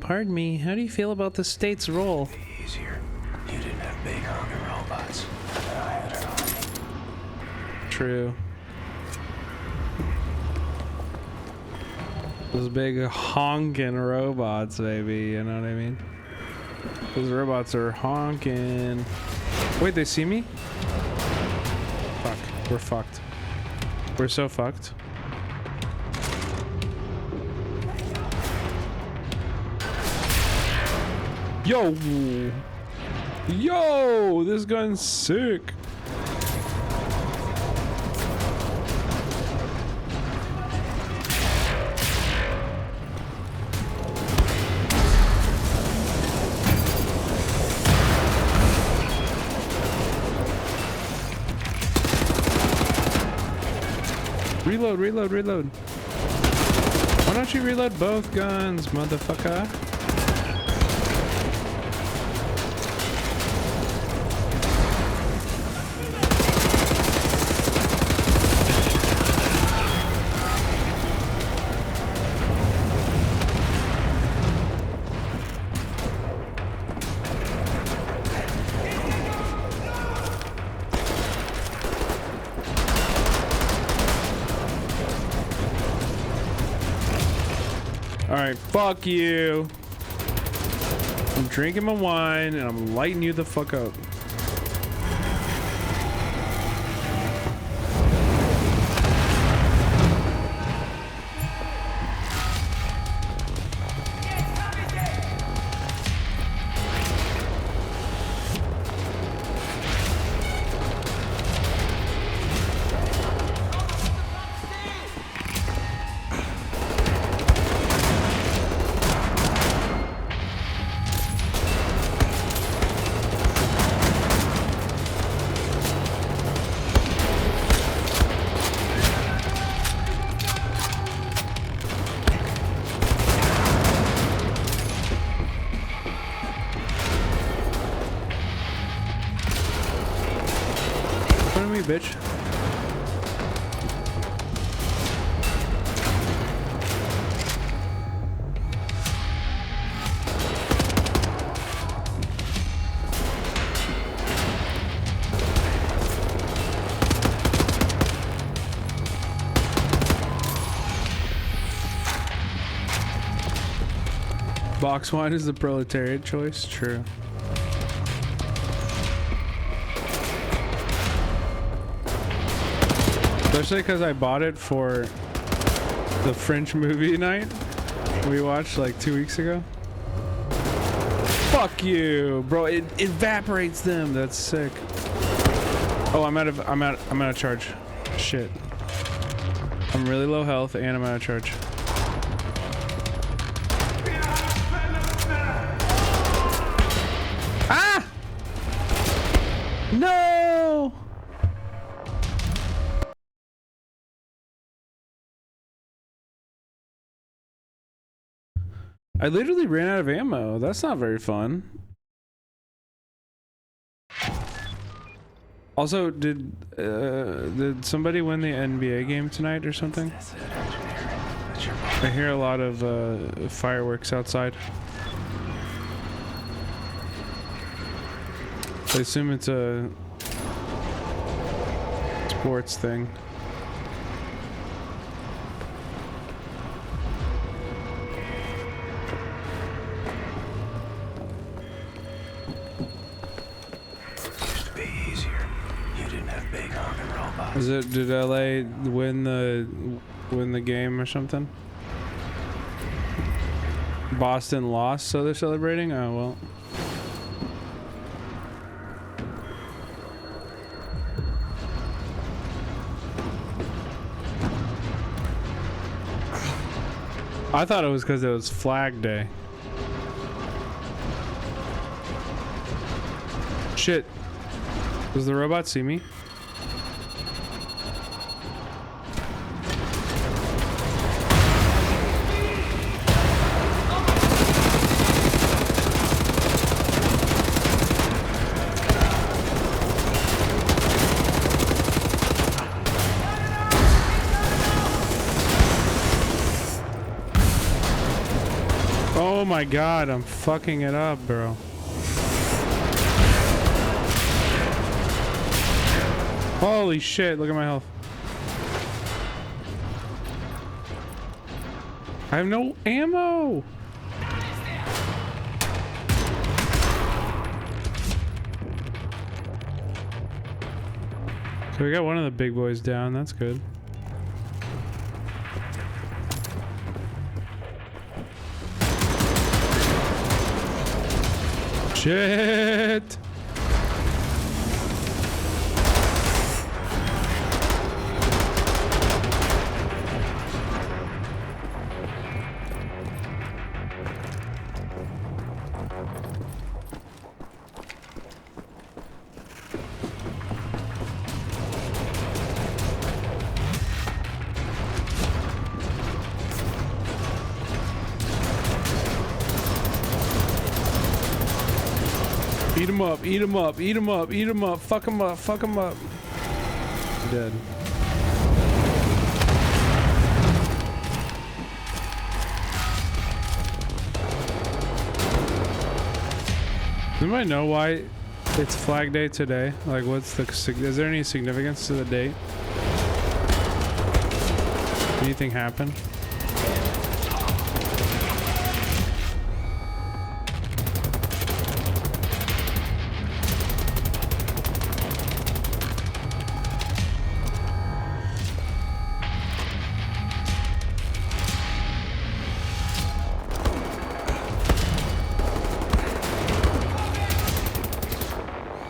Pardon me. How do you feel about the state's role? Easier. You didn't have big hungry robots. And I had an army. True. Those big honking robots, baby. You know what I mean? Those robots are honking. Wait, they see me? Fuck. We're fucked. We're so fucked. Yo! Yo! This gun's sick! Reload, reload, reload. Why don't you reload both guns, motherfucker? Alright, fuck you. I'm drinking my wine and I'm lighting you the fuck up. Bitch. Box wine is the proletariat choice. True. Especially because I bought it for the French movie night we watched like 2 weeks ago. Fuck you, bro! It evaporates them. That's sick. Oh, I'm out of charge. Shit. I'm really low health and I'm out of charge. Ah! No! I literally ran out of ammo. That's not very fun. Also, did somebody win the NBA game tonight or something? That's it, engineer. I hear a lot of fireworks outside. I assume it's a sports thing. Used to be easier. You didn't have big honking robots. Is it? Did LA win the game or something? Boston lost, so they're celebrating. Oh well. I thought it was because it was Flag Day. Shit. Does the robot see me? Oh my god, I'm fucking it up, bro. Holy shit, look at my health. I have no ammo. So we got one of the big boys down, that's good. Shit! Eat him up, eat him up, eat him up, eat him up, fuck him up, fuck him up. Dead. Anybody know why it's Flag Day today? Like, what's the, is there any significance to the date? Anything happen?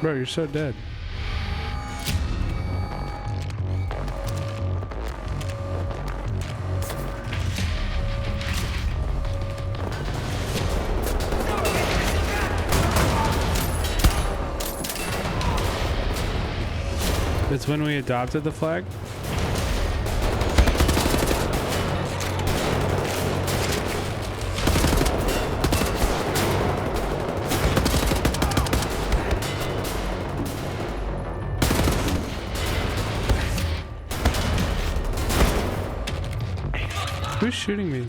Bro, you're so dead. It's when we adopted the flag? Who's shooting me?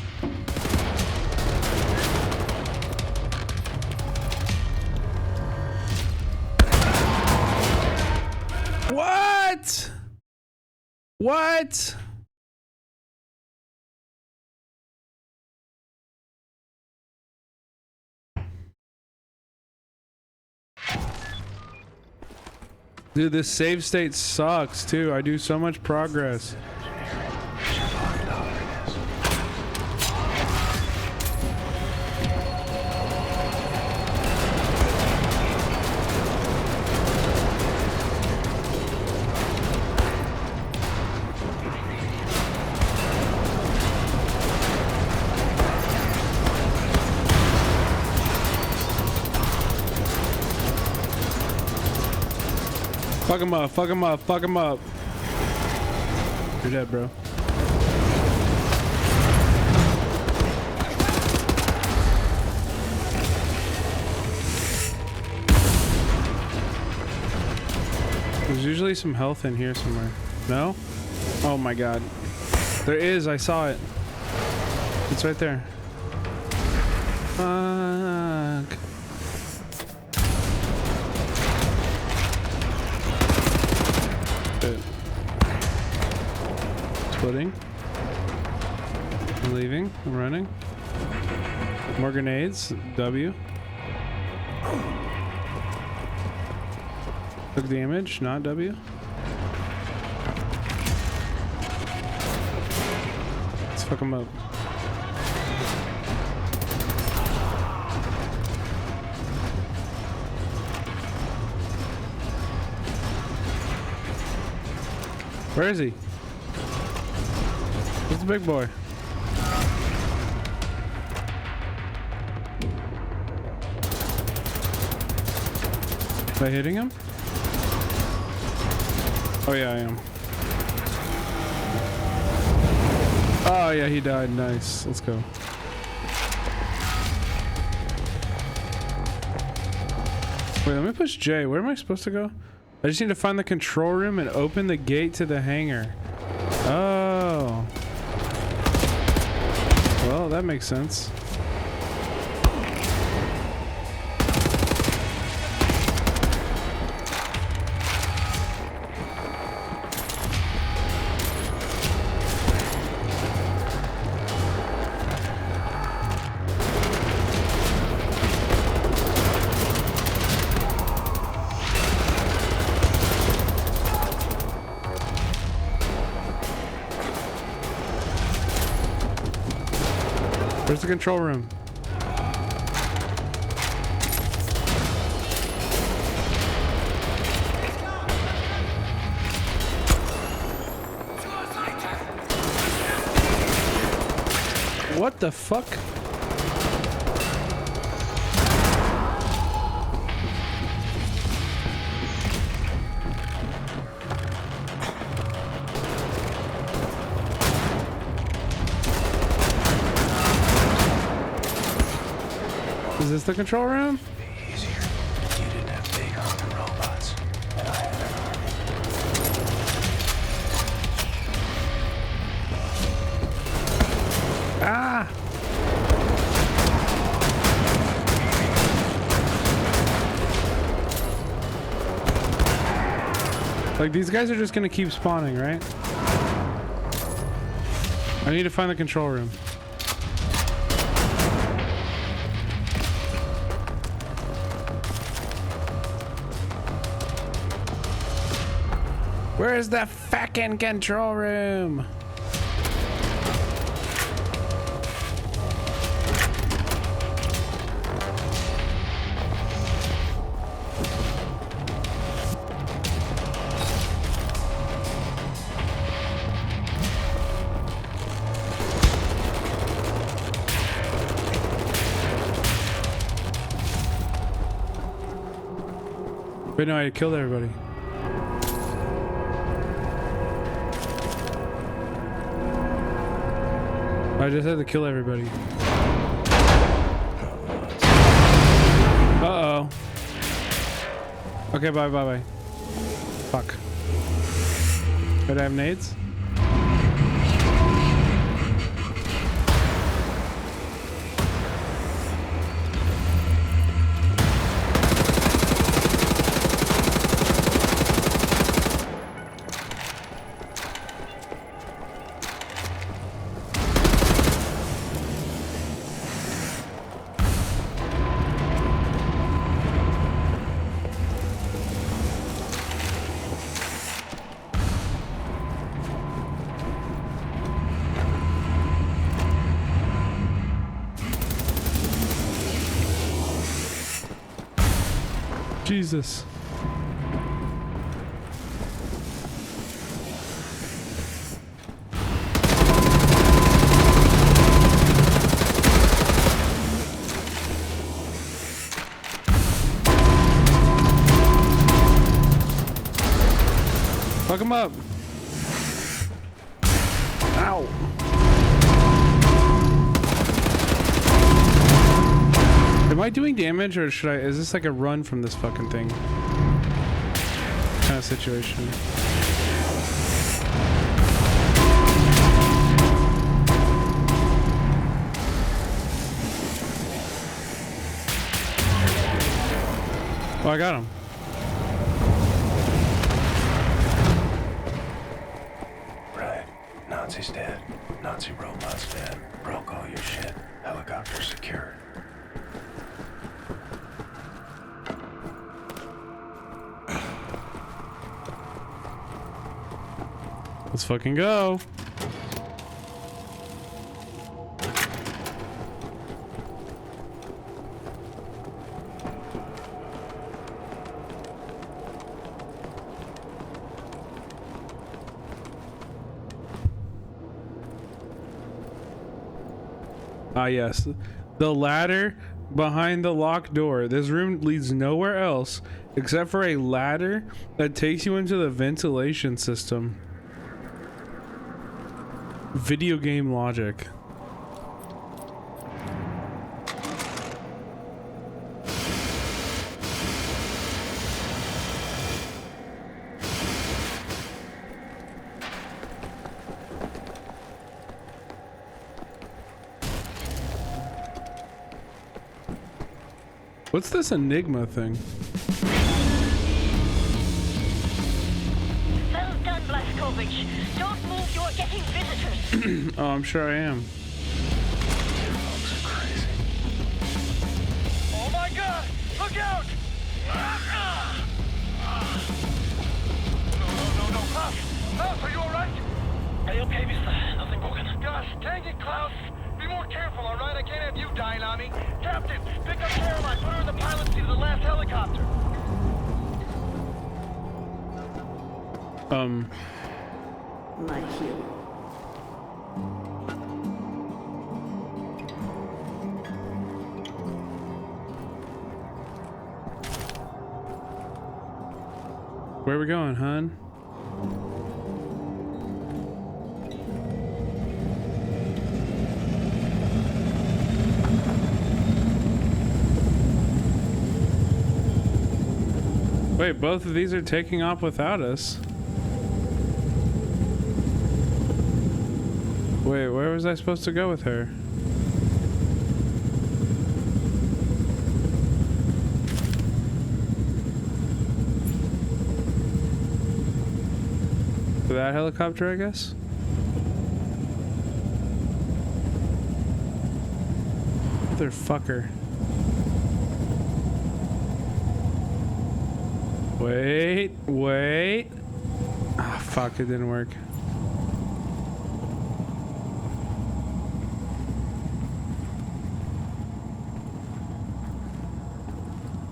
What? What? Dude, this save state sucks too. I do so much progress. Fuck him up, fuck him up, fuck him up. You're dead, bro. There's usually some health in here somewhere. No? Oh my god. There is, I saw it. It's right there. Fuck. Good. Splitting. I'm leaving. I'm running. More grenades. W. Took damage, not W. Let's fuck him up. Where is he? Where's the big boy? Am I hitting him? Oh yeah, I am. Oh yeah, he died. Nice. Let's go. Wait, let me push J. Where am I supposed to go? I just need to find the control room and open the gate to the hangar. Oh. Well, that makes sense. Where's the control room? What the fuck? Is this the control room? Easier. You didn't have big hungry robots, and I had an army. Ah! Like, these guys are just gonna keep spawning, right? I need to find the control room. Where's the fucking control room? Wait, no, I killed everybody. I just had to kill everybody. Uh-oh. Okay, bye. Fuck. Did I have nades? Jesus. Fuck him up. Ow. Am I doing damage, or should I? Is this like a run from this fucking thing kind of situation? I got him. Right. Nazi's dead. Nazi robot's dead. Broke all your shit. Helicopter secured. Let's fucking go. Ah, yes. The ladder behind the locked door. This room leads nowhere else except for a ladder that takes you into the ventilation system. Video game logic. What's this Enigma thing? Well done, Blazkowicz. Don't move, you're getting visitors. Oh, I'm sure I am. Oh my god! Look out! No. Klaus, are you alright? Are you okay, mister? Nothing broken. Gosh, dang it, Klaus. Be more careful, alright? I can't have you dying on me. Captain, pick up Caroline. Put her in the pilot seat of the last helicopter. My hero. Where are we going, hon? Wait, both of these are taking off without us. Wait, where was I supposed to go with her? To that helicopter, I guess? Motherfucker. Wait. Ah, fuck, it didn't work.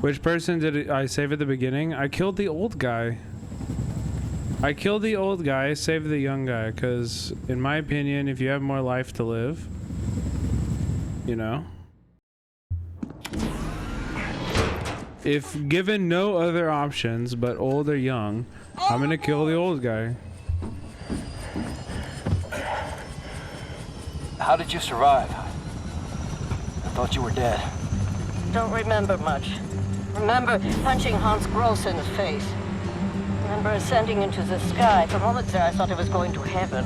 Which person did I save at the beginning? I killed the old guy. I killed the old guy, saved the young guy, because in my opinion, if you have more life to live, you know? If given no other options but old or young, I'm gonna kill the old guy. How did you survive? I thought you were dead. Don't remember much. Remember punching Hans Gross in the face. Remember ascending into the sky. For moments there, I thought I was going to heaven.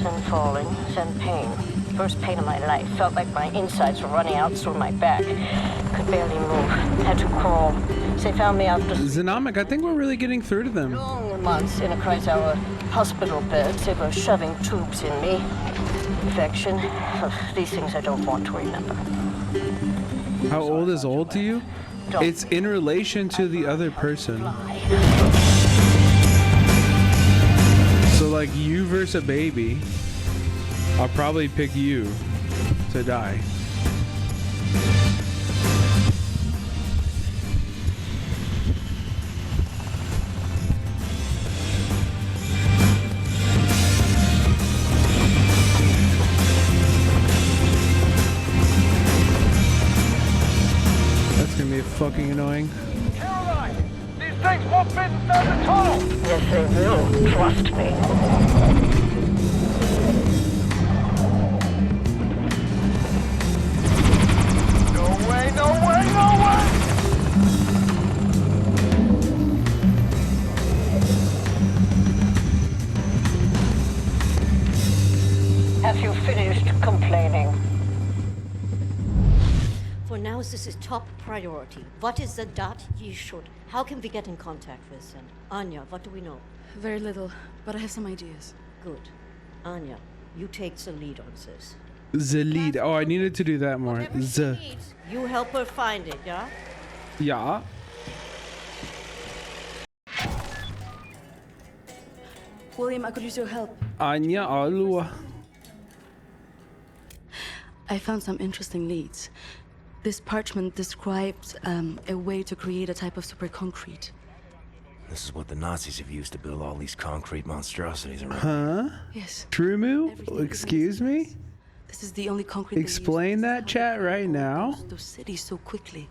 Then falling, then pain. First pain of my life. Felt like my insides were running out through my back. Could barely move. Had to crawl. They found me after Xenomic, I think we're really getting through to them. long months in a Kreisauer hospital bed. They were shoving tubes in me. Infection. These things I don't want to remember. How old is old to you? It's in relation to the other person. So like you versus a baby, I'll probably pick you to die. That's gonna be fucking annoying. Caroline! These things won't fit inside the tunnel! Yes, they will. Trust me. No way! Have you finished complaining? For now, this is top priority. What is the dot ye should How can we get in contact with them? Anya, what do we know? Very little, but I have some ideas. Good. Anya, you take the lead on this. The lead. Oh, I needed to do that more. You help her find it, yeah? Yeah. William, I could use your help. Anya Alua. I found some interesting leads. This parchment describes a way to create a type of super concrete. This is what the Nazis have used to build all these concrete monstrosities around. Huh? Yes. Trumu? Excuse me? This is the only concrete. Explain that, chat, right now. Those cities so quickly.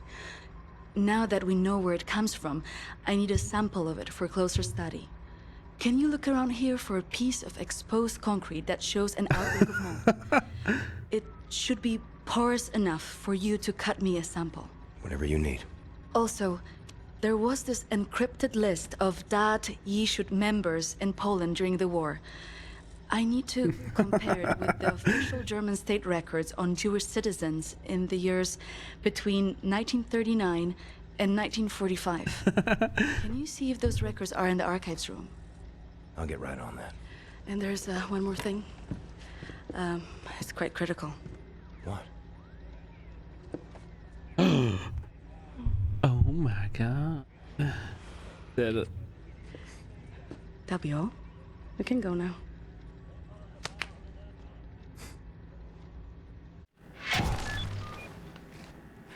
Now that we know where it comes from, I need a sample of it for closer study. Can you look around here for a piece of exposed concrete that shows an outbreak of mold? It should be porous enough for you to cut me a sample. Whatever you need. Also, there was this encrypted list of Dat Yishut members in Poland during the war. I need to compare it with the official German state records on Jewish citizens in the years between 1939 and 1945. Can you see if those records are in the archives room? I'll get right on that. And there's one more thing. It's quite critical. What? Oh my god. That'll be all. We can go now.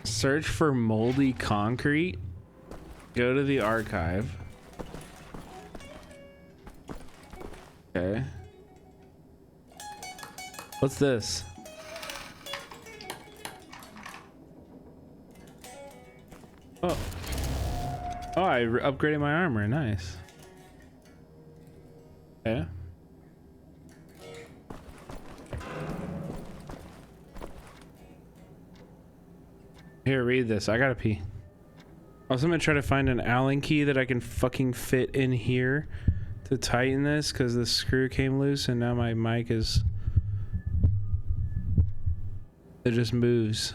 Search for moldy concrete. Go to the archive. Okay. What's this? Oh. Oh, I upgraded my armor. Nice. Okay. Here, read this. I gotta pee. Also, I'm gonna try to find an Allen key that I can fucking fit in here to tighten this, because the screw came loose and now my mic is... It just moves.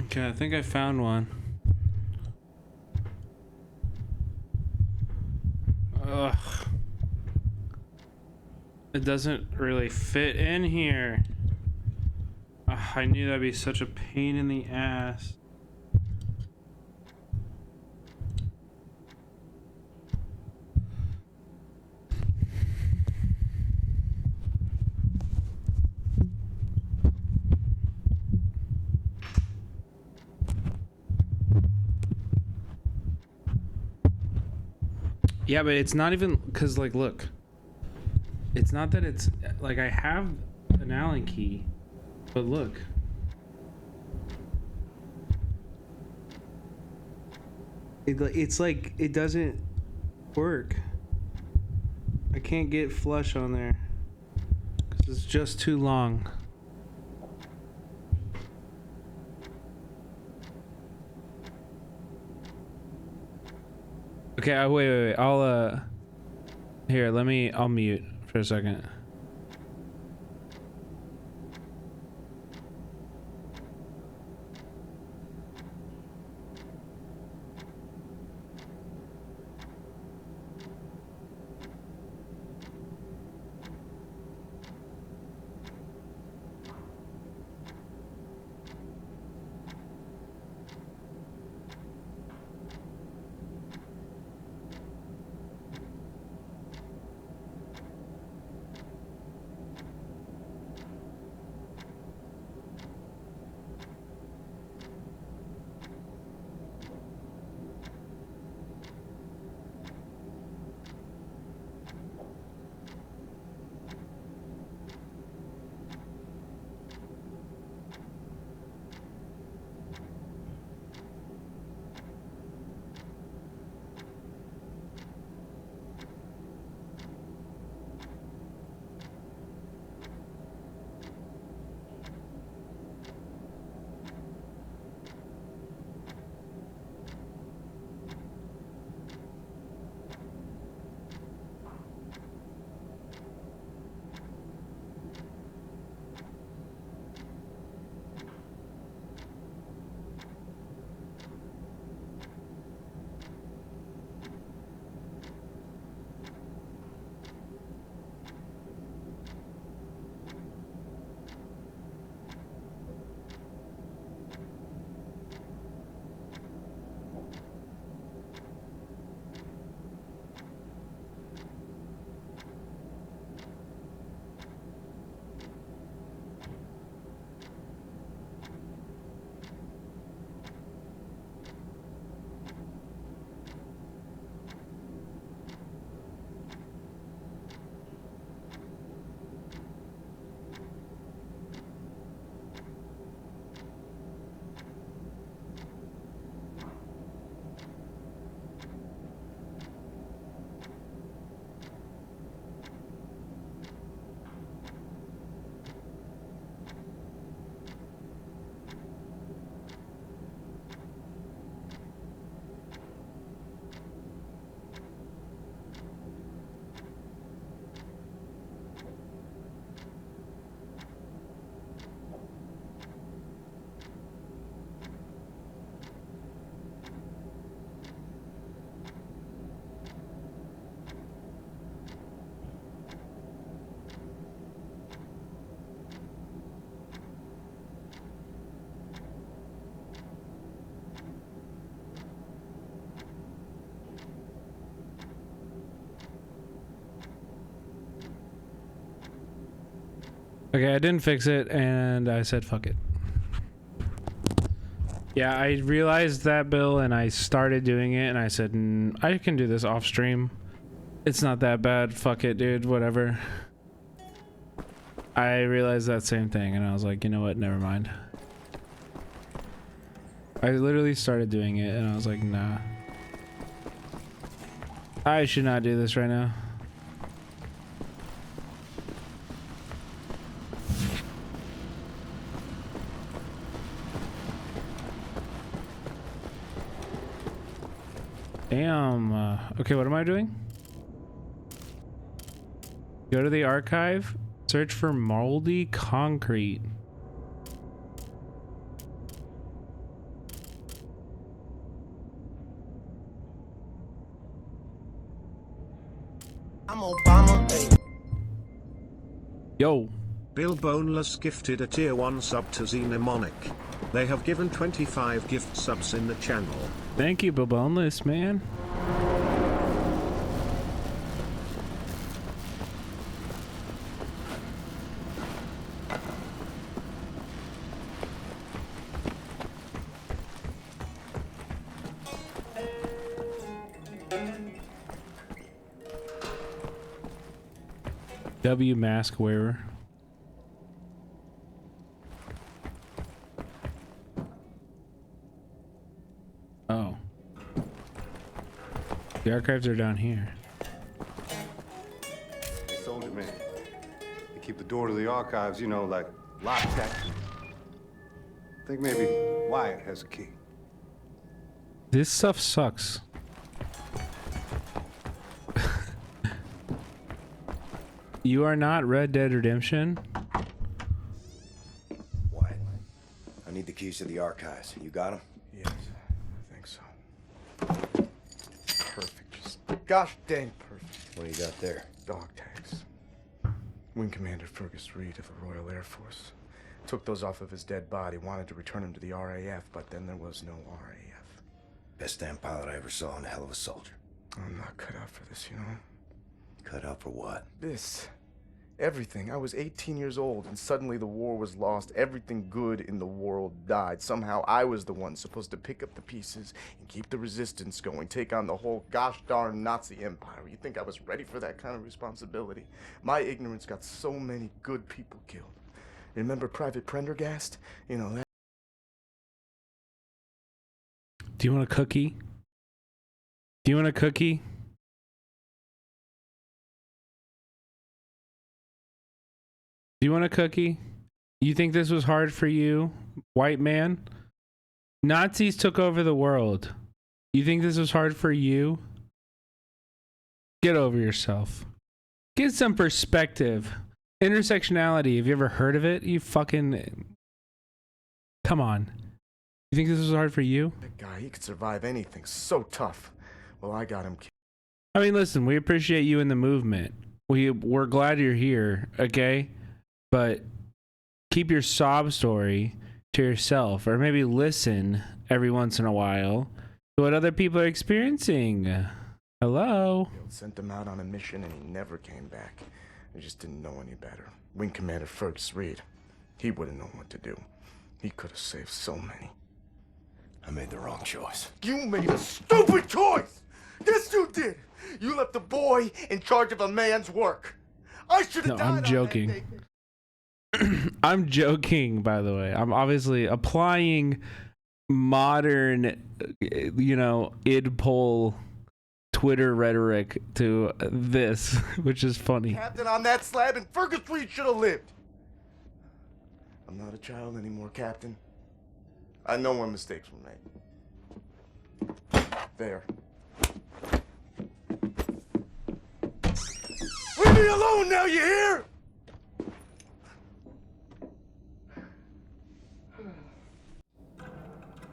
Okay, I think I found one. Ugh. It doesn't really fit in here. Ugh, I knew that'd be such a pain in the ass. Yeah, but it's not even, because, like, look. It's not that it's, like, I have an Allen key, but look. It's like, it doesn't work. I I can't get flush on there. 'Cause it's just too long. Okay, wait. I'll here, I'll mute for a second. Okay, I didn't fix it, and I said fuck it. Yeah, I realized that, Bill, and I started doing it, and I said, I can do this off stream. It's not that bad. Fuck it, dude. Whatever. I realized that same thing, and I was like, you know what? Never mind. I literally started doing it, and I was like, nah. I should not do this right now. Damn. Okay, what am I doing? Go to the archive. Search for moldy concrete. I'm Obama. Yo. Bill Boneless gifted a tier 1 sub to Xenomonic. They have given 25 gift subs in the channel. Thank you, Bill Boneless, man. W mask wearer. Oh. The archives are down here. keep the door to the archives, you know, like lock tech. I think maybe Wyatt has a key. This stuff sucks. You are not Red Dead Redemption? Wyatt, I need the keys to the archives. You got them? Yes, I think so. Perfect. Just gosh dang perfect. What do you got there? Dog tags. Wing Commander Fergus Reed of the Royal Air Force. Took those off of his dead body, wanted to return him to the RAF, but then there was no RAF. Best damn pilot I ever saw and a hell of a soldier. I'm not cut out for this, you know? Cut out for what? This. Everything. I was 18 years old, and suddenly the war was lost. Everything good in the world died. Somehow I was the one supposed to pick up the pieces and keep the resistance going, take on the whole gosh darn Nazi empire. You think I was ready for that kind of responsibility? My ignorance got so many good people killed. Remember Private Prendergast? You know that. Do you want a cookie? Do you want a cookie? Do you want a cookie? You think this was hard for you, white man? Nazis took over the world. You think this was hard for you? Get over yourself. Get some perspective. Intersectionality, have you ever heard of it? You fucking... Come on. You think this was hard for you? That guy, he could survive anything. So tough. Well, I got him killed. I mean, listen, we appreciate you in the movement. We're glad you're here, okay? But keep your sob story to yourself, or maybe listen every once in a while to what other people are experiencing. Hello? Sent him out on a mission and he never came back. I just didn't know any better. Wing Commander Fergus Reed, he wouldn't know what to do. He could have saved so many. I made the wrong choice. You made a stupid choice! Yes, you did! You left the boy in charge of a man's work. I should have died. I'm joking. I'm joking, by the way. I'm obviously applying modern, you know, idpol Twitter rhetoric to this, which is funny. Captain on that slab, and Fergus Reed should have lived. I'm not a child anymore, Captain. I know when mistakes were made. There. Leave me alone now, you hear?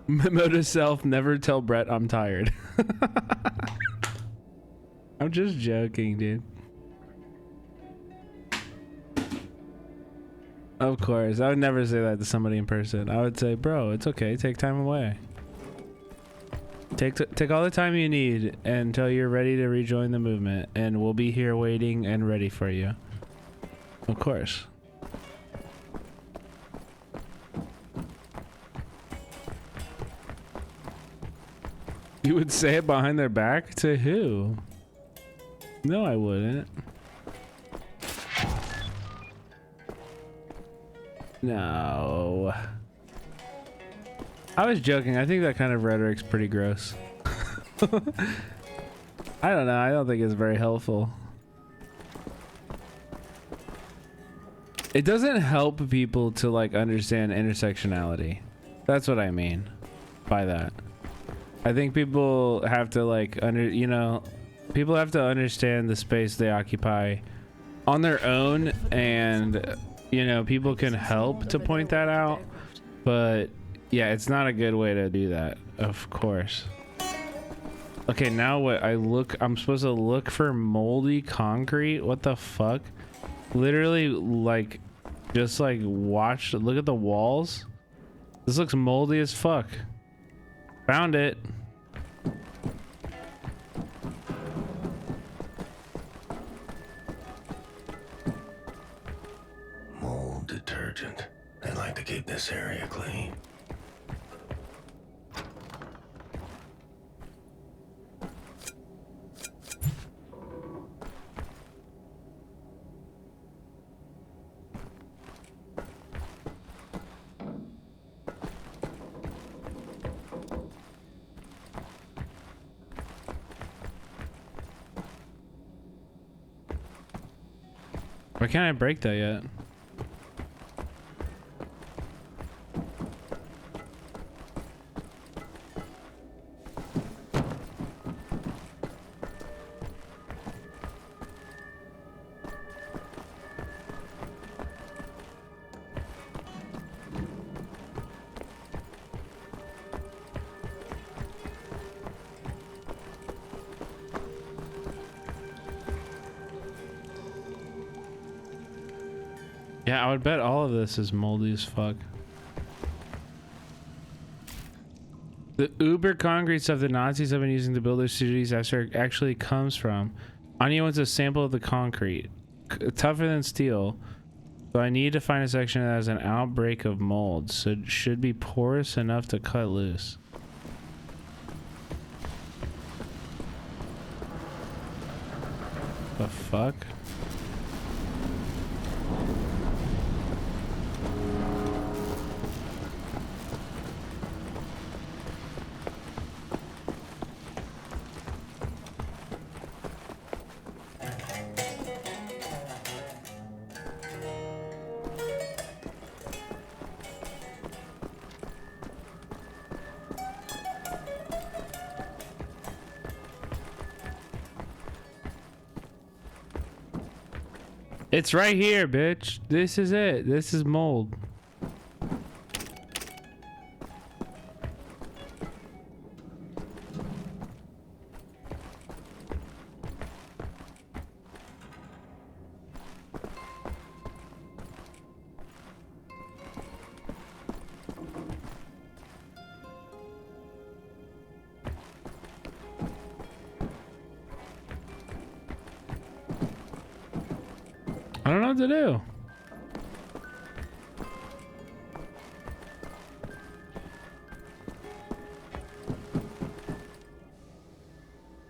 Memo to self, never tell Brett I'm tired. I'm just joking, dude. Of course, I would never say that to somebody in person. I would say, bro, it's okay, take time away. Take all the time you need until you're ready to rejoin the movement, and we'll be here waiting and ready for you. Of course. You would say it behind their back? To who? No, I wouldn't. No. I was joking. I think that kind of rhetoric's pretty gross. I don't know. I don't think it's very helpful. It doesn't help people to like understand intersectionality. That's what I mean by that. I think people have to like people have to understand the space they occupy on their own, and people can help to point that out, but yeah, it's not a good way to do that, of course. Okay, now what? I'm supposed to look for moldy concrete? What the fuck? Literally, like, just like look at the walls. This looks moldy as fuck. Found it. Mold detergent. They like to keep this area clean. Why can't I break that yet? Yeah, I would bet all of this is moldy as fuck. The uber concrete stuff the Nazis have been using to build their cities actually comes from. Anya wants a sample of the concrete. Tougher than steel. So I need to find a section that has an outbreak of mold. So it should be porous enough to cut loose. The fuck? It's right here, bitch. This is it. This is mold. I don't know what to do.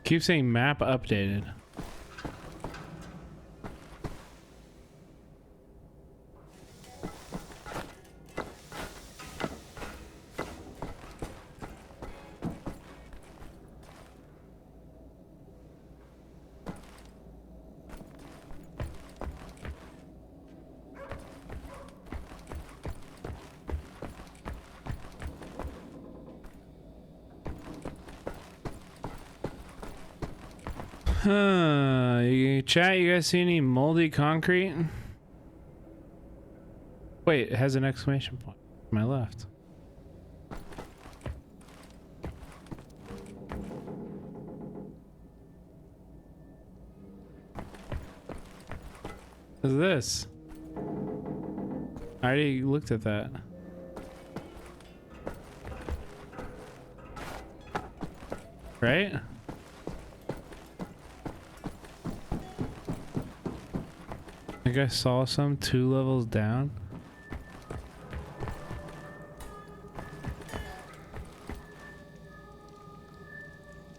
Keep saying map updated. Chat, you guys see any moldy concrete? Wait, it has an exclamation point to my left. What is this? I already looked at that. Right? I think I saw some 2 levels down.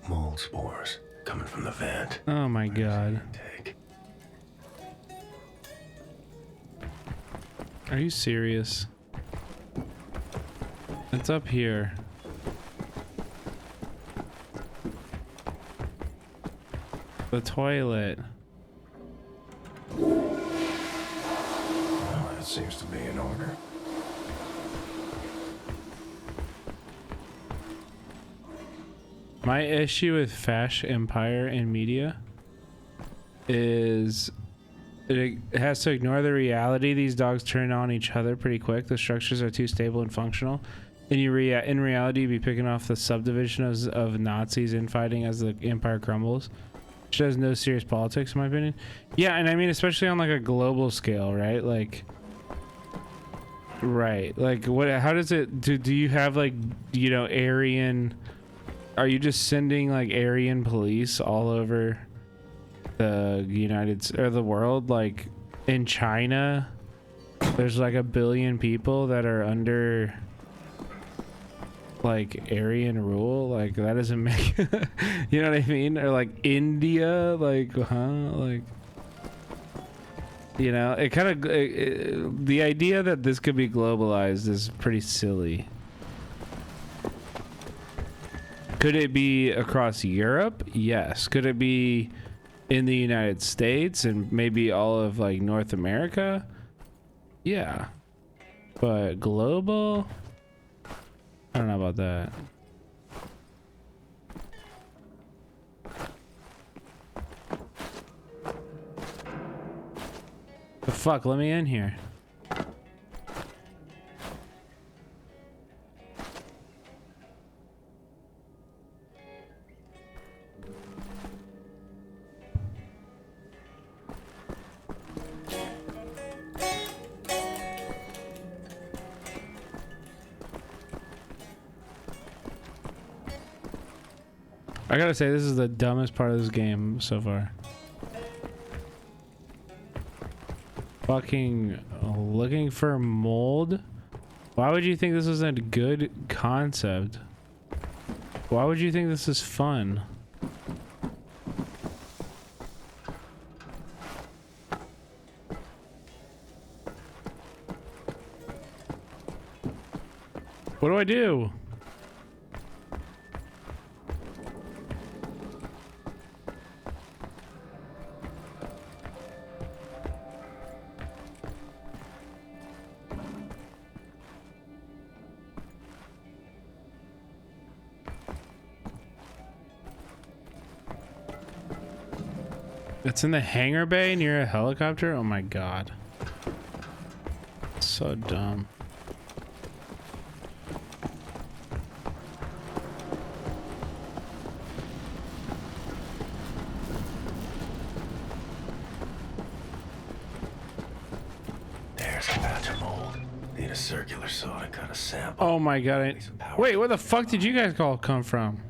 Mold spores coming from the vent. Oh my god. Are you serious? It's up here. The toilet. Well, that seems to be in order. My issue with Fash Empire and media is it has to ignore the reality these dogs turn on each other pretty quick. The structures are too stable and functional. And in reality, you'd be picking off the subdivision of Nazis infighting as the empire crumbles. Which has no serious politics, in my opinion. Yeah, and I mean, especially on like a global scale, right? Like, right. Like, what? How does it? Do you have like, you know, Aryan? Are you just sending like Aryan police all over the the world? Like in China, there's like 1 billion people that are under like Aryan rule. Like that doesn't make you know what I mean? Or like India, like like, you know, it kind of the idea that this could be globalized is pretty silly. Could it be across Europe? Yes. Could it be in the United States and maybe all of like North America, yeah, but global, I don't know about that. The fuck, let me in here. I gotta say, this is the dumbest part of this game so far. Fucking looking for mold? Why would you think this is a good concept? Why would you think this is fun? What do I do? It's in the hangar bay near a helicopter? Oh my god. So dumb. There's a batch of mold. Need a circular saw to cut a sample. Oh my god. Wait, where the fuck did you guys all come from?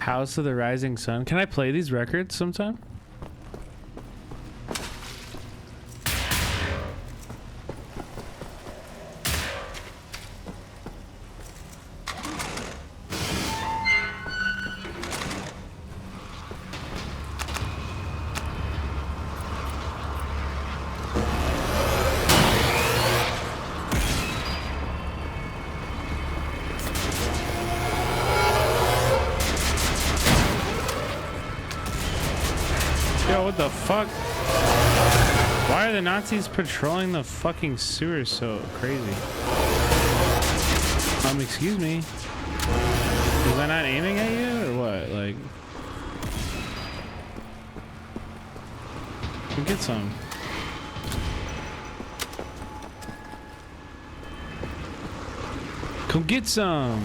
House of the Rising Sun. Can I play these records sometime? Yo, what the fuck? Why are the Nazis patrolling the fucking sewers so crazy? Excuse me. Was I not aiming at you or what? Like, come get some. Come get some.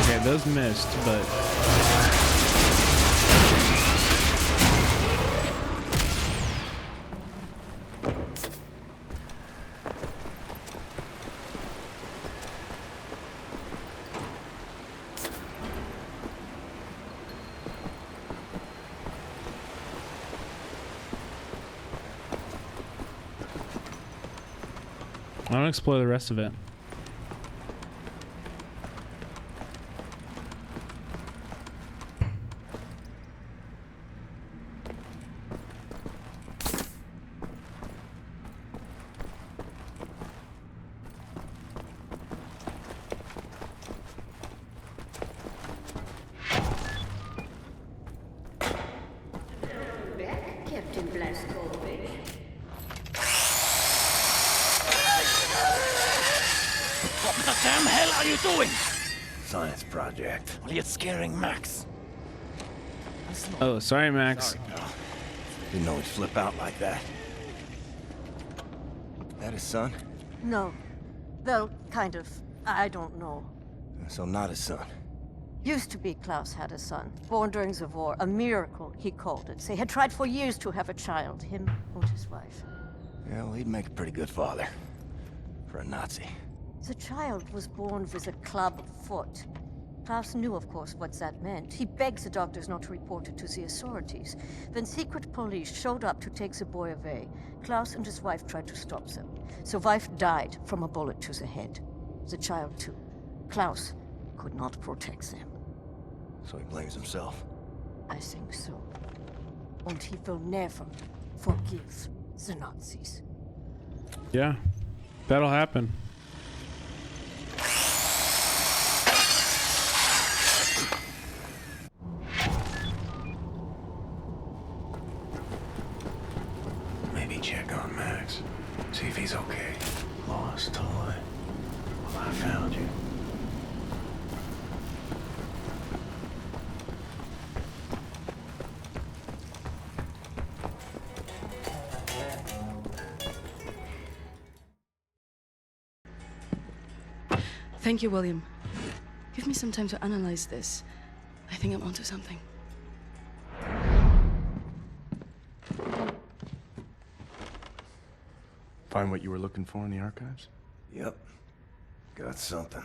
Okay, those missed, but. I want to explore the rest of it. Captain Blazkowicz. What the damn hell are you doing? Science project. Well, you're scaring Max. Oh, sorry, Max. Sorry, pal. Didn't know he'd flip out like that. That his son? No. Well, kind of. I don't know. So not his son. Used to be Klaus had a son, born during the war. A miracle, he called it. They had tried for years to have a child, him and his wife. Yeah, well, he'd make a pretty good father. For a Nazi. The child was born with a club foot. Klaus knew, of course, what that meant. He begged the doctors not to report it to the authorities. When secret police showed up to take the boy away, Klaus and his wife tried to stop them. The wife died from a bullet to the head. The child, too. Klaus could not protect them. So he blames himself. I think so. And he will never forgive the Nazis. Yeah, that'll happen. Maybe check on Max. See if he's okay. Lost toy. Well, I found you. Thank you, William. Give me some time to analyze this. I think I'm onto something. Find what you were looking for in the archives? Yep. Got something.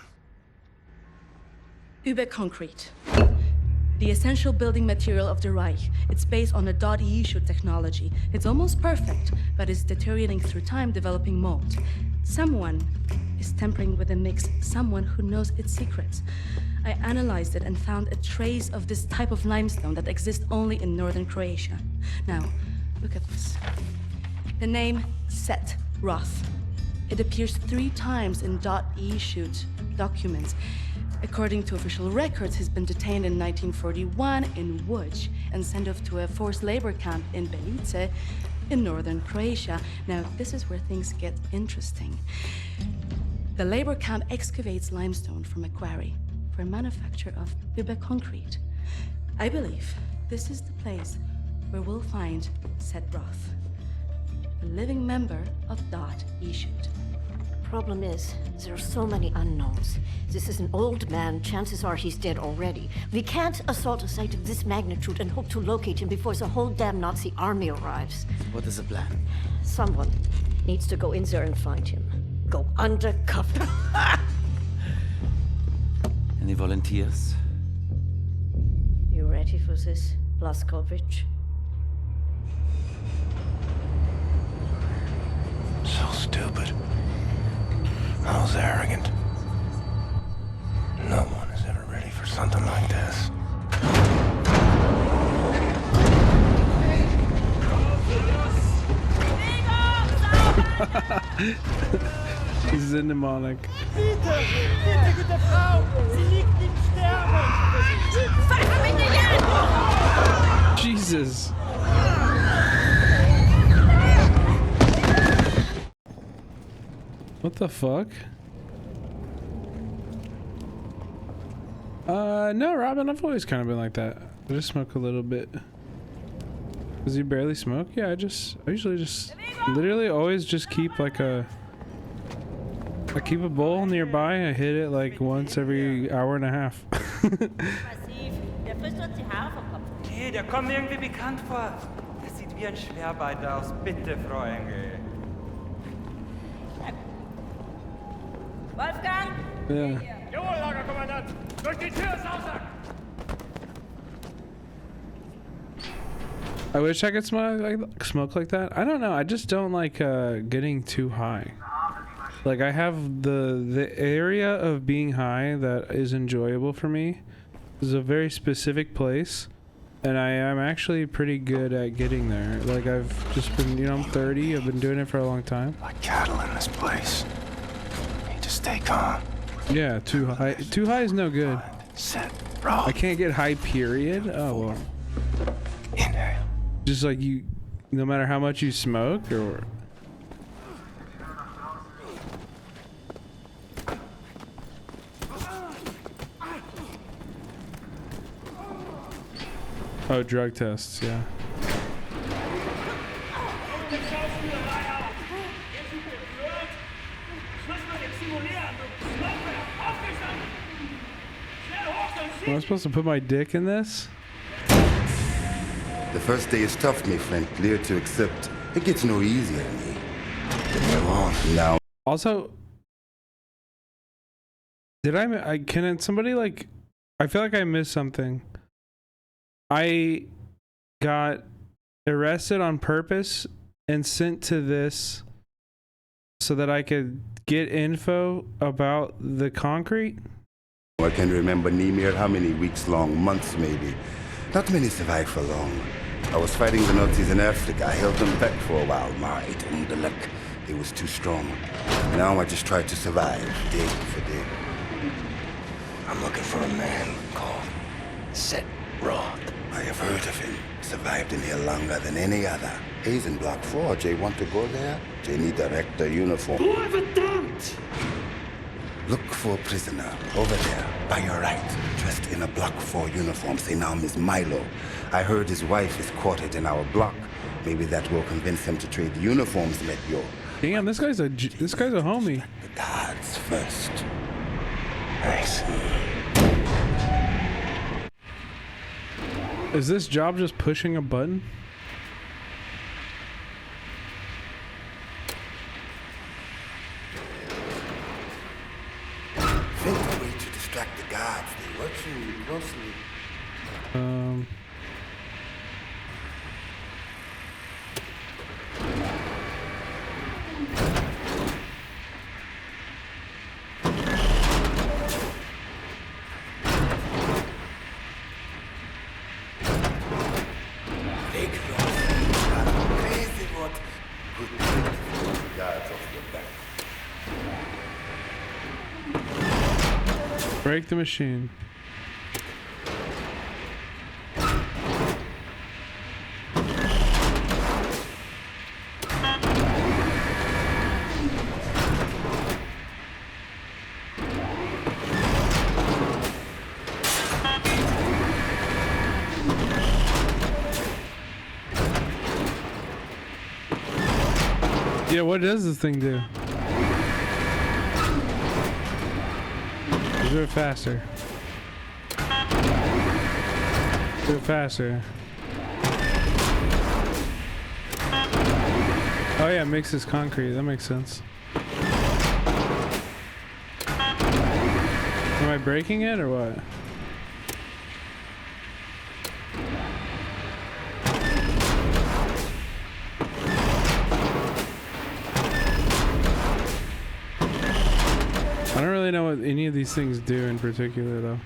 Ube concrete. The essential building material of the Reich. It's based on a .E technology. It's almost perfect, but it's deteriorating through time, developing mold. Someone is tampering with the mix, someone who knows its secrets. I analyzed it and found a trace of this type of limestone that exists only in northern Croatia. Now, look at this. The name Set Roth. It appears 3 times in .E documents. According to official records, he's been detained in 1941 in Łódź and sent off to a forced labor camp in Belice in northern Croatia. Now, this is where things get interesting. The labor camp excavates limestone from a quarry for manufacture of Ube concrete. I believe this is the place where we'll find Set Roth, a living member of .E shoot. Problem is, there are so many unknowns. This is an old man. Chances are he's dead already. We can't assault a site of this magnitude and hope to locate him before the whole damn Nazi army arrives. What is the plan? Someone needs to go in there and find him. Go undercover. Any volunteers? You ready for this, Blaskovich? So stupid. I was arrogant. No one is ever ready for something like this. She's in demonic. Bitte, bitte, gute Frau! Sie liegt im Sterben! Jesus. What the fuck? No, Robin, I've always kind of been like that. I just smoke a little bit. Does he barely smoke? Yeah, I usually just literally always just keep like I keep a bowl nearby. I hit it like once every hour and a half. Nee, der kommt mir irgendwie bekannt vor. Das sieht wie ein Schwerbeiter aus. Bitte, Frau Engel. Wolfgang! Yeah. Jawohl, Lagerkommandant! Durch die Tür, Sausack! I wish I could smoke like that. I don't know. I just don't like getting too high. Like I have the area of being high that is enjoyable for me is a very specific place, and I am actually pretty good at getting there. Like I've just been, you know, I'm 30. I've been doing it for a long time. Like cattle in this place. Need to stay calm. Yeah, too high. Too high is no good. Set Roth. I can't get high. Period. Oh well. Inhale. Just like you, no matter how much you smoke, or. Oh, drug tests, yeah. Am I supposed to put my dick in this? The first day is tough, my friend. Clear to accept. It gets no easier than me. Now. Also, can somebody like? I feel like I missed something. I got arrested on purpose and sent to this so that I could get info about the concrete. I can remember near how many weeks long, months maybe. Not many survive for long. I was fighting the Nazis in Africa. I held them back for a while. My intellect, it was too strong. Now I just try to survive, day for day. I'm looking for a man called Set Roth. I have heard of him. Survived in here longer than any other. He's in Block 4. Jay want to go there? Jay need a rector uniform. Verdammt! Look for a prisoner over there, by your right, dressed in a Block 4 uniform. Say now, Miss Milo. I heard his wife is quartered in our block. Maybe that will convince him to trade uniforms with you. Damn, this guy's a homie. The guards first. Nice. Is this job just pushing a button? Think a way to distract the guards. They watching you closely. Break the machine. Yeah, what does this thing do? Do it faster. Do it faster. Oh yeah, it mixes concrete. That makes sense. Am I breaking it or what? I don't really know what any of these things do in particular, though.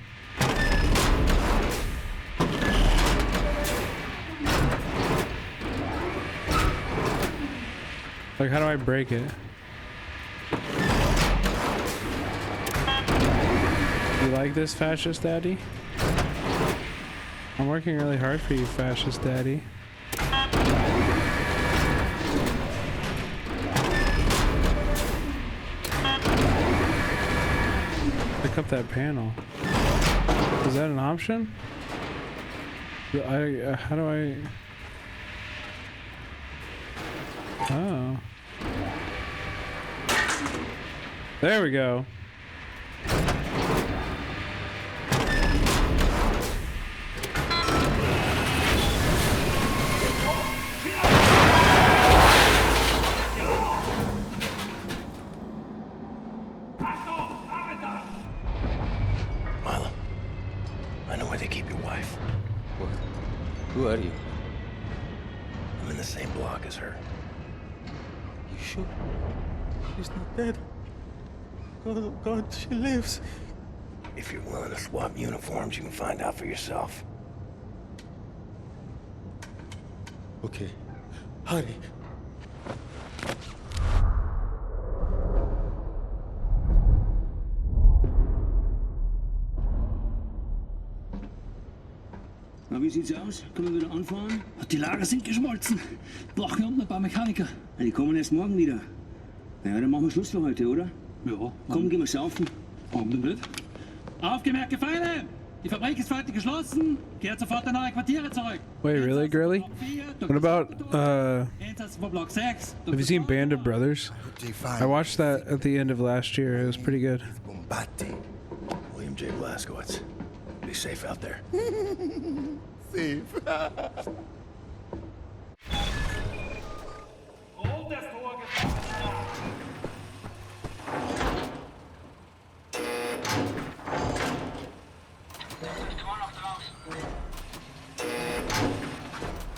Like, how do I break it? You like this, fascist daddy? I'm working really hard for you, fascist daddy. Pick up that panel. Is that an option? How do I? Oh. There we go. Milo, I know where they keep your wife. What? Who are you? I'm in the same block as her. You sure? She's not dead. Oh God, she lives. If you're willing to swap uniforms, you can find out for yourself. Okay. Hurry. Na, wie sieht's aus? Können wir wieder anfahren? Die Lager sind geschmolzen. Brauchen unten ein paar Mechaniker. Ja, die kommen erst morgen wieder. Ja, dann machen wir Schluss für heute, oder? Ja. Komm, gehen wir saufen. Warum denn nicht? Aufgemerkte Feinde! Die Fabrik ist heute geschlossen. Kehrt sofort in eure Quartiere zurück. Wait, really, girly? What about, have you seen Band of Brothers? I watched that at the end of last year. It was pretty good. William J. Blazkowicz. Be safe out there. Safe.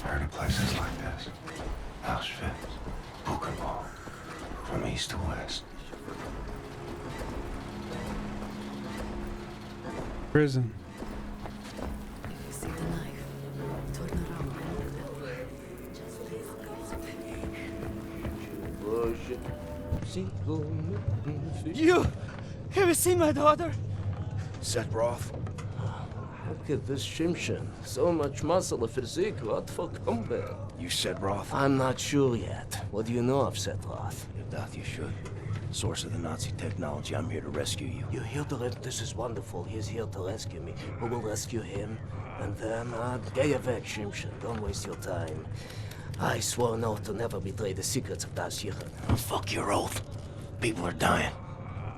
Heard of places like this. Auschwitz, Buchenwald, from east to west. Prison. See the knife. Turn around. You! Have you seen my daughter? Set Roth. Look at this Shimshin. So much muscle, a physique. What for combat? You said Roth? I'm not sure yet. What do you know of Setroth? You doubt you should. Source of the Nazi technology. I'm here to rescue you. You're here to This is wonderful. He's here to rescue me. We will rescue him. And then, geh weg, Shimshin. Don't waste your time. I swore an oath to never betray the secrets of Das Yichud. Oh, fuck your oath. People are dying.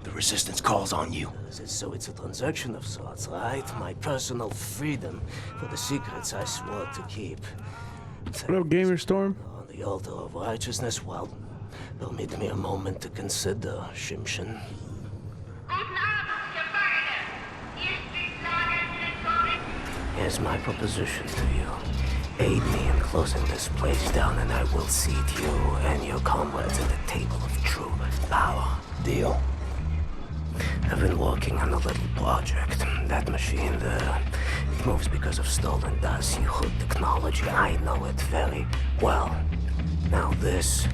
The resistance calls on you. So it's a transaction of sorts, right? My personal freedom for the secrets I swore to keep. What up, Gamer Storm? On the altar of righteousness, well, permit me a moment to consider, Shimshin. Here's my proposition to you. Aid me in closing this place down and I will seat you and your comrades at the table of true power. Deal. I've been working on a little project. That machine there, it moves because of stolen Das Yichud technology. I know it very well. Now this...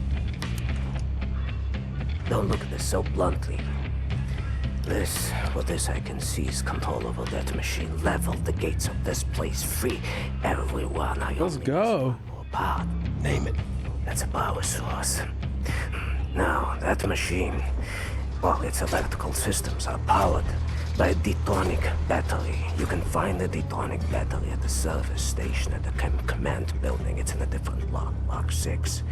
Don't look at this so bluntly. With this I can seize control over that machine, level the gates of this place, free everyone. Let's go. Part. Name it. That's a power source. Now, that machine, well, its electrical systems are powered by a detonic battery. You can find the detonic battery at the service station at the command building. It's in a different block, Block 6.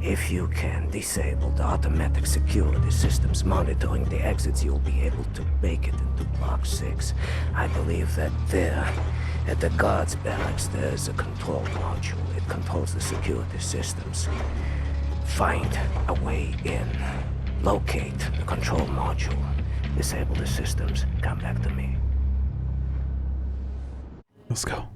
If you can disable the automatic security systems monitoring the exits, you'll be able to make it into Block 6. I believe that there, at the guards barracks, there's a control module. It controls the security systems. Find a way in. Locate the control module. Disable the systems. Come back to me. Let's go.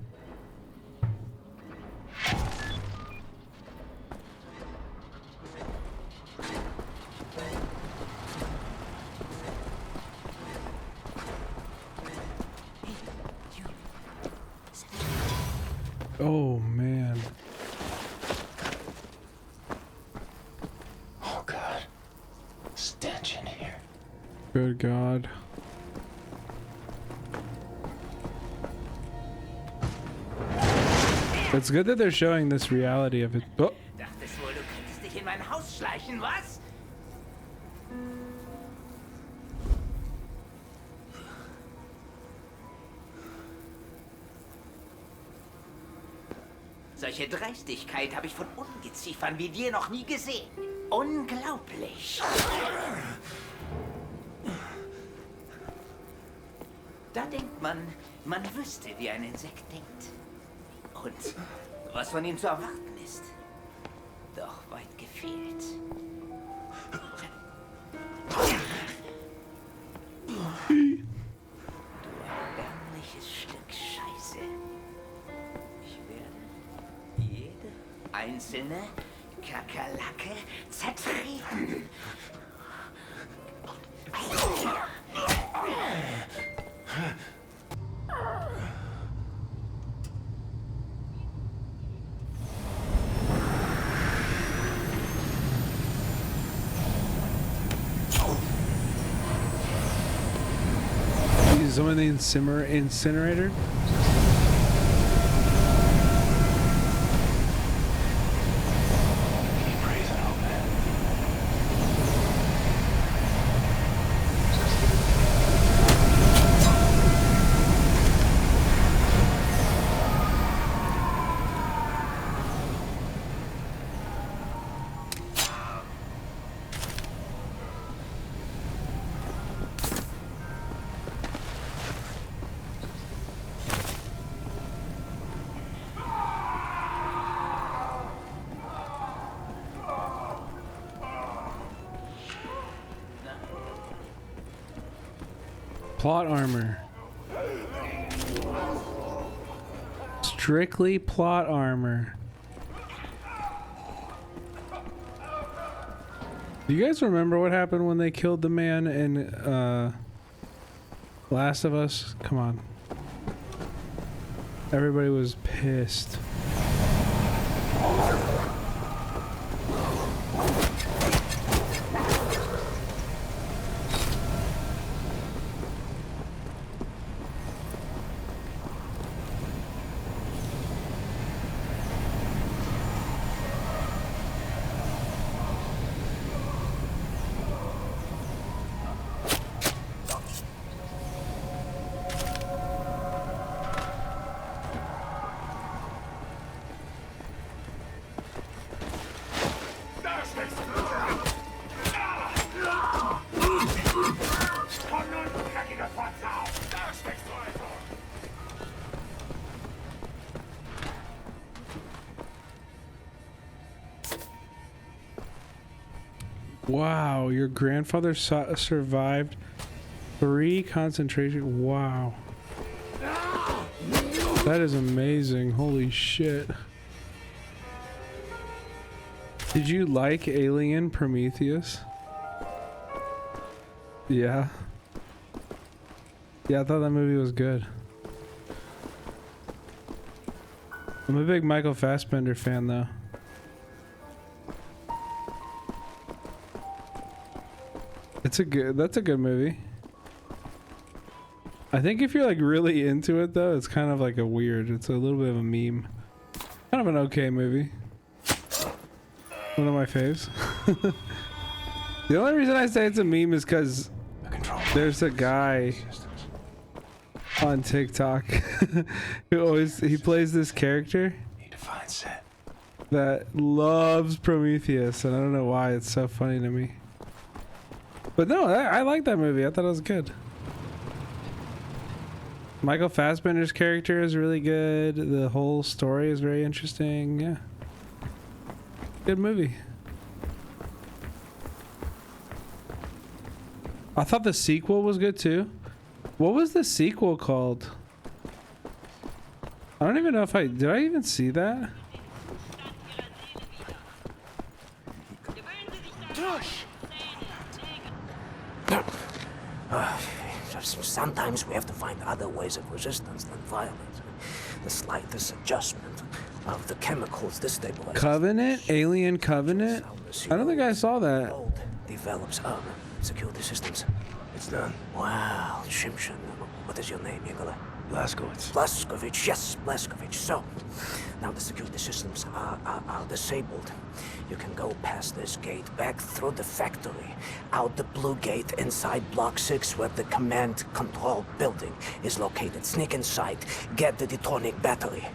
Oh man. Oh God. Stench in here. Good God. It's good that they're showing this reality of it. Oh. Dachtest wohl, du könntest dich in mein Haus schleichen, was? Solche Dreistigkeit habe ich von Ungeziefern wie dir noch nie gesehen. Unglaublich. Da denkt man wüsste, wie ein Insekt denkt. Und was von ihm zu erwarten ist. Doch weit gefehlt. Du erbärmliches Stück Scheiße. Ich werde jede einzelne Kakerlake zertreten. Someone in the incinerator? Plot armor. Strictly plot armor. Do you guys remember what happened when they killed the man in Last of Us? Come on. Everybody was pissed. Wow, your grandfather survived 3 concentration. Wow. That is amazing. Holy shit. Did you like Alien Prometheus? Yeah. Yeah, I thought that movie was good. I'm a big Michael Fassbender fan though. That's a good movie. I think if you're like really into it though, it's kind of like it's a little bit of a meme. Kind of an okay movie. One of my faves. The only reason I say it's a meme is because there's a guy on TikTok who he plays this character that loves Prometheus, and I don't know why it's so funny to me. But no, I like that movie. I thought it was good. Michael Fassbender's character is really good. The whole story is very interesting. Yeah. Good movie. I thought the sequel was good too. What was the sequel called? I don't even know if did I even see that? Sometimes we have to find other ways of resistance than violence. The slightest adjustment of the chemicals destabilize. Covenant? Alien Covenant? I don't think I saw that. Develops security systems. It's done. Wow, Shimshin. What is your name, Igor? Blazkowicz. Blazkowicz, yes, Blazkowicz. So, now the security systems are disabled. You can go past this gate, back through the factory, out the blue gate inside Block 6 where the command control building is located. Sneak inside, get the detonic battery.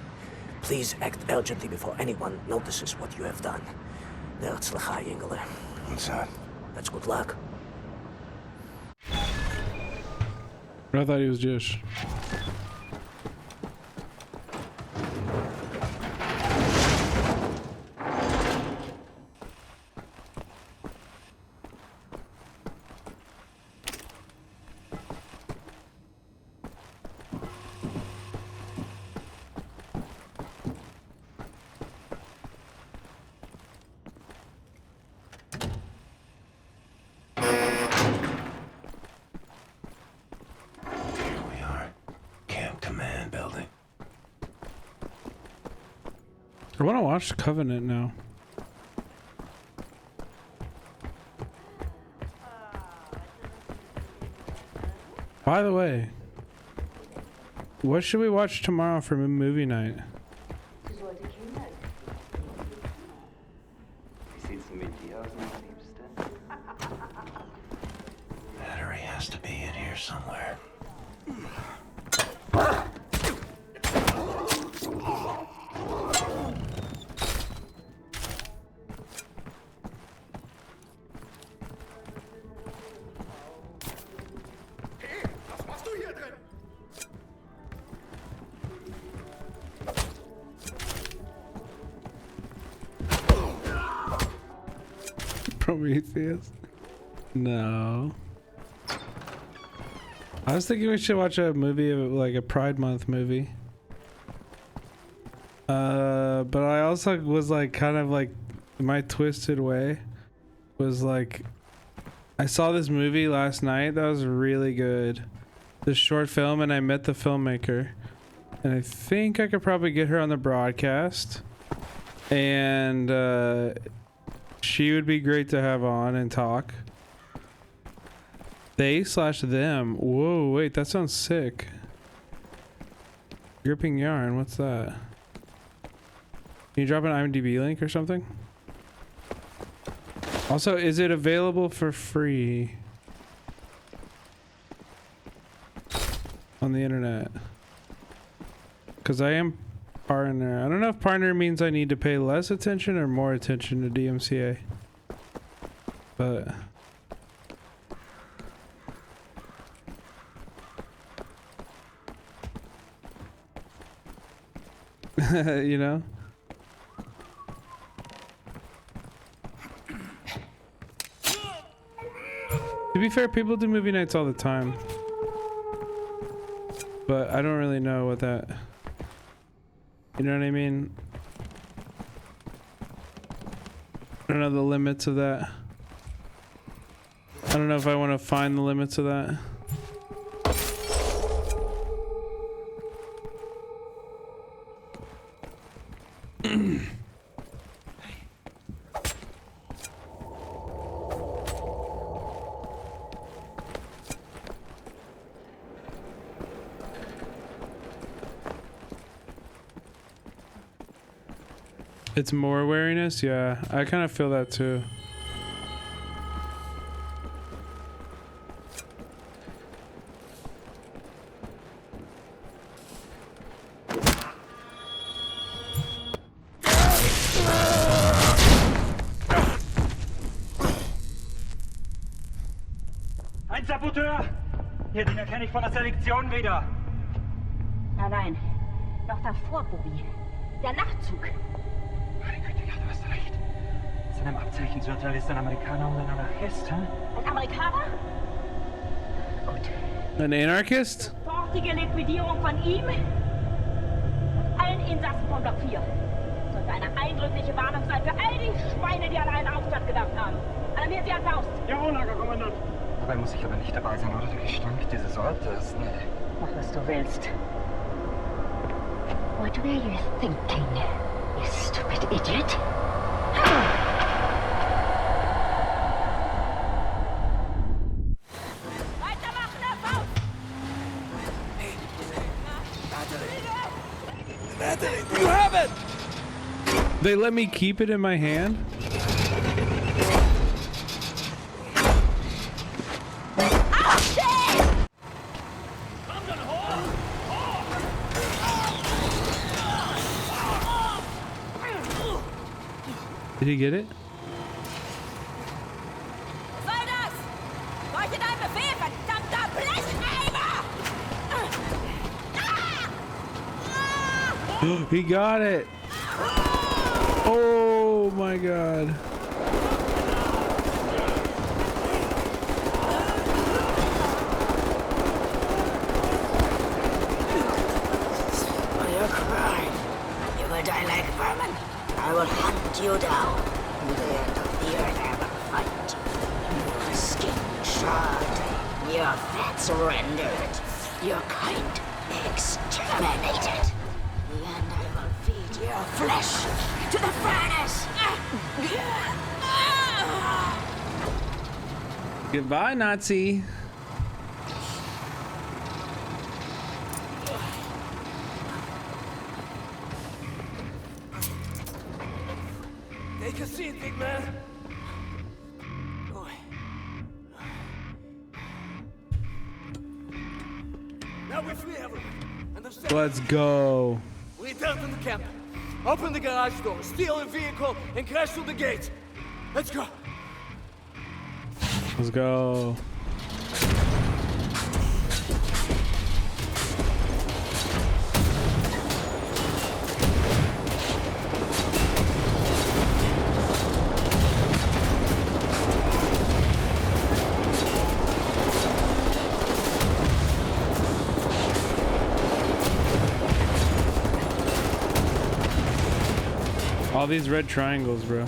Please act urgently before anyone notices what you have done. L'chai, Ingele. What's that? That's good luck. I thought he was Jewish. I want to watch Covenant now. By the way, what should we watch tomorrow for movie night? Battery has to be in here somewhere. Prometheus? No. I was thinking we should watch a movie, like a Pride Month movie. But I also was like, kind of like, my twisted way was like, I saw this movie last night that was really good. This short film, and I met the filmmaker. And I think I could probably get her on the broadcast. And she would be great to have on and talk. They/them. Whoa, wait, that sounds sick. Gripping yarn, what's that? Can you drop an IMDb link or something? Also, is it available for free on the internet? Because I am partner. I don't know if partner means I need to pay less attention or more attention to DMCA. But you know? To be fair, people do movie nights all the time. But I don't really know what that... You know what I mean? I don't know the limits of that. I don't know if I want to find the limits of that. It's more wariness? Yeah, I kind of feel that too. Ein Saboteur! Hier, den erkenne ich von der Selektion wieder. Nein, noch davor, Bobby. Der Nachtzug. Meine Güte, ja, du hast recht. Seinem Abzeichensurteil ist ein Amerikaner und ein Anarchist, hm? Ein Amerikaner? Gut. An Anarchist? Sofortige Liquidierung von ihm und allen Insassen von Block 4. Sollte eine eindrückliche Warnung sein für all die Schweine, die an einen Aufstand gedacht haben. Alarmiert sie an Faust. Jawohl, Lagerkommandant. Dabei muss ich aber nicht dabei sein, oder? Der Gestank dieses Ortes, ne? Mach, was du willst. What were you thinking, you stupid idiot? You have it! They let me keep it in my hand? Did he get it? Was soll das? Leuchtet ein Befehl, verdammter Blecheimer! He got it! Oh my god. For your crime, you will die like vermin. I will hunt you down. To the end of the earth I will fight. Your skin charred, your fats rendered, your kind exterminated. And I will feed your flesh to the furnace. Goodbye, Nazi. Take a seat, big man. Now we're free, everyone. Understand? Let's go. Return to the camp. Open the garage door, steal a vehicle, and crash through the gate. Let's go. Let's go. All these red triangles, bro.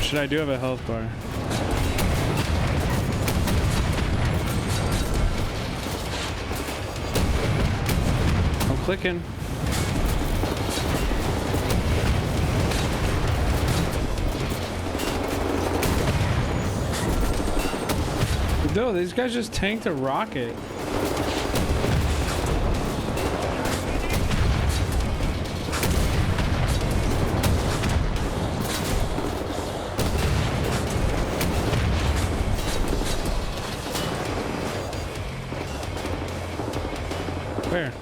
Should I do have a health bar? I'm clicking. No, these guys just tanked a rocket. Where?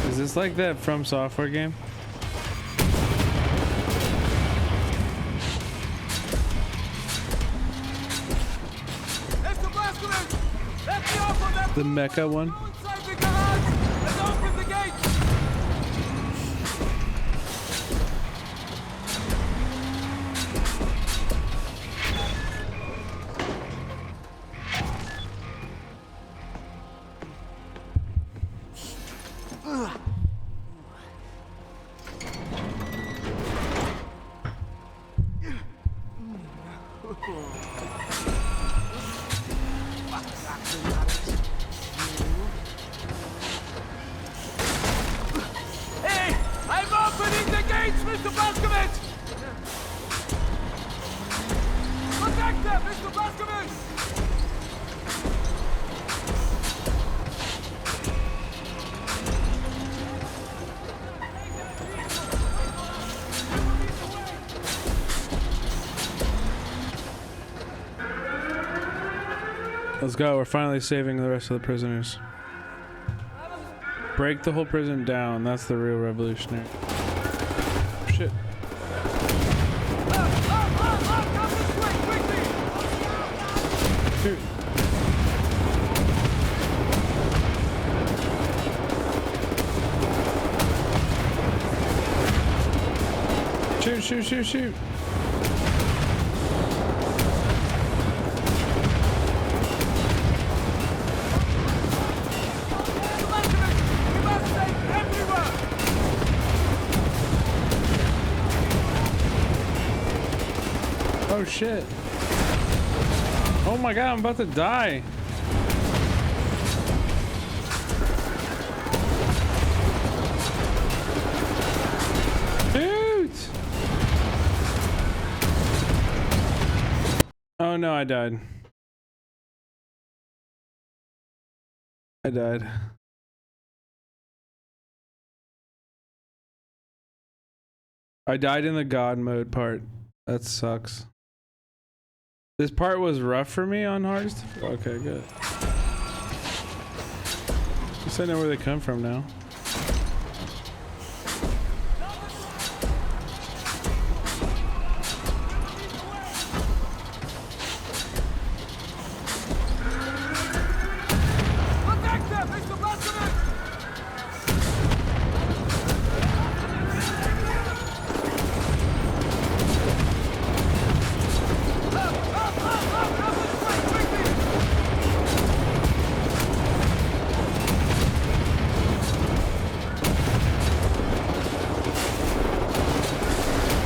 Is this like that From Software game? The mecha one? Hey, I'm opening the gates, Mr. Baskovich! Protect them, Mr. Baskovich! Let's go. We're finally saving the rest of the prisoners. Break the whole prison down. That's the real revolutionary. Shit. Shoot. Shoot, shoot, shoot, shoot. Oh shit. Oh my god, I'm about to die. Dude! Oh no, I died. I died. I died in the God mode part. That sucks. This part was rough for me on hardest. Okay, good. At least I know where they come from now.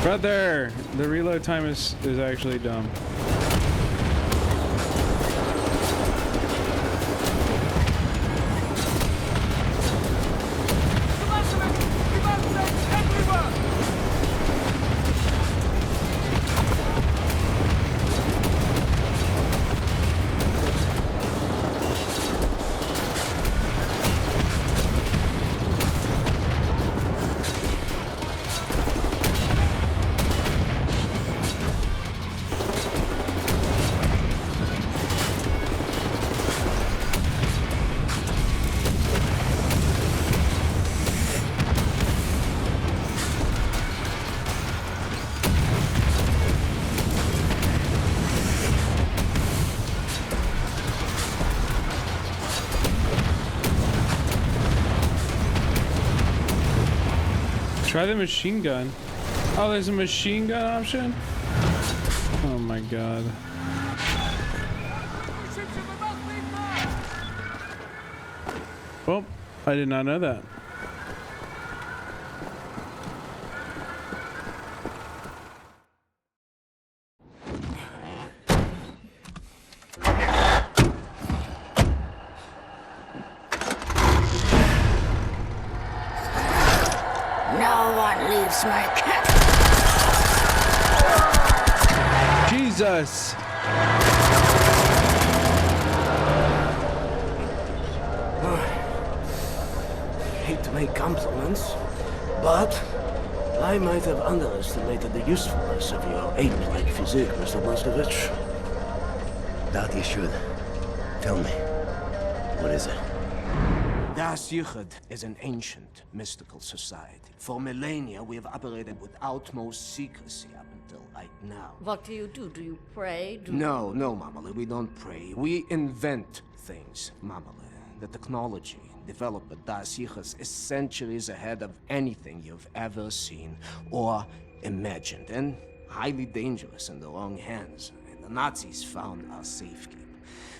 Brother, the reload time is actually dumb. Try the machine gun. Oh, there's a machine gun option? Oh my god. Well, I did not know that. No one leaves my camp. Jesus! Hate to make compliments, but I might have underestimated the usefulness of your ape-like physique, Mr. Blazkowicz. That you should. Tell me, what is it? Das Yichud is an ancient, mystical society. For millennia, we have operated with utmost secrecy up until right now. What do? Do you pray? No, Mamale, we don't pray. We invent things, Mamale. The technology developed by Das Yichud is centuries ahead of anything you've ever seen or imagined, and highly dangerous in the wrong hands. And the Nazis found our safekeeping.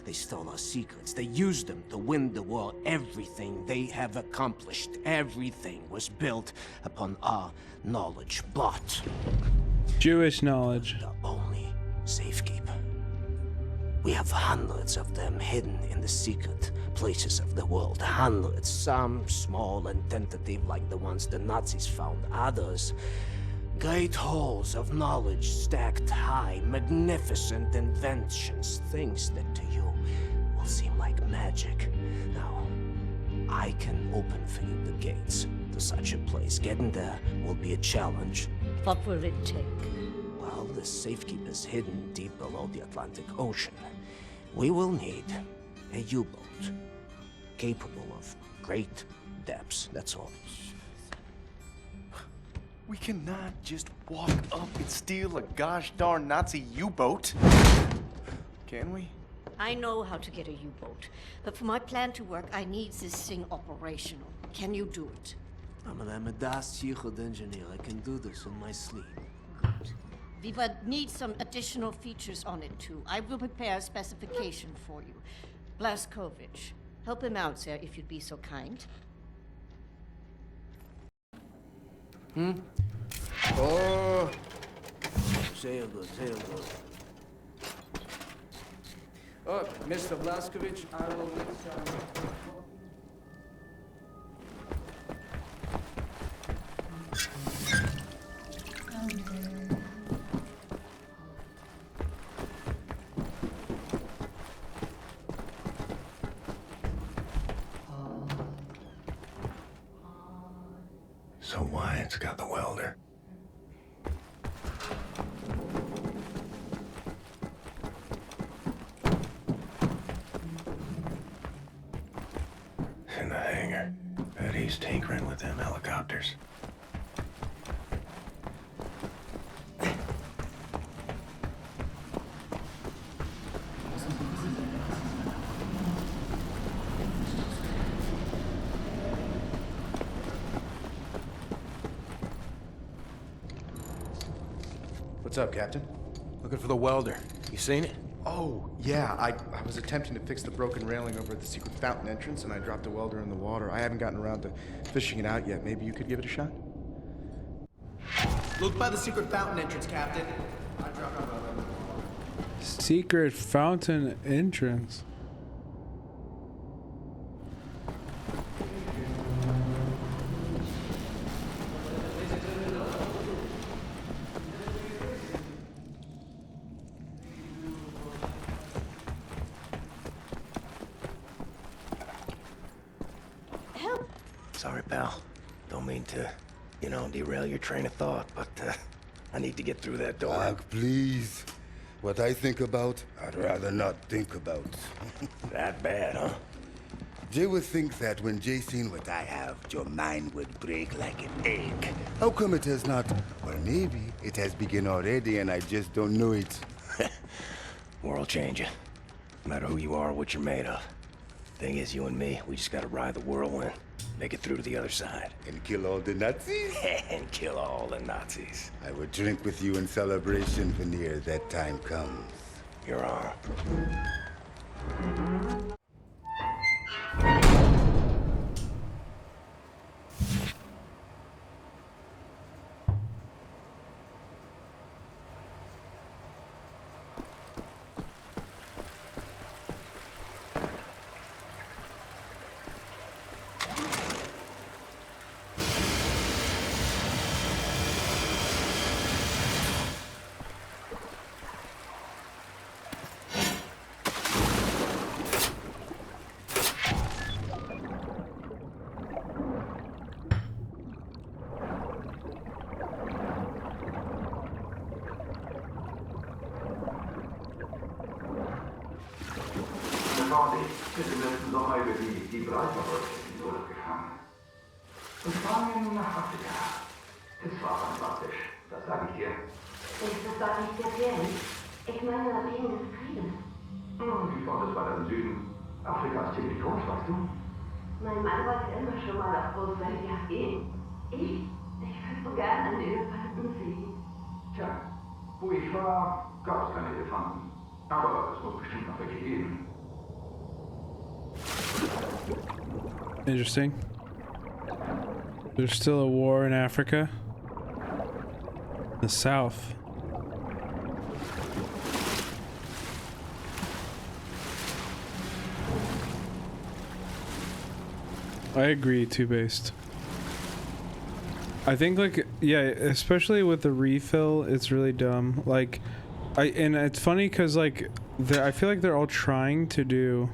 They stole our secrets. They used them to win the war. Everything they have accomplished, everything was built upon our knowledge. But Jewish knowledge. The only safekeeper. We have hundreds of them hidden in the secret places of the world. Hundreds. Some small and tentative like the ones the Nazis found. Others, great halls of knowledge stacked high, magnificent inventions, things that to you will seem like magic. Now, I can open for you the gates to such a place. Getting there will be a challenge. What will it take? Well, the safekeeper's hidden deep below the Atlantic Ocean. We will need a U-boat capable of great depths, that's all. We cannot just walk up and steal a gosh darn Nazi U-boat. Can we? I know how to get a U-boat, but for my plan to work, I need this thing operational. Can you do it? I'm a Das Yichud engineer. I can do this in my sleep. Good. We will need some additional features on it, too. I will prepare a specification for you. Blazkowicz, help him out, sir, if you'd be so kind. Oh! Sehr good, sehr good. Oh, Mr. Blazkowicz, I will need some... So Wyatt's got the welder. In the hangar. Bet he's tinkering with them helicopters. What's up, Captain? Looking for the welder. You seen it? Oh, yeah. I was attempting to fix the broken railing over at the secret fountain entrance, and I dropped a welder in the water. I haven't gotten around to fishing it out yet. Maybe you could give it a shot? Look by the secret fountain entrance, Captain. I dropped a welder. Secret fountain entrance. Sorry, pal. Don't mean to, derail your train of thought, but I need to get through that door. Doc, please. What I think about, I'd rather not think about. That bad, huh? Jay would think that when Jay seen what I have, your mind would break like an egg. How come it has not? Or maybe it has begun already and I just don't know it. World changing. No matter who you are or what you're made of. Thing is, you and me, we just gotta ride the whirlwind. Make it through to the other side. And kill all the Nazis? And kill all the Nazis. I will drink with you in celebration whenever that time comes. Your arm. Bitte müssen noch mal über die Breitbandröhre gefangen. Und fahren wir nun nach Afrika. Das war fantastisch, das sage ich dir. Ist das doch nicht gefährlich? Ich meine, wegen des Krieges. Ich fand es weiter im Süden. Afrika ist ziemlich groß, weißt du? Mein Mann wollte immer schon mal auf große Jagd gehen. Ich würde so gern einen Elefanten sehen. Tja, wo ich war, gab es keine Elefanten. Aber es muss bestimmt noch welche geben. Interesting. There's still a war in Africa. The South. I agree, two-based. I think, like, yeah, especially with the refill, it's really dumb. Like, and it's funny because, like, I feel like they're all trying to do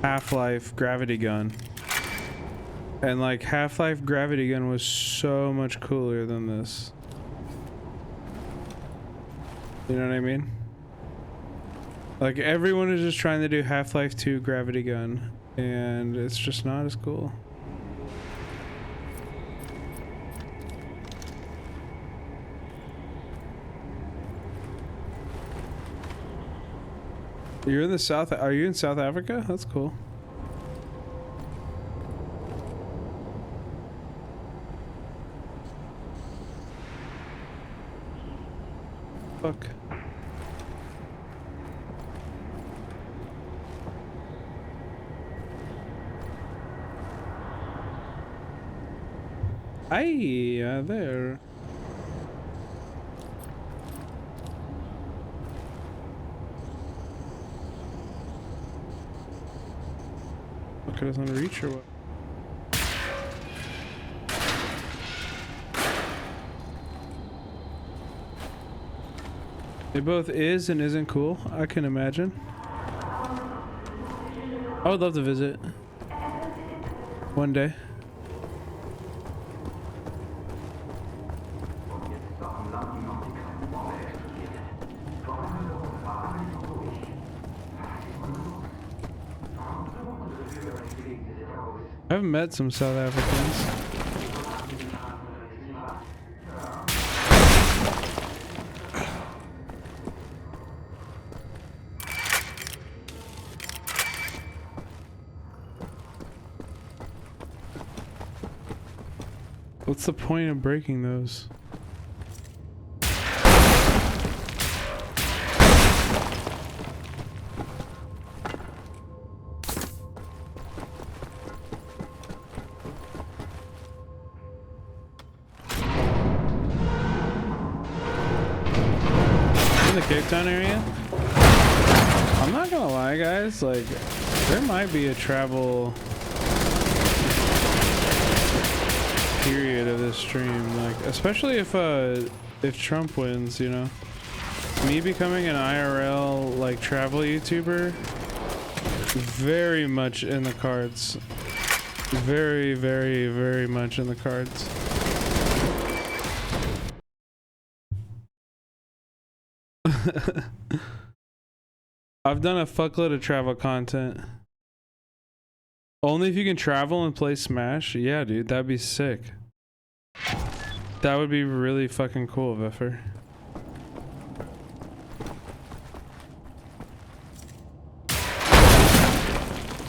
Half-Life Gravity Gun. And, like, Half-Life Gravity Gun was so much cooler than this. You know what I mean? Like, everyone is just trying to do Half-Life 2 Gravity Gun, and it's just not as cool. You're in the South. Are you in South Africa? That's cool. Fuck. Hey, there. Look at us on reach or what? It both is and isn't cool, I can imagine. I would love to visit one day. I've met some South Africans. What's the point of breaking those? In the Cape Town area? I'm not gonna lie, guys, like, there might be a travel period of this stream, like, especially if Trump wins, you know. Me becoming an IRL, like, travel YouTuber, very much in the cards. Very, very, very much in the cards. I've done a fuckload of travel content. Only if you can travel and play Smash? Yeah, dude, that'd be sick. That would be really fucking cool, Veffer.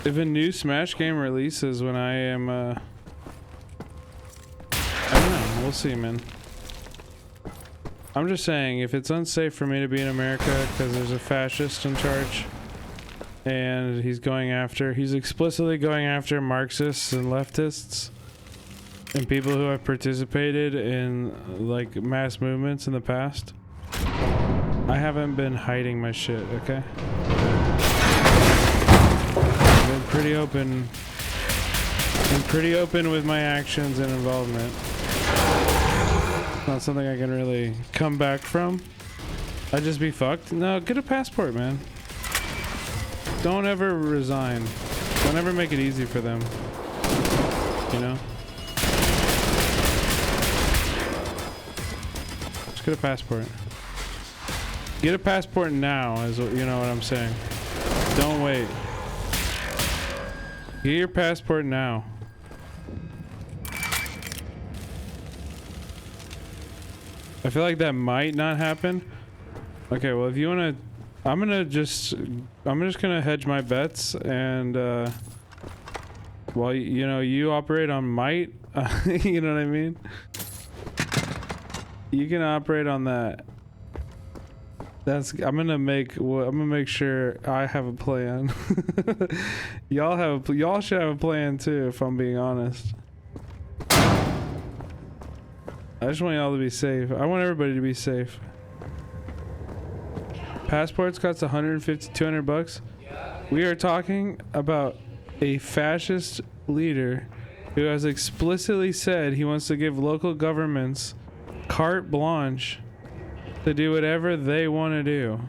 If a new Smash game releases when I am We'll see, man. I'm just saying, if it's unsafe for me to be in America because there's a fascist in charge and he's explicitly going after Marxists and leftists and people who have participated in like mass movements in the past, I haven't been hiding my shit, okay? I've been pretty open. I'm pretty open with my actions and involvement. Not something I can really come back from. I'd just be fucked. No, get a passport, man. Don't ever resign. Don't ever make it easy for them. You know? Just get a passport. Get a passport now, is what, you know what I'm saying. Don't wait. Get your passport now. I feel like that might not happen. Okay, well, if you wanna, I'm just gonna hedge my bets, and well, you know, you operate on might. You know what I mean? You can operate on that. I'm gonna make sure I have a plan. Y'all should have a plan too, if I'm being honest. I just want y'all to be safe. I want everybody to be safe. Passports cost 150, 200 bucks. We are talking about a fascist leader who has explicitly said he wants to give local governments carte blanche to do whatever they want to do.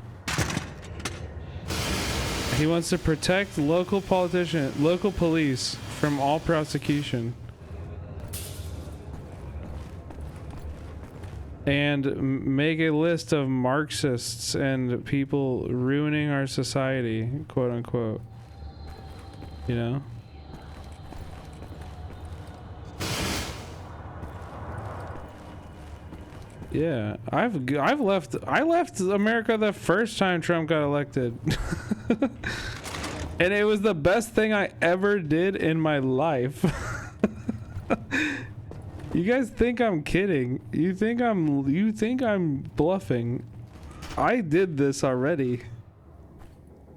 He wants to protect local police from all prosecution. And make a list of Marxists and people ruining our society, quote unquote. You know? Yeah, I left America the first time Trump got elected. And it was the best thing I ever did in my life. You guys think I'm kidding. You think I'm bluffing. I did this already.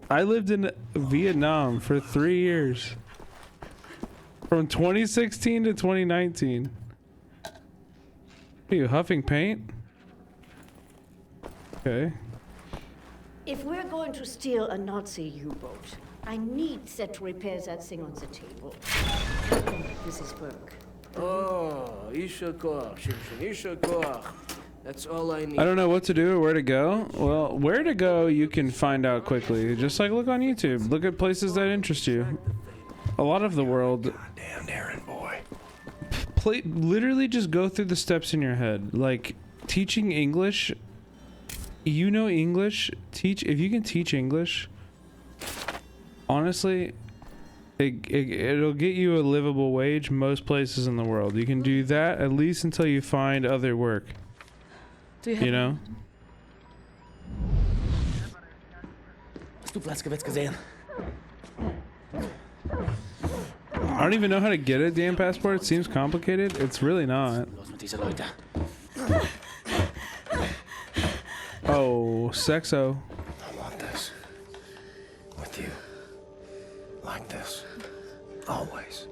I lived in Vietnam for 3 years. From 2016 to 2019. Are you huffing paint? Okay. If we're going to steal a Nazi U-boat, I need Set to repair that thing on the table. This is work. Oh, Isha Koch, Isha Koch. That's all I need. I don't know what to do or where to go. Well, where to go you can find out quickly. Just like look on YouTube. Look at places that interest you. A lot of the world. Goddamn errand boy. Literally just go through the steps in your head. Like teaching English. You know English. If you can teach English. Honestly, it'll get you a livable wage most places in the world. You can do that at least until you find other work. You know? Hast du Platzgewetz gesehen? I don't even know how to get a damn passport. It seems complicated. It's really not. Oh, sexo. I want this. With you. Like this. Always.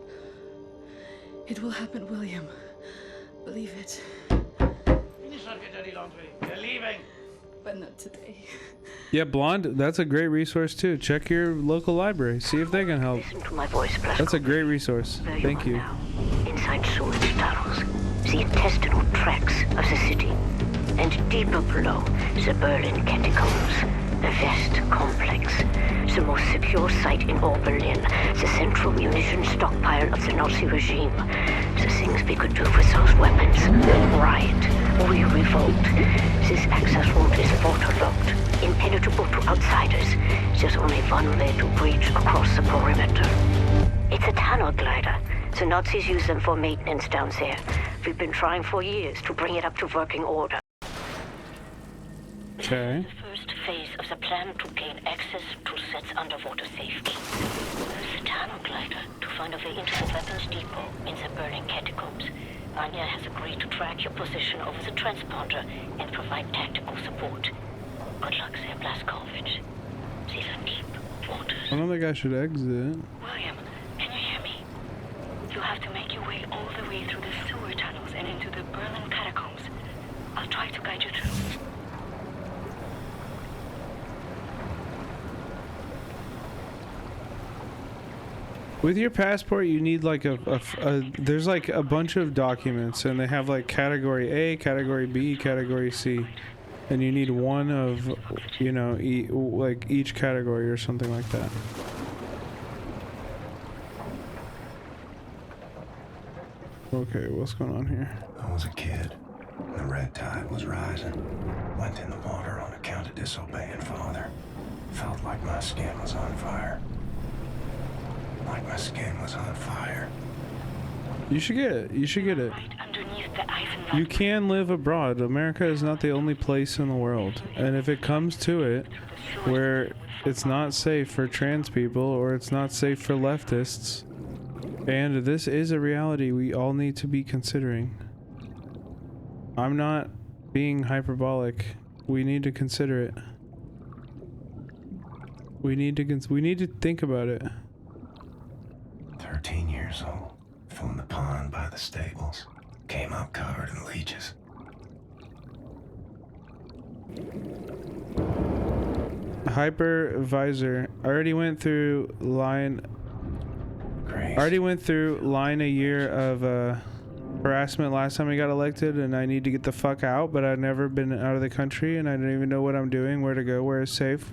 It will happen, William. Believe it. We're leaving. But not today. Yeah, Blonde, that's a great resource too. Check your local library. See if they can help. Listen to my voice, Blasco. That's a great resource. Thank you. Inside sewage tunnels, the intestinal tracts of the city. And deeper below, the Berlin catacombs, the West complex. The most secure site in all Berlin, the central munition stockpile of the Nazi regime. The things we could do with those weapons. Riot. We revolt. This access route is waterlogged, impenetrable to outsiders. There's only one way to breach across the perimeter. It's a tunnel glider. The Nazis use them for maintenance down there. We've been trying for years to bring it up to working order. Okay. The first phase of the plan to gain access to Set's underwater safety. The tunnel glider to find a way into the weapons depot in the Berlin catacombs. Anya has agreed to track your position over the transponder and provide tactical support. Good luck there, Blazkowicz. These are deep waters. I don't think I should exit. William, can you hear me? You'll have to make your way all the way through the sewer tunnels and into the Berlin catacombs. I'll try to guide you through. With your passport, you need like there's like a bunch of documents, and they have like category A, category B, category C, and you need one of, you know, like each category or something like that. Okay, what's going on here? I was a kid. The red tide was rising. Went in the water on account of disobeying father. Felt like my skin was on fire. Like my skin was on fire. You should get it. You should get it. You can live abroad. America is not the only place in the world. And if it comes to it, where it's not safe for trans people or it's not safe for leftists, and this is a reality we all need to be considering. I'm not being hyperbolic. We need to consider it. We need to think about it. 13 years old. Flew in the pond by the stables. Came up covered in leeches. Hypervisor. I already went through line a year of harassment last time I got elected, and I need to get the fuck out, but I've never been out of the country, and I don't even know what I'm doing, where to go, where is safe,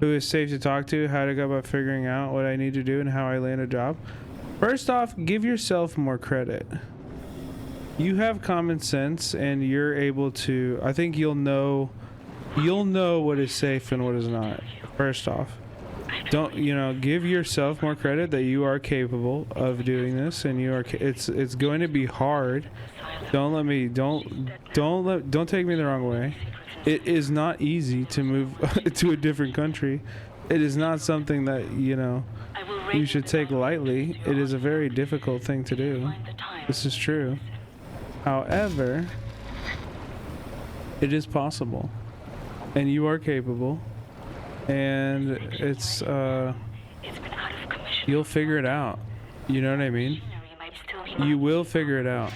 who is safe to talk to, how to go about figuring out what I need to do and how I land a job. First off, give yourself more credit. You have common sense, and you're able to, I think you'll know what is safe and what is not. First off, don't, you know, give yourself more credit that you are capable of doing this, and you are, it's going to be hard. Don't take me the wrong way. It is not easy to move to a different country. It is not something that, you know, you should take lightly. It is a very difficult thing to do. This is true. However, it is possible, and you are capable, and it's you'll figure it out. You know what I mean? You will figure it out.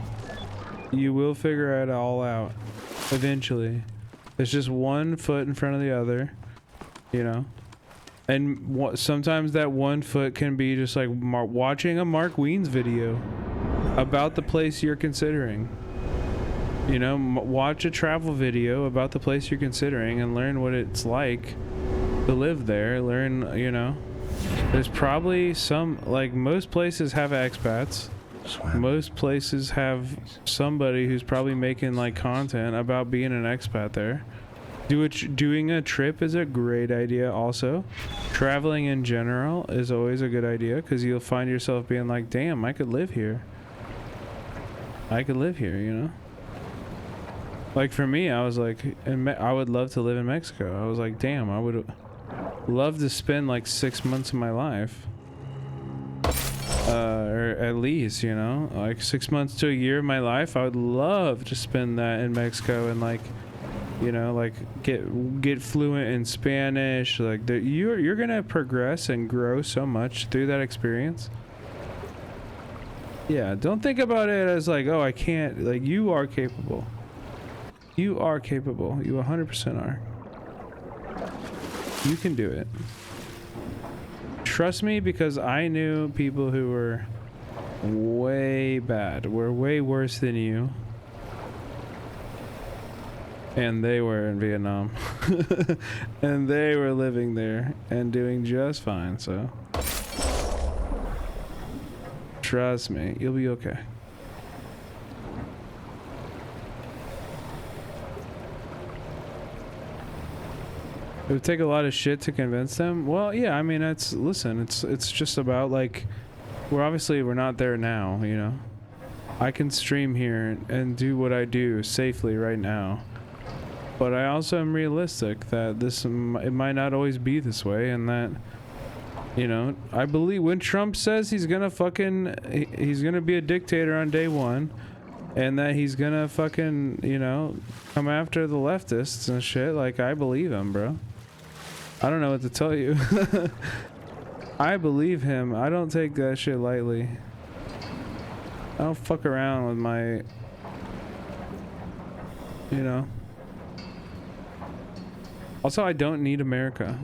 You will figure it all out eventually. There's just one foot in front of the other, you know? And sometimes that one foot can be just like watching a Mark Wiens video about the place you're considering. You know, watch a travel video about the place you're considering and learn what it's like to live there. Learn, you know, there's probably some, like most places have expats. Most places have somebody who's probably making like content about being an expat there. Doing a trip is a great idea also. Traveling in general is always a good idea, because you'll find yourself being like, damn, I could live here. I could live here, you know? Like for me, I was like, I would love to live in Mexico. I was like, damn, I would love to spend like 6 months of my life. Or at least, you know, like 6 months to a year of my life. I would love to spend that in Mexico and like, you know, like get fluent in Spanish. Like you're gonna progress and grow so much through that experience. Yeah, don't think about it as like, oh, I can't. Like, you are capable. You are capable. You 100% are. You can do it. Trust me, because I knew people who were way bad, were way worse than you. And they were in Vietnam. And they were living there and doing just fine, so. Trust me, you'll be okay. It would take a lot of shit to convince them. Well, yeah, I mean, it's just about like, we're not there now, you know. I can stream here and do what I do safely right now. But I also am realistic that it might not always be this way, and that, you know, I believe when Trump says he's gonna be a dictator on day one, and that he's gonna fucking, you know, come after the leftists and shit. Like, I believe him, bro. I don't know what to tell you. I believe him. I don't take that shit lightly. I don't fuck around with my, you know. Also, I don't need America.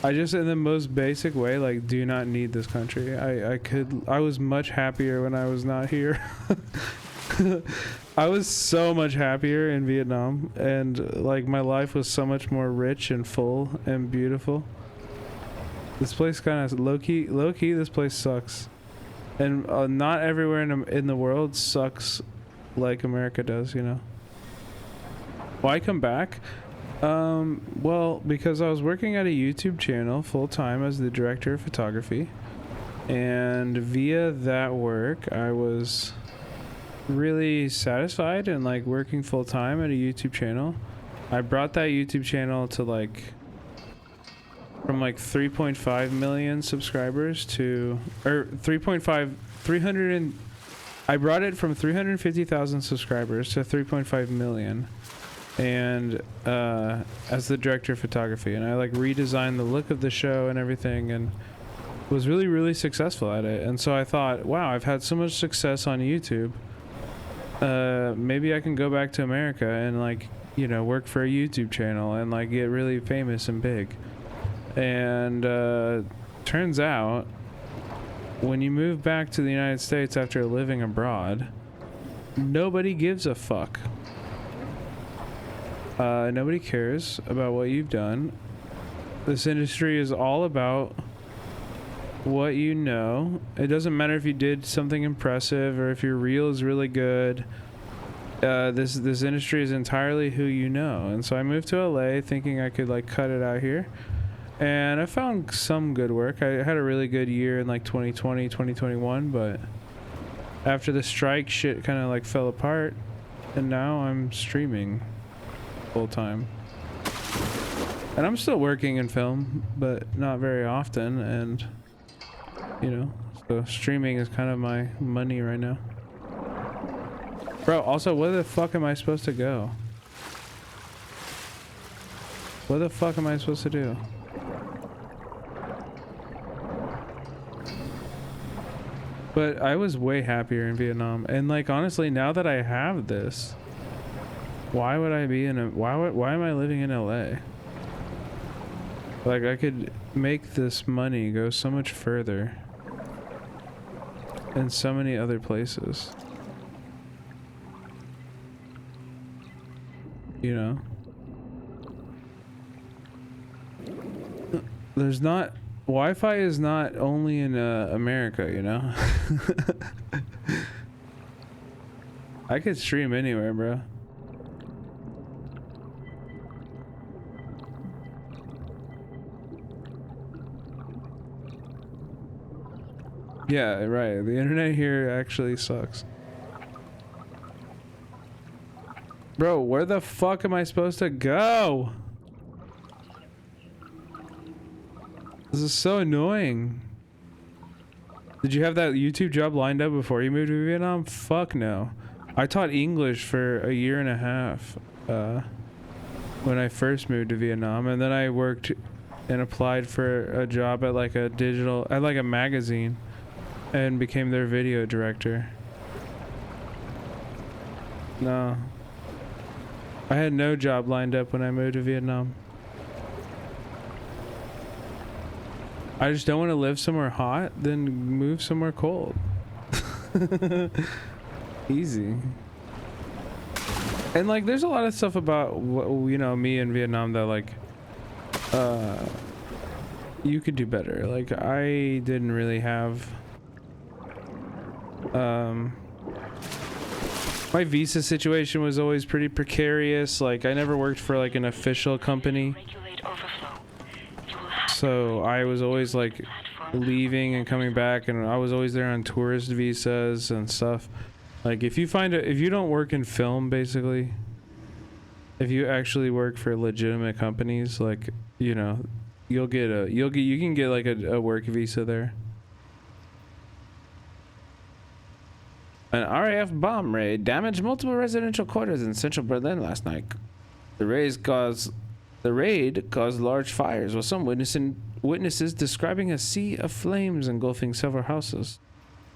I just, in the most basic way, like, do not need this country. I was much happier when I was not here. I was so much happier in Vietnam, and like my life was so much more rich and full and beautiful. This place kind of low key, this place sucks. And not everywhere in the world sucks like America does, you know. Why come back? Well, because I was working at a YouTube channel full time as the director of photography, and via that work I was really satisfied and like working full time at a YouTube channel. I brought that YouTube channel to like from like 3.5 million subscribers to, or 300 and I brought it from 350,000 subscribers to 3.5 million, and as the director of photography, and I like redesigned the look of the show and everything, and was really successful at it. And so I thought, wow, I've had so much success on YouTube, maybe I can go back to America and like, you know, work for a YouTube channel and like get really famous and big. And turns out when you move back to the United States after living abroad, nobody gives a fuck. Nobody cares about what you've done. This industry is all about what you know. It doesn't matter if you did something impressive or if your reel is really good. This industry is entirely who you know. And so I moved to LA thinking I could like cut it out here. And I found some good work. I had a really good year in like 2020, 2021, but after the strike, shit kind of like fell apart, and now I'm streaming full time. And I'm still working in film, but not very often, and you know, so streaming is kind of my money right now. Bro, also, where the fuck am I supposed to go? What the fuck am I supposed to do? But I was way happier in Vietnam, and like honestly, now that I have this, why would I be in a why am I living in LA? Like I could make this money go so much further in so many other places. You know? There's not Wi-Fi is not only in America, you know? I could stream anywhere, bro. Yeah, right. The internet here actually sucks. Bro, where the fuck am I supposed to go? This is so annoying. Did you have that YouTube job lined up before you moved to Vietnam? Fuck no. I taught English for a year and a half when I first moved to Vietnam, and then I worked and applied for a job at like a magazine and became their video director. No. I had no job lined up when I moved to Vietnam. I just don't want to live somewhere hot, then move somewhere cold. Easy. And like there's a lot of stuff about you know, me in Vietnam that like you could do better. Like I didn't really have my visa situation was always pretty precarious. Like I never worked for like an official company. So I was always like leaving and coming back, and I was always there on tourist visas and stuff. Like if you don't work in film, basically, if you actually work for legitimate companies, like, you know, you can get like a work visa there. An RAF bomb raid damaged multiple residential quarters in central Berlin last night. The raid caused large fires, with some witnesses describing a sea of flames engulfing several houses.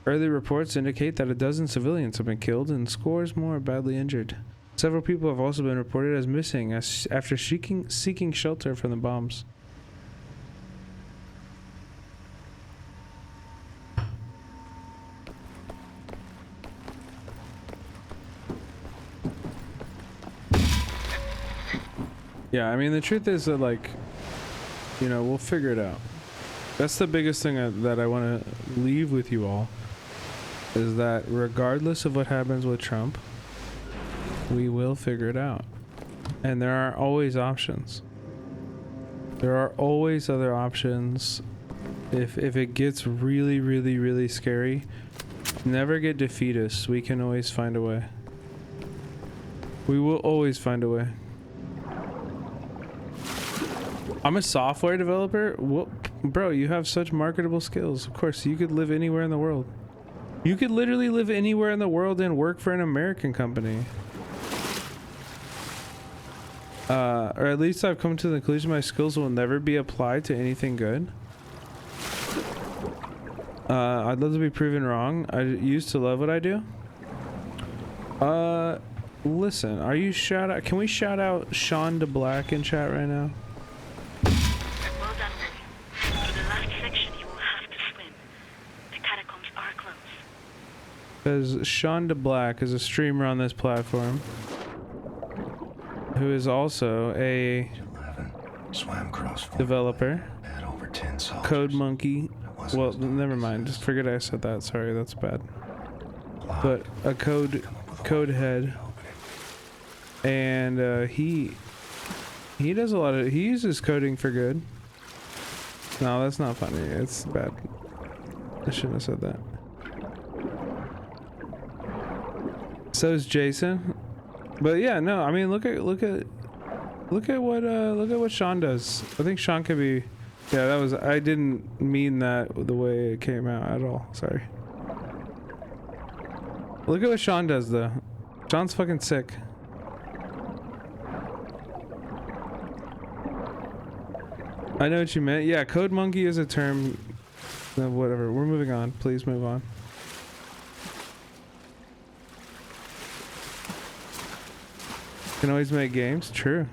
Early reports indicate that a dozen civilians have been killed and scores more badly injured. Several people have also been reported as missing after seeking shelter from the bombs. Yeah, I mean, the truth is that, like, you know, we'll figure it out. That's the biggest thing that I want to leave with you all, is that regardless of what happens with Trump, we will figure it out. And there are always options. There are always other options. If it gets really, really, really scary, never get defeatist. We can always find a way. We will always find a way. I'm a software developer. Well, bro, you have such marketable skills. Of course, you could live anywhere in the world. You could literally live anywhere in the world and work for an American company. Or at least I've come to the conclusion my skills will never be applied to anything good. I'd love to be proven wrong. I used to love what I do. Listen, are you can we shout out Sean DeBlack in chat right now? Well done, Willie. For the last section, you will have to swim. The catacombs are closed. Because Sean DeBlack is a streamer on this platform who is also a developer. Code Monkey. Well, never mind. Just forget I said that. Sorry, that's bad. But a code head, and he does a lot of. He uses coding for good. No, that's not funny. It's bad. I shouldn't have said that. So is Jason. But yeah, no. I mean, look at what Sean does. I think Sean could be. Yeah, that was. I didn't mean that the way it came out at all. Sorry. Look at what Sean does, though. Sean's fucking sick. I know what you meant. Yeah, Code Monkey is a term. Whatever. We're moving on. Please move on. Can always make games. True.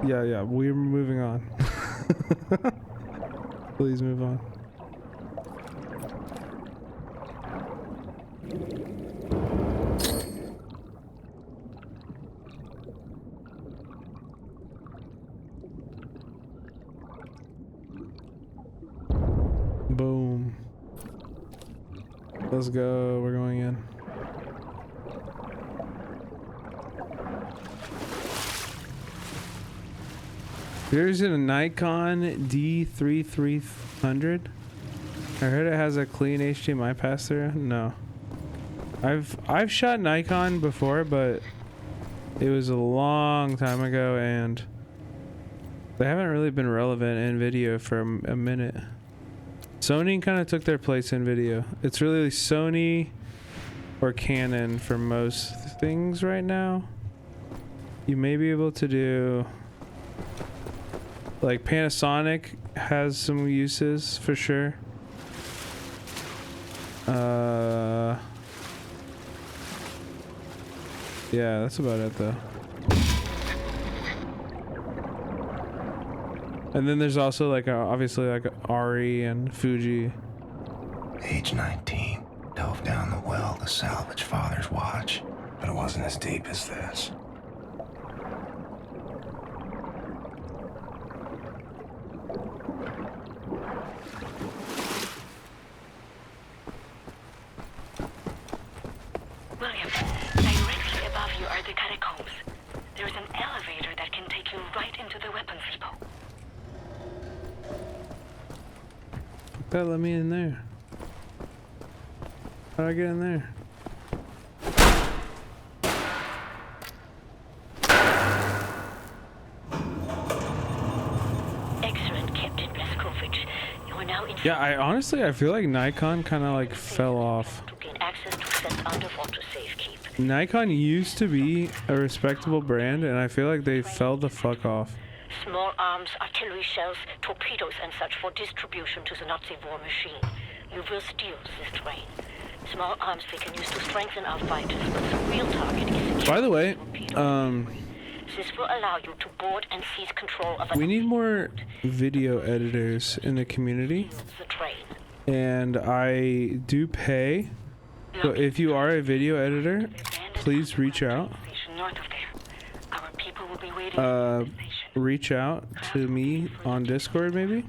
Yeah, we're moving on. Please move on. Boom. Let's go. We're going in. There's a Nikon D3300. I heard it has a clean HDMI pass-through. No, I've shot Nikon before, but it was a long time ago, and they haven't really been relevant in video for a minute. Sony kind of took their place in video. It's really Sony or Canon for most things right now. You may be able to do. Like Panasonic has some uses for sure. Yeah, that's about it though. And then there's also like obviously like Ari and Fuji. Age 19, dove down the well to salvage father's watch, but it wasn't as deep as this. William, directly above you are the catacombs. There's an elevator that can take you right into the weapons depot. Fuck that, let me in there. How do I get in there? Excellent, Captain Blazkowicz. You are now in Yeah, I feel like Nikon kind of like fell off. To gain access to sets underwater safekeep. Nikon used to be a respectable brand, and I feel like they fell the fuck off. Small arms, artillery shells, torpedoes and such for distribution to the Nazi war machine. You will steal this train. Small arms we can use to strengthen our fighters, but the real target is... By the way, This will allow you to board and seize control of we need more video editors in the community. the train. And I do pay. So if you are a video editor, please reach out. North of there. Our people will be waiting. Reach out to me on Discord, maybe.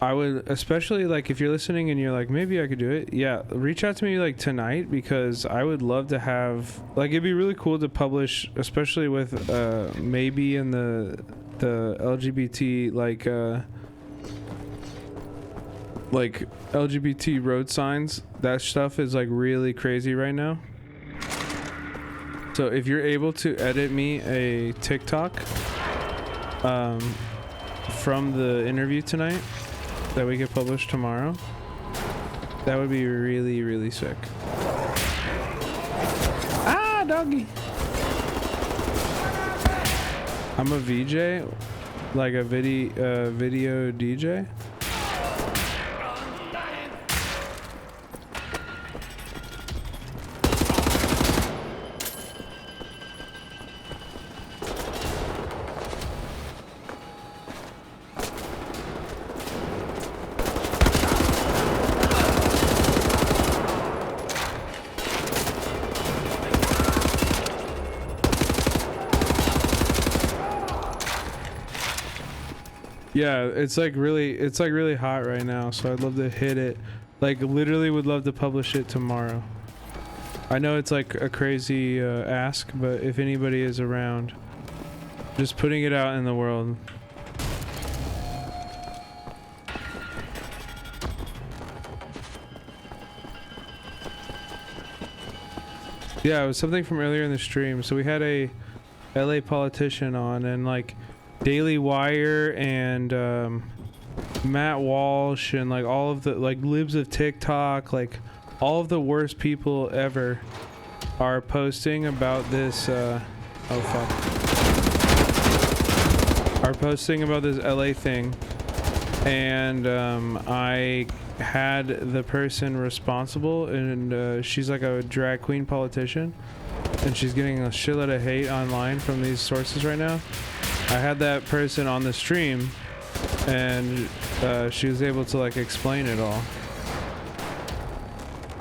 I would, especially like if you're listening and you're like, maybe I could do it. Yeah, reach out to me like tonight, because I would love to have, like, it'd be really cool to publish, especially with Maebe and the LGBT like LGBT road signs. That stuff is like really crazy right now. So if you're able to edit me a TikTok from the interview tonight that we could publish tomorrow, that would be really, really sick. Ah, doggy. I'm a VJ, like a video DJ. Yeah, it's like really hot right now, so I'd love to hit it. Like, literally would love to publish it tomorrow. I know it's like a crazy ask, but if anybody is around, just putting it out in the world. Yeah, it was something from earlier in the stream. So we had a LA politician on, and like Daily Wire and Matt Walsh and like all of the like libs of TikTok, like all of the worst people ever are posting about this are posting about this LA thing. And I had the person responsible, and she's like a drag queen politician, and she's getting a shitload of hate online from these sources right now. I had that person on the stream, and she was able to like explain it all.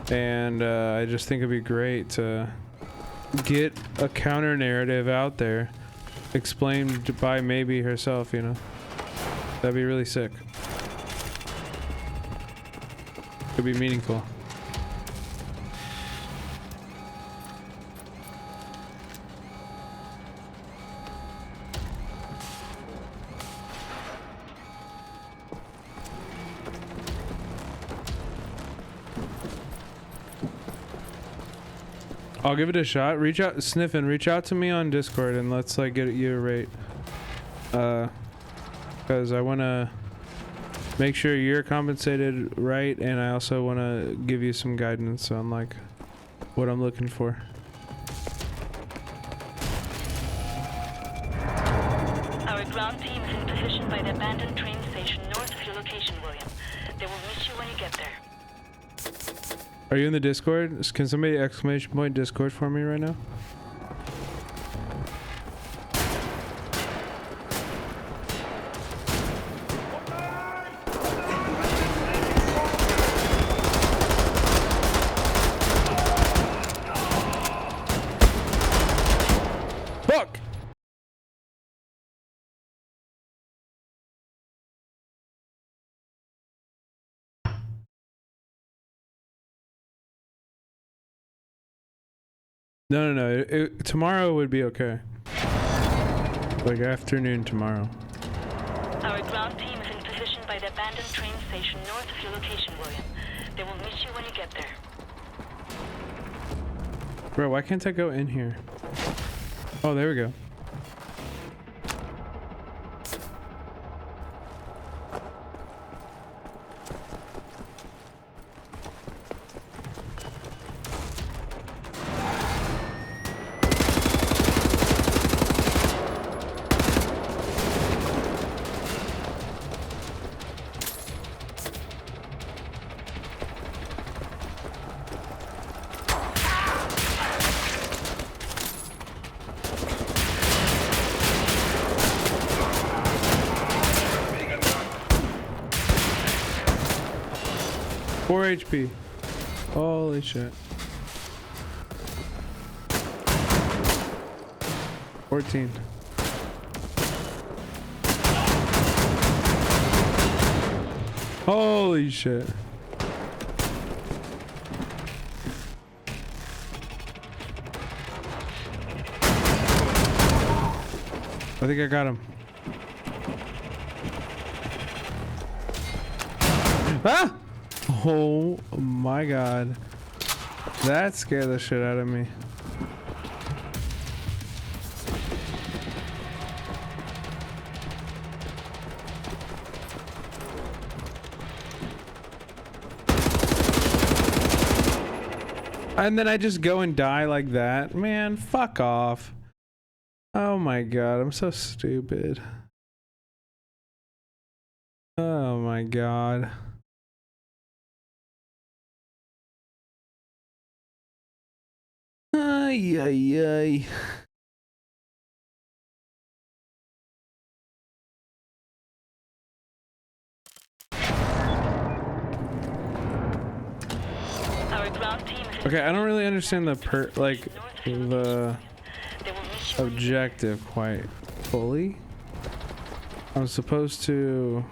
And I just think it'd be great to get a counter narrative out there, explained by Maebe herself, you know. That'd be really sick. Could be meaningful. I'll give it a shot. Reach out, Sniffin, reach out to me on Discord and let's like get you a rate. Because I want to make sure you're compensated right, and I also want to give you some guidance on like what I'm looking for. Our ground team is in position by the abandoned train station north of your location, William. They will meet you when you get there. Are you in the Discord? Can somebody exclamation point Discord for me right now? Fuck! No. Tomorrow would be okay. Like afternoon tomorrow. Our ground team is in position by the abandoned train station north of your location, William. They will meet you when you get there. Bro, why can't I go in here? Oh, there we go. 4 HP. Holy shit. 14. Holy shit. I think I got him. Ah! Oh my god. That scared the shit out of me. And then I just go and die like that. Man, fuck off. Oh my god, I'm so stupid. Oh my god. Ay, ay, ay. Okay, I don't really understand the the objective quite fully. I'm supposed to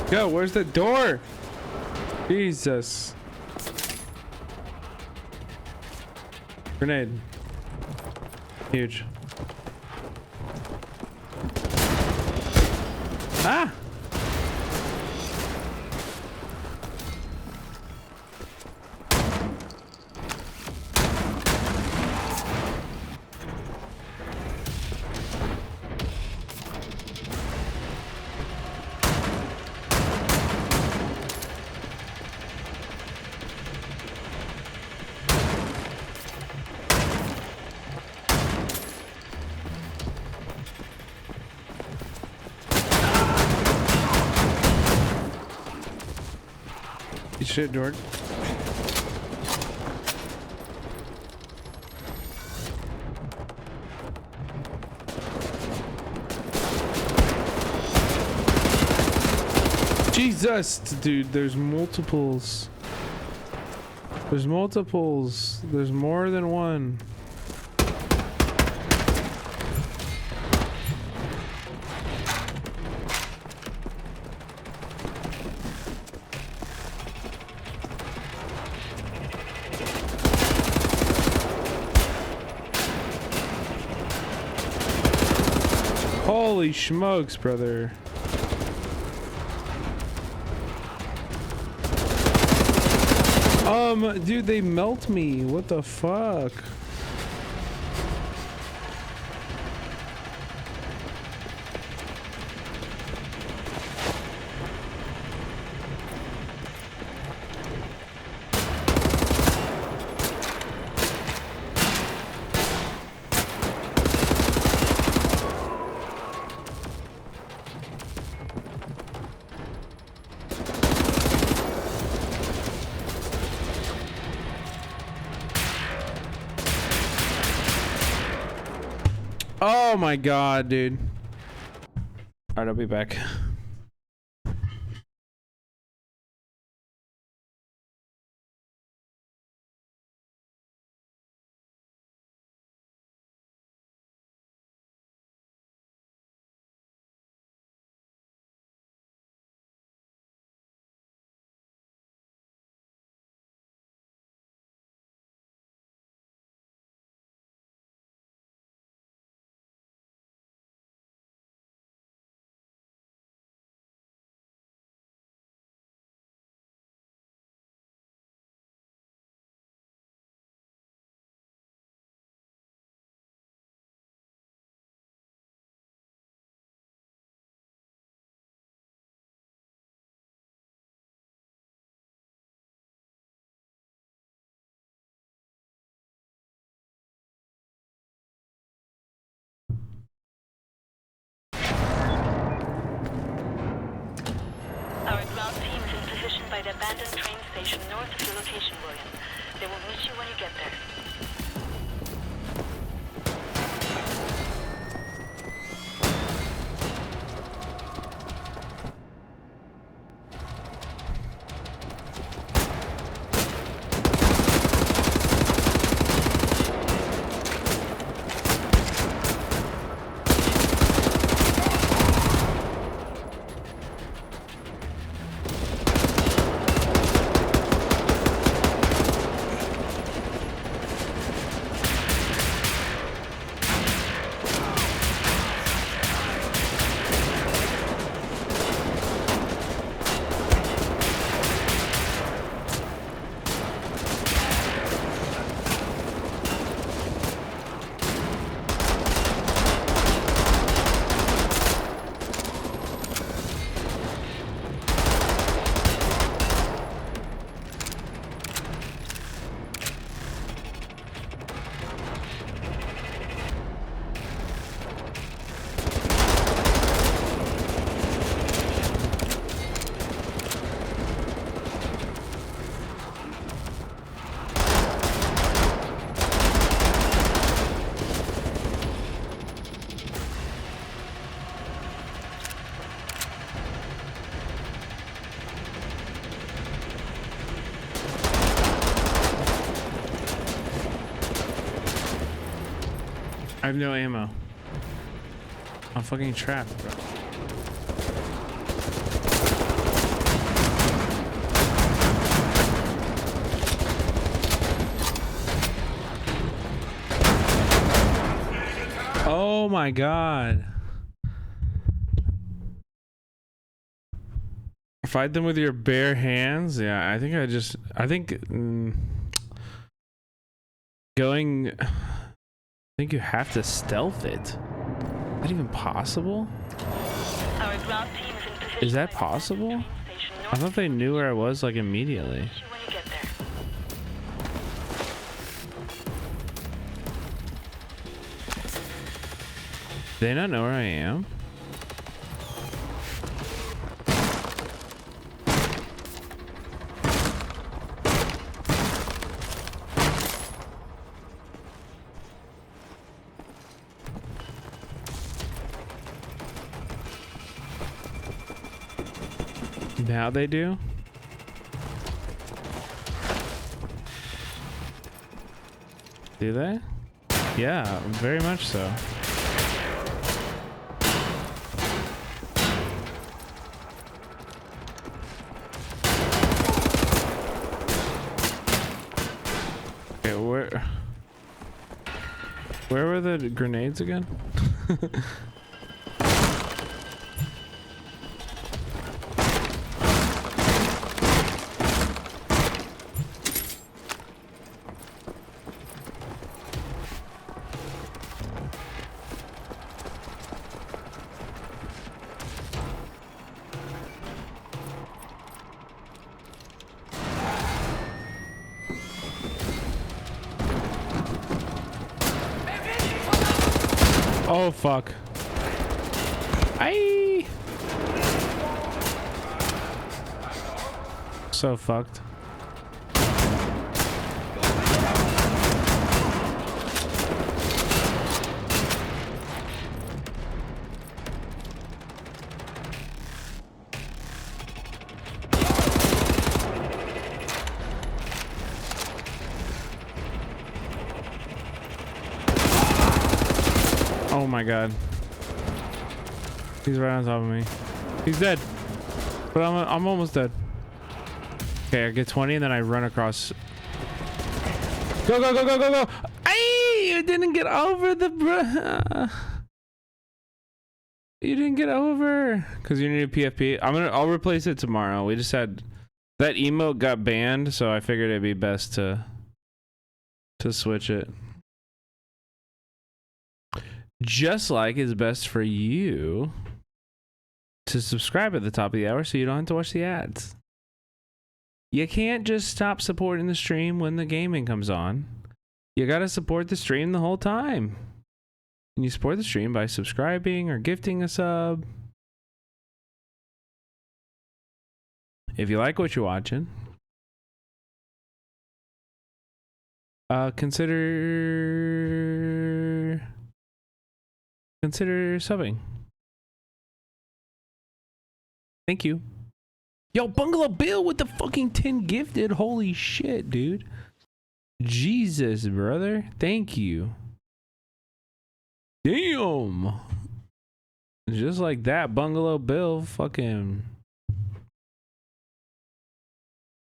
go. Where's the door? Jesus. Grenade. Huge. Ah! Shit, Dork. Jesus, dude, there's multiples. There's multiples. There's more than one. Holy smokes, brother. Dude, they melt me. What the fuck? Oh my god, dude. Alright, I'll be back. abandoned train station north of your location, William. They will meet you when you get there. I have no ammo. I'm fucking trapped, bro. Oh my god. Fight them with your bare hands? Yeah, I think going... I think you have to stealth it. Is that even possible? Our ground team is in position. Is that possible? I thought they knew where I was like immediately. When you get there. They not know where I am? Now they do? Do they? Yeah, very much so. Okay, where were the grenades again? Oh fuck. Aye. So fucked. Oh my god. He's right on top of me. He's dead. But I'm almost dead. Okay, I get 20 and then I run across. Go, go, go, go, go, go! Ay! You didn't get over the You didn't get over. Because you need a PFP. I'll replace it tomorrow. We just had that emote got banned, so I figured it'd be best to switch it. Just like it's best for you to subscribe at the top of the hour so you don't have to watch the ads. You can't just stop supporting the stream when the gaming comes on. You gotta support the stream the whole time. And you support the stream by subscribing or gifting a sub. if you like what you're watching, consider subbing. Thank you. Yo, Bungalow Bill with the fucking 10 gifted. Holy shit, dude. Jesus, brother. Thank you. Damn. Just like that, Bungalow Bill fucking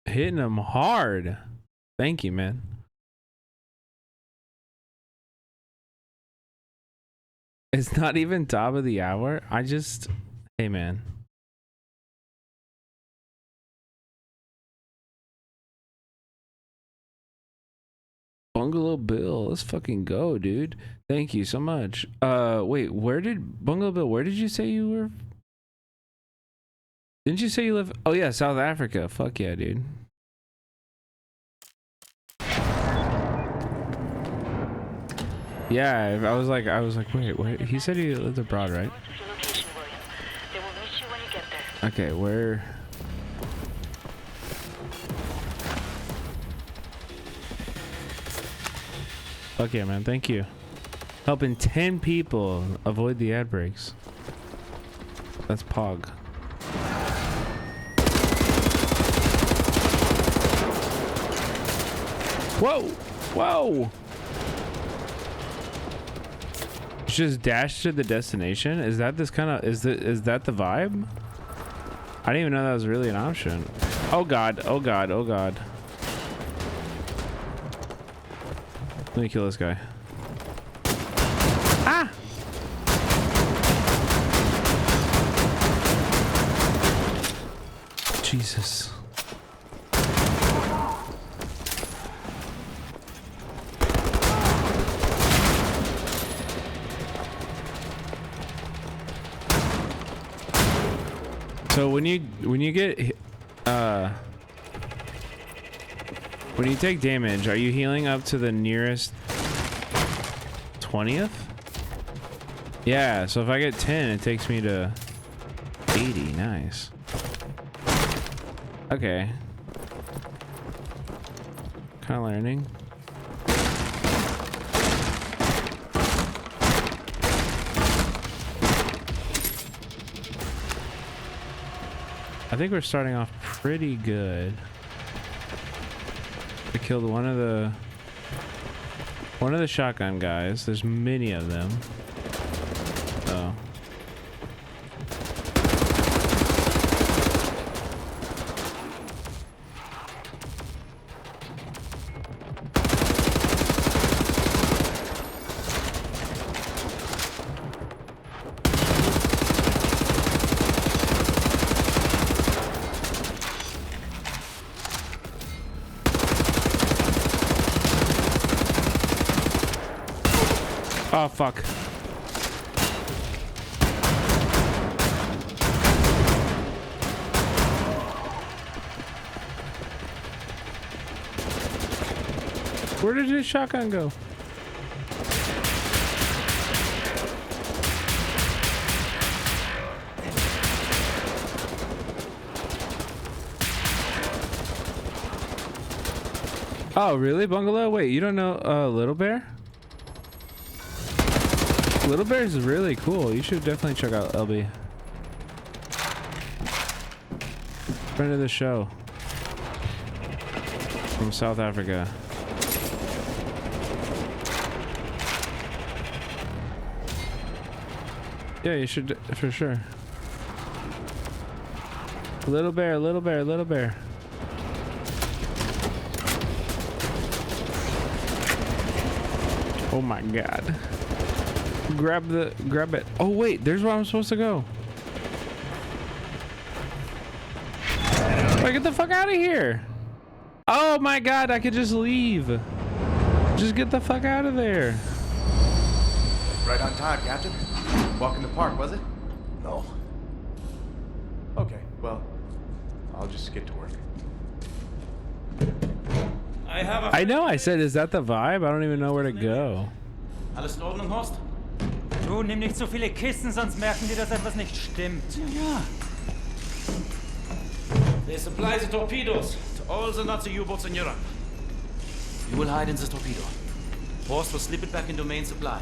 hitting him hard. Thank you, man. It's not even top of the hour. Hey, man. Bungalow Bill, let's fucking go, dude. Thank you so much. Wait, where did Bungalow Bill, where did you say you were? Didn't you say you live? Oh yeah, South Africa. Fuck yeah, dude. Yeah, I was like, wait, where? He said he lived abroad, right? Okay, where? Fuck yeah, man. Thank you. Helping 10 people avoid the ad breaks. That's Pog. Whoa! Whoa! Just dash to the destination? Is that this kind of... Is that the vibe? I didn't even know that was really an option. Oh god. Oh god. Oh god. Let me kill this guy. Ah! Jesus. So when you get when you take damage, are you healing up to the nearest 20th? Yeah, so if I get 10, it takes me to 80. Nice. Okay. Kind of learning. I think we're starting off pretty good. I killed one of the shotgun guys. There's many of them. Oh. Oh, fuck. Where did his shotgun go? Oh, really, Bungalow? Wait, you don't know Little Bear? Little Bear is really cool. You should definitely check out LB. Friend of the show. From South Africa. Yeah, you should for sure. Little Bear, Little Bear, Little Bear. Oh my god. Grab it. Oh wait, there's where I'm supposed to go. Wait, get the fuck out of here. Oh my god, I could just leave. Just get the fuck out of there. Right on time, Captain. Walk in the park, was it? No. Okay, well, I'll just get to work. I know, I said, is that the vibe? I don't even know where to go. Alles in Ordnung, Horst? Du, nimm nicht so viele Kisten, sonst merken die, dass etwas nicht stimmt. Ja, ja. They supply the torpedoes to all the Nazi U-boats in Europe. You will hide in the torpedo. Horst will slip it back into main supply.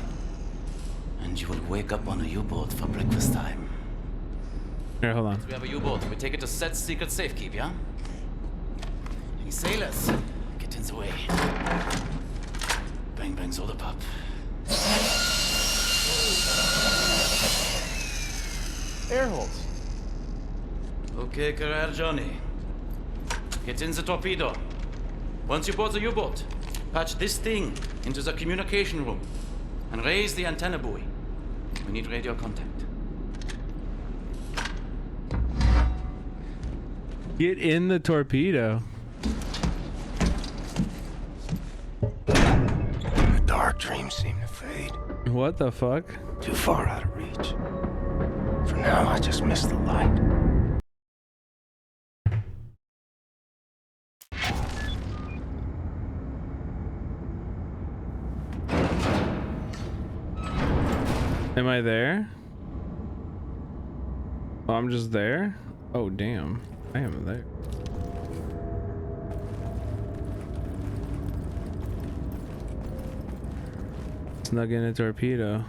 And you will wake up on a U-boat for breakfast time. Here, hold on. So we have a U-boat. We take it to Set's secret safekeep, yeah? Any sailors, get in the way. Bang, bang, soda pop. Air holes. Okay, career Johnny. Get in the torpedo. Once you board the U-boat, patch this thing into the communication room and raise the antenna buoy. We need radio contact. Get in the torpedo. The dark dreams seem to fade. What the fuck? Too far out of reach. For now, I just miss the light. Am I there? Oh, I'm just there? Oh, damn. I am there. Snug in a torpedo.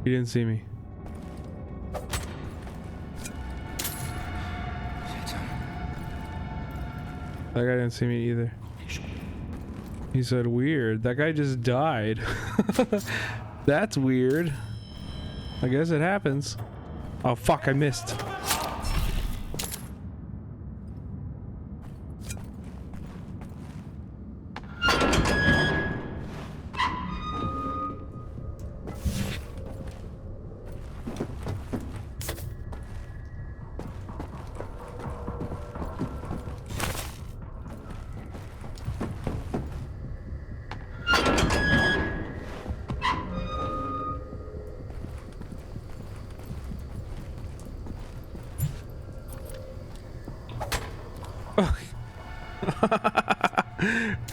He didn't see me. That guy didn't see me either. He said, weird. That guy just died. That's weird. I guess it happens. Oh, fuck, I missed.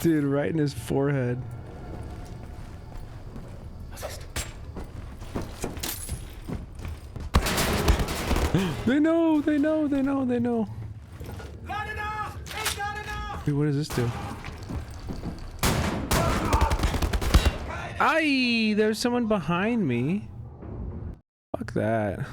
Dude, right in his forehead. They know. Wait, what does this do? Aye, there's someone behind me. Fuck that.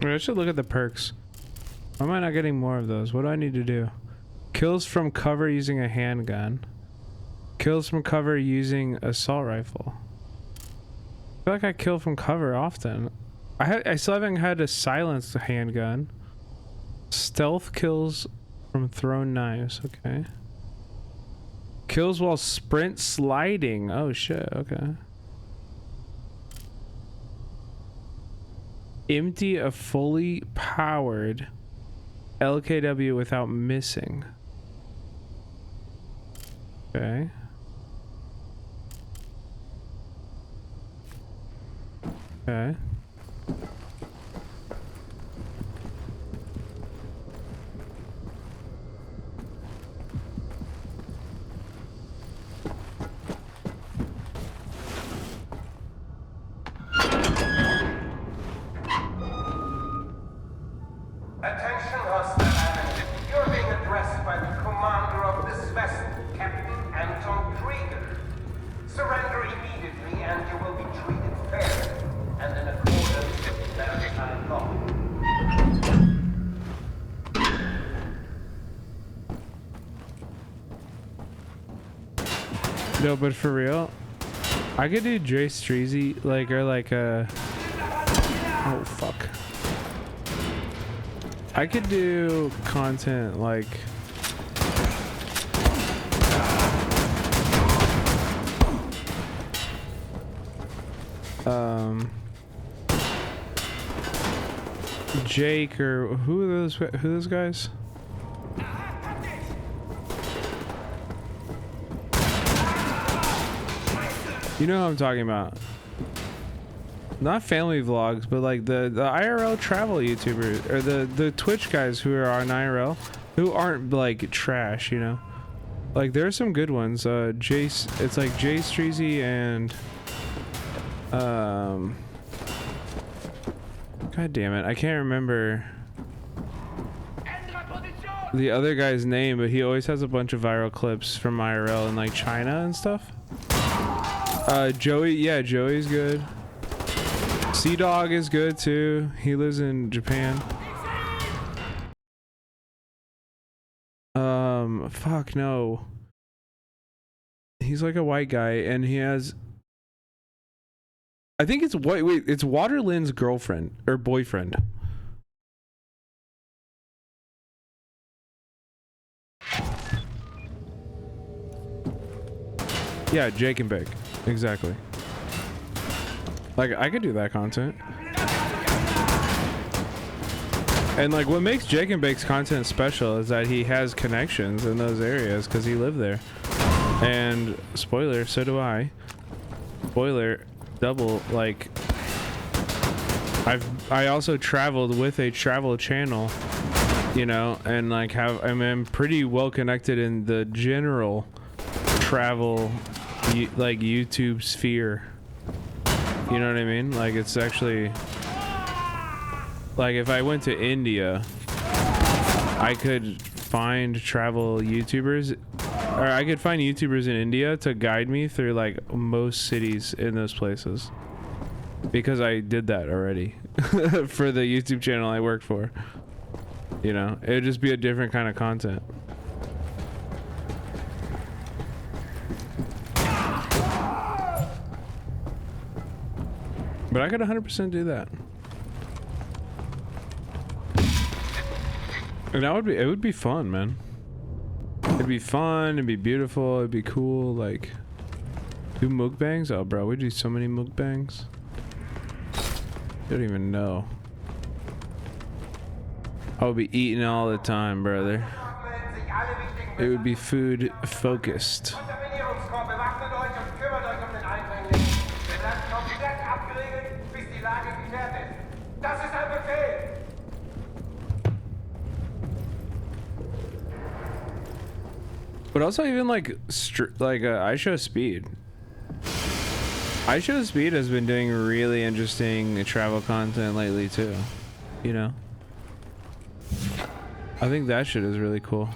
I should look at the perks. Why am I not getting more of those? What do I need to do? Kills from cover using a handgun. Kills from cover using assault rifle. I feel like I kill from cover often. I still haven't had a silenced handgun. Stealth kills from thrown knives. Okay. Kills while sprint sliding. Oh shit. Okay. Empty a fully powered LKW without missing. Okay. Okay. No, but for real, I could do Jay Streezy, like, or like a... Oh, fuck. I could do content like... Jake, or who are those guys? You know who I'm talking about. Not family vlogs, but like the IRL travel YouTubers, or the Twitch guys who are on IRL, who aren't like trash, you know. Like there are some good ones. Jace, it's like Jay Streezy and God damn it, I can't remember the other guy's name, but he always has a bunch of viral clips from IRL in like China and stuff. Joey, yeah, Joey's good. Sea-Dog is good too. He lives in Japan. Fuck no. He's like a white guy, and he has... I think it's wait, it's Waterlin's girlfriend or boyfriend. Yeah, Jake and Bake. Exactly. Like, I could do that content. And like, what makes Jake and Bake's content special is that he has connections in those areas because he lived there. And spoiler, so do I. Spoiler, double, like, I also traveled with a travel channel, you know, and like I'm pretty well connected in the general travel like YouTube sphere. You know what I mean? Like, it's actually like, if I went to India, I could find travel YouTubers, or I could find YouTubers in India to guide me through like most cities in those places, because I did that already for the YouTube channel I worked for. You know, it would just be a different kind of content. But I could 100% do that. And that would be, it would be fun, man. It'd be fun, it'd be beautiful, it'd be cool, like, do mukbangs? Oh bro, we do so many mukbangs. You don't even know. I would be eating all the time, brother. It would be food focused. But also, even like I Show Speed. I Show Speed has been doing really interesting travel content lately too. You know, I think that shit is really cool.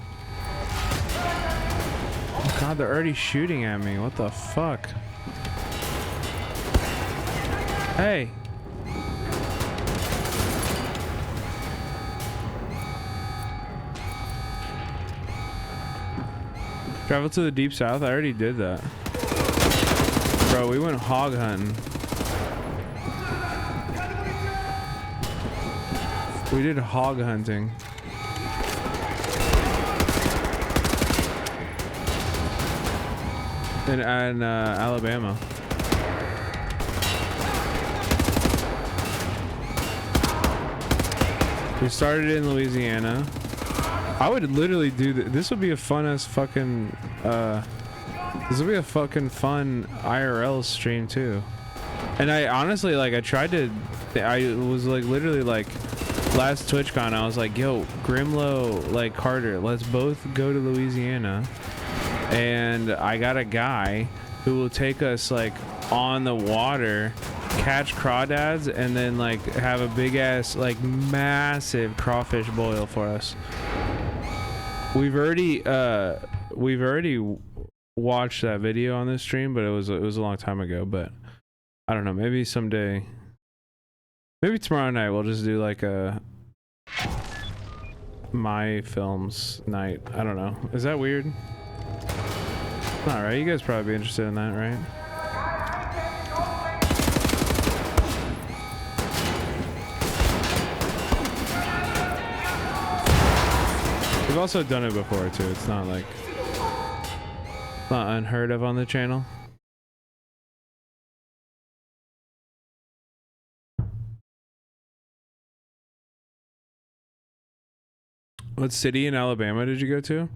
Oh god, they're already shooting at me. What the fuck? Hey. Travel to the deep south? I already did that. Bro, we went hog hunting. We did hog hunting. In Alabama. We started in Louisiana. I would literally do this would be a fun as fucking this would be a fucking fun IRL stream too. And I honestly, like, I tried to, I was like literally like last TwitchCon I was like, yo, Grimlow, like Carter, let's both go to Louisiana, and I got a guy who will take us like on the water, catch crawdads, and then like have a big ass, like massive crawfish boil for us. We've already watched that video on this stream, but it was a long time ago. But I don't know, maybe someday, maybe tomorrow night we'll just do like a My Films night. I don't know, is that weird? All right, you guys probably be interested in that, right? We've also done it before too. It's not like not unheard of on the channel. What city in Alabama did you go to?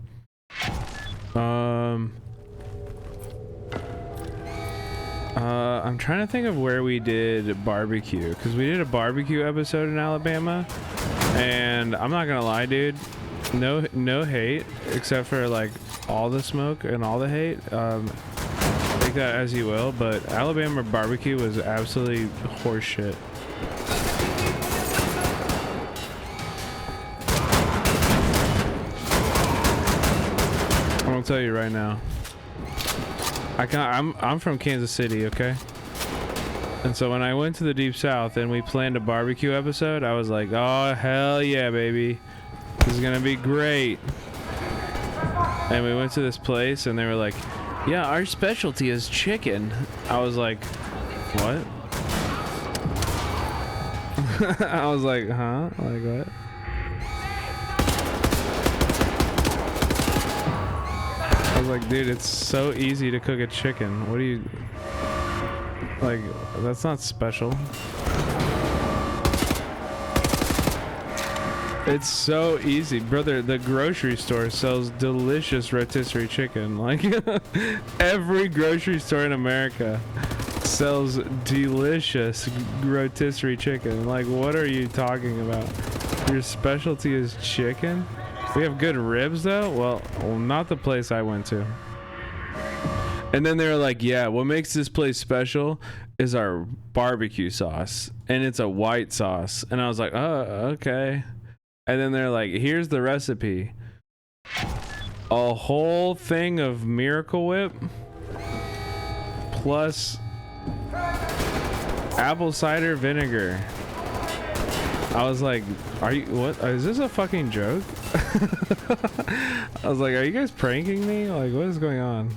I'm trying to think of where we did barbecue, because we did a barbecue episode in Alabama, and I'm not gonna lie, dude, no hate, except for like all the smoke and all the hate. Take that as you will, but Alabama barbecue was absolutely horseshit. I'll tell you right now. I'm from Kansas City, okay? And so when I went to the Deep South and we planned a barbecue episode, I was like, oh hell yeah, baby, this is gonna be great. And we went to this place and they were like, yeah, our specialty is chicken. I was like, what? I was like, huh? Like what? I was like, dude, it's so easy to cook a chicken. What do you... Like, that's not special. It's so easy. Brother, the grocery store sells delicious rotisserie chicken. Like, every grocery store in America sells delicious rotisserie chicken. Like, what are you talking about? Your specialty is chicken? We have good ribs though? Well, not the place I went to. And then they were like, yeah, what makes this place special is our barbecue sauce. And it's a white sauce. And I was like, oh, okay. And then they're like, here's the recipe. A whole thing of Miracle Whip plus apple cider vinegar. I was like, are you, what, is this a fucking joke? I was like, are you guys pranking me? Like, what is going on?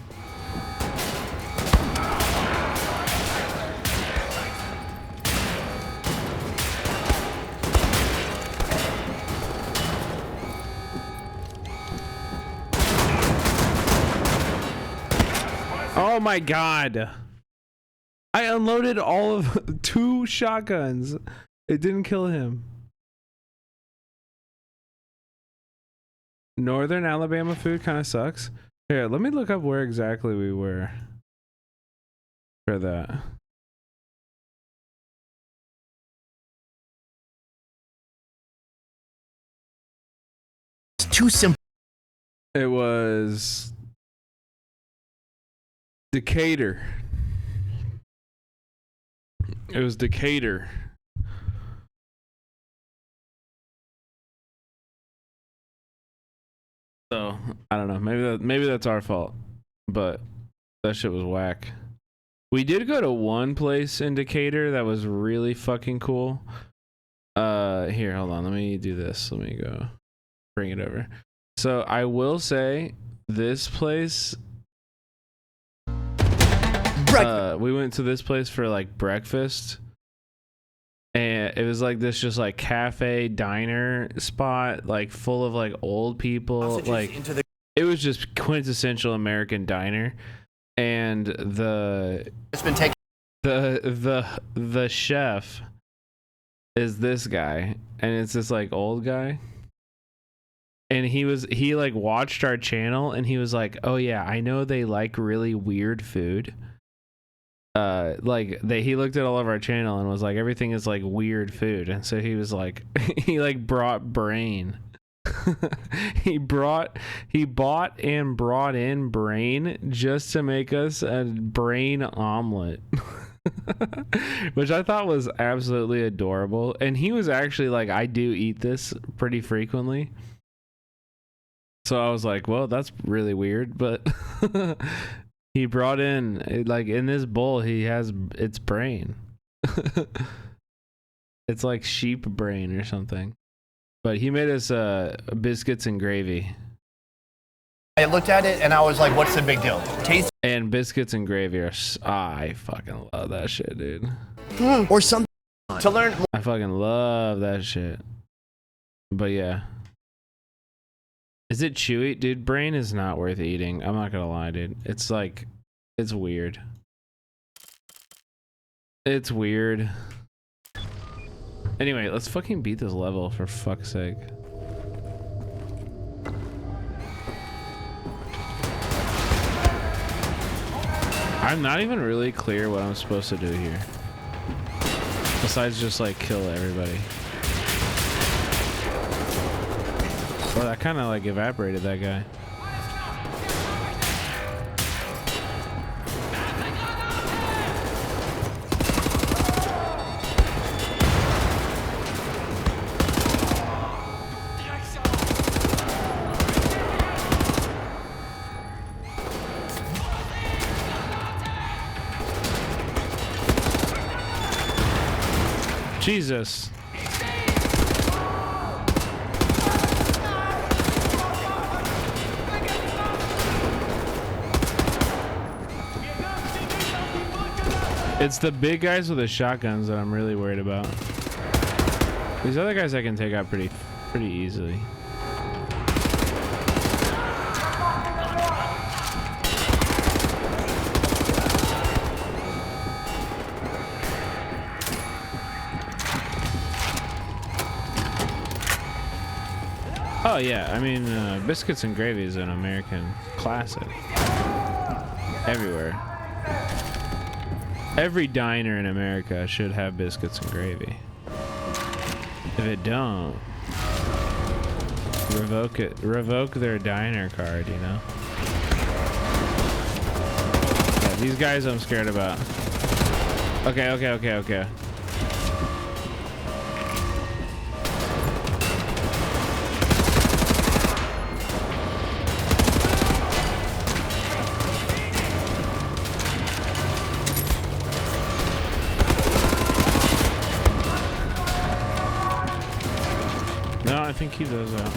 Oh my god. I unloaded all of 2 shotguns. It didn't kill him. Northern Alabama food kind of sucks. Here, let me look up where exactly we were for that. It's too simple. It was Decatur. It was Decatur. So I don't know. Maybe that's our fault, but that shit was whack. We did go to one place in Decatur that was really fucking cool. Here, hold on. Let me do this. Let me go bring it over. So I will say this place. We went to this place for like breakfast. And it was like this just like cafe diner spot, like full of like old people. Like it was just quintessential American diner. And the chef is this guy, and it's this like old guy. And he like watched our channel and he was like, oh yeah, I know they like really weird food. He looked at all of our channel and was like, everything is like weird food. And so he was like, he like brought brain. he bought and brought in brain just to make us a brain omelet. Which I thought was absolutely adorable. And he was actually like, I do eat this pretty frequently. So I was like, well, that's really weird, but he brought in, like, in this bowl, it's brain. It's like sheep brain or something. But he made us biscuits and gravy. I looked at it and I was like, what's the big deal? Taste. And biscuits and gravy are. I fucking love that shit, dude. Or something to learn. I fucking love that shit. But yeah. Is it chewy? Dude, brain is not worth eating. I'm not gonna lie, dude. It's like, it's weird. It's weird. Anyway, let's fucking beat this level for fuck's sake. I'm not even really clear what I'm supposed to do here. Besides just like kill everybody. Well, that kind of like evaporated that guy. Jesus. It's the big guys with the shotguns that I'm really worried about. These other guys I can take out pretty easily. Oh yeah, I mean, biscuits and gravy is an American classic. Everywhere. Every diner in America should have biscuits and gravy. If it don't, revoke their diner card, you know? Yeah, these guys I'm scared about. Okay. I think he does that.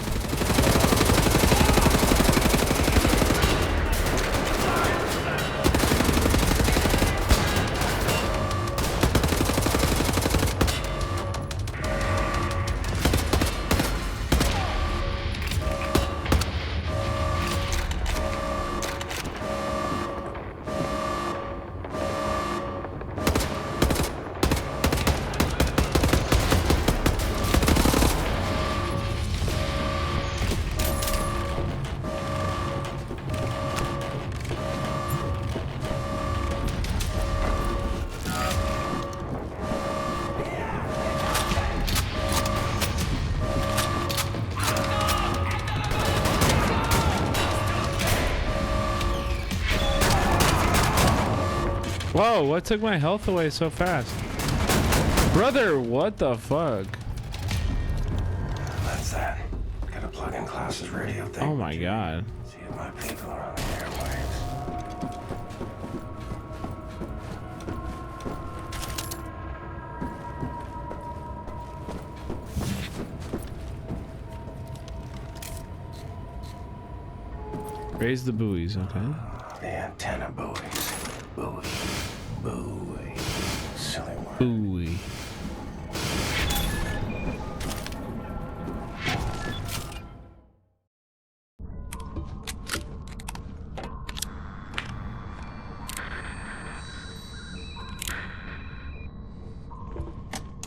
Whoa, what took my health away so fast? Brother, what the fuck? That's that. Gotta plug in Klaus's radio thing. Oh my god. See if my people are on the airwaves. Raise the buoys, okay? The antenna buoys. Buoy. Silly word. Buoy.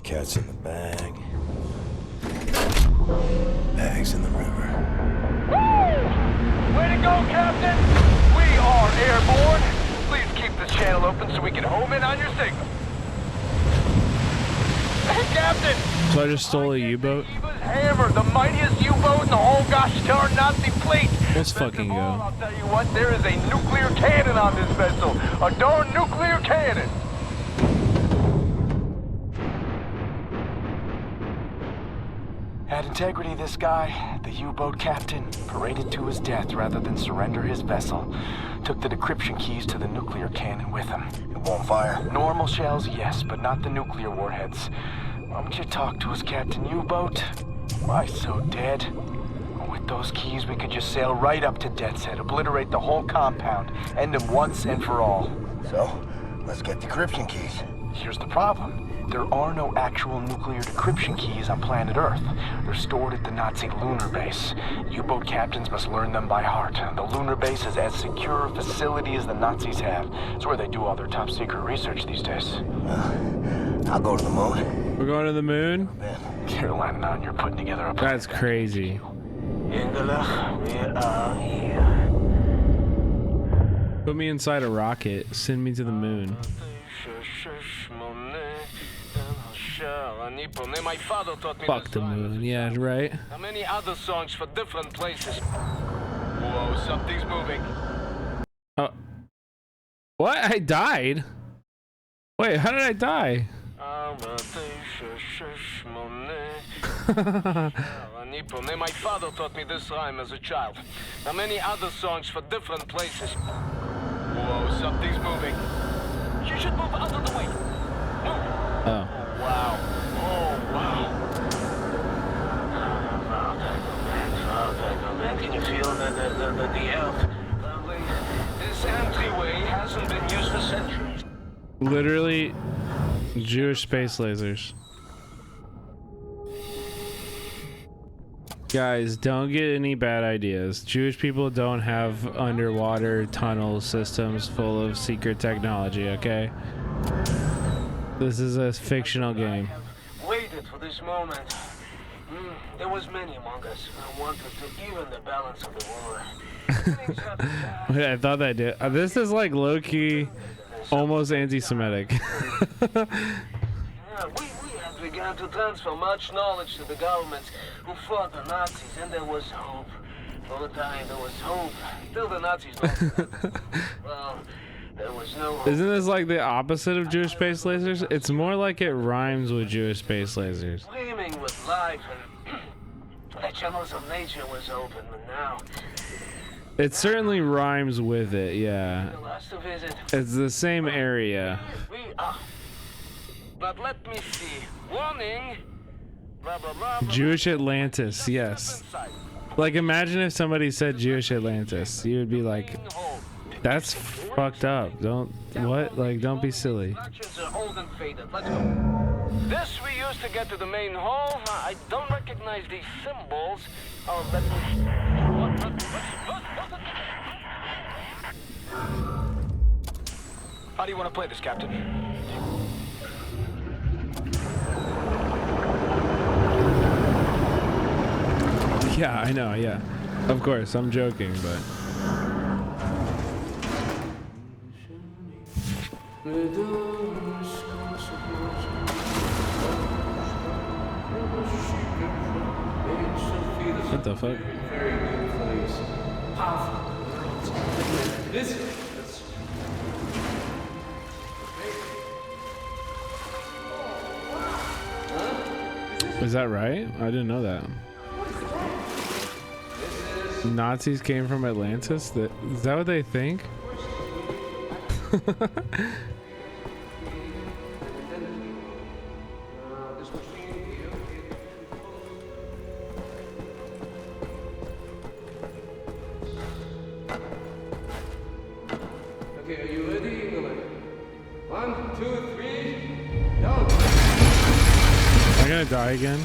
Cat's in the bag. Bag's in the river. Way to go, Captain! We are airborne. Please keep this channel open so we can home in on your signal. Hey, Captain! So I just stole a U-boat? Hammer, the mightiest U-boat in the whole gosh darn Nazi fleet. Let's fucking go. I'll tell you what, there is a nuclear cannon on this vessel. A darn nuclear cannon. Had integrity, this guy. The U-boat captain paraded to his death rather than surrender his vessel. Took the decryption keys to the nuclear cannon with him. It won't fire? Normal shells, yes, but not the nuclear warheads. Why don't you talk to us, Captain U-boat? Why so dead? With those keys, we could just sail right up to Death's Head, obliterate the whole compound, end them once and for all. So, let's get decryption keys. Here's the problem. There are no actual nuclear decryption keys on planet Earth. They're stored at the Nazi lunar base. U-boat captains must learn them by heart. The lunar base is as secure a facility as the Nazis have. It's where they do all their top secret research these days. I'll go to the moon. We're going to the moon? Carolina, now you're putting together a... That's crazy. Engelach, we are here. Put me inside a rocket. Send me to the moon. My father taught me Fuck the moon. Yeah, right. How many other songs for different places? Whoa, something's moving. Oh. What? I died? Wait, how did I die? My father taught me this rhyme as a child. How many other songs for different places? Whoa, something's moving. You should move out of the way. Move. Oh. Wow. Oh, wow. Can you feel the earth? This entryway hasn't been used for centuries. Literally, Jewish space lasers. Guys, don't get any bad ideas. Jewish people don't have underwater tunnel systems full of secret technology, okay? This is a fictional game. Waited for this moment. There was many among us who wanted to even the balance of the war. Wait, I thought I did. This is like low-key, almost anti-Semitic. We had begun to transfer much knowledge to the governments who fought the Nazis, and there was hope. For a time, there was hope. Till the Nazis well, there was no hope. Isn't this like the opposite of Jewish space lasers? It's more like it rhymes with Jewish space lasers. Swimming with life, and the channels of nature was open, but now... It certainly rhymes with it, yeah. The last to visit. It's the same area. We are. But let me see. Warning. Blah, blah, blah, blah. Jewish Atlantis, yes. Like, imagine if somebody said Jewish Atlantis. You would be like, that's fucked up. Don't, what? Like, don't be silly. Instructions are old and faded. Let's go. This we used to get to the main hall. I don't recognize these symbols. Oh, let me... How do you want to play this, Captain? Yeah, I know, yeah. Of course, I'm joking, but... What the fuck? Is that right? I didn't know that. Nazis came from Atlantis? Is that what they think? Okay, are you ready? 1, 2, 3, go! Am I gonna die again?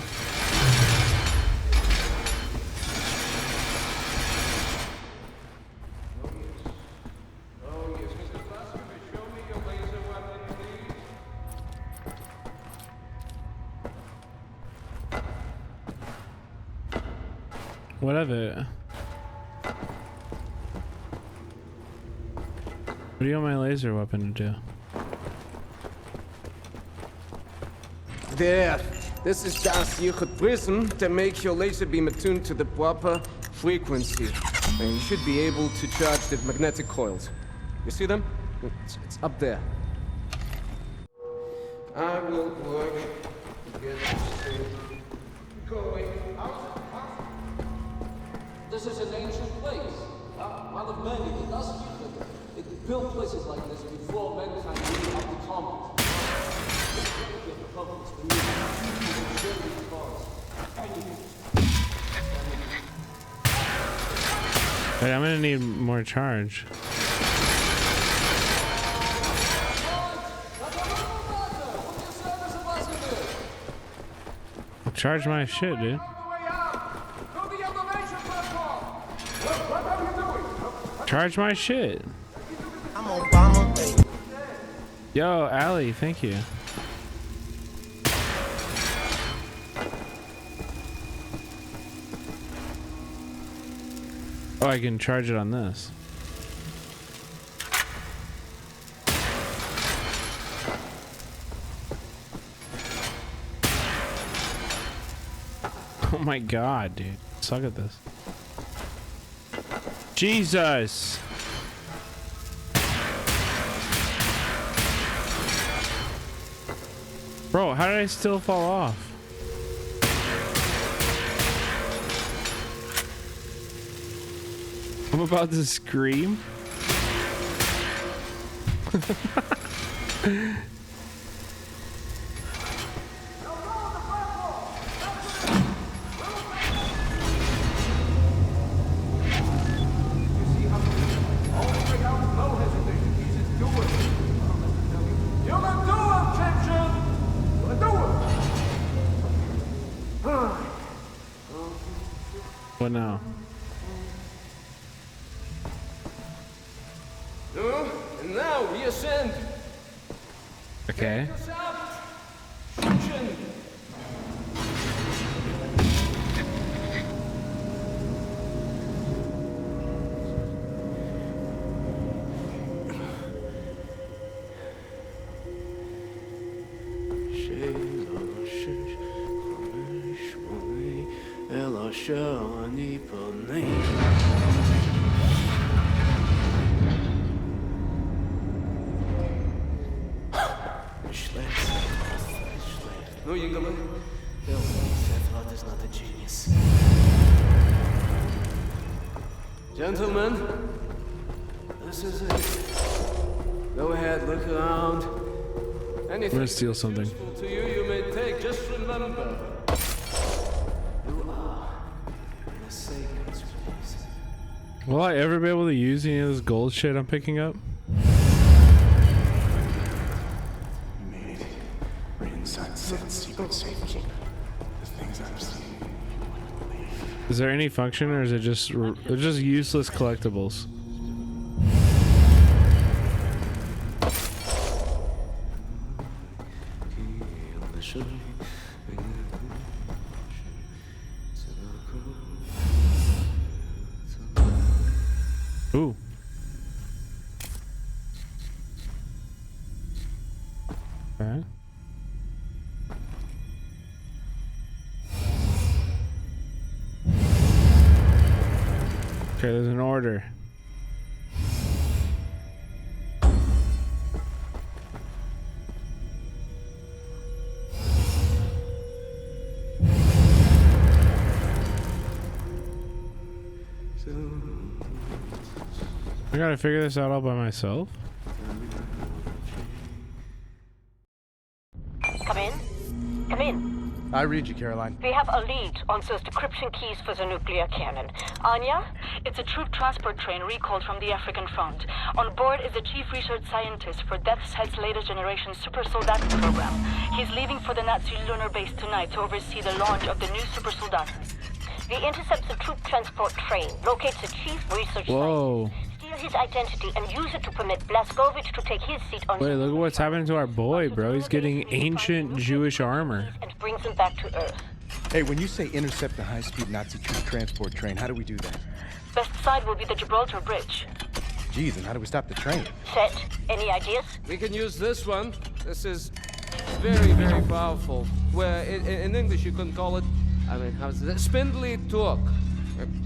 Whatever. What do you want my laser weapon to do? There. This is just your prism to make your laser beam attuned to the proper frequency. And you should be able to charge the magnetic coils. You see them? It's up there. I will work to get this thing going out. This is an ancient place. One of many that does it built places like this before mankind knew how to combat. Wait, I'm gonna need more charge. Charge my shit, dude. Charge my shit. Yo, Allie, thank you. Oh, I can charge it on this. Oh my god, dude. Suck at this. Jesus! Bro, how did I still fall off? I'm about to scream. What now? And now we ascend. Okay. No, Yingala. Sephiroth is not a genius. Gentlemen, this is it. Go ahead, look around. Anything I'm gonna steal something. useful to you, you may take. Just remember, you are in a sacred space. Will I ever be able to use any of this gold shit I'm picking up? Secret safekeep. The things I've seen. Is there any function, or is it just they're just useless collectibles? Ooh. Okay. Okay, there's an order. I gotta figure this out all by myself. Come in. Come in. I read you, Caroline. We have a lead on those decryption keys for the nuclear cannon. Anya? It's a troop transport train recalled from the African front. On board is the chief research scientist for Death's Head's latest generation super soldaten program. He's leaving for the Nazi lunar base tonight to oversee the launch of the new super soldaten. We intercept the troop transport train, locate the chief research Whoa. scientist, steal his identity, and use it to permit Blazkowicz to take his seat on Wait, look at what's happening to our boy, bro. He's getting ancient Jewish armor. and brings him back to Earth. Hey, when you say intercept the high-speed Nazi troop transport train, how do we do that? Best side will be the Gibraltar Bridge. Geez, and how do we stop the train? Set. Any ideas? We can use this one. This is very, very powerful. Where in English you can call it, I mean, how's it? Spindly torque.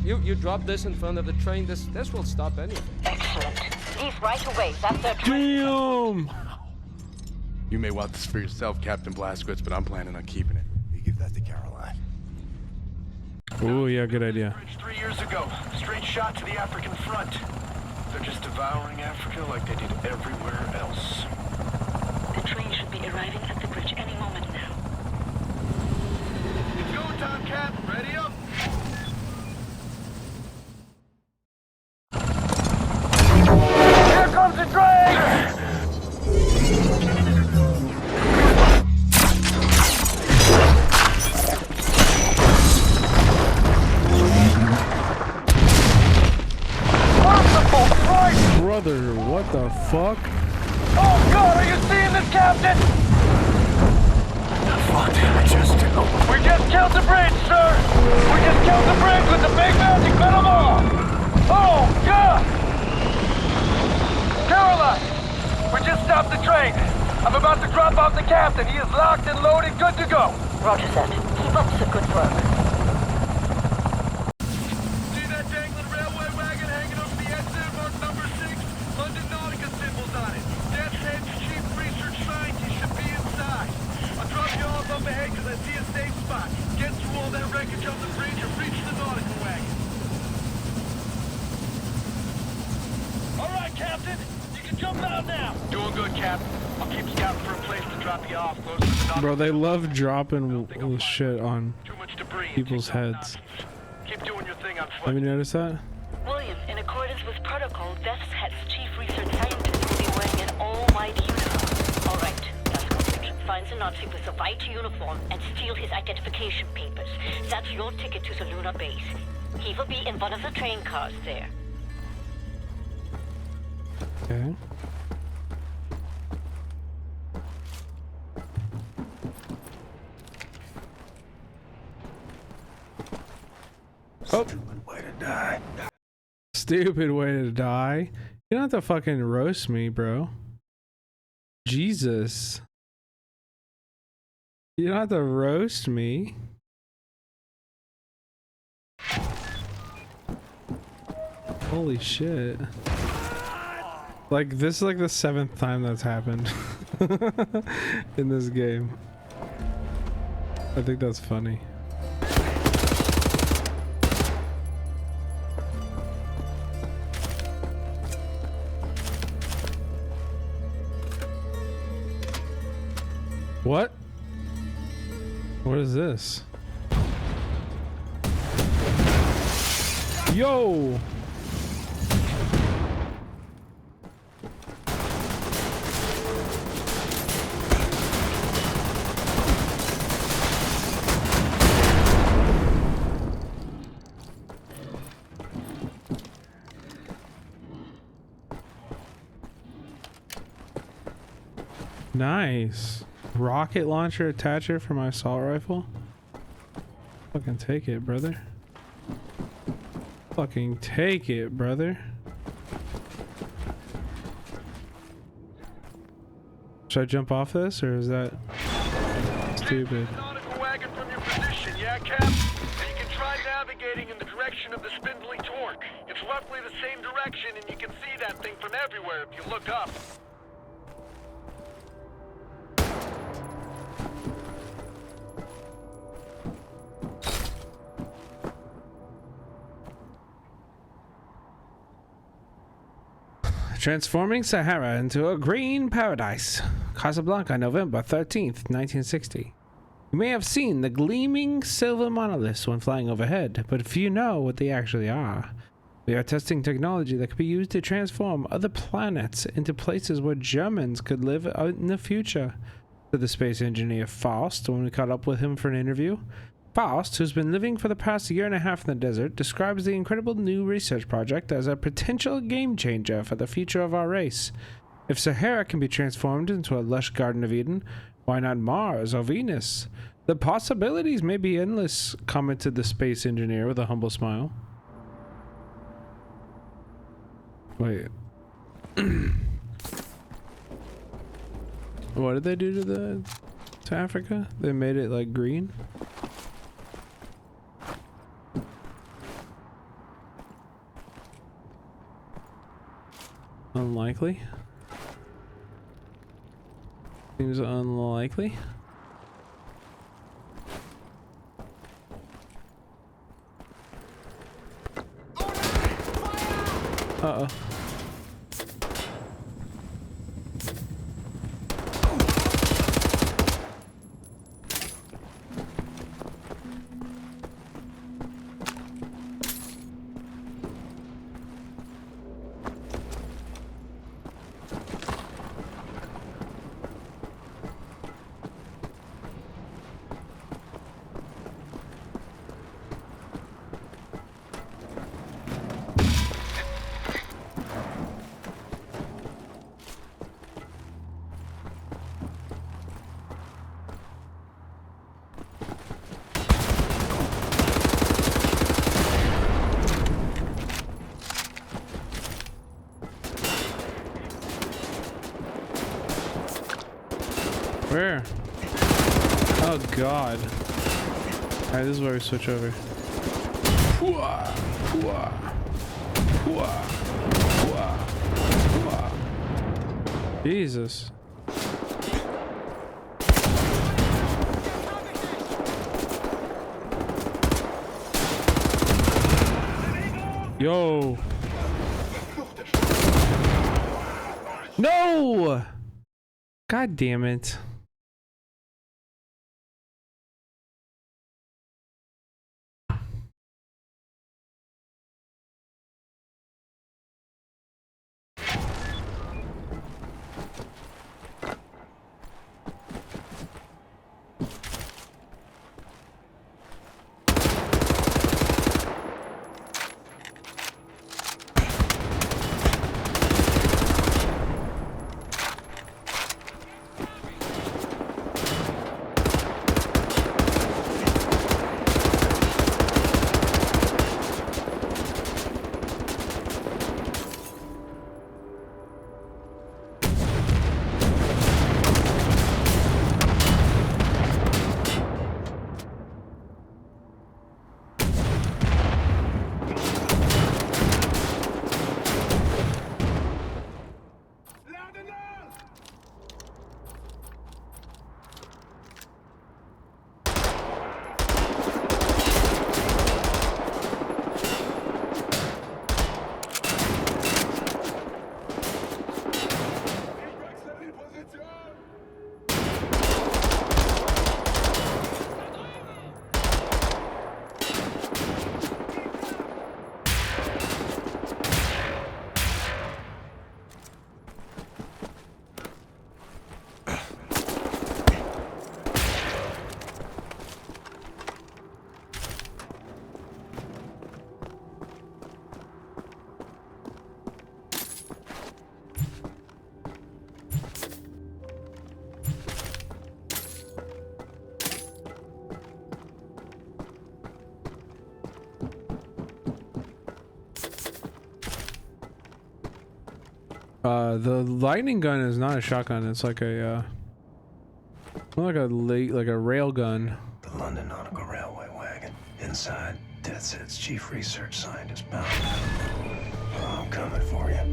You drop this in front of the train, this will stop anything. Excellent. Leave right away. That's their train. Damn! You may want this for yourself, Captain Blazkowicz, but I'm planning on keeping it. You give that to Caroline. Ooh, yeah, good idea. 3 years ago, straight shot to the African front. They're just devouring Africa like they did everywhere else. The train should be arriving at the bridge any moment now. It's go time, Cap. Ready up. fuck? Oh God, are you seeing this, Captain? The fuck did I just do? We just killed the bridge, sir! We just killed the bridge with the big magic metal off! Oh, God! Caroline! We just stopped the train. I'm about to drop off the captain. He is locked and loaded, good to go. Roger that. Keep up the good work. See that dangling railway wagon hanging over the exit, marked number 6? London Nautica symbols on it. Death's Head's chief research scientist should be inside. I'll drop you off up ahead because I see a safe spot. Get through all that wreckage on the bridge and reach the Nautica wagon. All right, Captain. You can jump out now. Doing good, Captain. I'll keep scouting for a place to drop you off close to the Nautica. Bro, they love dropping shit on people's heads. Keep doing your thing on foot. Have you noticed that? William, in accordance with protocol, Death's Head's chief research scientist will be wearing an all-white uniform. All right, that's covered. Find the Nazi with the white uniform and steal his identification papers. That's your ticket to the lunar base. He will be in one of the train cars there. Okay. Oh. Stupid way to die. Stupid way to die. You don't have to fucking roast me, bro. Jesus. You don't have to roast me. Holy shit. Like, this is like the 7th time that's happened in this game. I think that's funny. What? What is this? Yo! Nice. Rocket launcher attacher for my assault rifle. Fucking take it, brother. Fucking take it, brother. Should I jump off this, or is that stupid? Wagon from your position, yeah, Cap? And you can try navigating in the direction of the spindly torque. It's roughly the same direction, and you can see that thing from everywhere if you look up. Transforming Sahara into a green paradise. Casablanca, November 13th, 1960. You may have seen the gleaming silver monoliths when flying overhead, but few know what they actually are. We are testing technology that could be used to transform other planets into places where Germans could live in the future, said the space engineer Faust when we caught up with him for an interview. Faust, who's been living for the past year and a half in the desert, describes the incredible new research project as a potential game changer for the future of our race. If Sahara can be transformed into a lush Garden of Eden, why not Mars or Venus? The possibilities may be endless, commented the space engineer with a humble smile. Wait. What did they do to Africa? They made it like green? Unlikely. Seems unlikely. Uh-oh. Where? Oh god. Alright, this is where we switch over. Jesus. Yo. No! God damn it. The lightning gun is not a shotgun. It's like a like a rail gun. The London Nautical Railway wagon. Inside, Death Set's chief research scientist bound. Oh, I'm coming for you.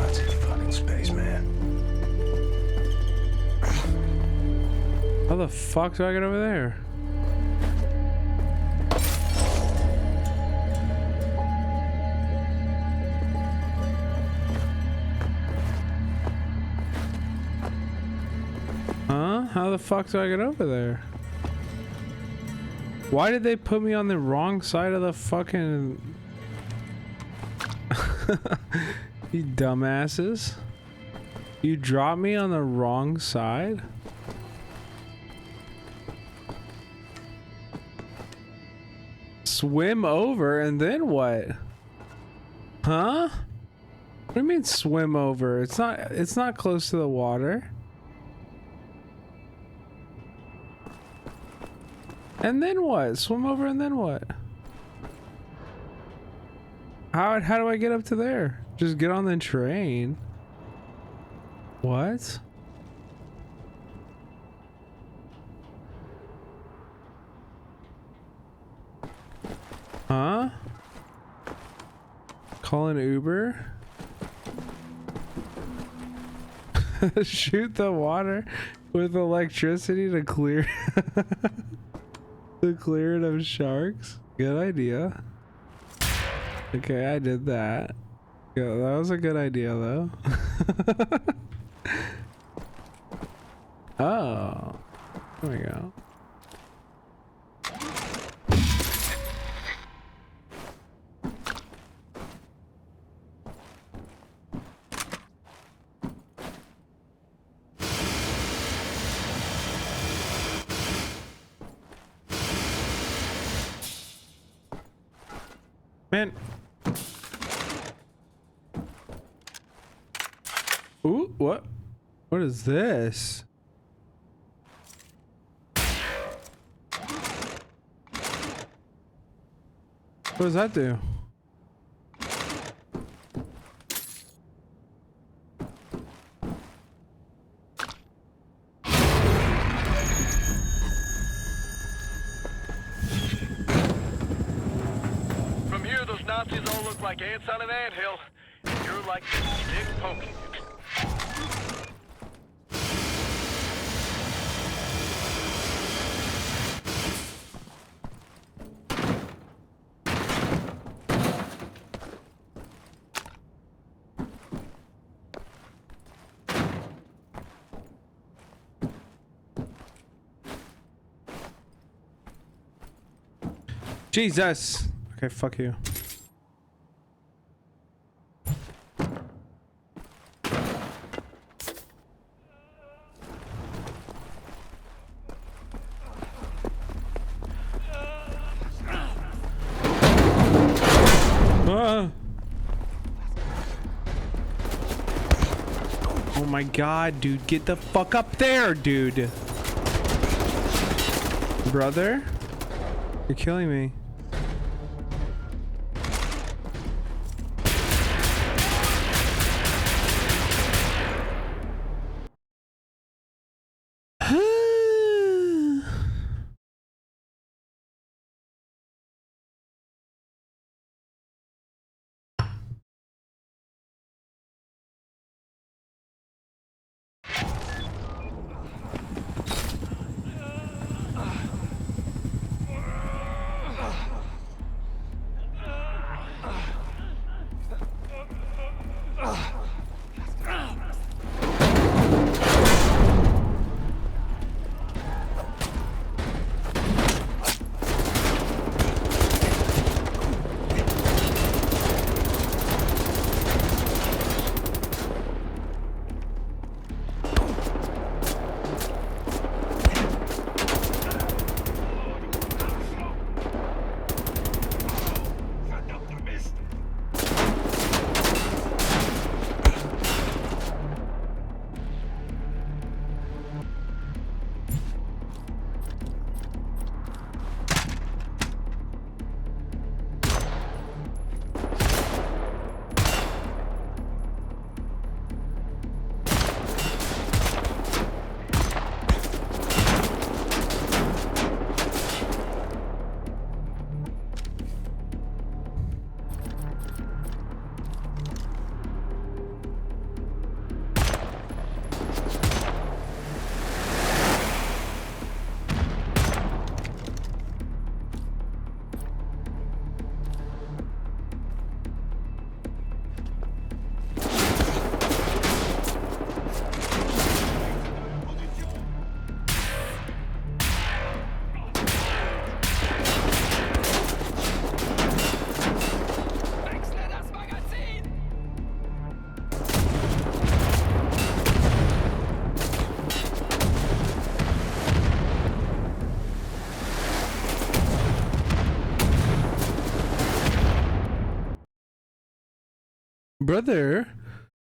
Nazi fucking spaceman. How the fuck do I get over there? How the fuck do I get over there? Why did they put me on the wrong side of the fucking... You dumbasses. You dropped me on the wrong side? Swim over and then what? Huh? What do you mean swim over? It's not close to the water. And then what? Swim over and then what? How do I get up to there? Just get on the train. What? Huh? Call an Uber? Shoot the water with electricity to clear to clear it of sharks? Good idea. Okay, I did that. Yeah, that was a good idea though. Oh. There we go. Man. Ooh, what? What is this? What does that do? Nazis all look like ants on an anthill. You're like the stick poking it. Jesus. Okay, fuck you. Oh my god, dude, get the fuck up there, dude. Brother, you're killing me.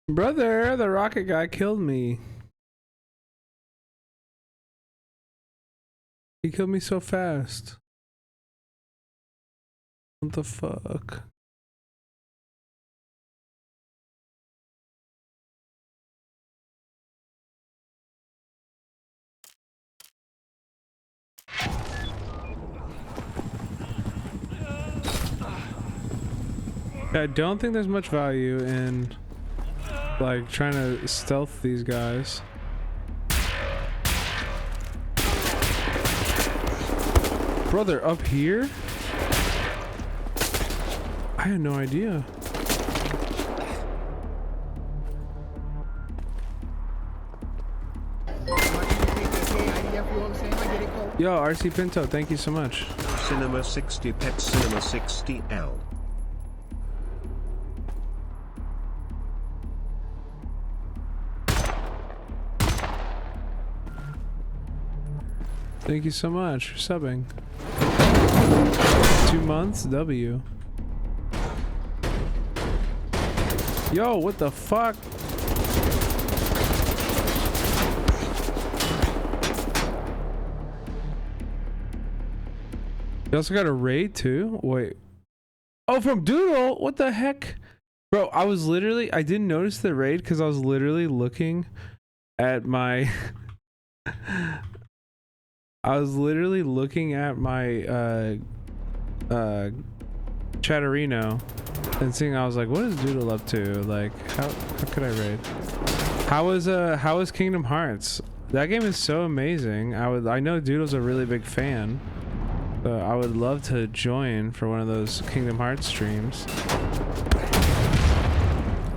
Brother, the rocket guy killed me. He killed me so fast. What the fuck? I don't think there's much value in like trying to stealth these guys. Brother, up here? I had no idea. Yo, RC Pinto, thank you so much. Cinema 60 Pet Cinema 60L. Thank you so much for subbing. 2 months, W. Yo, what the fuck? You also got a raid too? Wait. Oh, from Doodle? What the heck? Bro, I didn't notice the raid because I was literally looking at my... Chatterino and seeing, I was like, what is Doodle up to? Like, how could I raid? How is Kingdom Hearts? That game is so amazing. I know Doodle's a really big fan. So I would love to join for one of those Kingdom Hearts streams.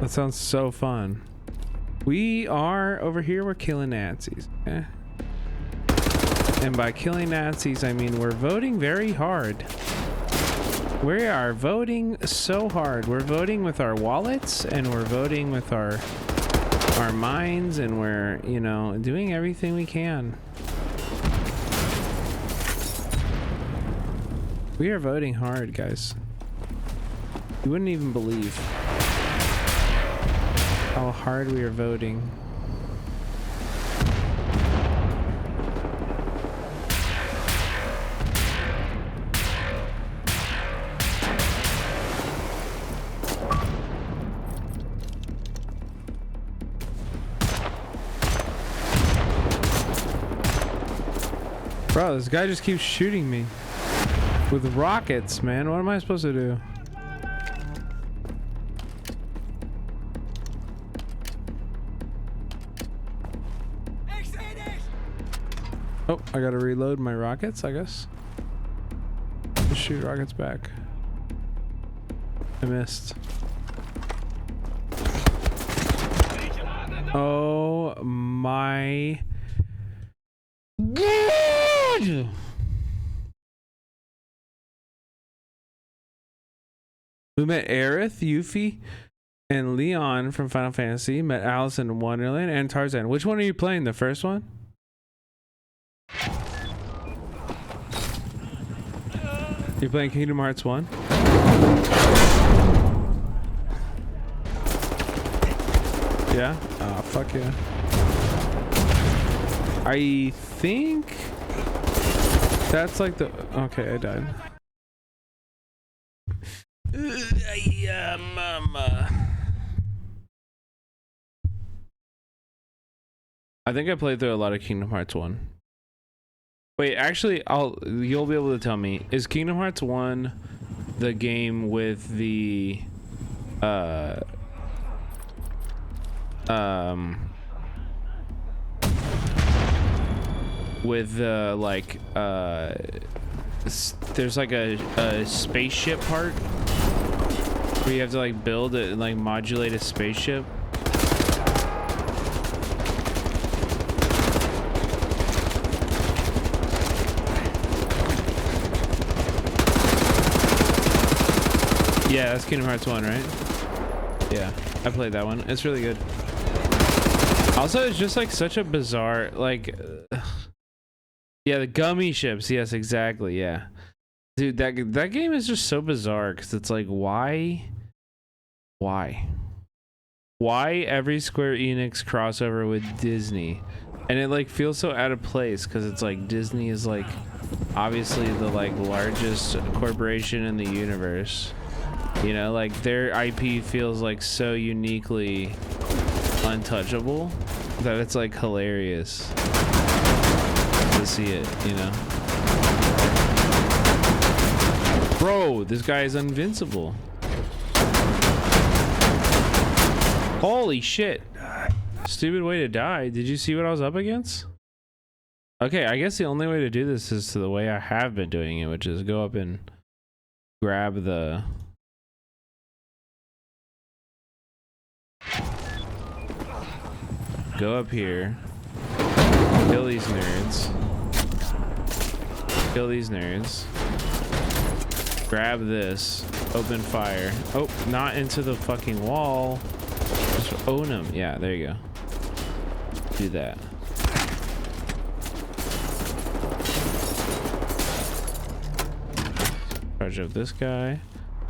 That sounds so fun. We are over here, we're killing Nazis. Okay? And by killing Nazis, I mean we're voting very hard. We are voting so hard. We're voting with our wallets, and we're voting with our minds, and we're, you know, doing everything we can. We are voting hard, guys. You wouldn't even believe how hard we are voting. Bro, this guy just keeps shooting me with rockets, man. What am I supposed to do? Oh, I gotta reload my rockets, I guess. Just shoot rockets back. I missed. Oh my God! We met Aerith, Yuffie, and Leon from Final Fantasy. Met Alice in Wonderland and Tarzan. Which one are you playing? The first one? You're playing Kingdom Hearts 1? Yeah? Oh, fuck yeah. I think that's like the... Okay, I died. Yeah, mama. I think I played through a lot of Kingdom Hearts 1. Wait, actually, you'll be able to tell me. Is Kingdom Hearts 1 the game with the with the like there's like a spaceship part where you have to like build it and like modulate a spaceship? Yeah, that's Kingdom Hearts 1, right? Yeah, I played that one. It's really good. Also, it's just like such a bizarre, like, yeah, the gummy ships. Yes, exactly. Yeah, dude, that game is just so bizarre because it's like, why every Square Enix crossover with Disney, and it like feels so out of place because it's like Disney is like obviously the like largest corporation in the universe. You know, like their IP feels like so uniquely untouchable that it's like hilarious to see it, you know. Bro, this guy is invincible. Holy shit. Stupid way to die. Did you see what I was up against? Okay, I guess the only way to do this is to the way I have been doing it, which is go up and grab the... Go up here, kill these nerds, grab this, open fire. Oh, not into the fucking wall. Just own them. Yeah, there you go. Do that. Charge up this guy.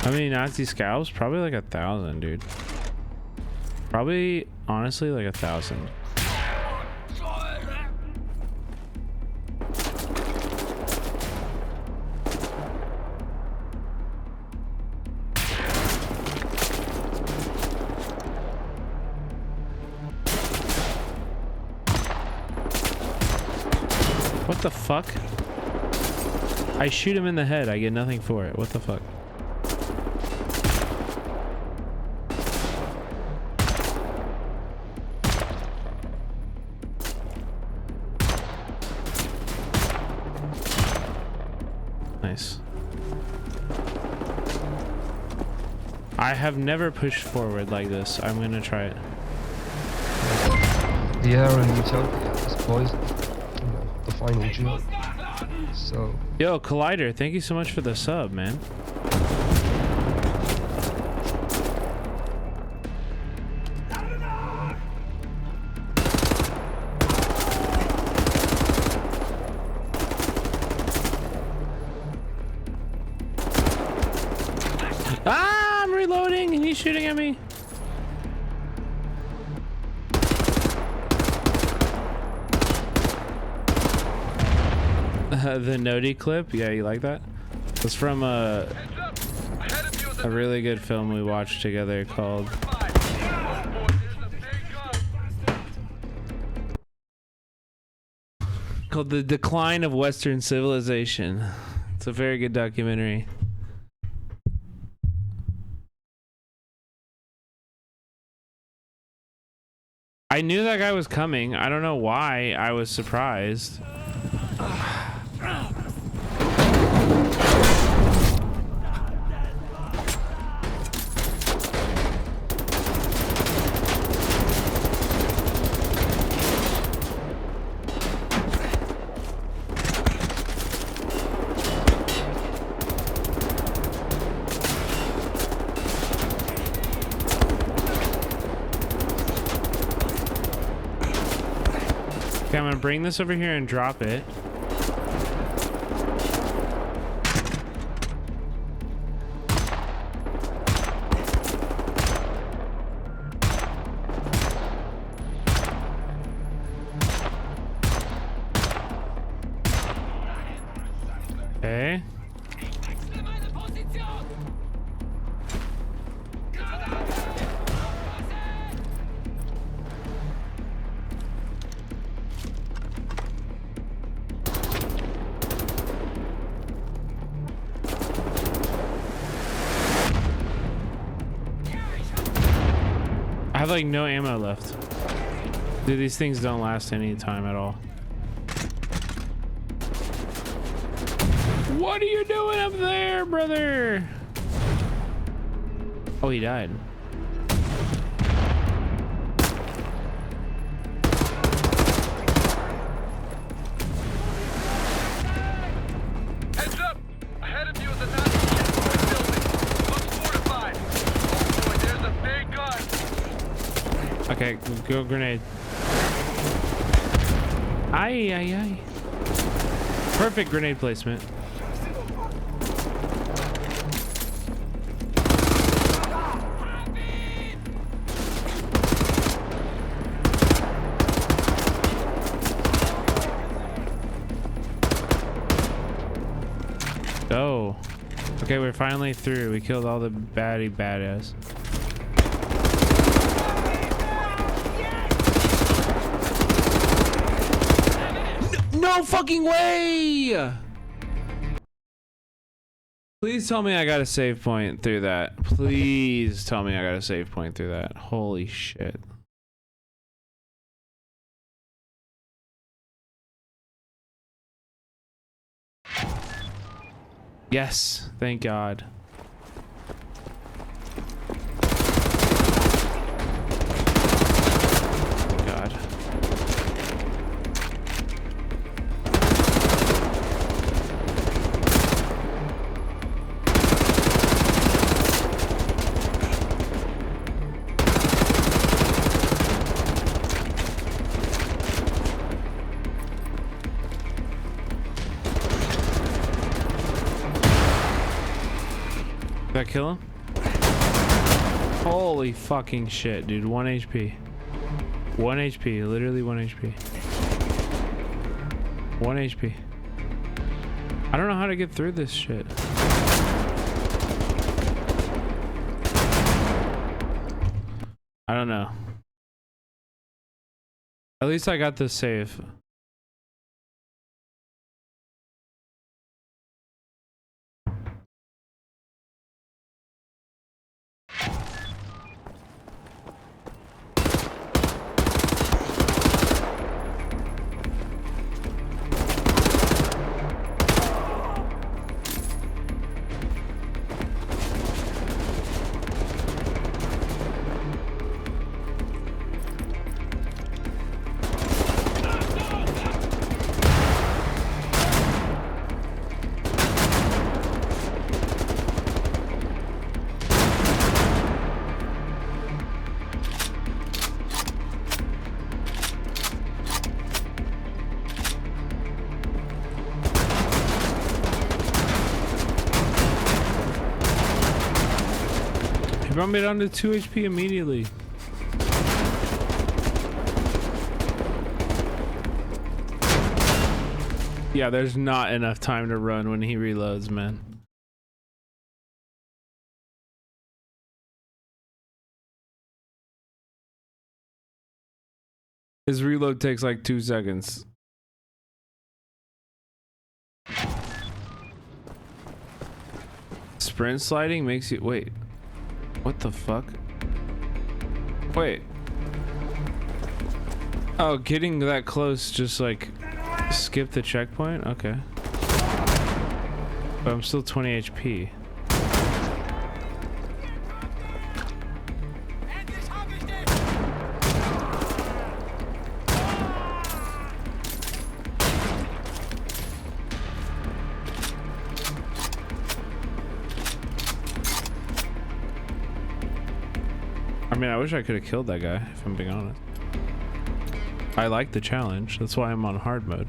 How many Nazi scalps? Probably like 1,000, dude. Probably, honestly, like 1,000. What the fuck? I shoot him in the head. I get nothing for it. What the fuck? Nice. I have never pushed forward like this. I'm gonna try it. The air in Utopia is poisoned. You know, the final jewel. So... Yo, Collider, thank you so much for the sub, man. Ah, I'm reloading and he's shooting at me. The Nodi clip, yeah, you like that? It's from a really good film we watched together called The Decline of Western Civilization. It's a very good documentary. I knew that guy was coming. I don't know why I was surprised. Okay, I'm gonna bring this over here and drop it. Okay. I have like no ammo left. Dude, these things don't last any time at all. What are you doing up there, brother? Oh, he died. Heads up! Ahead of you is a Nazi checkpoint building. Looks fortified. Oh boy, there's a big gun. Okay, go grenade. Aye, aye, aye. Perfect grenade placement. Oh. Okay, we're finally through. We killed all the badass. No fucking way! Please tell me I got a save point through that. Please tell me I got a save point through that. Holy shit. Yes, thank God. God. Did that kill him? Holy fucking shit, dude. 1 HP. 1 HP. Literally 1 HP. 1 HP. I don't know how to get through this shit. I don't know. At least I got this save. brought me down to 2 HP immediately. Yeah, there's not enough time to run when he reloads, man. His reload takes like 2 seconds. Sprint sliding makes you wait. What the fuck? Wait. Oh, getting that close just like skip the checkpoint? Okay. But I'm still 20 HP. I mean, I wish I could have killed that guy, if I'm being honest. I like the challenge. That's why I'm on hard mode.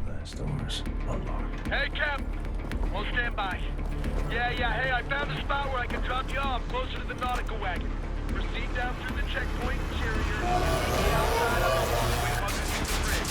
Last doors unlocked. Hey, Cap. On standby. Yeah, hey, I found a spot where I can drop you off closer to the nautical wagon. Proceed down through the checkpoint interior. Outside on the walkway underneath the bridge.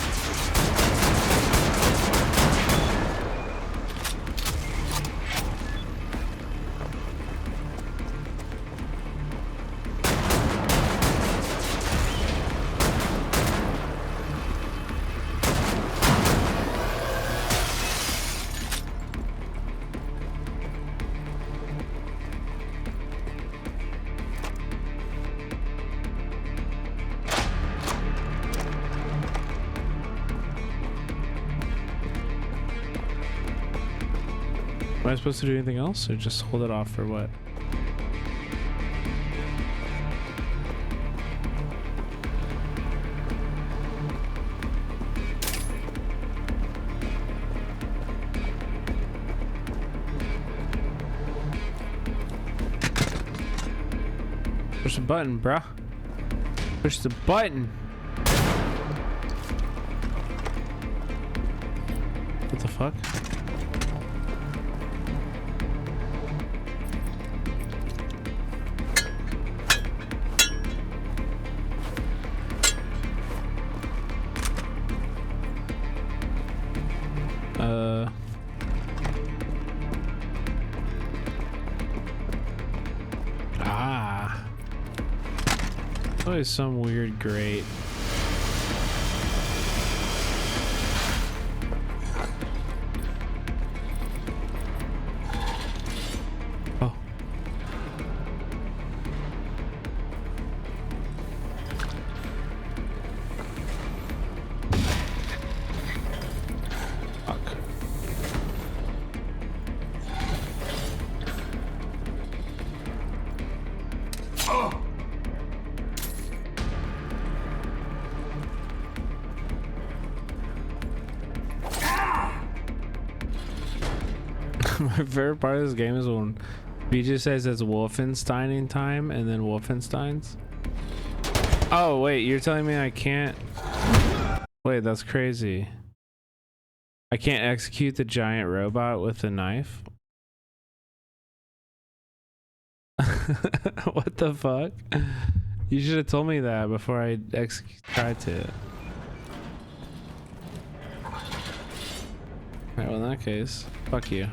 Am I supposed to do anything else or just hold it off for what? Push the button, bruh. Push the button. What the fuck? Probably some weird grate. Oh. Fuck. Oh! My favorite part of this game is when BJ says it's Wolfenstein time and then Wolfensteins. Oh wait, you're telling me I can't? Wait, that's crazy. I can't execute the giant robot with a knife? What the fuck? You should have told me that before I tried to. Alright, well in that case, fuck you.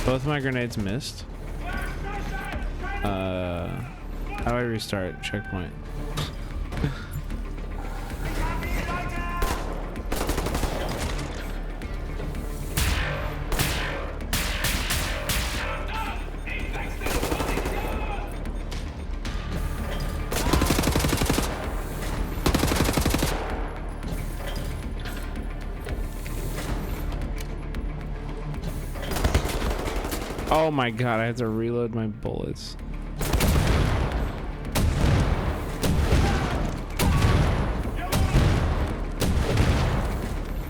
Both my grenades missed. How do I restart checkpoint? Oh my god, I had to reload my bullets.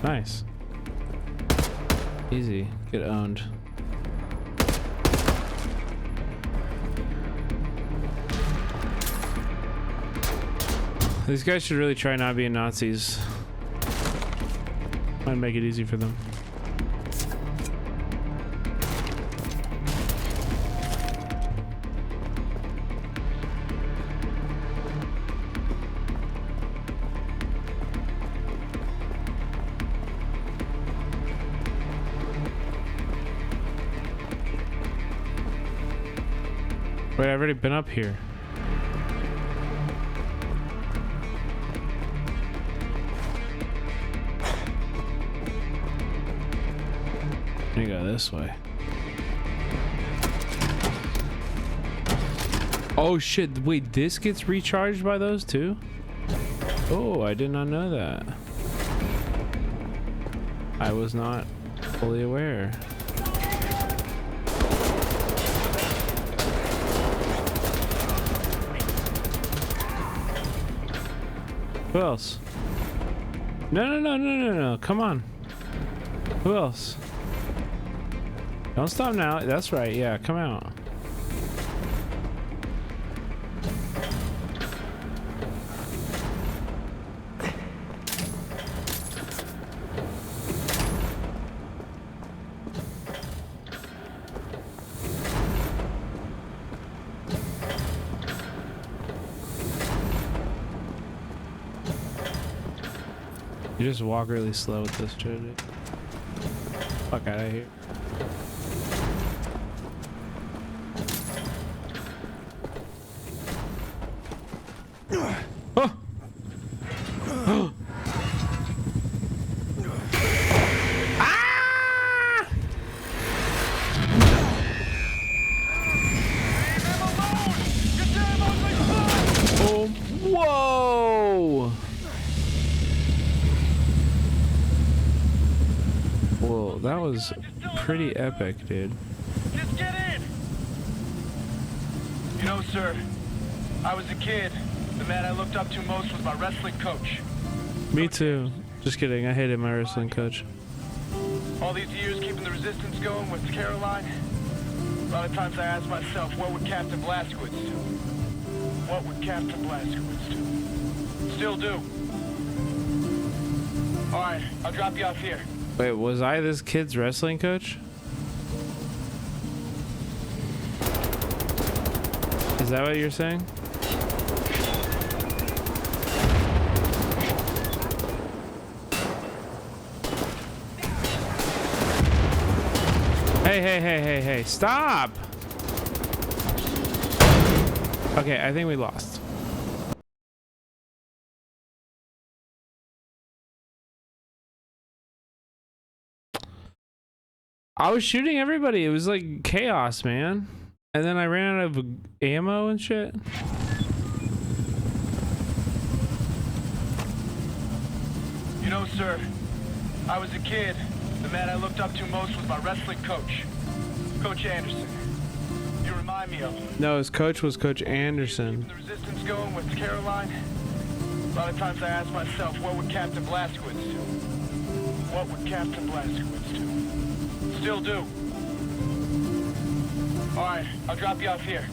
Nice. Easy. Get owned. These guys should really try not being Nazis. Might make it easy for them. Wait, I've already been up here. Let me go this way. Oh shit, wait, this gets recharged by those too? Oh, I did not know that. I was not fully aware. Who else? No, come on. Who else? Don't stop now. That's right. Yeah, come out. You just walk really slow with this shit, dude. Fuck out of here. That was pretty epic, dude. Just get in! You know, sir, I was a kid. The man I looked up to most was my wrestling coach. Me too. Just kidding. I hated my wrestling coach. All these years keeping the resistance going with Caroline. A lot of times I ask myself, what would Captain Blazkowicz do? What would Captain Blazkowicz do? Still do. Alright, I'll drop you off here. Wait, was I this kid's wrestling coach? Is that what you're saying? Hey, stop! Okay, I think we lost. I was shooting everybody. It was like chaos, man. And then I ran out of ammo and shit. You know, sir, I was a kid. The man I looked up to most was my wrestling coach, Coach Anderson. You remind me of him. No, his coach was Coach Anderson. The resistance going with Caroline. A lot of times I ask myself, what would Captain Blazkowicz do? What would Captain Blazkowicz do? Still do. All right, I'll drop you off here.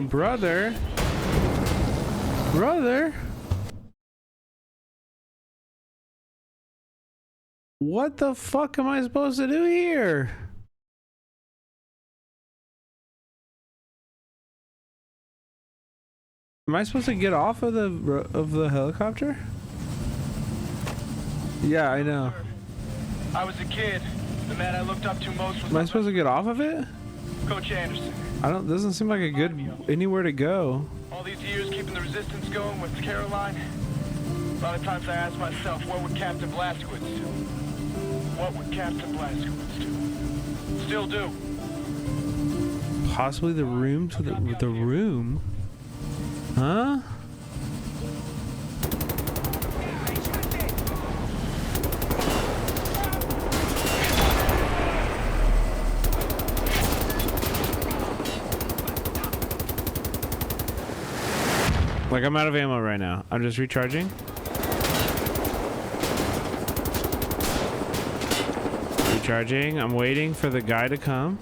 Brother. What the fuck am I supposed to do here? Am I supposed to get off of the helicopter? Yeah, I know. I was a kid. The man I looked up to most was Am I supposed to get off of it? Coach Anderson. Doesn't seem like a good anywhere to go. All these years keeping the resistance going with Caroline. A lot of times I ask myself, what would Captain Blazkowicz do? What would Captain Blazkowicz do? Still do. Possibly the room to the room? Huh? Like, I'm out of ammo right now. I'm just recharging. Recharging. I'm waiting for the guy to come.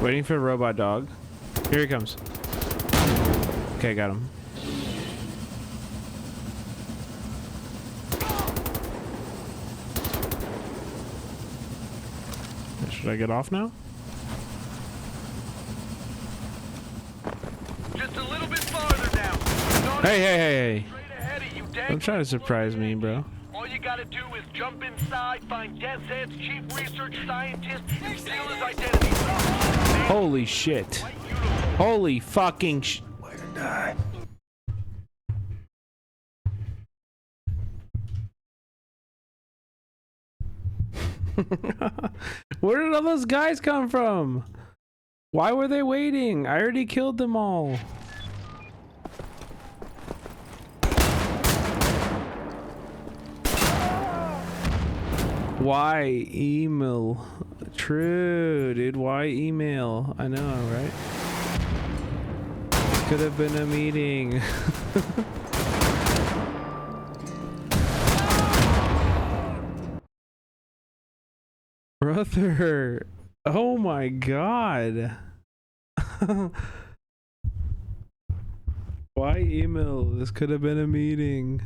Waiting for robot dog. Here he comes. Okay, got him. Should I get off now? Just a little bit farther now. Hey. Straight ahead of you, Don't try to surprise me, bro. All you gotta do is jump inside, find Deshead's chief research scientist, and steal his identity. Holy shit. Holy fucking sh... Way to die. Where did all those guys come from? Why were they waiting? I already killed them all. Why email? True, dude. Why email? I know, right? This could have been a meeting. Brother. Oh my god. Why email? This could have been a meeting.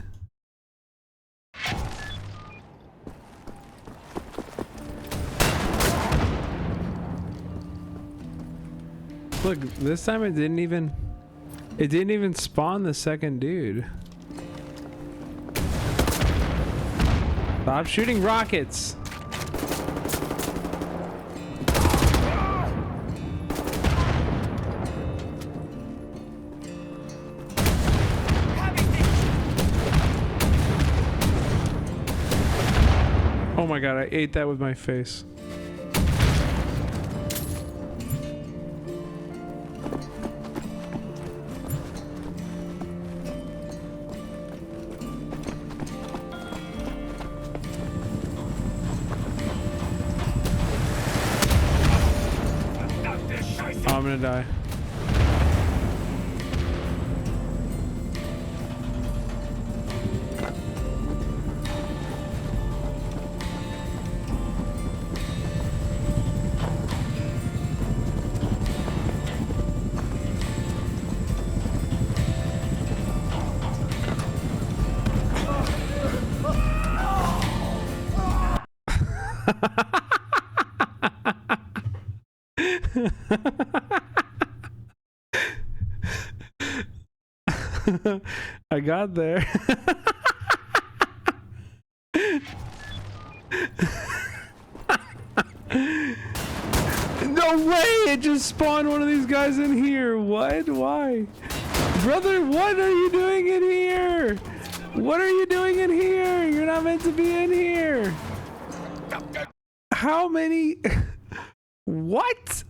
Look, this time it didn't even spawn the second dude. Stop shooting rockets. Oh my god, I ate that with my face. I'm gonna die. I got there. No way! It just spawned one of these guys in here. What? Why? Brother, what are you doing in here? What are you doing in here? You're not meant to be in here. How many? What?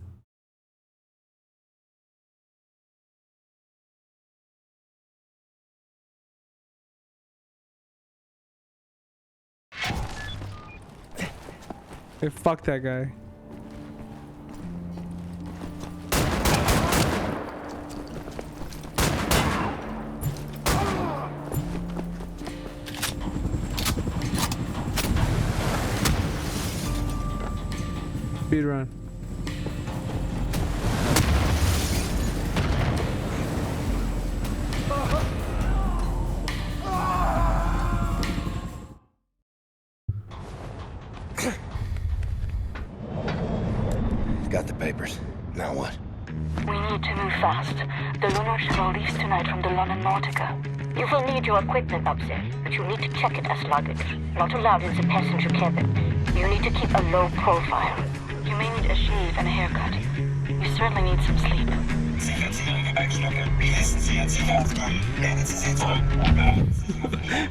Hey, fuck that guy. Speed run. Got the papers. Now what? We need to move fast. The lunar shuttle leaves tonight from the London Nautica. You will need your equipment up there, but you need to check it as luggage. Not allowed in the passenger cabin. You need to keep a low profile. You may need a shave and a haircut. You certainly need some sleep.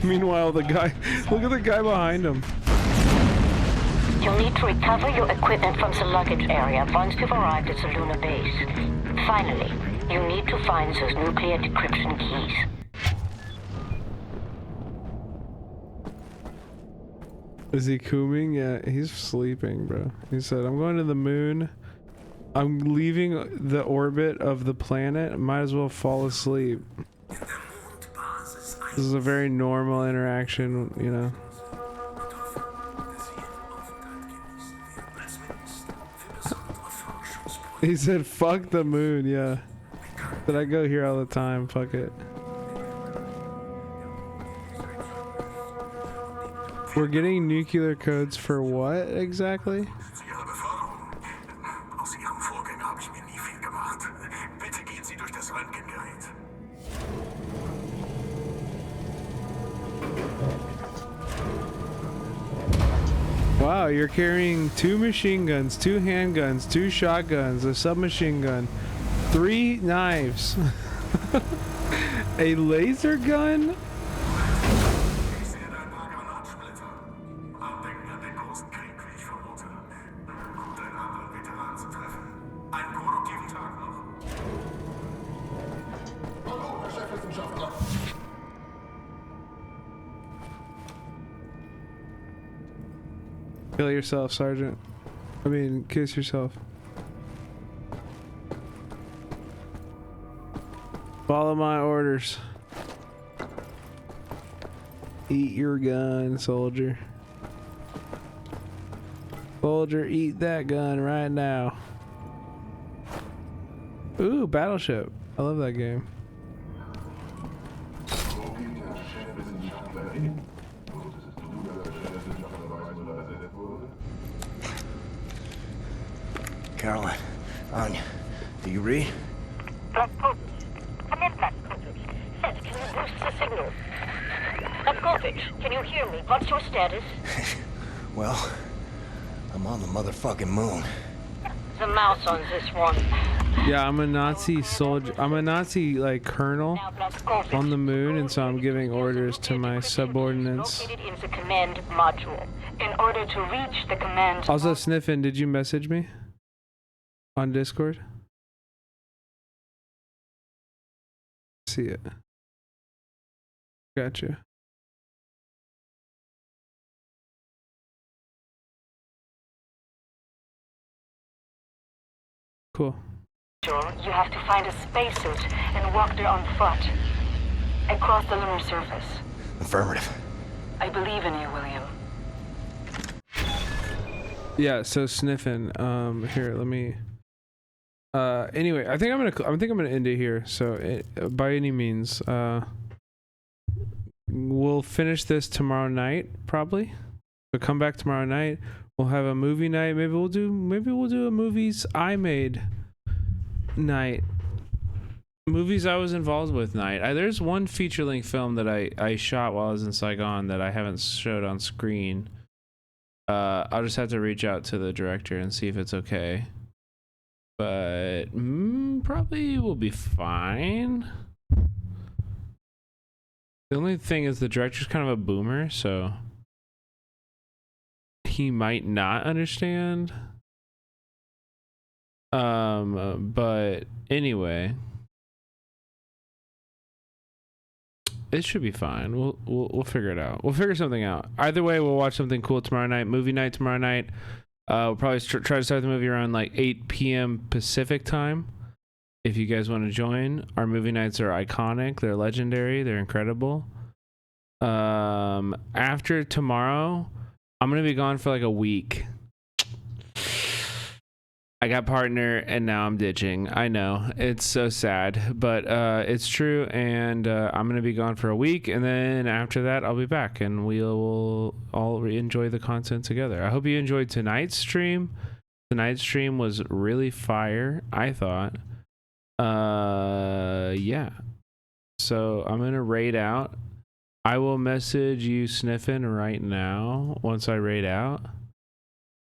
Meanwhile, the guy, look at the guy behind him. You'll need to recover your equipment from the luggage area once you've arrived at the lunar base. Finally, you need to find those nuclear decryption keys. Is he cooming? Yeah, he's sleeping, bro. He said, I'm going to the moon. I'm leaving the orbit of the planet. Might as well fall asleep. This is a very normal interaction, you know. He said, fuck the moon, yeah. But I go here all the time, fuck it. We're getting nuclear codes for what exactly? Aus Ihrem Vorgänger habe ich mir nie viel gemacht. Bitte gehen Sie durch das Röntgengerät. Wow, you're carrying 2 machine guns, 2 handguns, 2 shotguns, a submachine gun, 3 knives, a laser gun? Ich sehe da ein paar Granatsplitter. Andenken an den großen Krieg, wie ich vermute. Gut, einen anderen Veteran zu treffen. Einen produktiven Tag noch. Hallo, Herr Chefwissenschaftler. Kill yourself, Sergeant. I mean, kiss yourself. Follow my orders. Eat your gun, soldier. Soldier, eat that gun right now. Ooh, Battleship. I love that game. Caroline, Anya, do you read? Come in, Blazkowicz. Seth, can you boost the signal? Blazkowicz, can you hear me? What's your status? Well, I'm on the motherfucking moon. The mouse on this one. Yeah, I'm a Nazi soldier. I'm a Nazi, like, colonel on the moon, and so I'm giving orders to my subordinates. Located in the command module. In order to reach the command. Also, Sniffin, did you message me on Discord? See it. Gotcha. Cool. You have to find a spacesuit and walk there on foot. Across the lunar surface. Affirmative. I believe in you, William. Yeah, so Sniffin, here, let me anyway, I think I'm gonna end it here. So by any means, we'll finish this tomorrow night, probably. So come back tomorrow night. We'll have a movie night. Maybe we'll do a movies I made night. Movies I was involved with night. There's one feature-length film that I shot while I was in Saigon that I haven't showed on screen. I'll just have to reach out to the director and see if it's okay. But probably will be fine. The only thing is the director's kind of a boomer, so he might not understand. But anyway, it should be fine. We'll figure it out. We'll figure something out. Either way, we'll watch something cool tomorrow night. Movie night tomorrow night. We'll probably try to start the movie around like 8 p.m. Pacific time. If you guys want to join, our movie nights are iconic. They're legendary. They're incredible. After tomorrow, I'm gonna be gone for like a week. I got partner and now I'm ditching. I know, it's so sad, but it's true. And I'm gonna be gone for a week, and then after that I'll be back, and we'll all enjoy the content together. I hope you enjoyed tonight's stream. Tonight's stream was really fire, I thought. Yeah. So I'm gonna raid out. I will message you Sniffin right now. Once I raid out,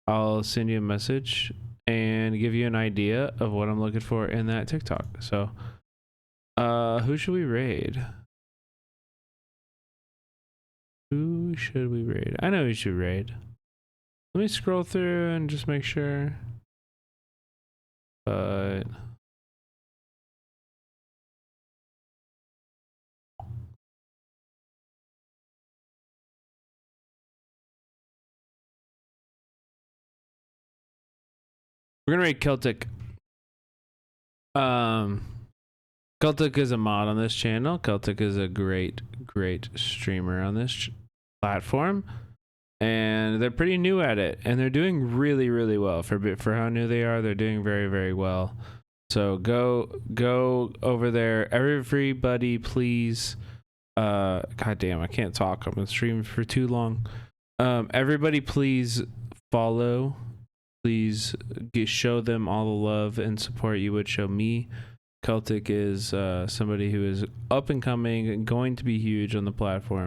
I'll send you a message and give you an idea of what I'm looking for in that TikTok. So who should we raid? Who should we raid? I know who should raid. Let me scroll through and just make sure. But we're gonna raid Celtic. Celtic is a mod on this channel. Celtic is a great streamer on this platform, and they're pretty new at it, and they're doing really well for how new they are. They're doing very well. So go over there, everybody, please. God damn, I can't talk. I've been streaming for too long. Everybody, please follow. Please show them all the love and support you would show me. Celtic is somebody who is up and coming and going to be huge on the platform.